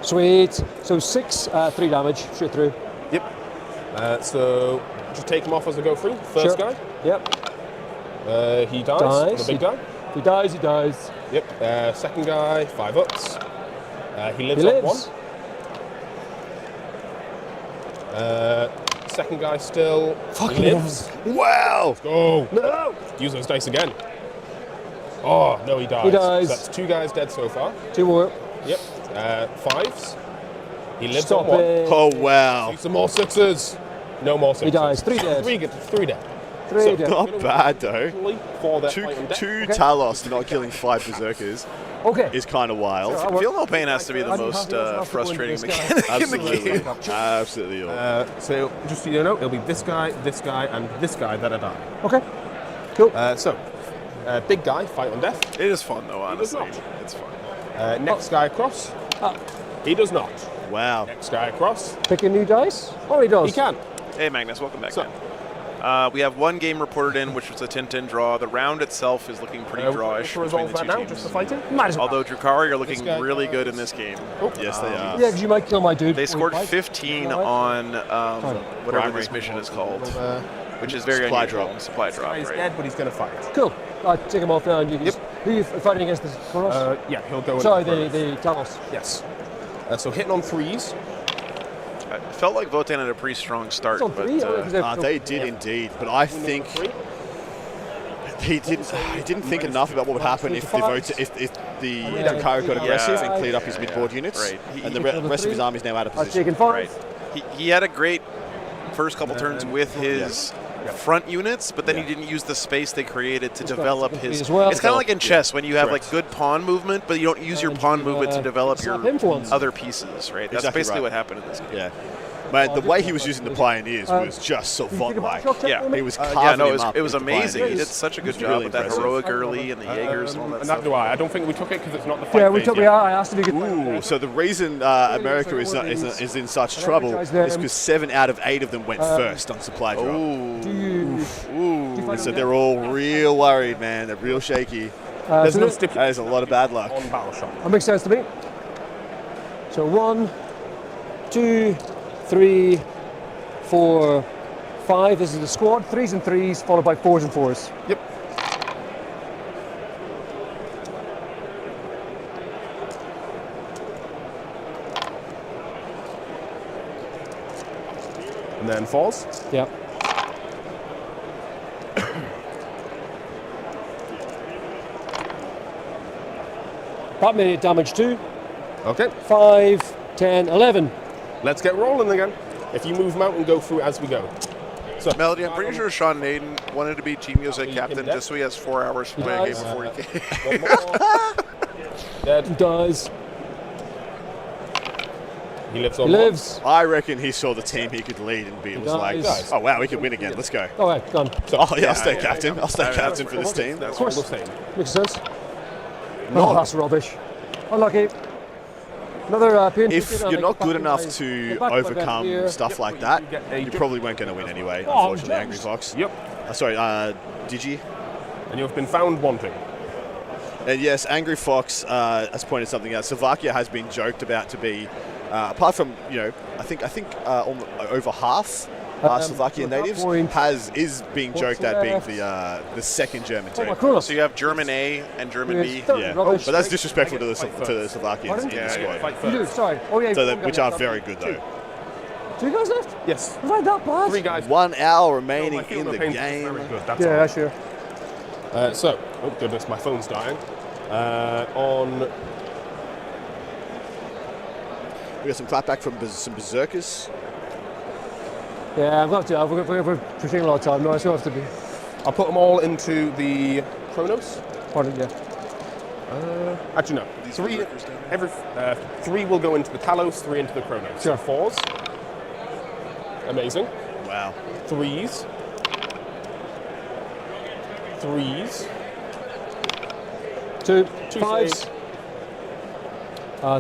Sweet. So 6, 3 damage, straight through. Yep. So just take him off as I go through. First Sure. guy. Yep. He dies. Dies. The big guy. He dies, he dies. Yep. Second guy, 5 ups. He lives He on lives. 1. Second guy still Fucking lives. Wow! Go. No! Use those dice again. Oh, no, he dies. He dies. So that's 2 guys dead so far. 2 more. Yep. 5s. He lives Stop on 1. it. Oh, wow. Need some more 6s. No more 6s. He dies. 3 dead. 3 dead. 3 So- dead. Not bad, though. For their Two fight and death. Talos not killing 5 berserkers Okay. is kind of wild. Sure, Feel no pain has to be the I didn't most have enough to go into frustrating this guy. mechanic in the Absolutely. game. Absolutely. So, just so you know, it'll be this guy, and this guy that I die. Okay. Cool. Big guy, fight on death. It is fun, though, does honestly. not. It's fun. Next guy across. Ah. He does not. Wow. Next guy across. Pick a new dice. Oh, he does. He can. Hey, Magnus, welcome back, So- man. We have one game reported in, which was a 10-10 draw. The round itself is looking pretty drawish To between resolve the that two now, teams. just the fighting. Might as well. Although Drukari are looking guy really good in does- this game. Yes, they are. Yeah, because you might kill my dude. They before scored you fight. 15 Alright. on whatever Primary. this mission is called, which is very Supply unusual. drop. Supply drop, He's right? dead, but he's going to fight. Cool. Take him off now. And you can Yep. Who are you fighting against this? Kronos? Yeah, he'll go. Sorry, in the Talos. Yes. So hitting on 3s. I felt like Votan had a pretty strong start, It's on but 3. They did indeed, but I think he didn't think enough about what would happen if the Drukari got aggressive and cleared up his midboard units, Right. and the rest of his army is now out of I've position. taken 5. right. He had a great first couple turns with his front units, but then he didn't use the space they created to develop his. as well. It's kind of like in chess when you have Correct. like good pawn movement, but you don't use your And pawn you, movement to develop your slap him for once. other pieces, right? That's Exactly basically right. what happened in this game. Yeah. Man, the way he was using the pioneers was just savant-like. Yeah, He was carving Yeah, no, him up it was with the amazing. He pioneers. did such a good It's job really with that impressive. heroic early and the Jaegers and all that And stuff. that do I. I don't think we took it because it's not the fight Yeah, we phase took. yet. Yeah, I asked if you could. Ooh, so the reason America is in such trouble is because 7 out of 8 of them went first on supply drop. Do you? And so they're all real worried, man. They're real shaky. There's so no that- stipulation That is a lot of bad luck. on battle shop. That makes sense to me. So 1, 2, 3, 4, 5. This is the squad. 3s and 3s, followed by 4s and 4s. Yep. And then falls. Yeah. That made it damage 2. Okay. 5, 10, 11. Let's get rolling again. If you move out and go through as we go. So Melody, I'm pretty sure Sean Naden wanted to be Team USA captain just so he has 4 hours to play a game before he came. one more. Dead. Dies. He lives He on. lives. I reckon he saw the team he could lead and was like, Nice. oh, wow, we can win again. Let's go. All right, done. Oh, yeah, I'll stay captain. I'll stay captain for this team. That's All the same. Makes sense. Oh, that's rubbish. Unlucky. Another pin. If you're not good enough to overcome stuff like that, you probably weren't going to win anyway, unfortunately, Angry Fox. Yep. Sorry, Digi. And you have been found wanting. And yes, Angry Fox has pointed something out. Slovakia has been joked about to be, apart from I think over half Slovakian natives is being joked at being the second German team. So you have German A and German B. Yeah, but that's disrespectful to the Slovakians in the squad. Sorry. Oh yeah. So which are very good though. 2 guys left? Yes. Was I that bad? 3 guys. 1 hour remaining in the game. Yeah, sure. So, oh goodness, my phone's dying. We got some clapback from some berserkers. Yeah, I'm going to have to. We're taking a lot of time. No, it's going to have to be. I'll put them all into the Chronos. Pardon, yeah. Actually, no. 3 will go into the Talos, 3 into the Chronos. Sure. 4s. Amazing. Wow. 3s. 3s. 2 2 5s.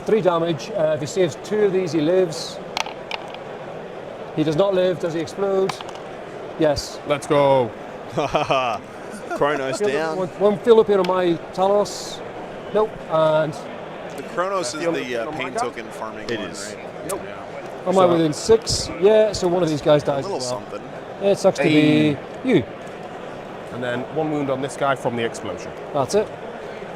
3 damage. If he saves 2 of these, he lives. He does not live. Does he explode? Yes. Let's go. Chronos down. One fill up here on my Talos. Nope. And The Chronos is the pain token farming. It one, is. right? Nope. am I within 6? Yeah. So one of these guys A dies little as well. something. Yeah, it sucks to be you. And then 1 wound on this guy from the explosion. That's it.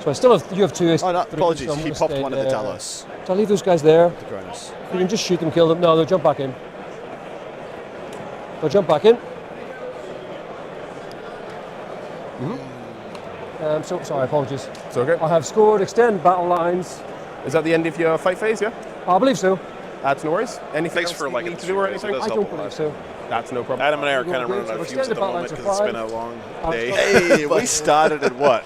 So I still have. You have 2. Oh no, 3, apologies. so I'm He gonna popped stay one of the there. Talos. So I'll leave those guys there. The Chronos. You can just shoot them, kill them. No, they'll jump back in. They'll jump back in. So sorry, apologies. It's okay. I have scored extend battle lines. Is that the end of your fight phase, yeah? I believe so. That's no worries. Anything Thanks else for you liking need the to do or stream, guys. It anything? does I help don't a lot. believe so. That's no problem. Adam and I are We'll kind of go running out to of fumes at the extended moment battle because it's lines been of a long I'll day. start- Hey, we started at what?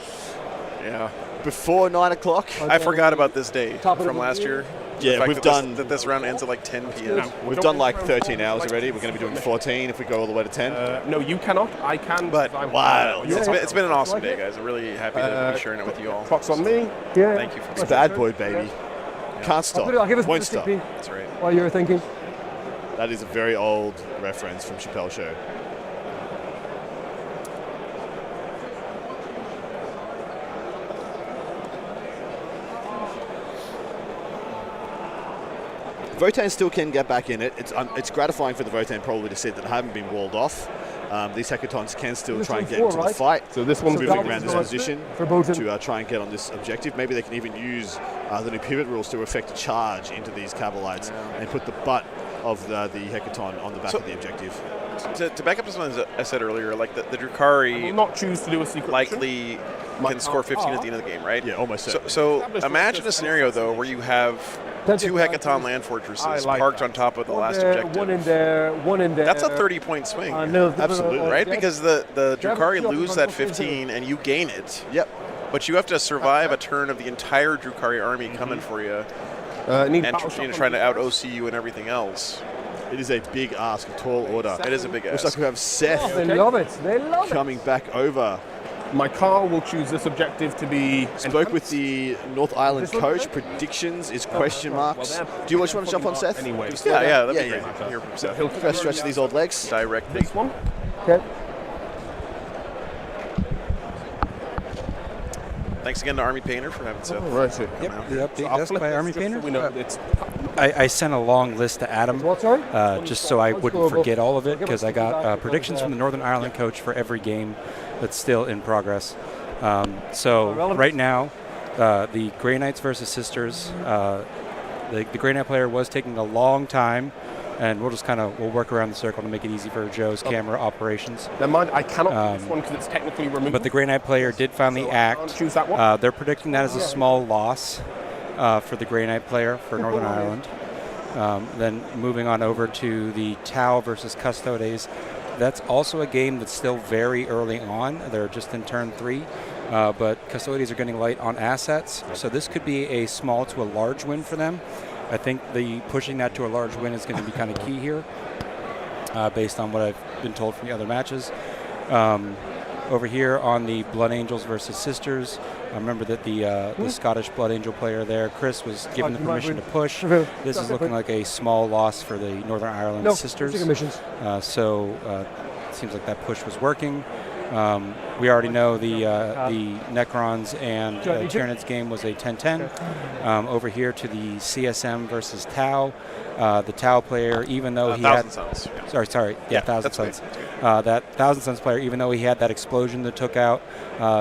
Yeah. Before 9 o'clock? I forgot about this day Top of the from last review. year. Yeah, The fact we've that done- that this round ends at like 10 p.m. We've done like 13 hours already. We're going to be doing 14 if we go all the way to 10. No, you cannot. I can. But because I'm- wow. It's been an awesome day, guys. I'm really happy to be sharing it with you all. Clock's on me. Yeah. Thank you for It's bad boy, baby. Can't stop. I'll give us Won't a stop. CP That's right. while you were thinking. That is a very old reference from Chappelle's Show. Votan still can get back in it. It's gratifying for the Votan probably to see that they haven't been walled off. These hackathons can still This try and one's get 4, into the right? fight. So this one's moving that around was this the position for Votan. to try and get on this objective. Maybe they can even use the new pivot rules to effect a charge into these Cavalites and put the butt of the hecaton on the back of the objective. To back up to something I said earlier, like the I will Drukhari not choose to do a secret mission. likely can score 15 at the end of the game, right? Yeah, almost So, certainly. so imagine a scenario though where you have 2 Hecaton land fortresses I like parked that. on top of the last One objective. in there, one in there. That's a 30-point swing, No, Absolutely. right? Because the Drukhari Yeah, but lose you're that up against 15 and you gain it. Yep. But you have to survive a turn of the entire Drukhari army coming for you Need and battle shot trying to on out OC you and everything else. It is a big ask, a tall order. It is a big Looks ask. like we have Seth They love it. They love it. coming back over. My car will choose this objective to be. Spoke with the North Island This one, coach. right? Predictions is question marks. Well, Do you want to jump on Seth? Anyway. Give us Yeah, the- yeah, that'd be yeah. great. Hear from So Seth. he'll First stretch of these old legs. Directly. This one. Okay. Thanks again to Army Painter for having Seth. Right. come out. The update I'll desk flip by this Army just so Painter. we know it's I sent a long list to Adam, What, sorry? just so I wouldn't forget all of it, Give because us I got feedback. predictions from the Northern Ireland coach for every game that's still in progress. So Relevant. right now, the Grey Knights versus Sisters, the Grey Knight player was taking a long time, and we'll work around the circle to make it easy for Joe's camera operations. Never mind. I cannot do this one because it's technically removed. But the Grey Knight player did finally So I can't act. choose that one. They're predicting that as a small loss for the Grey Knight player for Northern Ireland. Then moving on over to the Tau versus Custodes. That's also a game that's still very early on. They're just in turn 3. But Custodes are getting light on assets. So this could be a small to a large win for them. I think the pushing that to a large win is going to be kind of key here, based on what I've been told from the other matches. Over here on the Blood Angels versus Sisters, I remember that the Scottish Blood Angel player there, Chris, was given the permission to push. This is looking like a small loss for the Northern Ireland Sisters. Missions. So it seems like that push was working. We already know the Necrons and Tyranids game was a 10-10. Over here to the CSM versus Tau. The Tau player, even though he had... Suns. Sorry. Yeah, Thousand Suns. That Thousand Suns player, even though he had that explosion that took out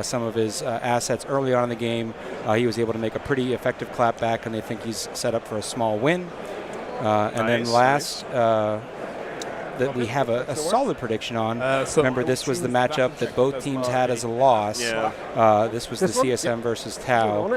some of his assets early on in the game, he was able to make a pretty effective clapback, and they think he's set up for a small win. And then last... that we have a solid prediction on. Remember, this was the matchup that both teams had as a loss. This was the CSM versus Tau.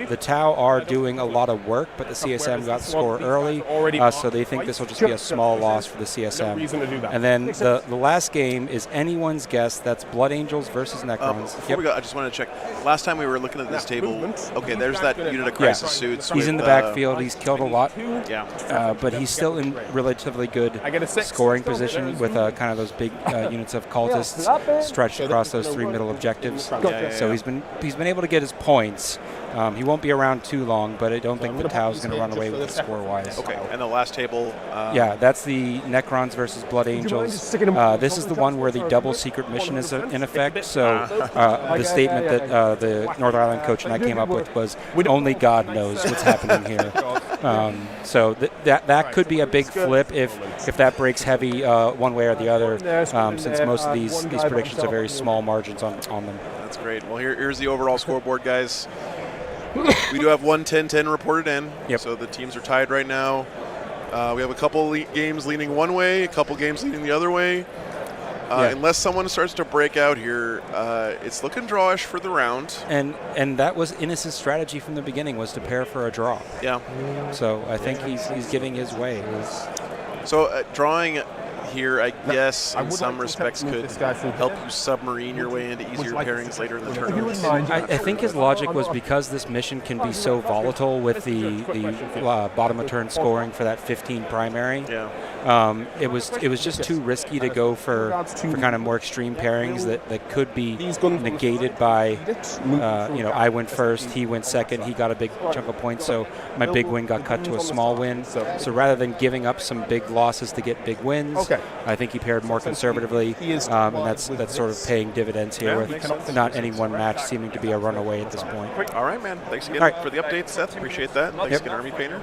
The Tau are doing a lot of work, but the CSM got the score early, so they think this will just be a small loss for the CSM. And then the last game is anyone's guess. That's Blood Angels versus Necrons. Before we go, I just want to check. Last time we were looking at this table, okay, there's that unit of crisis suits. He's in the backfield. He's killed a lot. Yeah. But he's still in relatively good scoring position with kind of those big units of cultists stretched across those 3 middle objectives. So he's been able to get his points. He won't be around too long, but I don't think the Tau's going to run away with it score-wise. Okay, and the last table... that's the Necrons versus Blood Angels. This is the one where the double secret mission is in effect. So the statement that the North Island coach and I came up with was, only God knows what's happening here. So that could be a big flip if that breaks heavy one way or the other, since most of these predictions are very small margins on them. That's great. Well, here's the overall scoreboard, guys. We do have 1-10-10 reported in, so the teams are tied right now. We have a couple games leaning one way, a couple games leaning the other way. Unless someone starts to break out here, it's looking drawish for the round. And that was Innis's strategy from the beginning, was to pair for a draw. Yeah. So I think he's giving his way. So drawing here, I guess, in some respects could help you submarine your way into easier pairings later in the tournament. I think his logic was because this mission can be so volatile with the bottom of turn scoring for that 15 primary. It was just too risky to go for kind of more extreme pairings that could be negated by I went first, he went second, he got a big chunk of points, so my big win got cut to a small win. So rather than giving up some big losses to get big wins, I think he paired more conservatively, and that's sort of paying dividends here with not any one match seeming to be a runaway at this point. All right, man. Thanks again for the update, Seth. Appreciate that. Thanks again, Army Painter.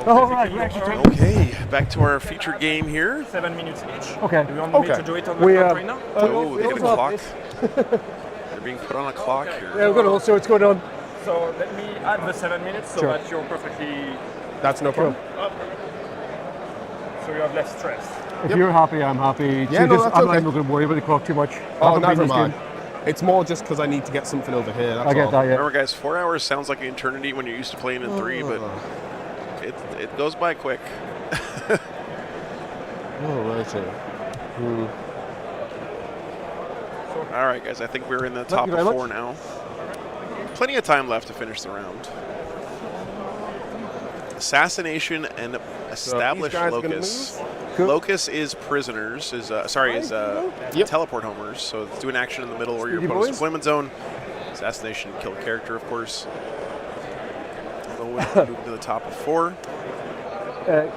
Okay, back to our feature game here. 7 minutes each. Okay. Do you want me to do it on the clock right now? Oh, they get a clock. They're being put on a clock here. Yeah, we've got also what's going on. So let me add the 7 minutes so that you're perfectly... That's no problem. So you have less stress. If you're happy, I'm happy. Yeah, no, that's I'm okay. not going to worry about the clock too much. Oh, never mind. It's more just because I need to get something over here. That's I get that, yeah. Remember, guys, 4 hours sounds like an eternity when you're used to playing in 3, but it goes by quick. All right, guys, I think we're in the top of 4 now. Plenty of time left to finish the round. Assassination and establish Locus. Locus is prisoners, teleport homers, so do an action in the middle or your opponent's deployment zone. Assassination, kill a character, of course. Move to the top of 4.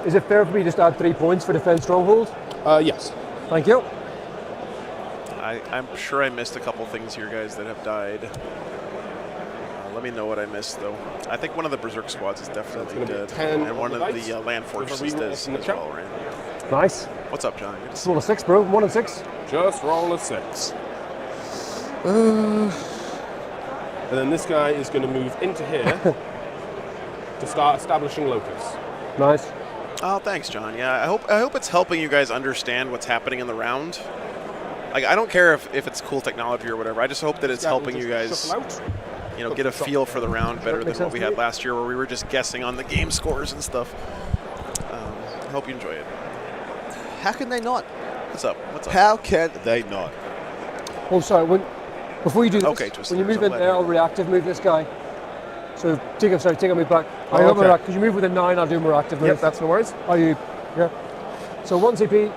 Is it fair for me to just add 3 points for defense stronghold? Yes. Thank you. I'm sure I missed a couple things here, guys, that have died. Let me know what I missed, though. I think one of the Berserk squads is definitely dead, and one of the Land Forces is as well, right? Nice. What's up, John? Just roll a 6, bro. 1 and 6. Just roll a 6. And then this guy is going to move into here to start establishing Locus. Nice. Oh, thanks, John. Yeah, I hope it's helping you guys understand what's happening in the round. Like, I don't care if it's cool technology or whatever. I just hope that it's helping you guys, get a feel for the round better than what we had last year, where we were just guessing on the game scores and stuff. I hope you enjoy it. How can they not? What's up? How can they not? Oh, sorry. Before you do this, just when you move in there, I'll reactive move this guy. So take a move back. Because you move with a 9, I'll do more active move. Yep, that's no worries. Are you? Yeah. So 1 CP.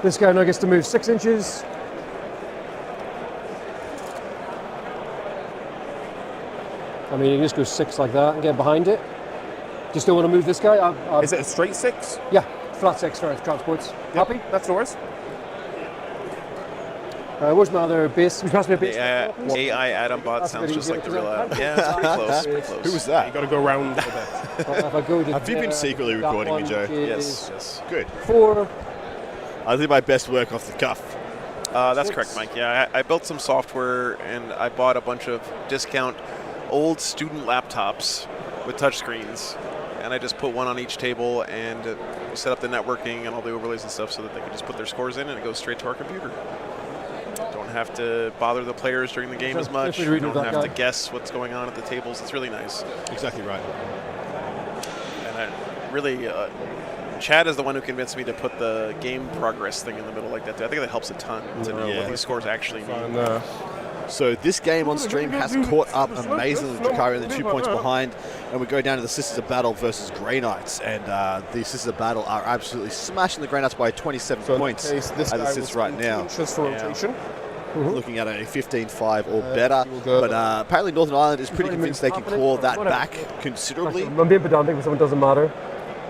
This guy now gets to move 6 inches. I mean, you can just go 6 like that and get behind it. Just don't want to move this guy. Is it a straight 6? Yeah, flat 6 for transports. Yep, Happy? that's no worries. Where's my other base? Would you pass me a base? The AI Adam bot That's sounds very just easy, like the because real I- Adam. Yeah, it's pretty close. Pretty close. Who was that? You got to go round a bit. If I go to Have you been there, secretly that recording me, one Joe? is Yes. Good. 4. I did my best work off the cuff. That's correct, Mike. Yeah, I built some software and I bought a bunch of discount old student laptops with touchscreens. And I just put one on each table and set up the networking and all the overlays and stuff so that they can just put their scores in and it goes straight to our computer. Don't have to bother the players during the game as much. Definitely Don't read have that to guy. guess what's going on at the tables. It's really nice. Exactly right. And I really, Chad is the one who convinced me to put the game progress thing in the middle like that. I think that helps a ton to know what these scores actually mean. And, So this game on stream has caught up amazingly. Drukhari only 2 points behind, and we go down to the Sisters of Battle versus Grey Knights, and the Sisters of Battle are absolutely smashing the Grey Knights by 27 so in points that case, this as guy it sits was right 18 now. inches for rotation. Looking at a 15-5 or better, he will go- but apparently Northern Ireland is pretty He's convinced they can confident, claw or that whatever. back considerably. I'm being pedantic, but something doesn't matter.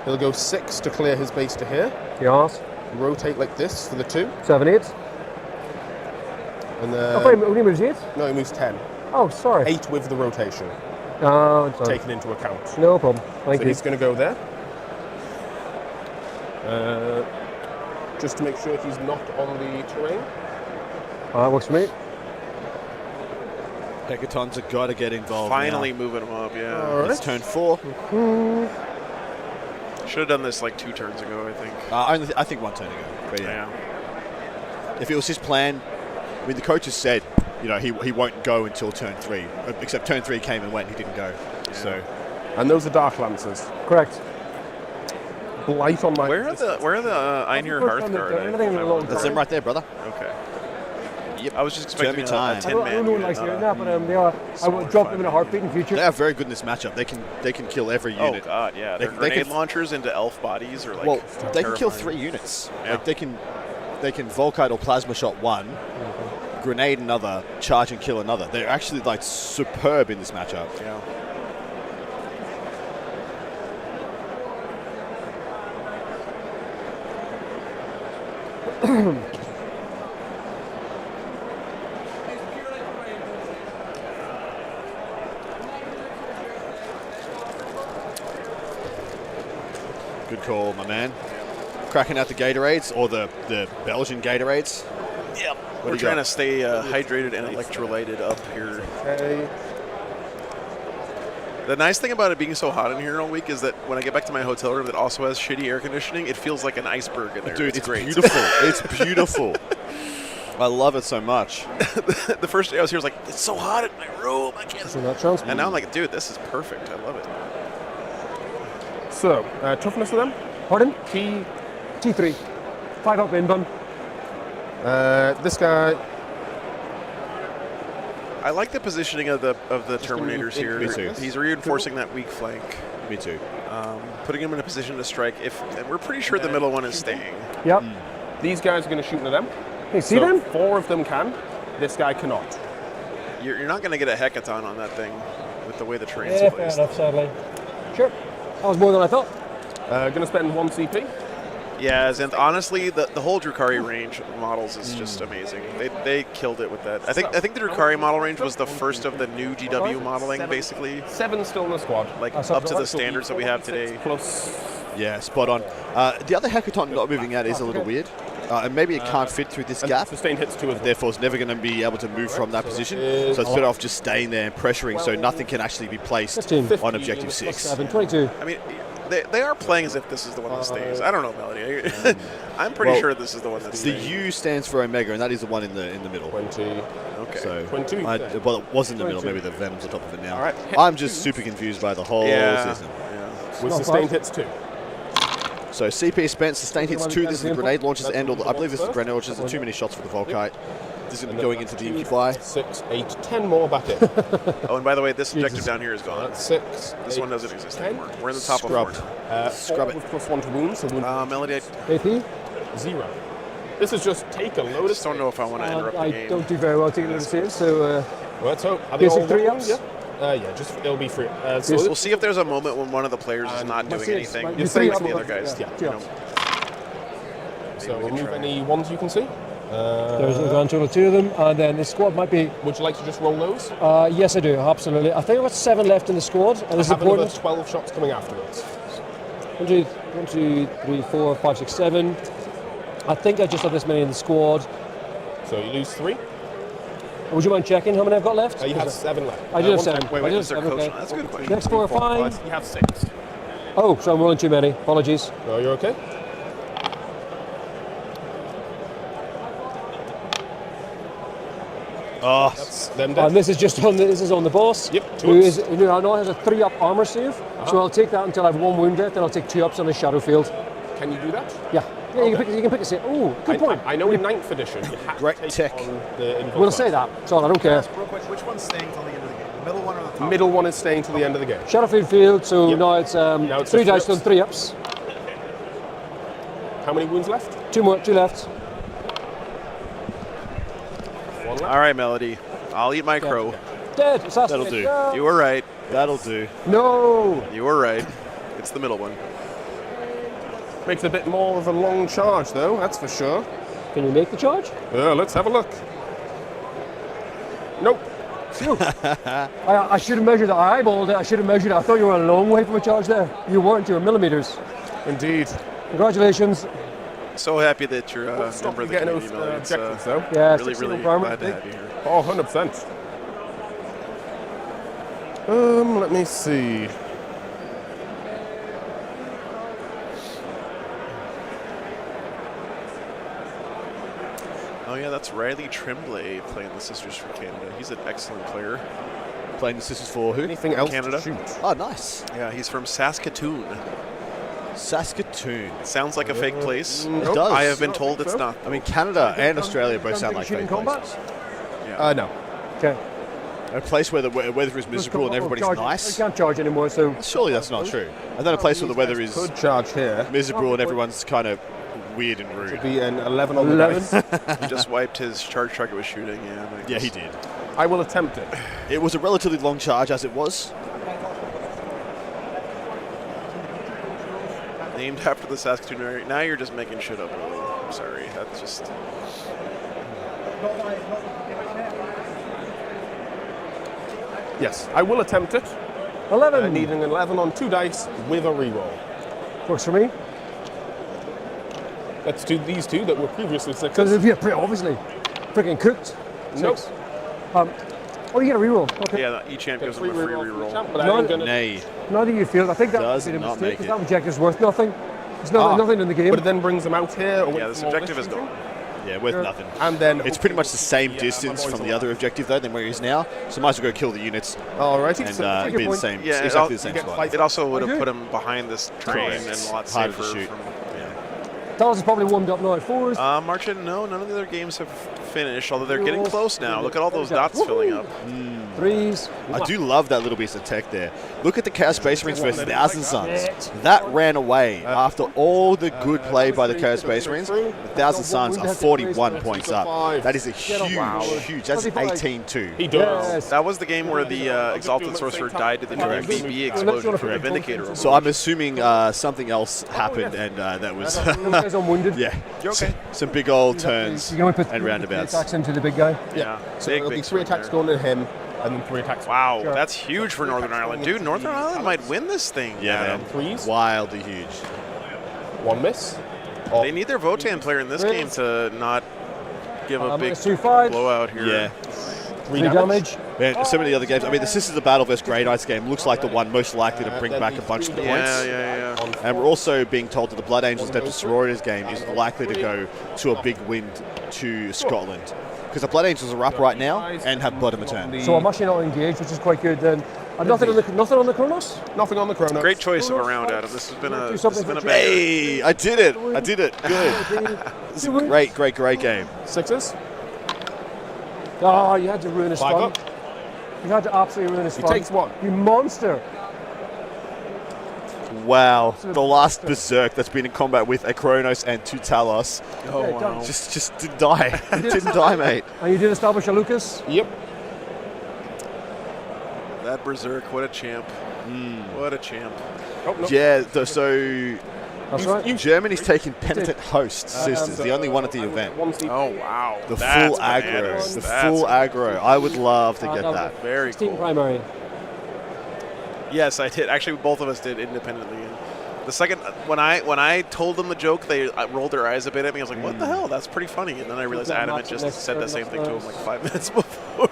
He'll go 6 to clear his base to here. Yes. Rotate like this for the 2. 7, 8. And Oh, then, wait, only moves 8? no, he moves 10. Oh, sorry. 8 with the rotation Oh, it's taken into account. no problem. Thank So you. he's going to go there. Just to make sure he's not on the terrain. That works for me. Hecatons have got to get involved. Finally now. moving them up, yeah. All right. It's turn 4. Should have done this like 2 turns ago, I think. I think 1 turn ago. But yeah. Yeah. If it was his plan, I mean, the coach has said, you know, he won't go until turn 3. Except turn 3 came and went, he didn't go. So And those are Dark Lancers. Correct. Blight on my... Where are the Einhir First Hearth time they've guard? done anything in a long that's them right there, brother. Okay. Yep. I was just expecting German time. a I 10 don't, man no one likes hearing that, but they are. I will drop them in a heartbeat in future. They are very good in this matchup. They can kill every Oh unit. god, yeah. They- Their they grenade can- launchers into elf bodies are like Well, they can kill terrifying. 3 units. Yeah. Like they can Volkite or plasma shot 1, grenade another, charge and kill another. They're actually like superb in this matchup. Yeah. Good call, my man. Cracking out the Gatorades, or the Belgian Gatorades. Yep. do We're you trying got? to stay hydrated and electrolyted up here. Okay. The nice thing about it being so hot in here all week is that when I get back to my hotel room that also has shitty air conditioning, it feels like an iceberg in there. Dude, it's great. beautiful. It's beautiful. I love it so much. The first day I was here, I was like, it's so hot in my room. I can't. So that chance. And now I'm like, dude, this is perfect. I love it. So, toughness of them? Pardon? T. T3. 5 up in bun. This guy, I like the positioning of the Terminators here. Me too. He's reinforcing that weak flank, Me too. putting him in a position to strike. And we're pretty sure the middle one is staying. Yep. these guys are going to shoot into them. Hey, see So them? 4 of them can. This guy cannot. You're not going to get a hecaton on that thing with the way the terrain's Yeah, fair placed. enough, sadly. Sure. That was more than I thought. Going to spend 1 CP. Yeah, and honestly, the whole Drukhari range of models is just amazing. They killed it with that. I think the Drukhari model range was the first of the new GW modeling, basically, 7 still in the squad. like That's up to the right. standards that we have today. Plus, Yeah, spot on. The other Hackathon not moving out is a little weird. And maybe it can't fit through this and gap. sustained hits 2 as well. Therefore, it's never going to be able to move from that position. is- So it's better off just staying there and pressuring so nothing can actually be placed 15. on objective 6. 7, 22. I mean, they are playing as if this is the one that stays. I don't know, Melody. I'm pretty Well, sure this is the one that The stays. U stands for Omega, and that is the one in the middle. 20. Okay. So, 22, you say? well, it was in the middle. 22. Maybe the Venom's on top of it now. All right. I'm just super confused by the whole yeah. system. Yeah. With Not sustained bad. hits 2. So CP spent, sustained hits 2. This is the grenade launches, That's and all the, I believe this is the first. grenade launches. Too many shots for the Volkite. This is going to be going into the Incubi. 6, 8, 10 more back in. Oh, and by the way, this objective down here is gone. That's 6. This one doesn't exist anymore. We're in the top Scrubbed. of 4 Scrub it. With +1 to wounds, so wound now. Melody, AP? 0. This is just take a I load just of don't know if I want to interrupt the I game. don't do very well taking those saves, so Well, let's hope. Are they Basic all 3 one ups? wound? Yeah, just it'll be free. So We'll see if there's a moment when one of the players is not doing saves, anything. right, you Just say like it's the the other guys. yeah, You yeah. know. so we we'll can move try. any ones you can see. There's a grand total of 2 of them, and then the squad might be. Would you like to just roll those? Yes, I do, absolutely. I think I've got 7 left in the squad, and this is I have another important. 12 shots coming afterwards. 1, 2, 3, 4, 5, 6, 7. I think I just have this many in the squad. So you lose 3. Would you mind checking how many I've got left? You have 7 left. I do have 1 7. second. Wait, I do have is there 7, coach? okay. That's a good question. Next 4 are fine. You have 6. Oh, so I'm rolling too many. Apologies. No, you're okay. Oh, That's them dead. And this is just on the boss. Yep, 2 Who ups. is now has a 3-up armor save. So I'll take that until I have 1 wound left, then I'll take 2 ups on his shadow field. Can you do that? Yeah. Yeah, you can pick a save. Oh, good point. I know in 9th edition you had Great to take tech. on the info We'll class. say that. It's all, I don't care. Real quick, which one's staying till the end of the game? The middle one or the top? Middle one is staying till the end of the game. Shadowfield field, so Yep. now it's, Now it's 3 just dice on 3 ups. 3 ups. How many wounds left? 2 left. 1 left. All right, Melody. I'll eat my crow. Dead. Assassinate. That'll do. No. You were right. that'll do. No. You were right. It's the middle one. Makes a bit more of a long charge though, that's for sure. Can you make the charge? Let's have a look. Nope. I should have measured it. I eyeballed it. I should have measured it. I thought you were a long way from a charge there. You weren't. You were millimeters. Indeed. Congratulations. So happy that you're a Stop member you of the getting community, those Melody. It's, objectives though. Yeah, really, 16 really armor. glad to have you here. Oh, 100%. Let me see. Oh yeah, that's Riley Tremblay playing the Sisters for Canada. He's an excellent player. Playing the Sisters for who? Anything else Canada. to shoot? Oh, nice. Yeah, he's from Saskatoon. Saskatoon. Sounds like a fake place. It does. I have been I don't told think it's so. not. I mean, Canada and Australia both sound like Shooting fake combat? places. No. Okay. A place where the weather is miserable and everybody's charge. nice. I can't charge anymore, so Surely that's not true. And then a place where the weather is Could charge here. miserable and everyone's kind of weird and rude. Be an 11 on the 11. dice. He just wiped his charge target with shooting. Yeah, I Yeah, guess. he did. I will attempt it. It was a relatively long charge as it was. Named after the Saskatoon area. Now you're just making shit up. I'm sorry. That's just. Yes, I will attempt it. 11. Needing an 11 on 2 dice with a reroll. Works for me. Let's do these 2 that were previously 6s. Because yeah, pretty obviously, freaking cooked. Nope. 6. Oh, you get a reroll. Okay. Yeah, each champ gives him a free reroll. But I No, ain't gonna, Nay. Now that you feel, I think that Does would be a not mistake make because it. that objective's worth nothing. There's nothing in the game. But it then brings them out here. away Yeah, this from all objective is shooting. gone. Yeah, worth nothing. And then It's pretty much the same Yeah, distance my boy's from the alive. other objective though than where he is now. So might as well go kill the units Alrighty. and so it'd be the same. Yeah, exactly the it same you get spot. fight- It also would have Okay. put him behind this train Correct. and a lot Harder safer. to shoot. Dallas is probably warmed up now at 4s. Marchand, no, none of the other games have finished, although they're Rerolls. getting close now. Look at all those dots filling up. 3s. I do love that little piece of tech there. Look at the Chaos Space Marines versus Thousand Suns. That ran away after all the good play by the Chaos Space Marines. The Thousand Suns are 41 points up. That is a huge. That's 18-2. He does. Yes. That was the game where the Exalted Sorcerer died to the BB explosion from the Vindicator. So I'm assuming something else happened, and that was Guys unwounded. yeah, You okay? some big old turns You can only put and 3 roundabouts. attacks into the big guy. Yeah. So Big, it'll be big 3 attacks swing going to him, and then 3 attacks. Wow, Sure. that's huge for Northern Ireland. Dude, Northern Ireland might win this thing. Yeah, Adam. man. 3s. Wildly huge. 1 miss. They need their Votan player in this game to not give a big It's 2-5. blowout here. Yeah. 3 3 damage. Man, so many other games. I mean, the Sisters of Battle versus Grey Knights game looks like the one most likely to bring back a bunch of the Yeah, points. yeah, yeah. And we're also being told that the Blood Angels Depth of Sororities game is likely to go to a big win to Scotland. Because the Blood Angels are up right now and have Blood in the turn. So I'm actually not engaged, which is quite good then. Nothing on the Chronos? Nothing on the Chrono. Great choice of a round, Adam. This has been a banger. Hey, I did it. I did it. Good. This is a great game. 6s. Oh, you had to ruin his 5 fun. up. You had to absolutely ruin his He fun. takes 1. You monster. Wow. The last Berserk that's been in combat with a Kronos and 2 Talos. Oh, Okay, wow. done. Just didn't die. Didn't die, mate. And you did establish a Lucas. Yep. That Berserk, what a champ. What a champ. Oh, no. Yeah, so That's right. Germany's taking penitent host sisters, the only one at the event. Oh, wow. The That's full aggro. bananas. The That's full aggro. I would love to get no, that. very 16 cool. primary. Yes, I did. Actually, both of us did independently. And the second, when I told them the joke, they rolled their eyes a bit at me. I was like, "What the hell? That's pretty funny." And then I realized Adam had just said the same thing to him like 5 minutes before.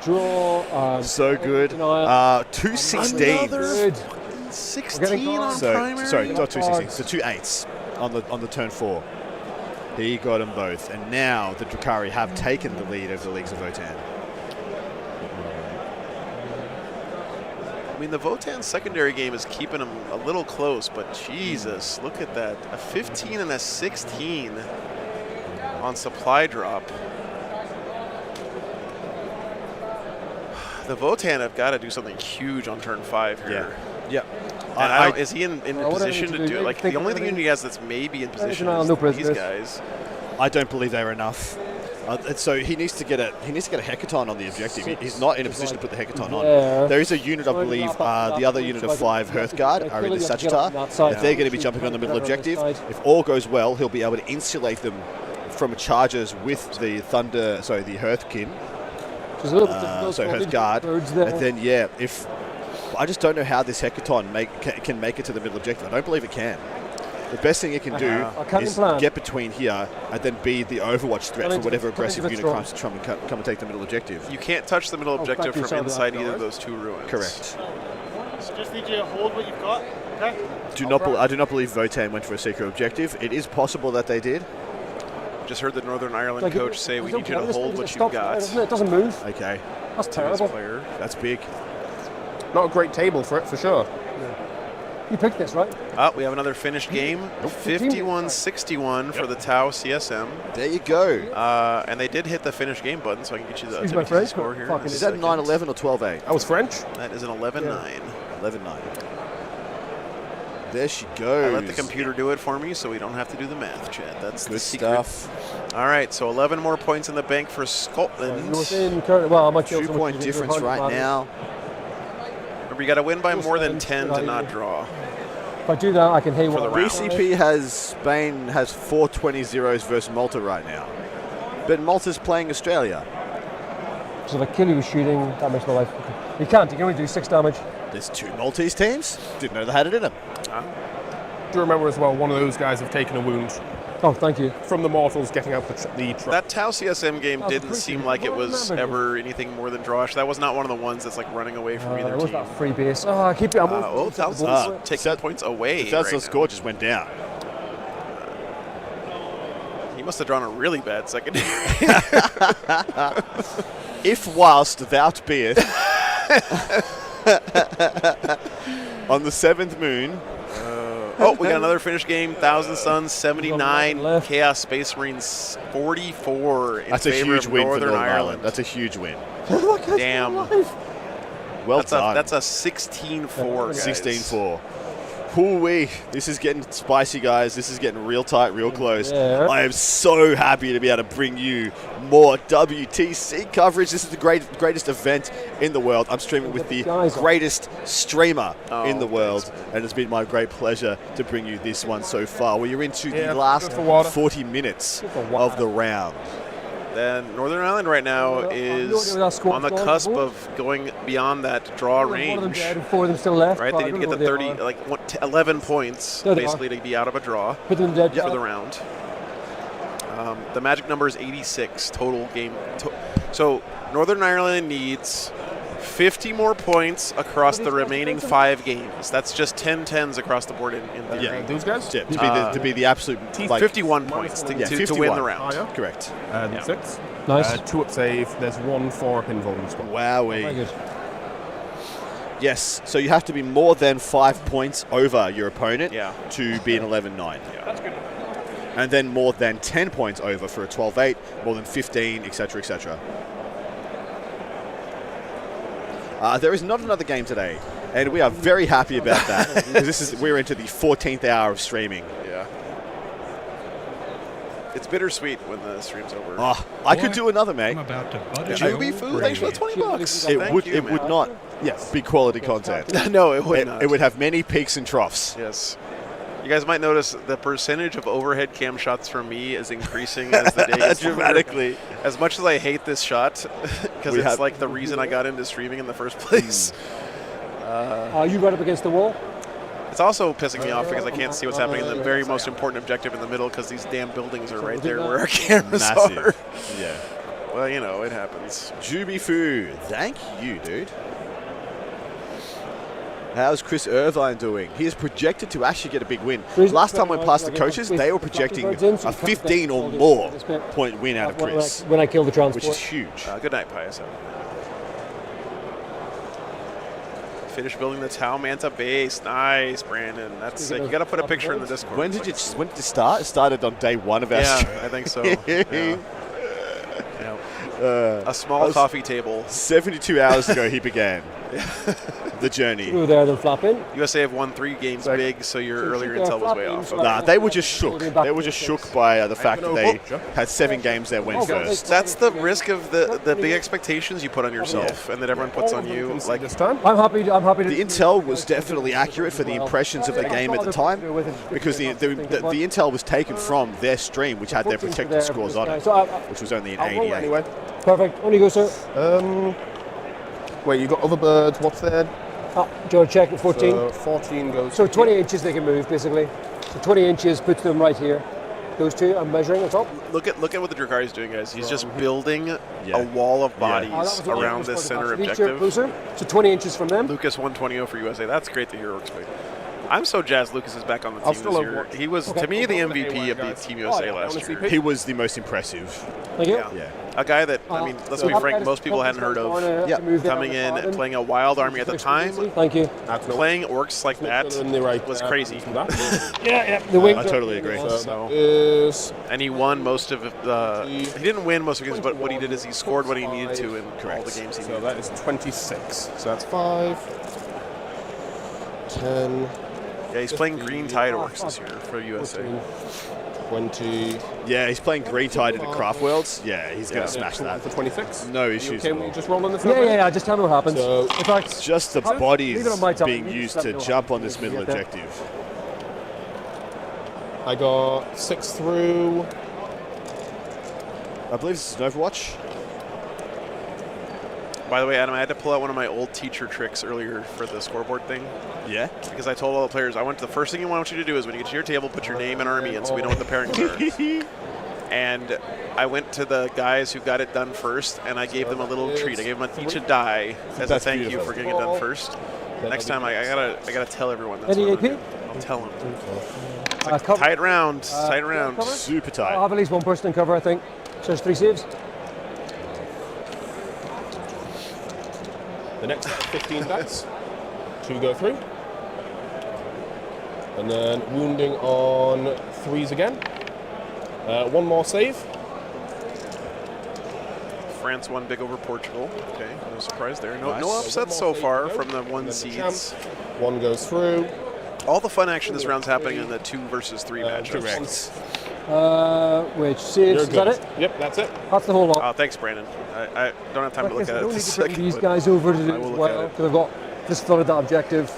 Draw. So good. 2 16s. Good. 16 on So primary. sorry, not 2 16s. So 2 8s on the turn 4. He got them both, and now the Drukhari have taken the lead over the Leagues of Votan. I mean, the Votan secondary game is keeping them a little close, but Jesus, look at that. A 15 and a 16 on supply drop. The Votan have got to do something huge on turn 5 here. Yeah. And is he in a position to do it? Like, the only thing he has that's maybe in position is these guys. I don't believe they're enough. And so he needs to get a hecaton on the objective. He's not in a position to put the hecaton on. There is a unit, I believe, the other unit of 5 Hearthguard are in the Sagittar. If they're going to be jumping on the middle objective, if all goes well, he'll be able to insulate them from charges with the the Hearthkin. So Hearthguard. And then if I just don't know how this hecaton can make it to the middle objective. I don't believe it can. The best thing it can do is get between here and then be the overwatch threat for whatever aggressive unit comes to come and take the middle objective. You can't touch the middle objective from inside either of those 2 ruins. Correct. So just need you to hold what you've got, okay? I do not believe Votan went for a secret objective. It is possible that they did. Just heard the Northern Ireland coach say we need you to hold what you've got. It doesn't move. Okay. That's terrible. That's big. Not a great table for it, for sure. You picked this, right? We have another finished game. 51-61 for the Tau CSM. There you go. And they did hit the finish game button, so I can get you the Excuse WTC score here. Is that 9-11 or 12-8? That was French. That is an 11-9. 11-9. There she goes. I let the computer do it for me, so we don't have to do the math, Chad. That's good the secret. stuff. All right, so 11 more points in the bank for Scotland. 2-point difference right now. Remember, you got to win by more than 10 to not draw. If I do that, I can haywire. Spain has 4-20-0s versus Malta right now. But Malta's playing Australia. So if I kill you with shooting, that makes my life. You can't. You can only do 6 damage. There's 2 Maltese teams. Didn't know they had it in them. Do remember as well, one of those guys have taken a wound. Oh, thank you. From the Mortals getting out the truck. That Tau CSM game didn't seem like it was ever anything more than drawish. That was not one of the ones that's like running away from either team. That free base. Oh, I keep it. I'm taking points away. That's the score just went down. He must have drawn a really bad secondary. If whilst thou beest on the 7th moon. We got another finished game. Thousand Suns 79, Chaos Space Marines 44 in That's a favor huge of win Northern for Ireland. That's a huge win. Damn. Well done. That's a 16-4. 16-4. Hoo-wee. This is getting spicy, guys. This is getting real tight, real close. Yeah. I am so happy to be able to bring you more WTC coverage. This is the greatest event in the world. I'm streaming with the greatest streamer in the world, and it's been my great pleasure to bring you this one so far. Well, you're into the last 40 minutes of the round. Then Northern Ireland right now is on the cusp of going beyond that draw range. 4 of them still left. Right, they need to get the 11 points basically to be out of a draw for the round. The magic number is 86 total game. So Northern Ireland needs 50 more points across the remaining 5 games. That's just 10 10s across the board in theory. Those guys? To be the absolute 51 points to win the round. Correct. 6. Nice. 2 up save. There's 1 for pinfall in the squad. Wowee. Yes, so you have to be more than 5 points over your opponent to be an 11-9. Yeah. That's good. And then more than 10 points over for a 12-8, more than 15, etc., etc. There is not another game today, and we are very happy about that because we're into the 14th hour of streaming. Yeah. It's bittersweet when the stream's over. Oh, I could do another, mate. I'm about to butt Juby Food, thanks for the $20. It would not be quality content. No, it would not. It would have many peaks and troughs. Yes. You guys might notice the percentage of overhead cam shots for me is increasing as the day gets Dramatically. As much as I hate this shot, because it's like the reason I got into streaming in the first place. Are you right up against the wall? It's also pissing me off because I can't see what's happening in the very most important objective in the middle because these damn buildings are right there where our cameras are. Massive. Yeah. Well, you know, it happens. Jubifu, thank you, dude. How's Chris Irvine doing? He is projected to actually get a big win. Last time I went past the coaches, they were projecting a 15 or more point win out of Chris. When I kill the transport. Which is huge. Good night, Pius. Finish building the Tau Manta base. Nice, Brandon. That's sick. You got to put a picture in the Discord. When did it start? It started on day 1 of our stream. I think so. Yeah. A small coffee table. 72 hours ago he began the journey. Through there, then flap in. USA have won 3 games big, so your earlier intel was way off. Nah, they were just shook. They were just shook by the fact that they had 7 games that went first. That's the risk of the big expectations you put on yourself and that everyone puts on you. Like this time. I'm happy to the intel was definitely accurate for the impressions of the game at the time because the intel was taken from their stream, which had their protected scores on it, which was only an 88. Anyway. Perfect. On you go, sir. Wait, you got other birds. What's there? Do you want to check at 14? So 14 goes. So 20 inches they can move, basically. So 20 inches puts them right here. Those two, I'm measuring on top. Look at what the Drukari is doing, guys. He's just building a wall of bodies around this center objective. Closer. So 20 inches from them. Lucas 120 for USA. That's great to hear, Orksby. I'm so jazzed Lucas is back on the team this year. He was, to me, the MVP of the Team USA last year. He was the most impressive. Thank you. Yeah. A guy that, I mean, let's be frank, most people hadn't heard of. Coming in and playing a wild army at the time. Thank you. Playing orcs like that was crazy. Yeah. The wing. I totally agree. And he won most of the. He didn't win most of the games, but what he did is he scored what he needed to in all the games he So needed. that is 26. So that's 5, 10. Yeah, he's playing green tide orcs this year for USA. 20. Yeah, he's playing green tide in the Craft Worlds. Yeah, he's going to smash that. For 26? No issues. Okay, we just roll on this? Yeah. Just tell me what happens. So in fact, just the bodies leave it on my tab. being used to jump on this middle objective. I got 6 through. I believe this is an Overwatch. By the way, Adam, I had to pull out one of my old teacher tricks earlier for the scoreboard thing. Yeah? Because I told all the players, the first thing I want you to do is when you get to your table, put your name and army in so we know what the pairings are. And I went to the guys who got it done first, and I gave them a little treat. I gave them each a die as a thank you for getting it done first. Next time, I gotta tell everyone that's any what I'm AP? doing. I'll tell them. It's like tight round, Super tight. I'll have at least one person in cover, I think. So there's 3 saves. The next 15 dice. 2 go through. And then wounding on 3s again. 1 more save. France won big over Portugal. Okay, no surprise there. No upsets so far from the 1 seeds. 1 goes through. All the fun action this round's happening in the 2 versus 3 matchups. Which saves, is that it? Yep, that's it. That's the whole lot. Thanks, Brandon. I don't have time to look at it. I don't need to bring these guys over to do it as well, because I've just flooded that objective.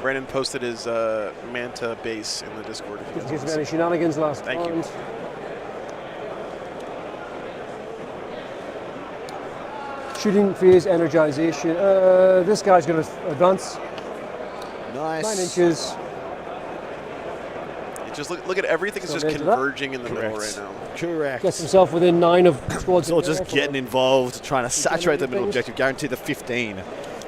Brandon posted his Manta base in the Discord. If you In case of any shenanigans last Thank you. round. Shooting phase energization. This guy's going to advance. Nice. 9 inches. Just look at everything is just converging in the middle right now. Correct. Gets himself within 9 of squads. It's all just getting involved, trying to saturate the middle objective, guarantee the 15.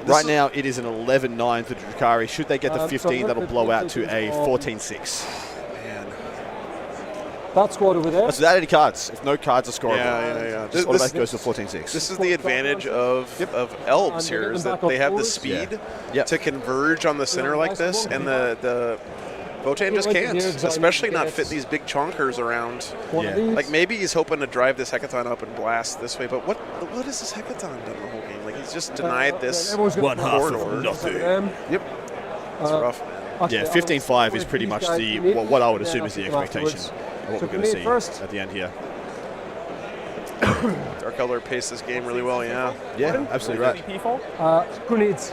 Right now, it is an 11-9 for Drukari. Should they get the 15, that'll blow out to a 14-6. That squad over there. That's without any cards. If no cards are scoreable. Yeah. This automatically goes to 14-6. This is the advantage of Elves here, is that they have the speed to converge on the center like this, and the Votan just can't, especially not fit these big chonkers around. Like maybe he's hoping to drive this Hecaton up and blast this way, but what has this Hecaton done the whole game? Like he's just denied this one half corridor. of nothing. Yep, it's rough, man. Yeah, 15-5 is pretty much what I would assume is the expectation of what we're going to see at the end here. Dark Color paced this game really well, yeah. Yeah, absolutely right. Grenades.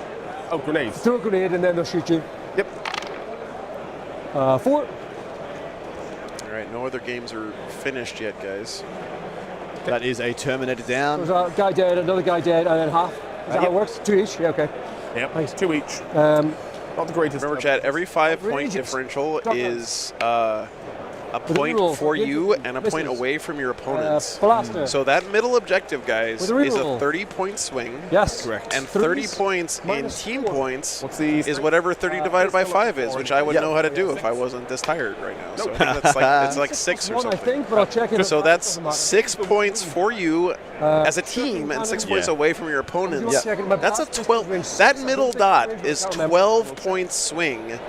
Oh, grenades. Throw a grenade and then they'll shoot you. Yep. 4. All right, no other games are finished yet, guys. That is a Terminator down. There's a guy dead, another guy dead, and then half. Is that how it works? 2 each? Yeah, okay. Yep, Nice. 2 each. Not the greatest. Remember, Chad, every 5-point Outrageous. differential Stop is a the point reroll, for you misses. and a point away from your opponents. Blaster. So that middle objective, guys, With a is a reroll. 30-point swing. Yes. Correct. And 30 Threes points in minus team 4. points What's the is whatever 30 divided by 5 is, which I would know how to do if I wasn't this tired right now. So I think that's like, it's like 6 or 1, I something. think, but I'll check it. So that's 6 points for you as a team and 6 points Yeah. away from your opponents. Check it. My That's a blaster 12. wins. That I middle don't dot think is I remember. 12 point swing in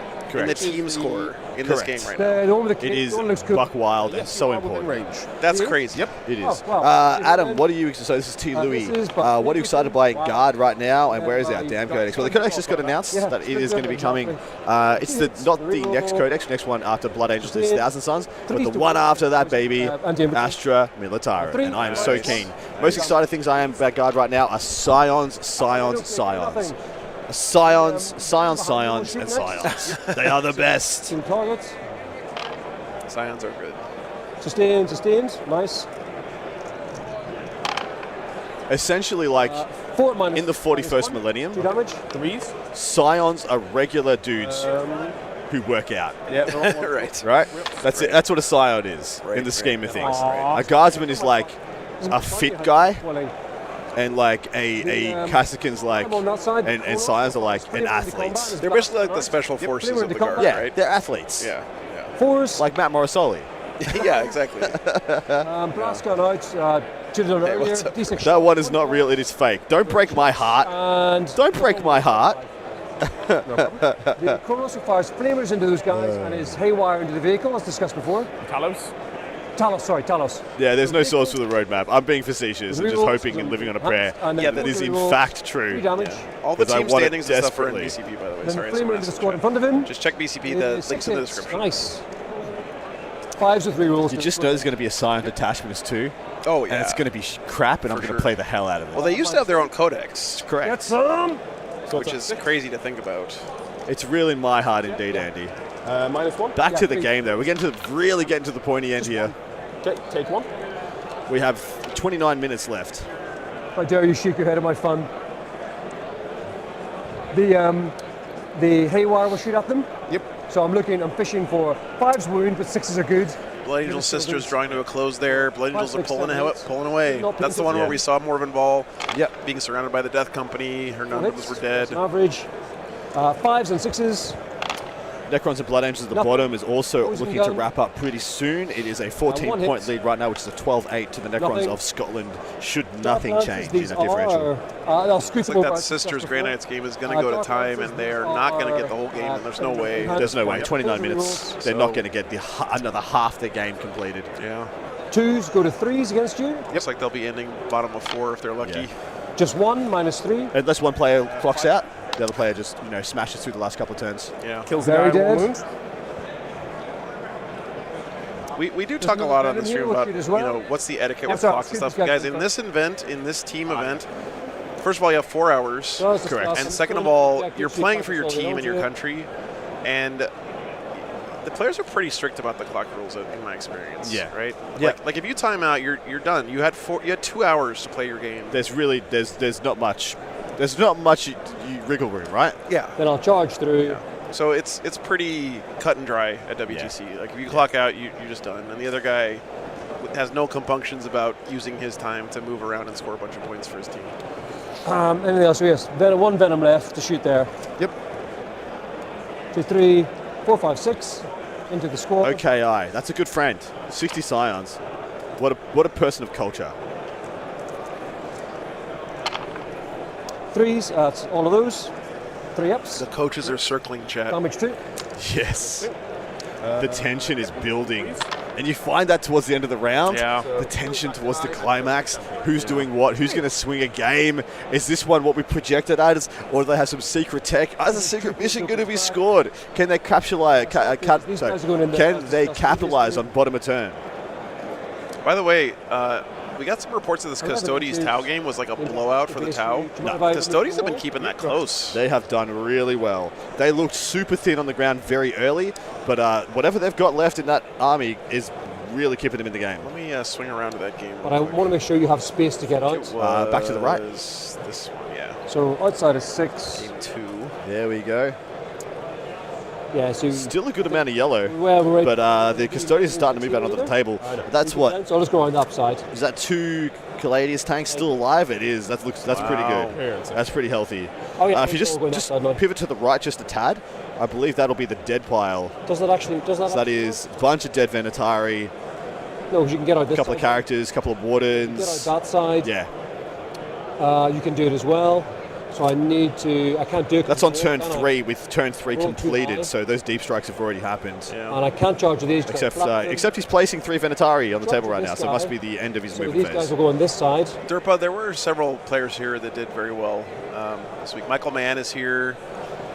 the Correct. team score in this game right now. The one with the It kick, is the one looks good. buck wild and so Within important. range. That's Yeah. crazy. Yep, it is. Oh, wow. Adam, what are you? So this is T. Louis. this is What are you excited by in Wow. guard right now? And where is our Yeah, damn well, codex? Well, the codex just got announced Yeah, that it it's is going to be exactly. coming. It's the not the next codex, next one after Blood Angels is Thousand Sons, but the one after that, baby, Astra Militari. And I am so keen. Most excited things I am about guard right now are Scions, Scions, Scions. Scions, Scions, Scions, and Scions. They are the best. 2 targets. Scions are good. Sustained. Nice. Essentially, like 4 minus. in the 41st minus 1. millennium, 2 damage. 3s. Scions are regular dudes who work out. Yeah, they're all Right. Right? That's it. That's what a scion is in the scheme of things. A guardsman is like a fit guy, and like a Caciquin's like, and scions are like an athletes. They're basically like the special forces of the guard, Yeah, right? they're athletes. Yeah. 4s. Like Matt Morrisoli. Yeah, exactly. Blast gone out. Should have done earlier. what's up? Decent That one is not real. It is fake. Don't break my heart. And Don't break my heart. the Corvosa fires flamers into those guys and is haywire into the vehicle, as discussed before. Talos. Talos. Yeah, there's no source for the roadmap. I'm being facetious and just hoping and living on a prayer Yeah, that is in reroll, fact 3 true. damage. All the Because I team want it standings and stuff are in desperately. BCP, by the way. Then Sorry, flamer someone into the else. squad in front of him. Just check BCP. The Is link's in the 6-6. description. Nice. 5s with rerolls. You just know there's going to be a scion detachment too, Oh, yeah. and it's going to be crap, and I'm For going to sure. play the hell out of it. Well, they used to have their own codex, Correct. Get some. which is crazy to think about. It's real in my heart indeed, Andy. -1. Back Yeah, to the please. game though. We're really getting to the pointy end here. Okay, take 1. We have 29 minutes left. How dare you shake your head at my fun? The haywire will shoot at them. Yep. So I'm fishing for 5's wound, but 6's are good. Blood Angel Sisters drawing to a close there. Blood Angels are 5, 6, 7, 8. pulling away. Not That's the picking one up. where we saw Morven Ball Yep. being surrounded by the Death Company. Her numbers were dead. That's an average. 5s and 6s. Necrons and Blood Angels at the Nothing. bottom is also Poison looking to gun. wrap up pretty soon. It is a 14-point hit. lead right now, which is a 12-8 to the Necrons Nothing. of Scotland. Should nothing Dark change in These that differential. I'll scoot It's them like over. that Sisters Grey Knights game is going to go to time, and they are not going to get the whole game, and there's no way. There's no way. 29 minutes. They're not So- going to get another half the game completed. Yeah. 2s go to 3s against you. Looks like they'll be ending bottom of 4 if they're lucky. Yeah. Just 1 -3. Unless one player clocks out, the other player just smashes through the last couple of turns. Yeah. Kills the Very guy with dead. one wound. We do talk a another lot on venom the here, stream we'll about shoot as well. what's the etiquette I'm with sorry, clocks and shoot stuff, this guy, guys. shoot In this this team event, first of all, you have 4 hours, No, it's Correct. just and awesome. second of all, Yeah, you're keep playing shooting for your control, team don't and your you? country, and the players are pretty strict about the clock rules in my experience. Yeah. Right. Yeah. Like if you time out, you're done. You had 2 hours to play your game. There's not much wriggle room, right? Yeah. Then I'll charge through. So it's pretty cut and dry at WTC. Like if you clock out, you're just done, and the other guy has no compunctions about using his time to move around and score a bunch of points for his team. Anything else? Yes. One venom left to shoot there. Yep. 2, 3, 4, 5, 6 into the squad. OKI, that's a good friend. 60 scions. What a person of culture. 3s. That's all of those. 3 ups. The coaches are circling chat. Damage 2. Yes. The tension is building. And you find that towards the end of the round. Yeah. The tension towards the climax. Who's doing what? Who's going to swing a game? Is this one what we projected at? Or do they have some secret tech? Is a secret mission going to be scored? Can they capitalize on bottom of turn? By the way, We got some reports that this I remember Custodes this Tau is- game was like a in- blowout for the in Tau. history. Do you mind if I Custodes have been move keeping that forward? close. They have done really well. They looked super thin on the ground very early, but whatever they've got left in that army is really keeping them in the game. Let me swing around to that game. But I want to make sure you have space to get out. Back to the right. This one, yeah. So outside is 6. Game 2. There we go. Yeah, so Still a good amount of yellow, well, we're but the Custodians are starting to move out onto the table. That's what. So I'll just go around the upside. Is that 2 Caladius tanks still alive? It is. That's pretty Wow. good. That's pretty healthy. Oh, yeah, If you it's all going just upside now. pivot to the right just a tad, I believe that'll be the dead pile. Does that actually? Does that? So that is a bunch of dead Venatari, No, 'cause you can get out a this couple of side. characters, a couple of Get out wardens. that side. Yeah, You can do it as well. So I need to. I can't do it. that's on before, turn can I? 3 with turn 3 Roll too high. completed. So those deep strikes have already happened. Yeah. And I can't charge with these. 'cause I Except flapped them. except he's placing 3 Venatari on the Drop table to right this now, so it guy. must be the end of his So movement these guys phase. will go on this side. Derpa, there were several players here that did very well this week. Michael Mann is here.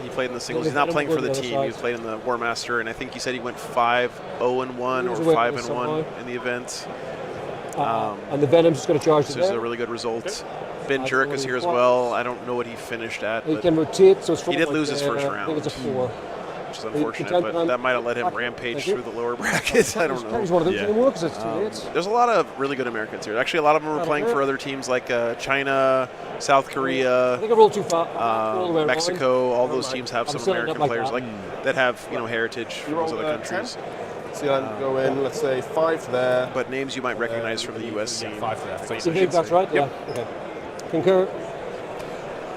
He played in the singles. He's not playing for the team. He was playing in the War Master, and I think he said he went 5-0-1 or He's away 5-1 somehow. in the event. And the Venom's just going to charge to So this is there. a really good result. Ben I Jurek don't is know here as what- well. I don't know what he finished at, He but can rotate, so it's he did lose his first I round, think it's a 4. which is he unfortunate. can But tell- that might have let him Thank rampage you. through the lower brackets. I don't He's know. one of those Yeah. anymore because it's too late. There's a lot of really good Americans here. Actually, a lot of them are playing for other teams like China, South I Korea, think I rolled too far. All the way around. Mexico. All those teams have I'm some still end American up like players that. that have heritage from those other countries. So you'll go in, let's say 5 there. But names you might recognize from the U.S. scene. 5 there. So You think that's right? Yep. Yeah. Okay. Concur.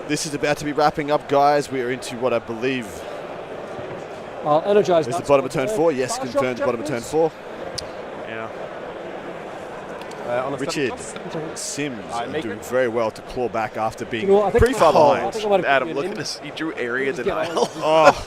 This is about to be wrapping up, guys. We are into what I believe I'll energize is that the bottom of spot turn there. 4. Yes, Fire confirmed shot, bottom of turn please. 4. Yeah. On a Richard seven Sims I make doing it. very well to claw back after being You know what, I think- pretty far Oh, I behind. think I might have Adam, been look in- at this. He drew area Just get denial. on. Just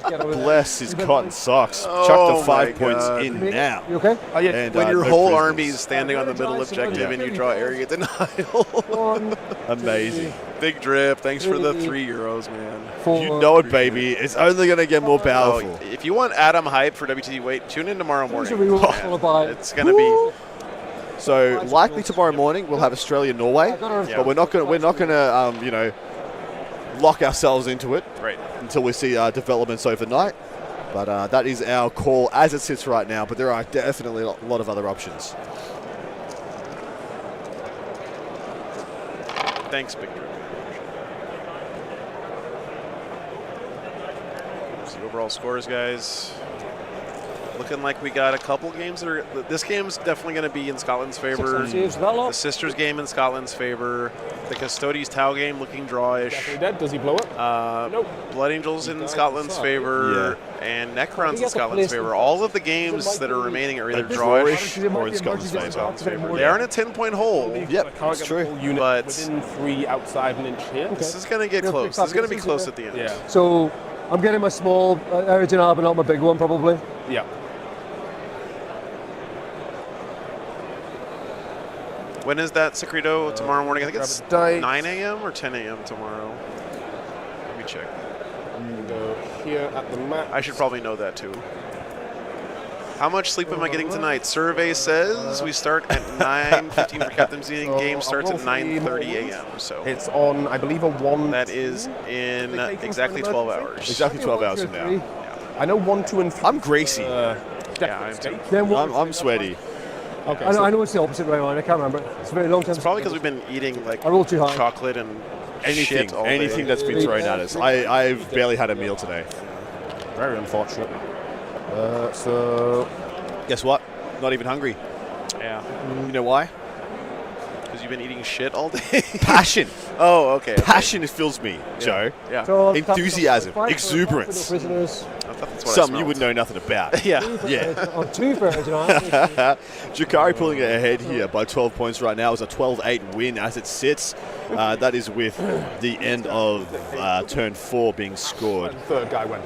get over there. Bless his cotton socks. Oh Chuck the my 5 points God. in now. You okay? Oh, yeah. And, When your no whole prisoners. army is standing on the middle objective and you draw area denial. 1, Amazing. Big drip. Thanks for the €3, man. 4. You know it, baby. It's only going to get more Oh, powerful. if you want Adam hype for WTC, wait, tune in tomorrow morning. a reroll Man, followed by- it's going to be. So likely tomorrow morning we'll have Australia-Norway, I got her- but we're not gonna lock ourselves into it Right. until we see developments overnight. But that is our call as it sits right now. But there are definitely a lot of other options. Thanks, Big Drip. So the overall scores, guys. Looking like we got a couple games that are. This game's definitely going to be in Scotland's favor. Saves that The lot. Sisters game in Scotland's favor. The Custodes Tau game looking drawish. Definitely dead. Does he blow it? Nope. Blood Angels in died Scotland's inside. favor, and Necrons think in you have to Scotland's place favor. them. All of the games might that are be- remaining are either Like drawish There might or in be Scotland's emergencies favor. in Scotland. They are in a 10-point hole. Yep, Can't it's get true. the whole unit But- within 3 outside an inch here. This is going to get Real close. quick This is going to be calculations, close at the end. Yeah. So I'm getting my small original, but not my big one, probably. Yeah. When is that Secreto? Tomorrow morning? I think it's grab a dice. 9 a.m. or 10 a.m. tomorrow. Let me check. Go here at the map. I should probably know that too. How much sleep am I getting tonight? Survey says we start at 9:15 for captain's meeting. So Game I'll starts roll at for the 9:30 Mormons. a.m. So It's on, I believe, a 1. that is in exactly 12 hours. Exactly 12 hours from now. I know 1, 2, and 3. I'm greasy. Yeah, I'm too. Then what? I'm sweaty. Okay. I know it's the opposite way around. I can't remember. It's a very long time. It's probably because we've been eating like I rolled too high. chocolate and Anything, shit all day. anything that's been thrown at us. I've barely had a meal today. Very unfortunate. So Guess what? Not even hungry. Yeah, You know why? because you've been eating shit all day. Passion. Oh, okay. Passion fills me, Joe. Yeah, So I'll Enthusiasm, fight for exuberance. no prisoners. I thought that's what I Something you smelled. would know nothing about. Yeah. Yeah. On 2 for original. Jakari pulling it ahead here by 12 points right now. It's a 12-8 win as it sits. That is with the end of turn 4 being scored. third guy went.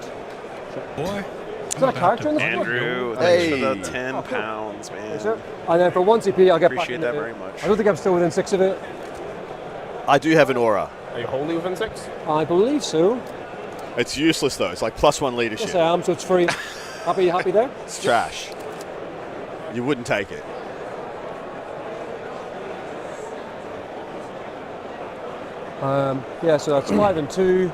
Boy, Is that a character in this one? Andrew, thanks for the Hey. 10 pounds, man. Is it? And then for 1 CP, I'll get back Appreciate into that it. very much. I don't think I'm still within 6 of it. I do have an aura. Are you wholly within 6? I believe so. It's useless though. It's like +1 leadership. Yes, I am, so it's free. Happy there? It's trash. You wouldn't take it. Yeah, so that's 5 and 2.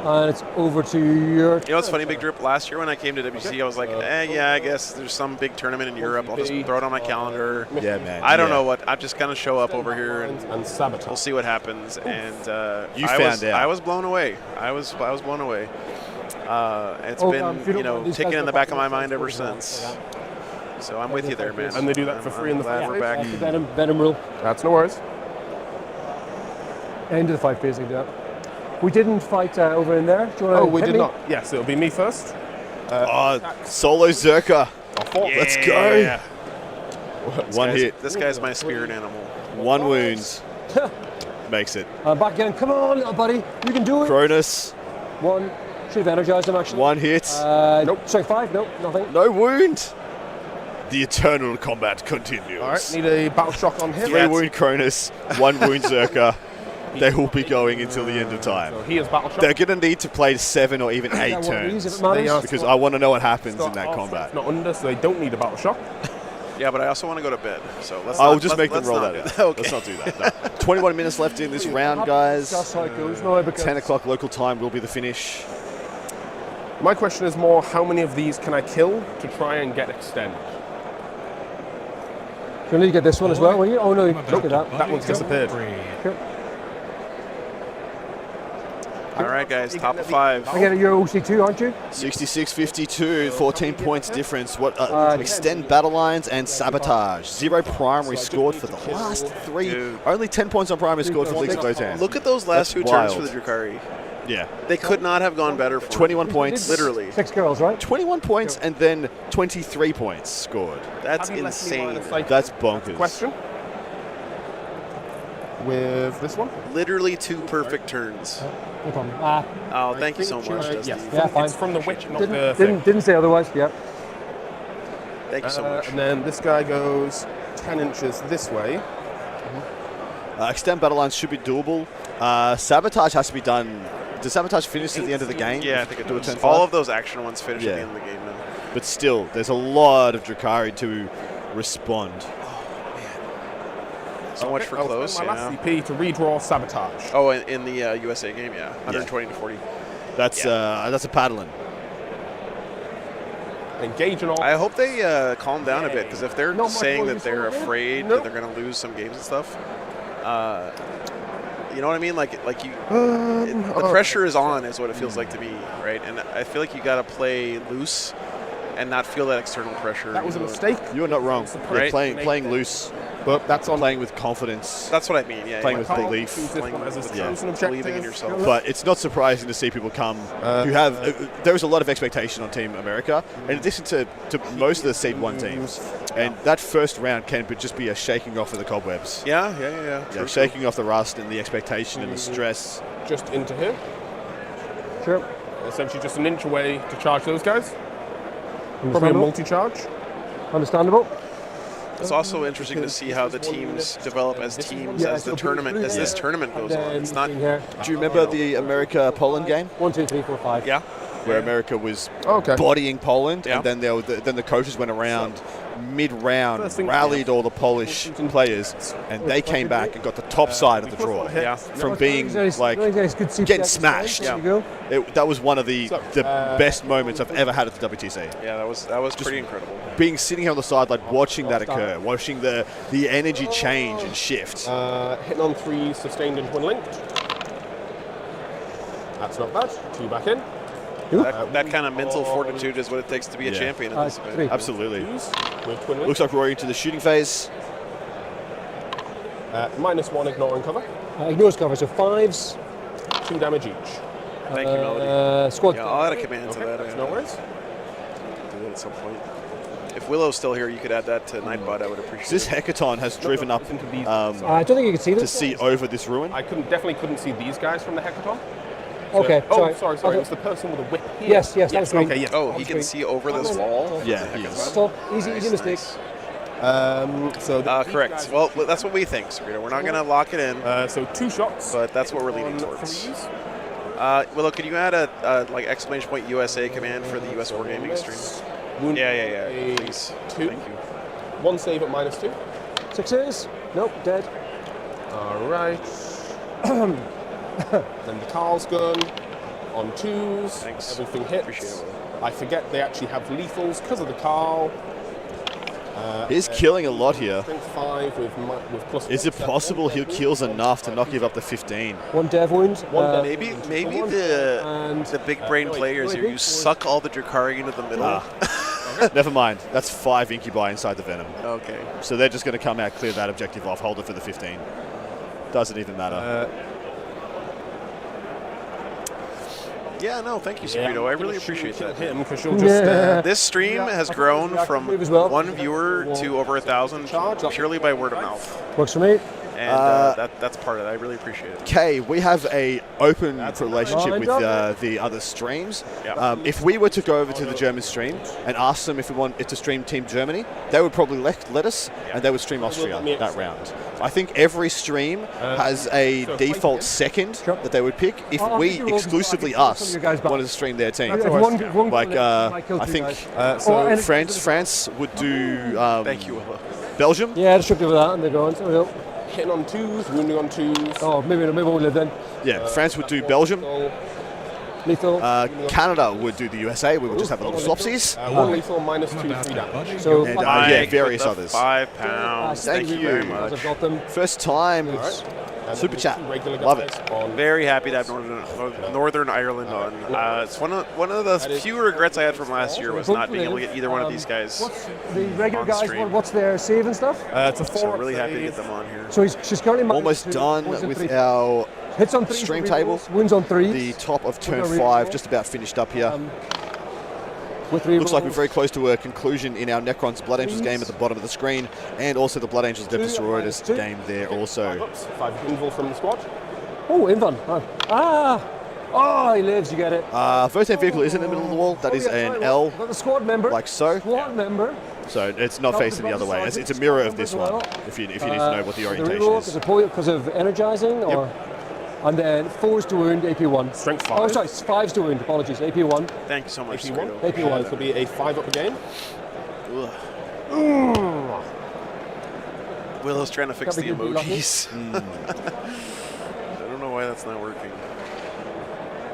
And it's over to your... You know what's funny, Big Drip? Last year when I came to WTC, I was like, yeah, I guess there's some big tournament in Europe. I'll just throw it on my calendar. Yeah, man. I don't know what. I'm just going to show up over here and sabotage. we'll see what happens. And you found out. I was blown away. I was blown away. It's been, ticking in the back of my mind ever since. So I'm with you there, man. And they do that for free in the glad we're back. Venom rule. That's no worries. End of the 5 phase, like that. We didn't fight over in there. Do you want to we hit did me? not. Yes, it'll be me first. Solo Zerka. Let's go. One hit. This guy's my spirit animal. 1 wound. Makes it. Back again. Come on, little buddy. You can do it. Cronus. 1. Should have energized him, actually. 1 hit. Nope. Sorry, 5. Nope, nothing. No wound. The eternal combat continues. All right, need a battle shock on him. 3 wound Cronus, 1 wound Zerka. They will be going until the end of time. So he is battle shock. They're going to need to play 7 or even 8 turns because I want to know what happens in that combat. Not under, so they don't need a battle shock. Yeah, but I also want to go to bed. So let's. I'll just make them roll that out. Okay. Let's not do that. No. 21 minutes left in this round, guys. 10 o'clock local time will be the finish. My question is more, how many of these can I kill to try and get extend? You'll need to get this one as well, will you? Oh, no, look at that. That one's disappeared. Sure. All right, guys, top of 5. I get you're OC2, aren't you? 66-52, 14 points difference. What extend battle lines and sabotage. 0 primary scored for the last 3. Dude. Only 10 points on primary scored for Leagues of Votan. Look at those last That's 2 turns wild. for the Drakari. Yeah. They could not have gone better for 21 points. Literally. 6 girls, right? 21 points and then 23 points scored. That's insane. That's bonkers. Question? With this one? Literally 2 perfect turns. No problem. Oh, thank you so much, Dusty. Yeah, fine. It's from the whip, not the thing. Didn't say otherwise, yeah. Thank you so much. And then this guy goes 10 inches this way. Extend battle lines should be doable. Sabotage has to be done. Does sabotage finish at the end of the game? Yeah, I think it Do a does. turn 5? All of those action ones finish Yeah. at the end of the game now. But still, there's a lot of Drakari to respond. So much for close. My Yeah. last CP to redraw sabotage. Oh, in the USA game, yeah, 120 to 40. That's a paddling. Engage and all. I hope they calm down a bit, because if they're Not much saying more that you they're saw there. afraid Nope. that they're going to lose some games and stuff, you know what I mean? Like you, the pressure is on, is what it feels like to me, right? And I feel like you got to play loose and not feel that external pressure. That was a mistake. You're not wrong. Right? Playing loose, but that's on playing with confidence. That's what I mean. Yeah, Playing yeah. with belief. Playing as a with chosen believing in objective. yourself. But it's not surprising to see people come who have. There is a lot of expectation on Team America, in addition to most of the Seed 1 teams. And that first round can just be a shaking off of the cobwebs. Yeah. True. Shaking off the rust and the expectation and the stress. Just into here. Sure. Essentially just an inch away to charge those guys. Probably a Understandable. multi-charge. Understandable. It's also interesting to see how the teams develop as teams Yeah, as the so tournament as this tournament goes on. It's not. Here. Do you remember the America-Poland game? 1, 2, 3, 4, 5. Yeah. Where America was Okay. bodying Poland, Yeah. and then then the coaches went around mid-round, First thing- rallied all the Polish players, and they came back and got the top side of the draw. Yeah. From being like getting getting smashed. There you go. That was one of the best moments I've ever had at the WTC. Yeah, that was pretty incredible. Being sitting here on the sideline, watching that occur, watching the energy change and shift. Hitting on 3, sustained and twin linked. That's not bad. 2 back in. That kind of mental fortitude is what it takes to be a champion at this event. 3. Absolutely. With twin link. Looks like we're into the shooting phase. -1 ignoring cover. Ignores cover, so 5s. 2 damage each. Thank you, Melody. Squad. Yeah, I'll add a command to that. That's no worries. Do that at some point. If Willow's still here, you could add that to Nightbot. I would appreciate This it. Hecaton has driven up Into these. I don't think you can see to this. see over this ruin. I definitely couldn't see these guys from the Hecaton. Okay, Oh, sorry. sorry. It was the person with a whip here. Yes, that was green. Okay, yes. Oh, he can see over this wall? Yeah, he is. Stop. Easy mistake. So Correct. Well, that's what we think, Sabrina. We're not going to lock it in, so 2 shots. but that's what we're leaning on towards. 3s. Willow, could you add a like exclamation point USA command for the US Wargaming stream? Wound Yeah. a Please. 2. Thank you. 1 save at -2. 6s. Nope, dead. All right. Then the Carl's gun on 2s. Thanks. Everything hits. Appreciate it. I forget they actually have lethals because of the Carl. He's killing a lot here. Strength 5 with plus. Is it possible he kills enough to knock you up to 15? 1 dev wound. Maybe the big brain players here, you suck all the Drakari into the middle. Never mind. That's 5 Incubi inside the Venom. Okay. So they're just going to come out, clear that objective off, hold it for the 15. Doesn't even matter. Yeah, no, thank you, Cerrito. I really appreciate that. Him, because you'll just. This stream has grown from 1 viewer to over 1,000 purely by word of mouth. Works for me. And that's part of it. I really appreciate it. Kay, we have a open relationship with the other streams. Yeah. If we were to go over to the German stream and ask them if we wanted to stream Team Germany, they would probably let us, and they would stream Austria that round. I think every stream has a default second that they would pick if we exclusively us wanted to stream their team. I think France would do thank you, Belgium. Yeah, destructive of that, and they're going. So hitting on 2s, wounding on 2s. Oh, maybe we'll live then. Yeah, France would do Belgium. Lethal. Canada would do the USA. We would just have a little swapsies. 1 lethal, minus 2, 3 damage. So and, various others. £5. Thank you very much. I've got them. First time. Super chat. Love it. Very happy to have Northern Ireland on. It's one of the few regrets I had from last year was not being able to get either one of these guys. The regular on guys, stream. what's their save and stuff? It's a 4. So really happy to get them on here. So she's currently almost done with our hits on 3 stream table. Wounds on 3. The top of turn 5 just about finished up here. With Looks like we're very close to a conclusion in our Necron's Blood Angels game at the bottom of the screen, and also the Blood Angels Death Destroyers game there also. 5 invul from the squad. Oh, Invan. Oh, he lives, you get it. First aid vehicle is in the middle of the wall. That is an L, Got the squad member. like so. Squad member. So it's not facing the other way. It's a mirror of this one, if you need to know what the orientation is. Because of energizing, or and then 4's to wound, AP1. Strength 5. Oh, sorry, 5's to wound. Apologies, AP1. Thank you so much, AP1. Cerrito. AP1. This will be a 5 up again. Willow's trying to fix the Can't be lucky. emojis. I don't know why that's not working.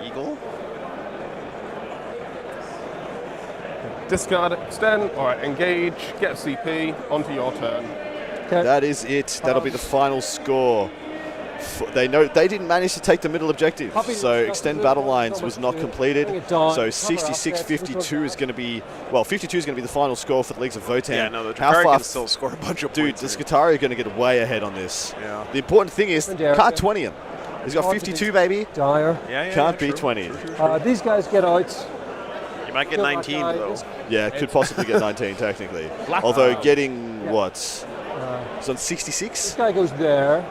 Eagle? Discard, extend, alright, engage, get a CP, onto your turn. Okay. That is it. That'll be the final score. They didn't manage to take the middle objective, so extend battle lines was not completed. So 66-52 is going to be, 52 is going to be the final score for the Leagues of Votan. Yeah, no, the Drakari can still score a bunch of dude, points. the Skitarii are going to get way ahead on this. Yeah. The important thing is, can't 20 him. He's got 52, baby. Dire. Can't be 20. These guys get out. You might get 19, though. Yeah, could possibly get 19, technically. Although getting, it's on 66? This guy goes there.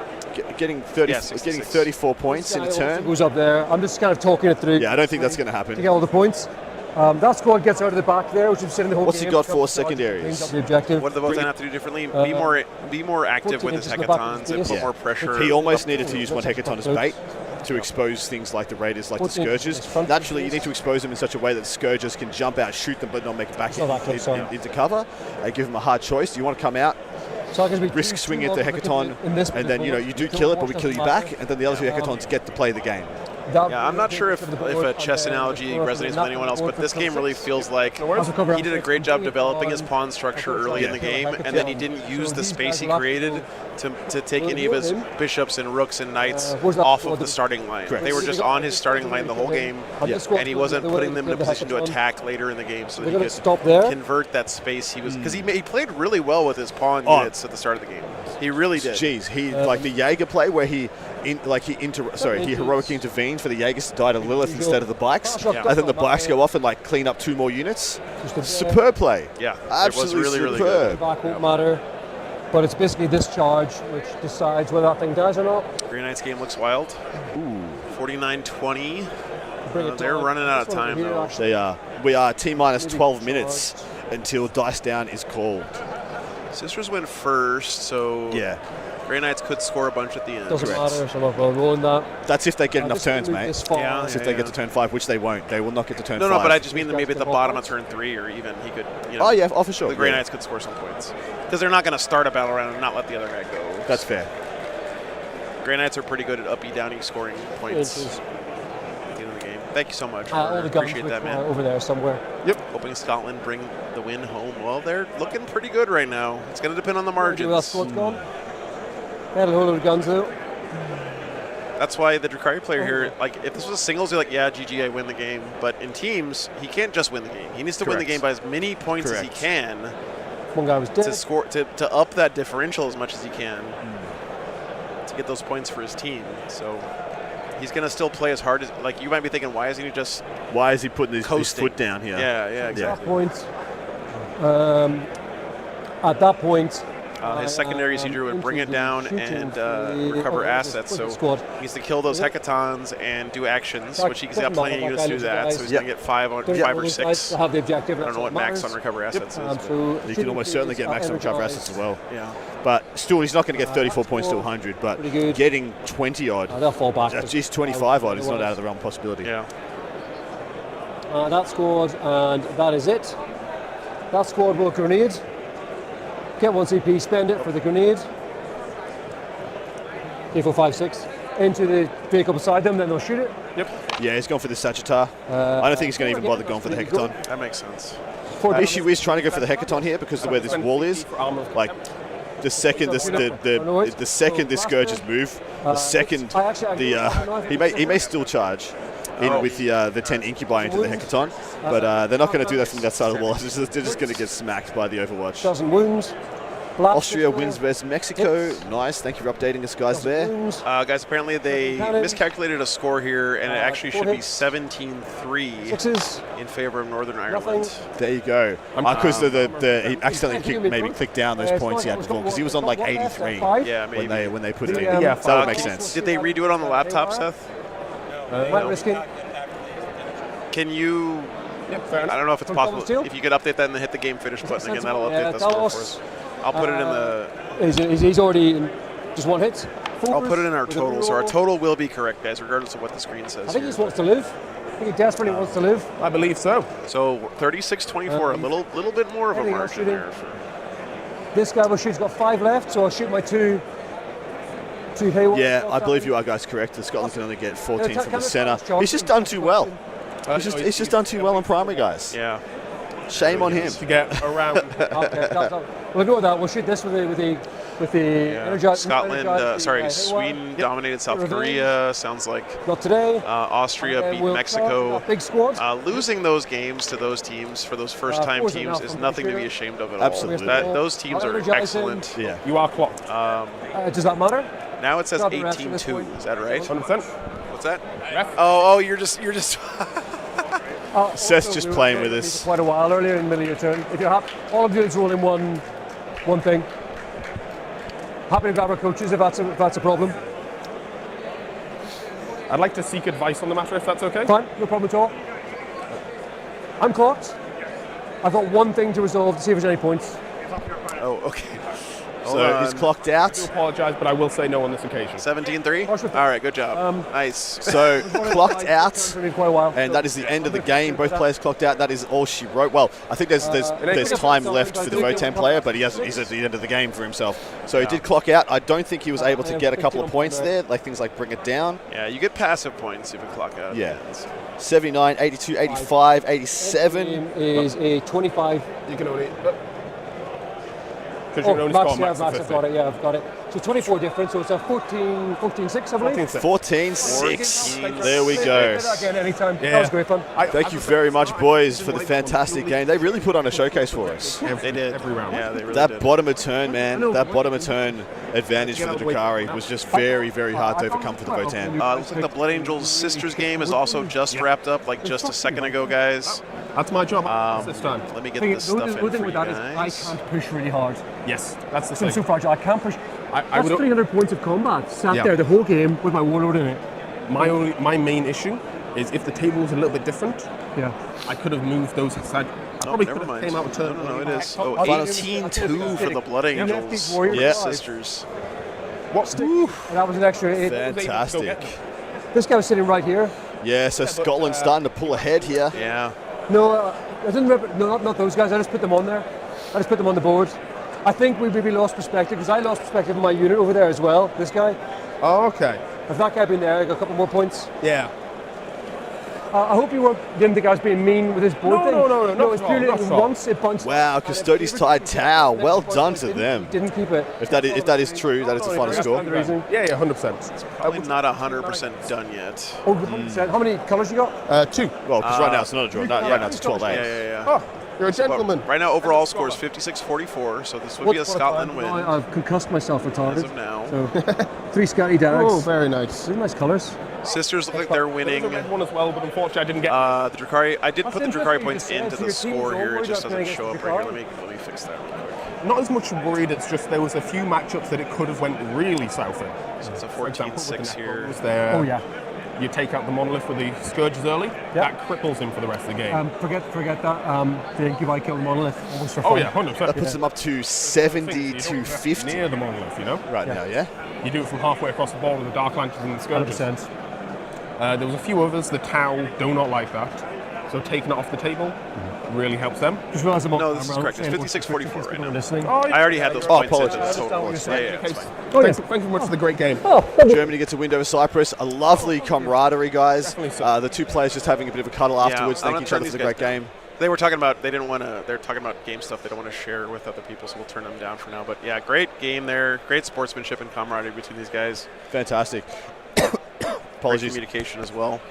Getting 34 points in a turn. Goes up there. I'm just kind of talking it through. Yeah, I don't think that's going to happen. To get all the points. That squad gets out of the back there, which is sitting the whole What's game. he got for secondaries? The objective. What do the Votan have to do differently? Be more active with his hecatons and put more pressure. He almost needed to use one hecaton as bait to expose things like the raiders, like the scourges. Naturally, you need to expose them in such a way that the scourges can jump out, shoot them, but not make it back into cover. Give them a hard choice. Do you want to come out? Risk swinging at the hecaton, and then you do kill it, but we kill you back, and then the other 2 hecatons get to play the game. Yeah, I'm not sure if a chess analogy resonates with anyone else, but this game really feels like he did a great job developing his pawn structure early in the game, and then he didn't use the space he created to take any of his bishops and rooks and knights off of the starting line. Correct. They were just on his starting line the whole game, and he wasn't putting them in a position to attack later in the game so that he could convert that space he was... Because he played really well with his pawn units at the start of the game. He really did. Jeez, he like the Jaeger play where he heroically intervened for the Jaegers to die to Lilith instead of the bikes. Yeah. And then the bikes go off and clean up 2 more units. Superb play. Yeah, absolutely it was really superb. good. Back won't matter. But it's basically this charge which decides whether that thing dies or not. Green Knight's game looks wild. Ooh. 49-20. They're running out of time, though. They are. We are T-minus 12 minutes until Dice Down is called. Sisters went first, so yeah. Grey Knights could score a bunch at the end. Doesn't matter, so I'm not rolling that. That's if they get enough turns, mate. Yeah, if they get to turn 5, which they won't. They will not get to turn 5. No, but I just mean that maybe at the bottom of turn 3 or even he could, Oh, yeah, for sure. The Grey Knights could score some points. Because they're not going to start a battle round and not let the other guy go. That's fair. Grey Knights are pretty good at uppy downy scoring points at the end of the game. Thank you so much. All the guns Appreciate that, man. over there somewhere. Yep. Hoping Scotland bring the win home. Well, they're looking pretty good right now. It's going to depend on the margins. Who else what's gone? They had a whole lot of guns though. That's why the Drukhari player here, like, if this was a singles, you're like, yeah, GG, I win the game. But in teams, he can't just win the game. He needs to win the game by as many points as he can. One guy was dead. To score, to up that differential as much as he can to get those points for his team. So he's going to still play as hard as, like, you might be thinking, why isn't he just Why is he putting his foot down here? Yeah, exactly. At that point, his secondary seizure would bring it down and recover assets. So he needs to kill those hecatons and do actions, which he's got plenty of units to do that. So he's going to get 5 or 6. Have the objective. I don't know what max on recover assets is. You can almost certainly get max on recover assets as well. Yeah. But still, he's not going to get 34 points to 100. But getting 20 odd, they'll fall back. At least 25 odd is not out of the realm of possibility. Yeah. That squad, and that is it. That squad will grenade. Get 1 CP, spend it for the grenade. 3, 4, 5, 6. Into the vehicle beside them, then they'll shoot it. Yep. Yeah, he's gone for the Sagitar. I don't think he's going to even bother going for the Hecaton. That makes sense. The issue is trying to go for the Hecaton here because of where this wall is. Like, the second the second the Scourges move, the second he may still charge in with the 10 Incubi into the Hecaton, but they're not going to do that from that side of the wall. They're just going to get smacked by the Overwatch. Dozen wounds. Austria wins versus Mexico. Nice. Thank you for updating us, guys, there. Guys, apparently they miscalculated a score here, and it actually should be 17-3 in favor of Northern Ireland. There you go. Because he accidentally clicked down those points he had before, because he was on like 83 yeah, maybe. when they put it in. Yeah, that would make sense. Did they redo it on the laptop, Seth? Can you... I don't know if it's possible. If you could update that and then hit the game finish button again, that'll update the score for us. I'll put it in the... He's already just 1 hit. I'll put it in our total. So our total will be correct, guys, regardless of what the screen says. I think he just wants to live. I think he desperately wants to live. I believe so. So 36-24, a little bit more of a margin there. This guy will shoot. He's got 5 left, so I'll shoot my 2 haywire. Yeah, I believe you are, guys, correct. The Scotland can only get 14 from the centre. He's just done too well. He's just done too well on primary, guys. Yeah. Shame on him. To get around. We'll ignore that. We'll shoot this with the energized. Scotland, Sweden dominated South Korea. Sounds like not today. Austria beat Mexico. Big squad. Losing those games to those teams for those first-time teams is nothing to be ashamed of at all. Absolutely. Those teams are excellent. Yeah. You are clocked. Does that matter? Now it says 18-2. Is that right? 100%. What's that? Oh, you're just. Seth's just playing with us. Quite a while earlier in the middle of your turn. If you're happy, all of you is rolling one thing. Happy to grab our coaches if that's a problem. I'd like to seek advice on the matter if that's okay. Fine, no problem at all. I'm clocked. I've got one thing to resolve to see if there's any points. Oh, okay. So he's clocked out. I do apologise, but I will say no on this occasion. 17-3? All right, good job. Nice. So clocked out, and that is the end of the game. Both players clocked out. That is all she wrote. Well, I think there's time left for the Votan player, but he's at the end of the game for himself. So he did clock out. I don't think he was able to get a couple of points there, like things like bring it down. Yeah, you get passive points if you clock out. Yeah. 79, 82, 85, 87. Is a 25. You can only... Because you can only score max of 50. I've got it. So 24 difference, so it's a 14-6, I believe. 14-6. There we go. Again, anytime. That was great fun. Thank you very much, boys, for the fantastic game. They really put on a showcase for us. They did. Every round. Yeah, they really that did. bottom of turn, man, that bottom of turn advantage for the Drukhari was just very, very hard to overcome for the Votan. Looks like the Blood Angels Sisters game is also just wrapped up, like just a second ago, guys. That's my job this time. Let me get this stuff in for you guys. I can't push really hard. Yes, that's the So thing. fragile. I can't push. I That's 300 points of combat. Sat there the whole game with my warlord in it. My main issue is if the table was a little bit different. Yeah. I could have moved those aside. Never mind. Came out with turn. No, it is. Oh, 18-2 for the Blood Angels Sisters. What? That was an extra 8. Fantastic. This guy was sitting right here. Yeah, so Scotland's starting to pull ahead here. Yeah. No, I didn't remember. No, not those guys. I just put them on there. I just put them on the board. I think we maybe lost perspective because I lost perspective of my unit over there as well. This guy, Oh, okay. If that guy had been there, I got a couple more points. Yeah. I hope you didn't think I was being mean with this board thing. No, not it's at all, purely not at all. once it bounced. Wow, Custodes tied Tau. Well done to them. Didn't keep it. If that is true, that is the final score. Yeah, 100%. Probably not 100% done yet. Oh, 100%. How many colours you got? 2. Well, because right now it's not a draw. Right now it's 12-8. Yeah. Oh, you're a gentleman. Right now, overall score is 56-44, so this would be a Scotland win I've concussed myself retarded. as of now. So 3 Scotty Dags. Oh, very nice. These are nice colours. Sisters look like they're winning. There was a red one as well, but unfortunately I didn't get The Drukhari, I did That's put the interesting Drukhari you points just said into to the your team, score so here. It worried just about doesn't playing show up against right here. Drukhari? Let me fix that real quick. not as much worried. It's just there was a few matchups that it could have went really south in. So it's a For example, with the 14-6 here. was there. Oh, yeah. You take out the monolith with the scourges early. That cripples him for the rest of the game. Forget that. The Incubi killed the monolith. Almost for Oh fun. yeah, 100%. That puts them up to 70 to 50 near the monolith, you know. right now. Yeah. You do it from halfway across the board with the Dark Lanterns and the Scourges. 100%. There was a few others. The Tau do not like that. So taking it off the table really helps them. Just realised I'm No, this is correct. It's 56-44 right now. Listening. Oh, I already had those Oh, points into the apologies. total. Yeah, it's fine. Thank you much for the great game. Germany gets a win over Cyprus. A lovely camaraderie, guys. Definitely so. The two players just having a bit of a cuddle afterwards, I'm thanking gonna each other turn for the these great guys game. They were talking about they're talking about game stuff they don't want to share with other people, so we'll turn them down for now. But yeah, great game there. Great sportsmanship and camaraderie between these guys. Fantastic. Great Apologies. communication as well.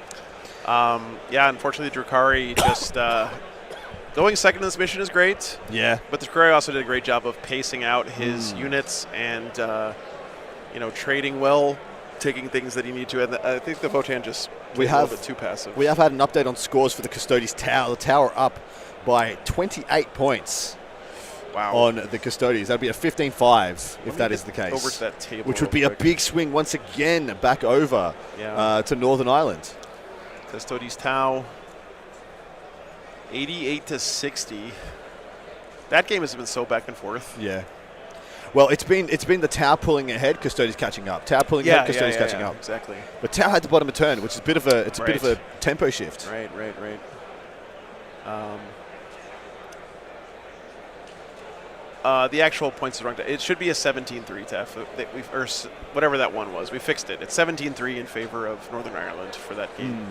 Yeah, unfortunately, Drukhari just going second in this mission is great. Yeah. But the Drukhari also did a great job of pacing out his units and trading well, taking things that he needed to. And I think the Votan just played a little bit too passive. We have had an update on scores for the Custodes Tower. The Tower up by 28 points. Wow. On the Custodes. That'd be a 15-5 if that is the case. Over to that table. Which would be a big swing once again back over to Northern Ireland. Custodes Tau 88-60. That game has been so back and forth. Yeah. Well, it's been the Tau pulling ahead, Custodes catching up. Tau pulling ahead, Custodes catching up. Exactly. But Tau had the bottom of turn, which is a bit of a tempo shift. Right. The actual points is wrong. It should be a 17-3 Tef, or whatever that one was. We fixed it. It's 17-3 in favor of Northern Ireland for that game.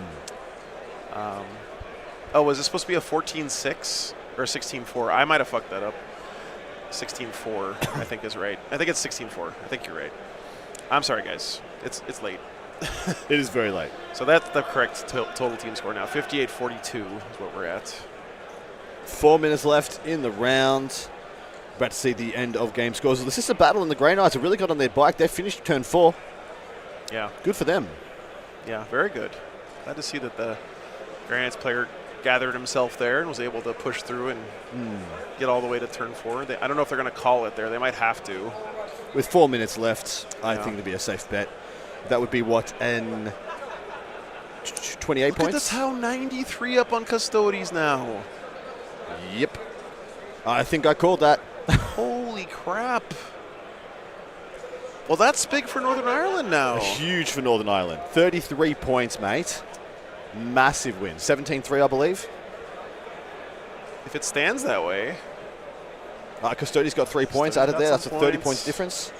Was it supposed to be a 14-6 or 16-4? I might have fucked that up. 16-4, I think is right. I think it's 16-4. I think you're right. I'm sorry, guys. It's late. It is very late. So that's the correct total team score now. 58-42 is what we're at. 4 minutes left in the round. About to see the end of game scores. The Sister Battle and the Grey Knights have really got on their bike. They finished turn 4. Yeah. Good for them. Yeah, very good. Glad to see that the Grey Knights player gathered himself there and was able to push through and get all the way to turn 4. I don't know if they're going to call it there. They might have to. With 4 minutes left, I think it'd be a safe bet. That would be what, 28 Look points? Look at this, how 93 up on Custodes now. Yep. I think I called that. Holy crap. Well, that's big for Northern Ireland now. Huge for Northern Ireland. 33 points, mate. Massive win. 17-3, I believe. If it stands that way. Custodes got 3 points out of there. That's a 30 points difference.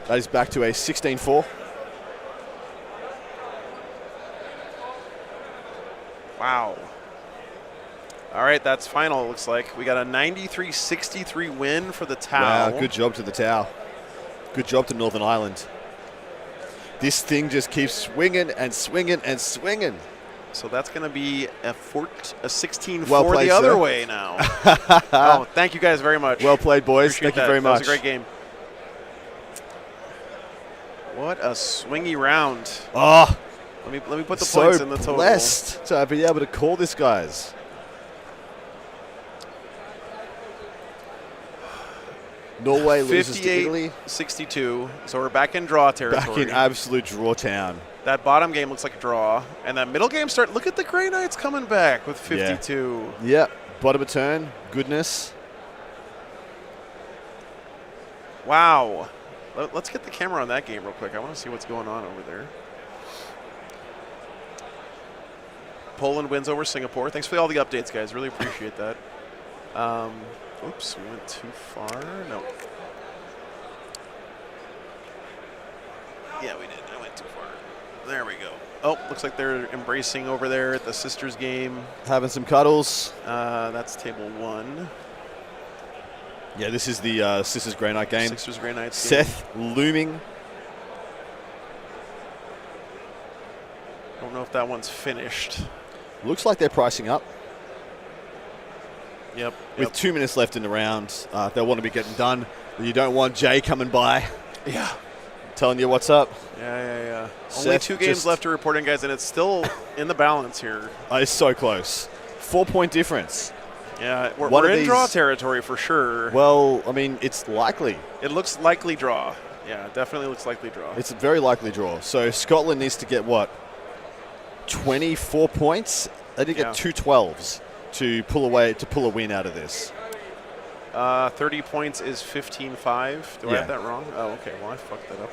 That is back to a 16-4. Wow. All right, that's final, it looks like. We got a 93-63 win for the Tau. Wow, good job to the Tau. Good job to Northern Ireland. This thing just keeps swinging and swinging and swinging. So that's going to be a 16-4 well played, the other sir. way now. Oh, thank you guys very much. Well played, boys. Appreciate Thank you very much. That was a great game. What a swingy round. Oh, let me put the points in the total. So blessed to be able to call this, guys. Norway loses to Italy. 58-62. So we're back in draw territory. Back in absolute draw town. That bottom game looks like a draw. And that middle game look at the Grey Knights coming back with 52. Yeah. Bottom of turn. Goodness. Wow. Let's get the camera on that game real quick. I want to see what's going on over there. Poland wins over Singapore. Thanks for all the updates, guys. Really appreciate that. Oops, we went too far. No. Yeah, we did. I went too far. There we go. Oh, looks like they're embracing over there at the sisters game. Having some cuddles. That's table 1. Yeah, this is the Sisters Grey Knight game. Sisters Grey Knights Seth looming. I don't know if that one's finished. Looks like they're pricing up. Yep. With 2 minutes left in the round, they'll want to be getting done. You don't want Jay coming by. Yeah. Telling you what's up. Yeah. Seth Only 2 games left to report in, guys, and it's still in the balance here. It's so close. 4-point difference. Yeah, we're in draw territory for sure. Well, I mean, it's likely. It looks likely draw. Yeah, it definitely looks likely draw. It's a very likely draw. So Scotland needs to get, what, 24 points? They need to get 2 12s to pull a win out of this. 30 points is 15-5. Do I have that wrong? Oh, okay. Well, I fucked that up.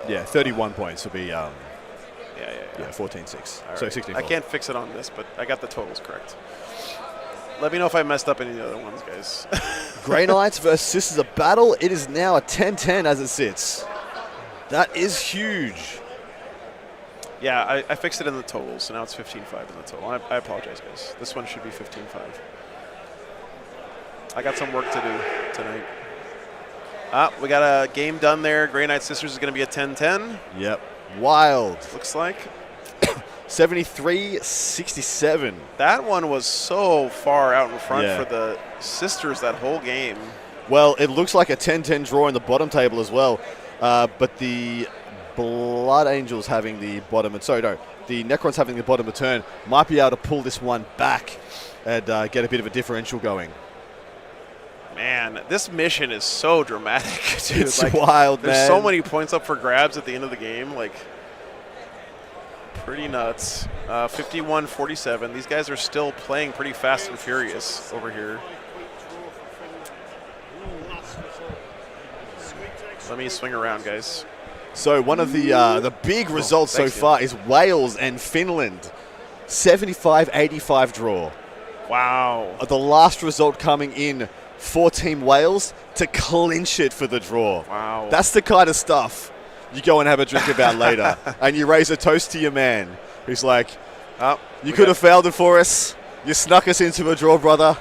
Yeah, 31 points will be yeah, 14-6. Right. So 16. I can't fix it on this, but I got the totals correct. Let me know if I messed up any of the other ones, guys. Grey Knights versus Sisters of Battle. It is now a 10-10 as it sits. That is huge. Yeah, I fixed it in the totals, so now it's 15-5 in the total. I apologize, guys. This one should be 15-5. I got some work to do tonight. We got a game done there. Grey Knight Sisters is going to be a 10-10. Yep. Wild. Looks like. 73-67. That one was so far out in front for the Sisters that whole game. Well, it looks like a 10-10 draw in the bottom table as well. But the Blood Angels having the bottom, the Necrons having the bottom of turn might be able to pull this one back and get a bit of a differential going. Man, this mission is so dramatic, dude. It's wild, man. There's so many points up for grabs at the end of the game. Like, pretty nuts. 51-47. These guys are still playing pretty fast and furious over here. Let me swing around, guys. So one of the big results so far is Wales and Finland. 75-85 draw. Wow. The last result coming in for Team Wales to clinch it for the draw. Wow. That's the kind of stuff you go and have a drink about later. And you raise a toast to your man who's like, you could have failed it for us. You snuck us into a draw, brother.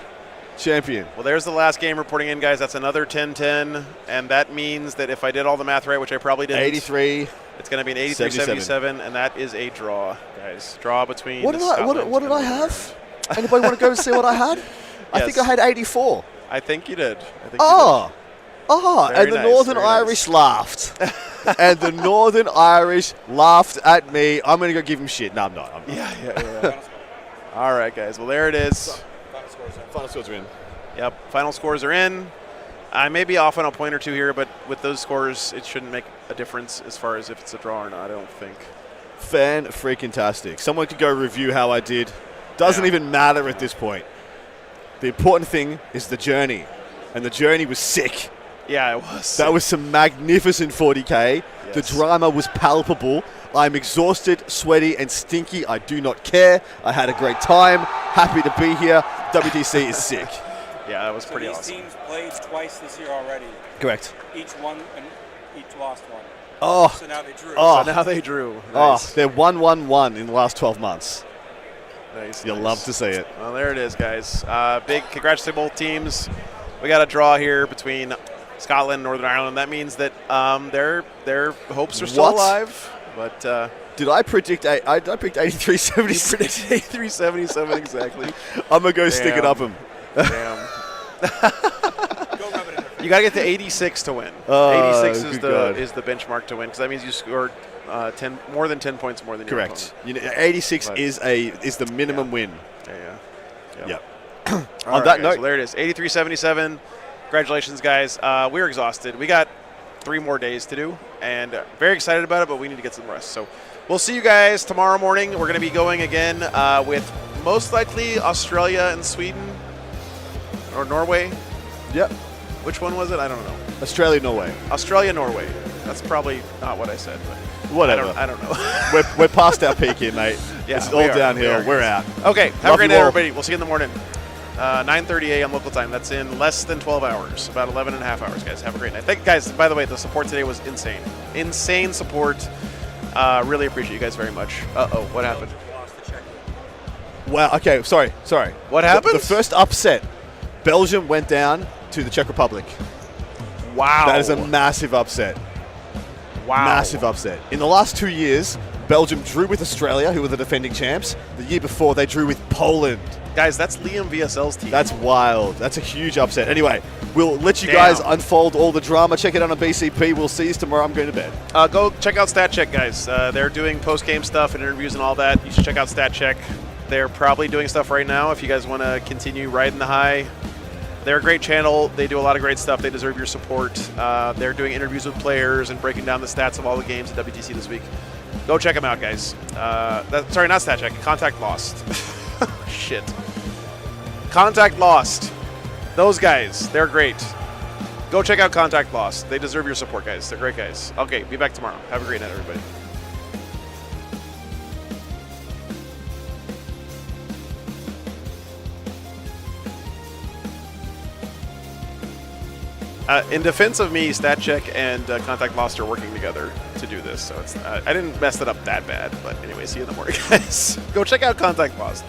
Champion. Well, there's the last game reporting in, guys. That's another 10-10. And that means that if I did all the math right, which I probably didn't. 83. It's going to be an 83-77, and that is a draw, guys. Draw between What did I have? Anybody want to go and see what I had? I think I had 84. I think you did. And the Northern Irish laughed. And the Northern Irish laughed at me. I'm going to go give them shit. No, I'm not. Yeah. All right, guys. Well, there it is. Final scores are in. Yep, final scores are in. I may be off on a point or two here, but with those scores, it shouldn't make a difference as far as if it's a draw or not, I don't think. Fan-freaking-tastic. Someone could go review how I did. Doesn't even matter at this point. The important thing is the journey, and the journey was sick. Yeah, it was. That was some magnificent 40K. Yes. The drama was palpable. I'm exhausted, sweaty, and stinky. I do not care. I had a great time. Happy to be here. WTC is sick. Yeah, that was pretty awesome. These teams played twice this year already. Correct. Each won and each lost one. Oh. So now they drew. Oh. So now they drew. Nice. They're 1-1-1 in the last 12 months. Nice. You'll love to see it. Well, there it is, guys. Big congrats to both teams. We got a draw here between Scotland and Northern Ireland. That means that their hopes are still alive. But did I predict? I picked 83-77. You predicted 83-77 exactly. I'm gonna go stick it up him. Damn. You gotta get to 86 to win. 86 is the benchmark to win, because that means you scored more than 10 points more than your opponent. You know, 86 is the minimum win. Yeah. On that note, so there it is. 83-77. Congratulations, guys. We're exhausted. We got 3 more days to do, and very excited about it, but we need to get some rest. So we'll see you guys tomorrow morning. We're going to be going again with most likely Australia and Sweden or Norway. Yep. Which one was it? I don't know. Australia, Norway. Australia, Norway. That's probably not what I said, but whatever. I don't know. we're past our peak here, mate. Yeah, it's all downhill. We're out. Okay. Have a great night, everybody. We'll see you in the morning. 9:30 a.m. local time. That's in less than 12 hours, about 11 and a half hours, guys. Have a great night. Guys, by the way, the support today was insane. Insane support. Really appreciate you guys very much. Uh-oh, what happened? Wow, okay, sorry. What happened? The first upset, Belgium went down to the Czech Republic. Wow. That is a massive upset. Wow. Massive upset. In the last 2 years, Belgium drew with Australia, who were the defending champs. The year before, they drew with Poland. Guys, that's Liam VSL's team. That's wild. That's a huge upset. Anyway, we'll let you guys unfold all the drama. Check it out on BCP. We'll see you tomorrow. I'm going to bed. Go check out Stat Check, guys. They're doing post-game stuff and interviews and all that. You should check out Stat Check. They're probably doing stuff right now if you guys want to continue riding the high. They're a great channel. They do a lot of great stuff. They deserve your support. They're doing interviews with players and breaking down the stats of all the games at WTC this week. Go check them out, guys. Sorry, not Stat Check. Contact Lost. Shit. Contact Lost. Those guys, they're great. Go check out Contact Lost. They deserve your support, guys. They're great guys. Okay, be back tomorrow. Have a great night, everybody. In defense of me, Stat Check and Contact Lost are working together to do this, so it's I didn't mess it up that bad. But anyway, see you in the morning, guys. Go check out Contact Lost.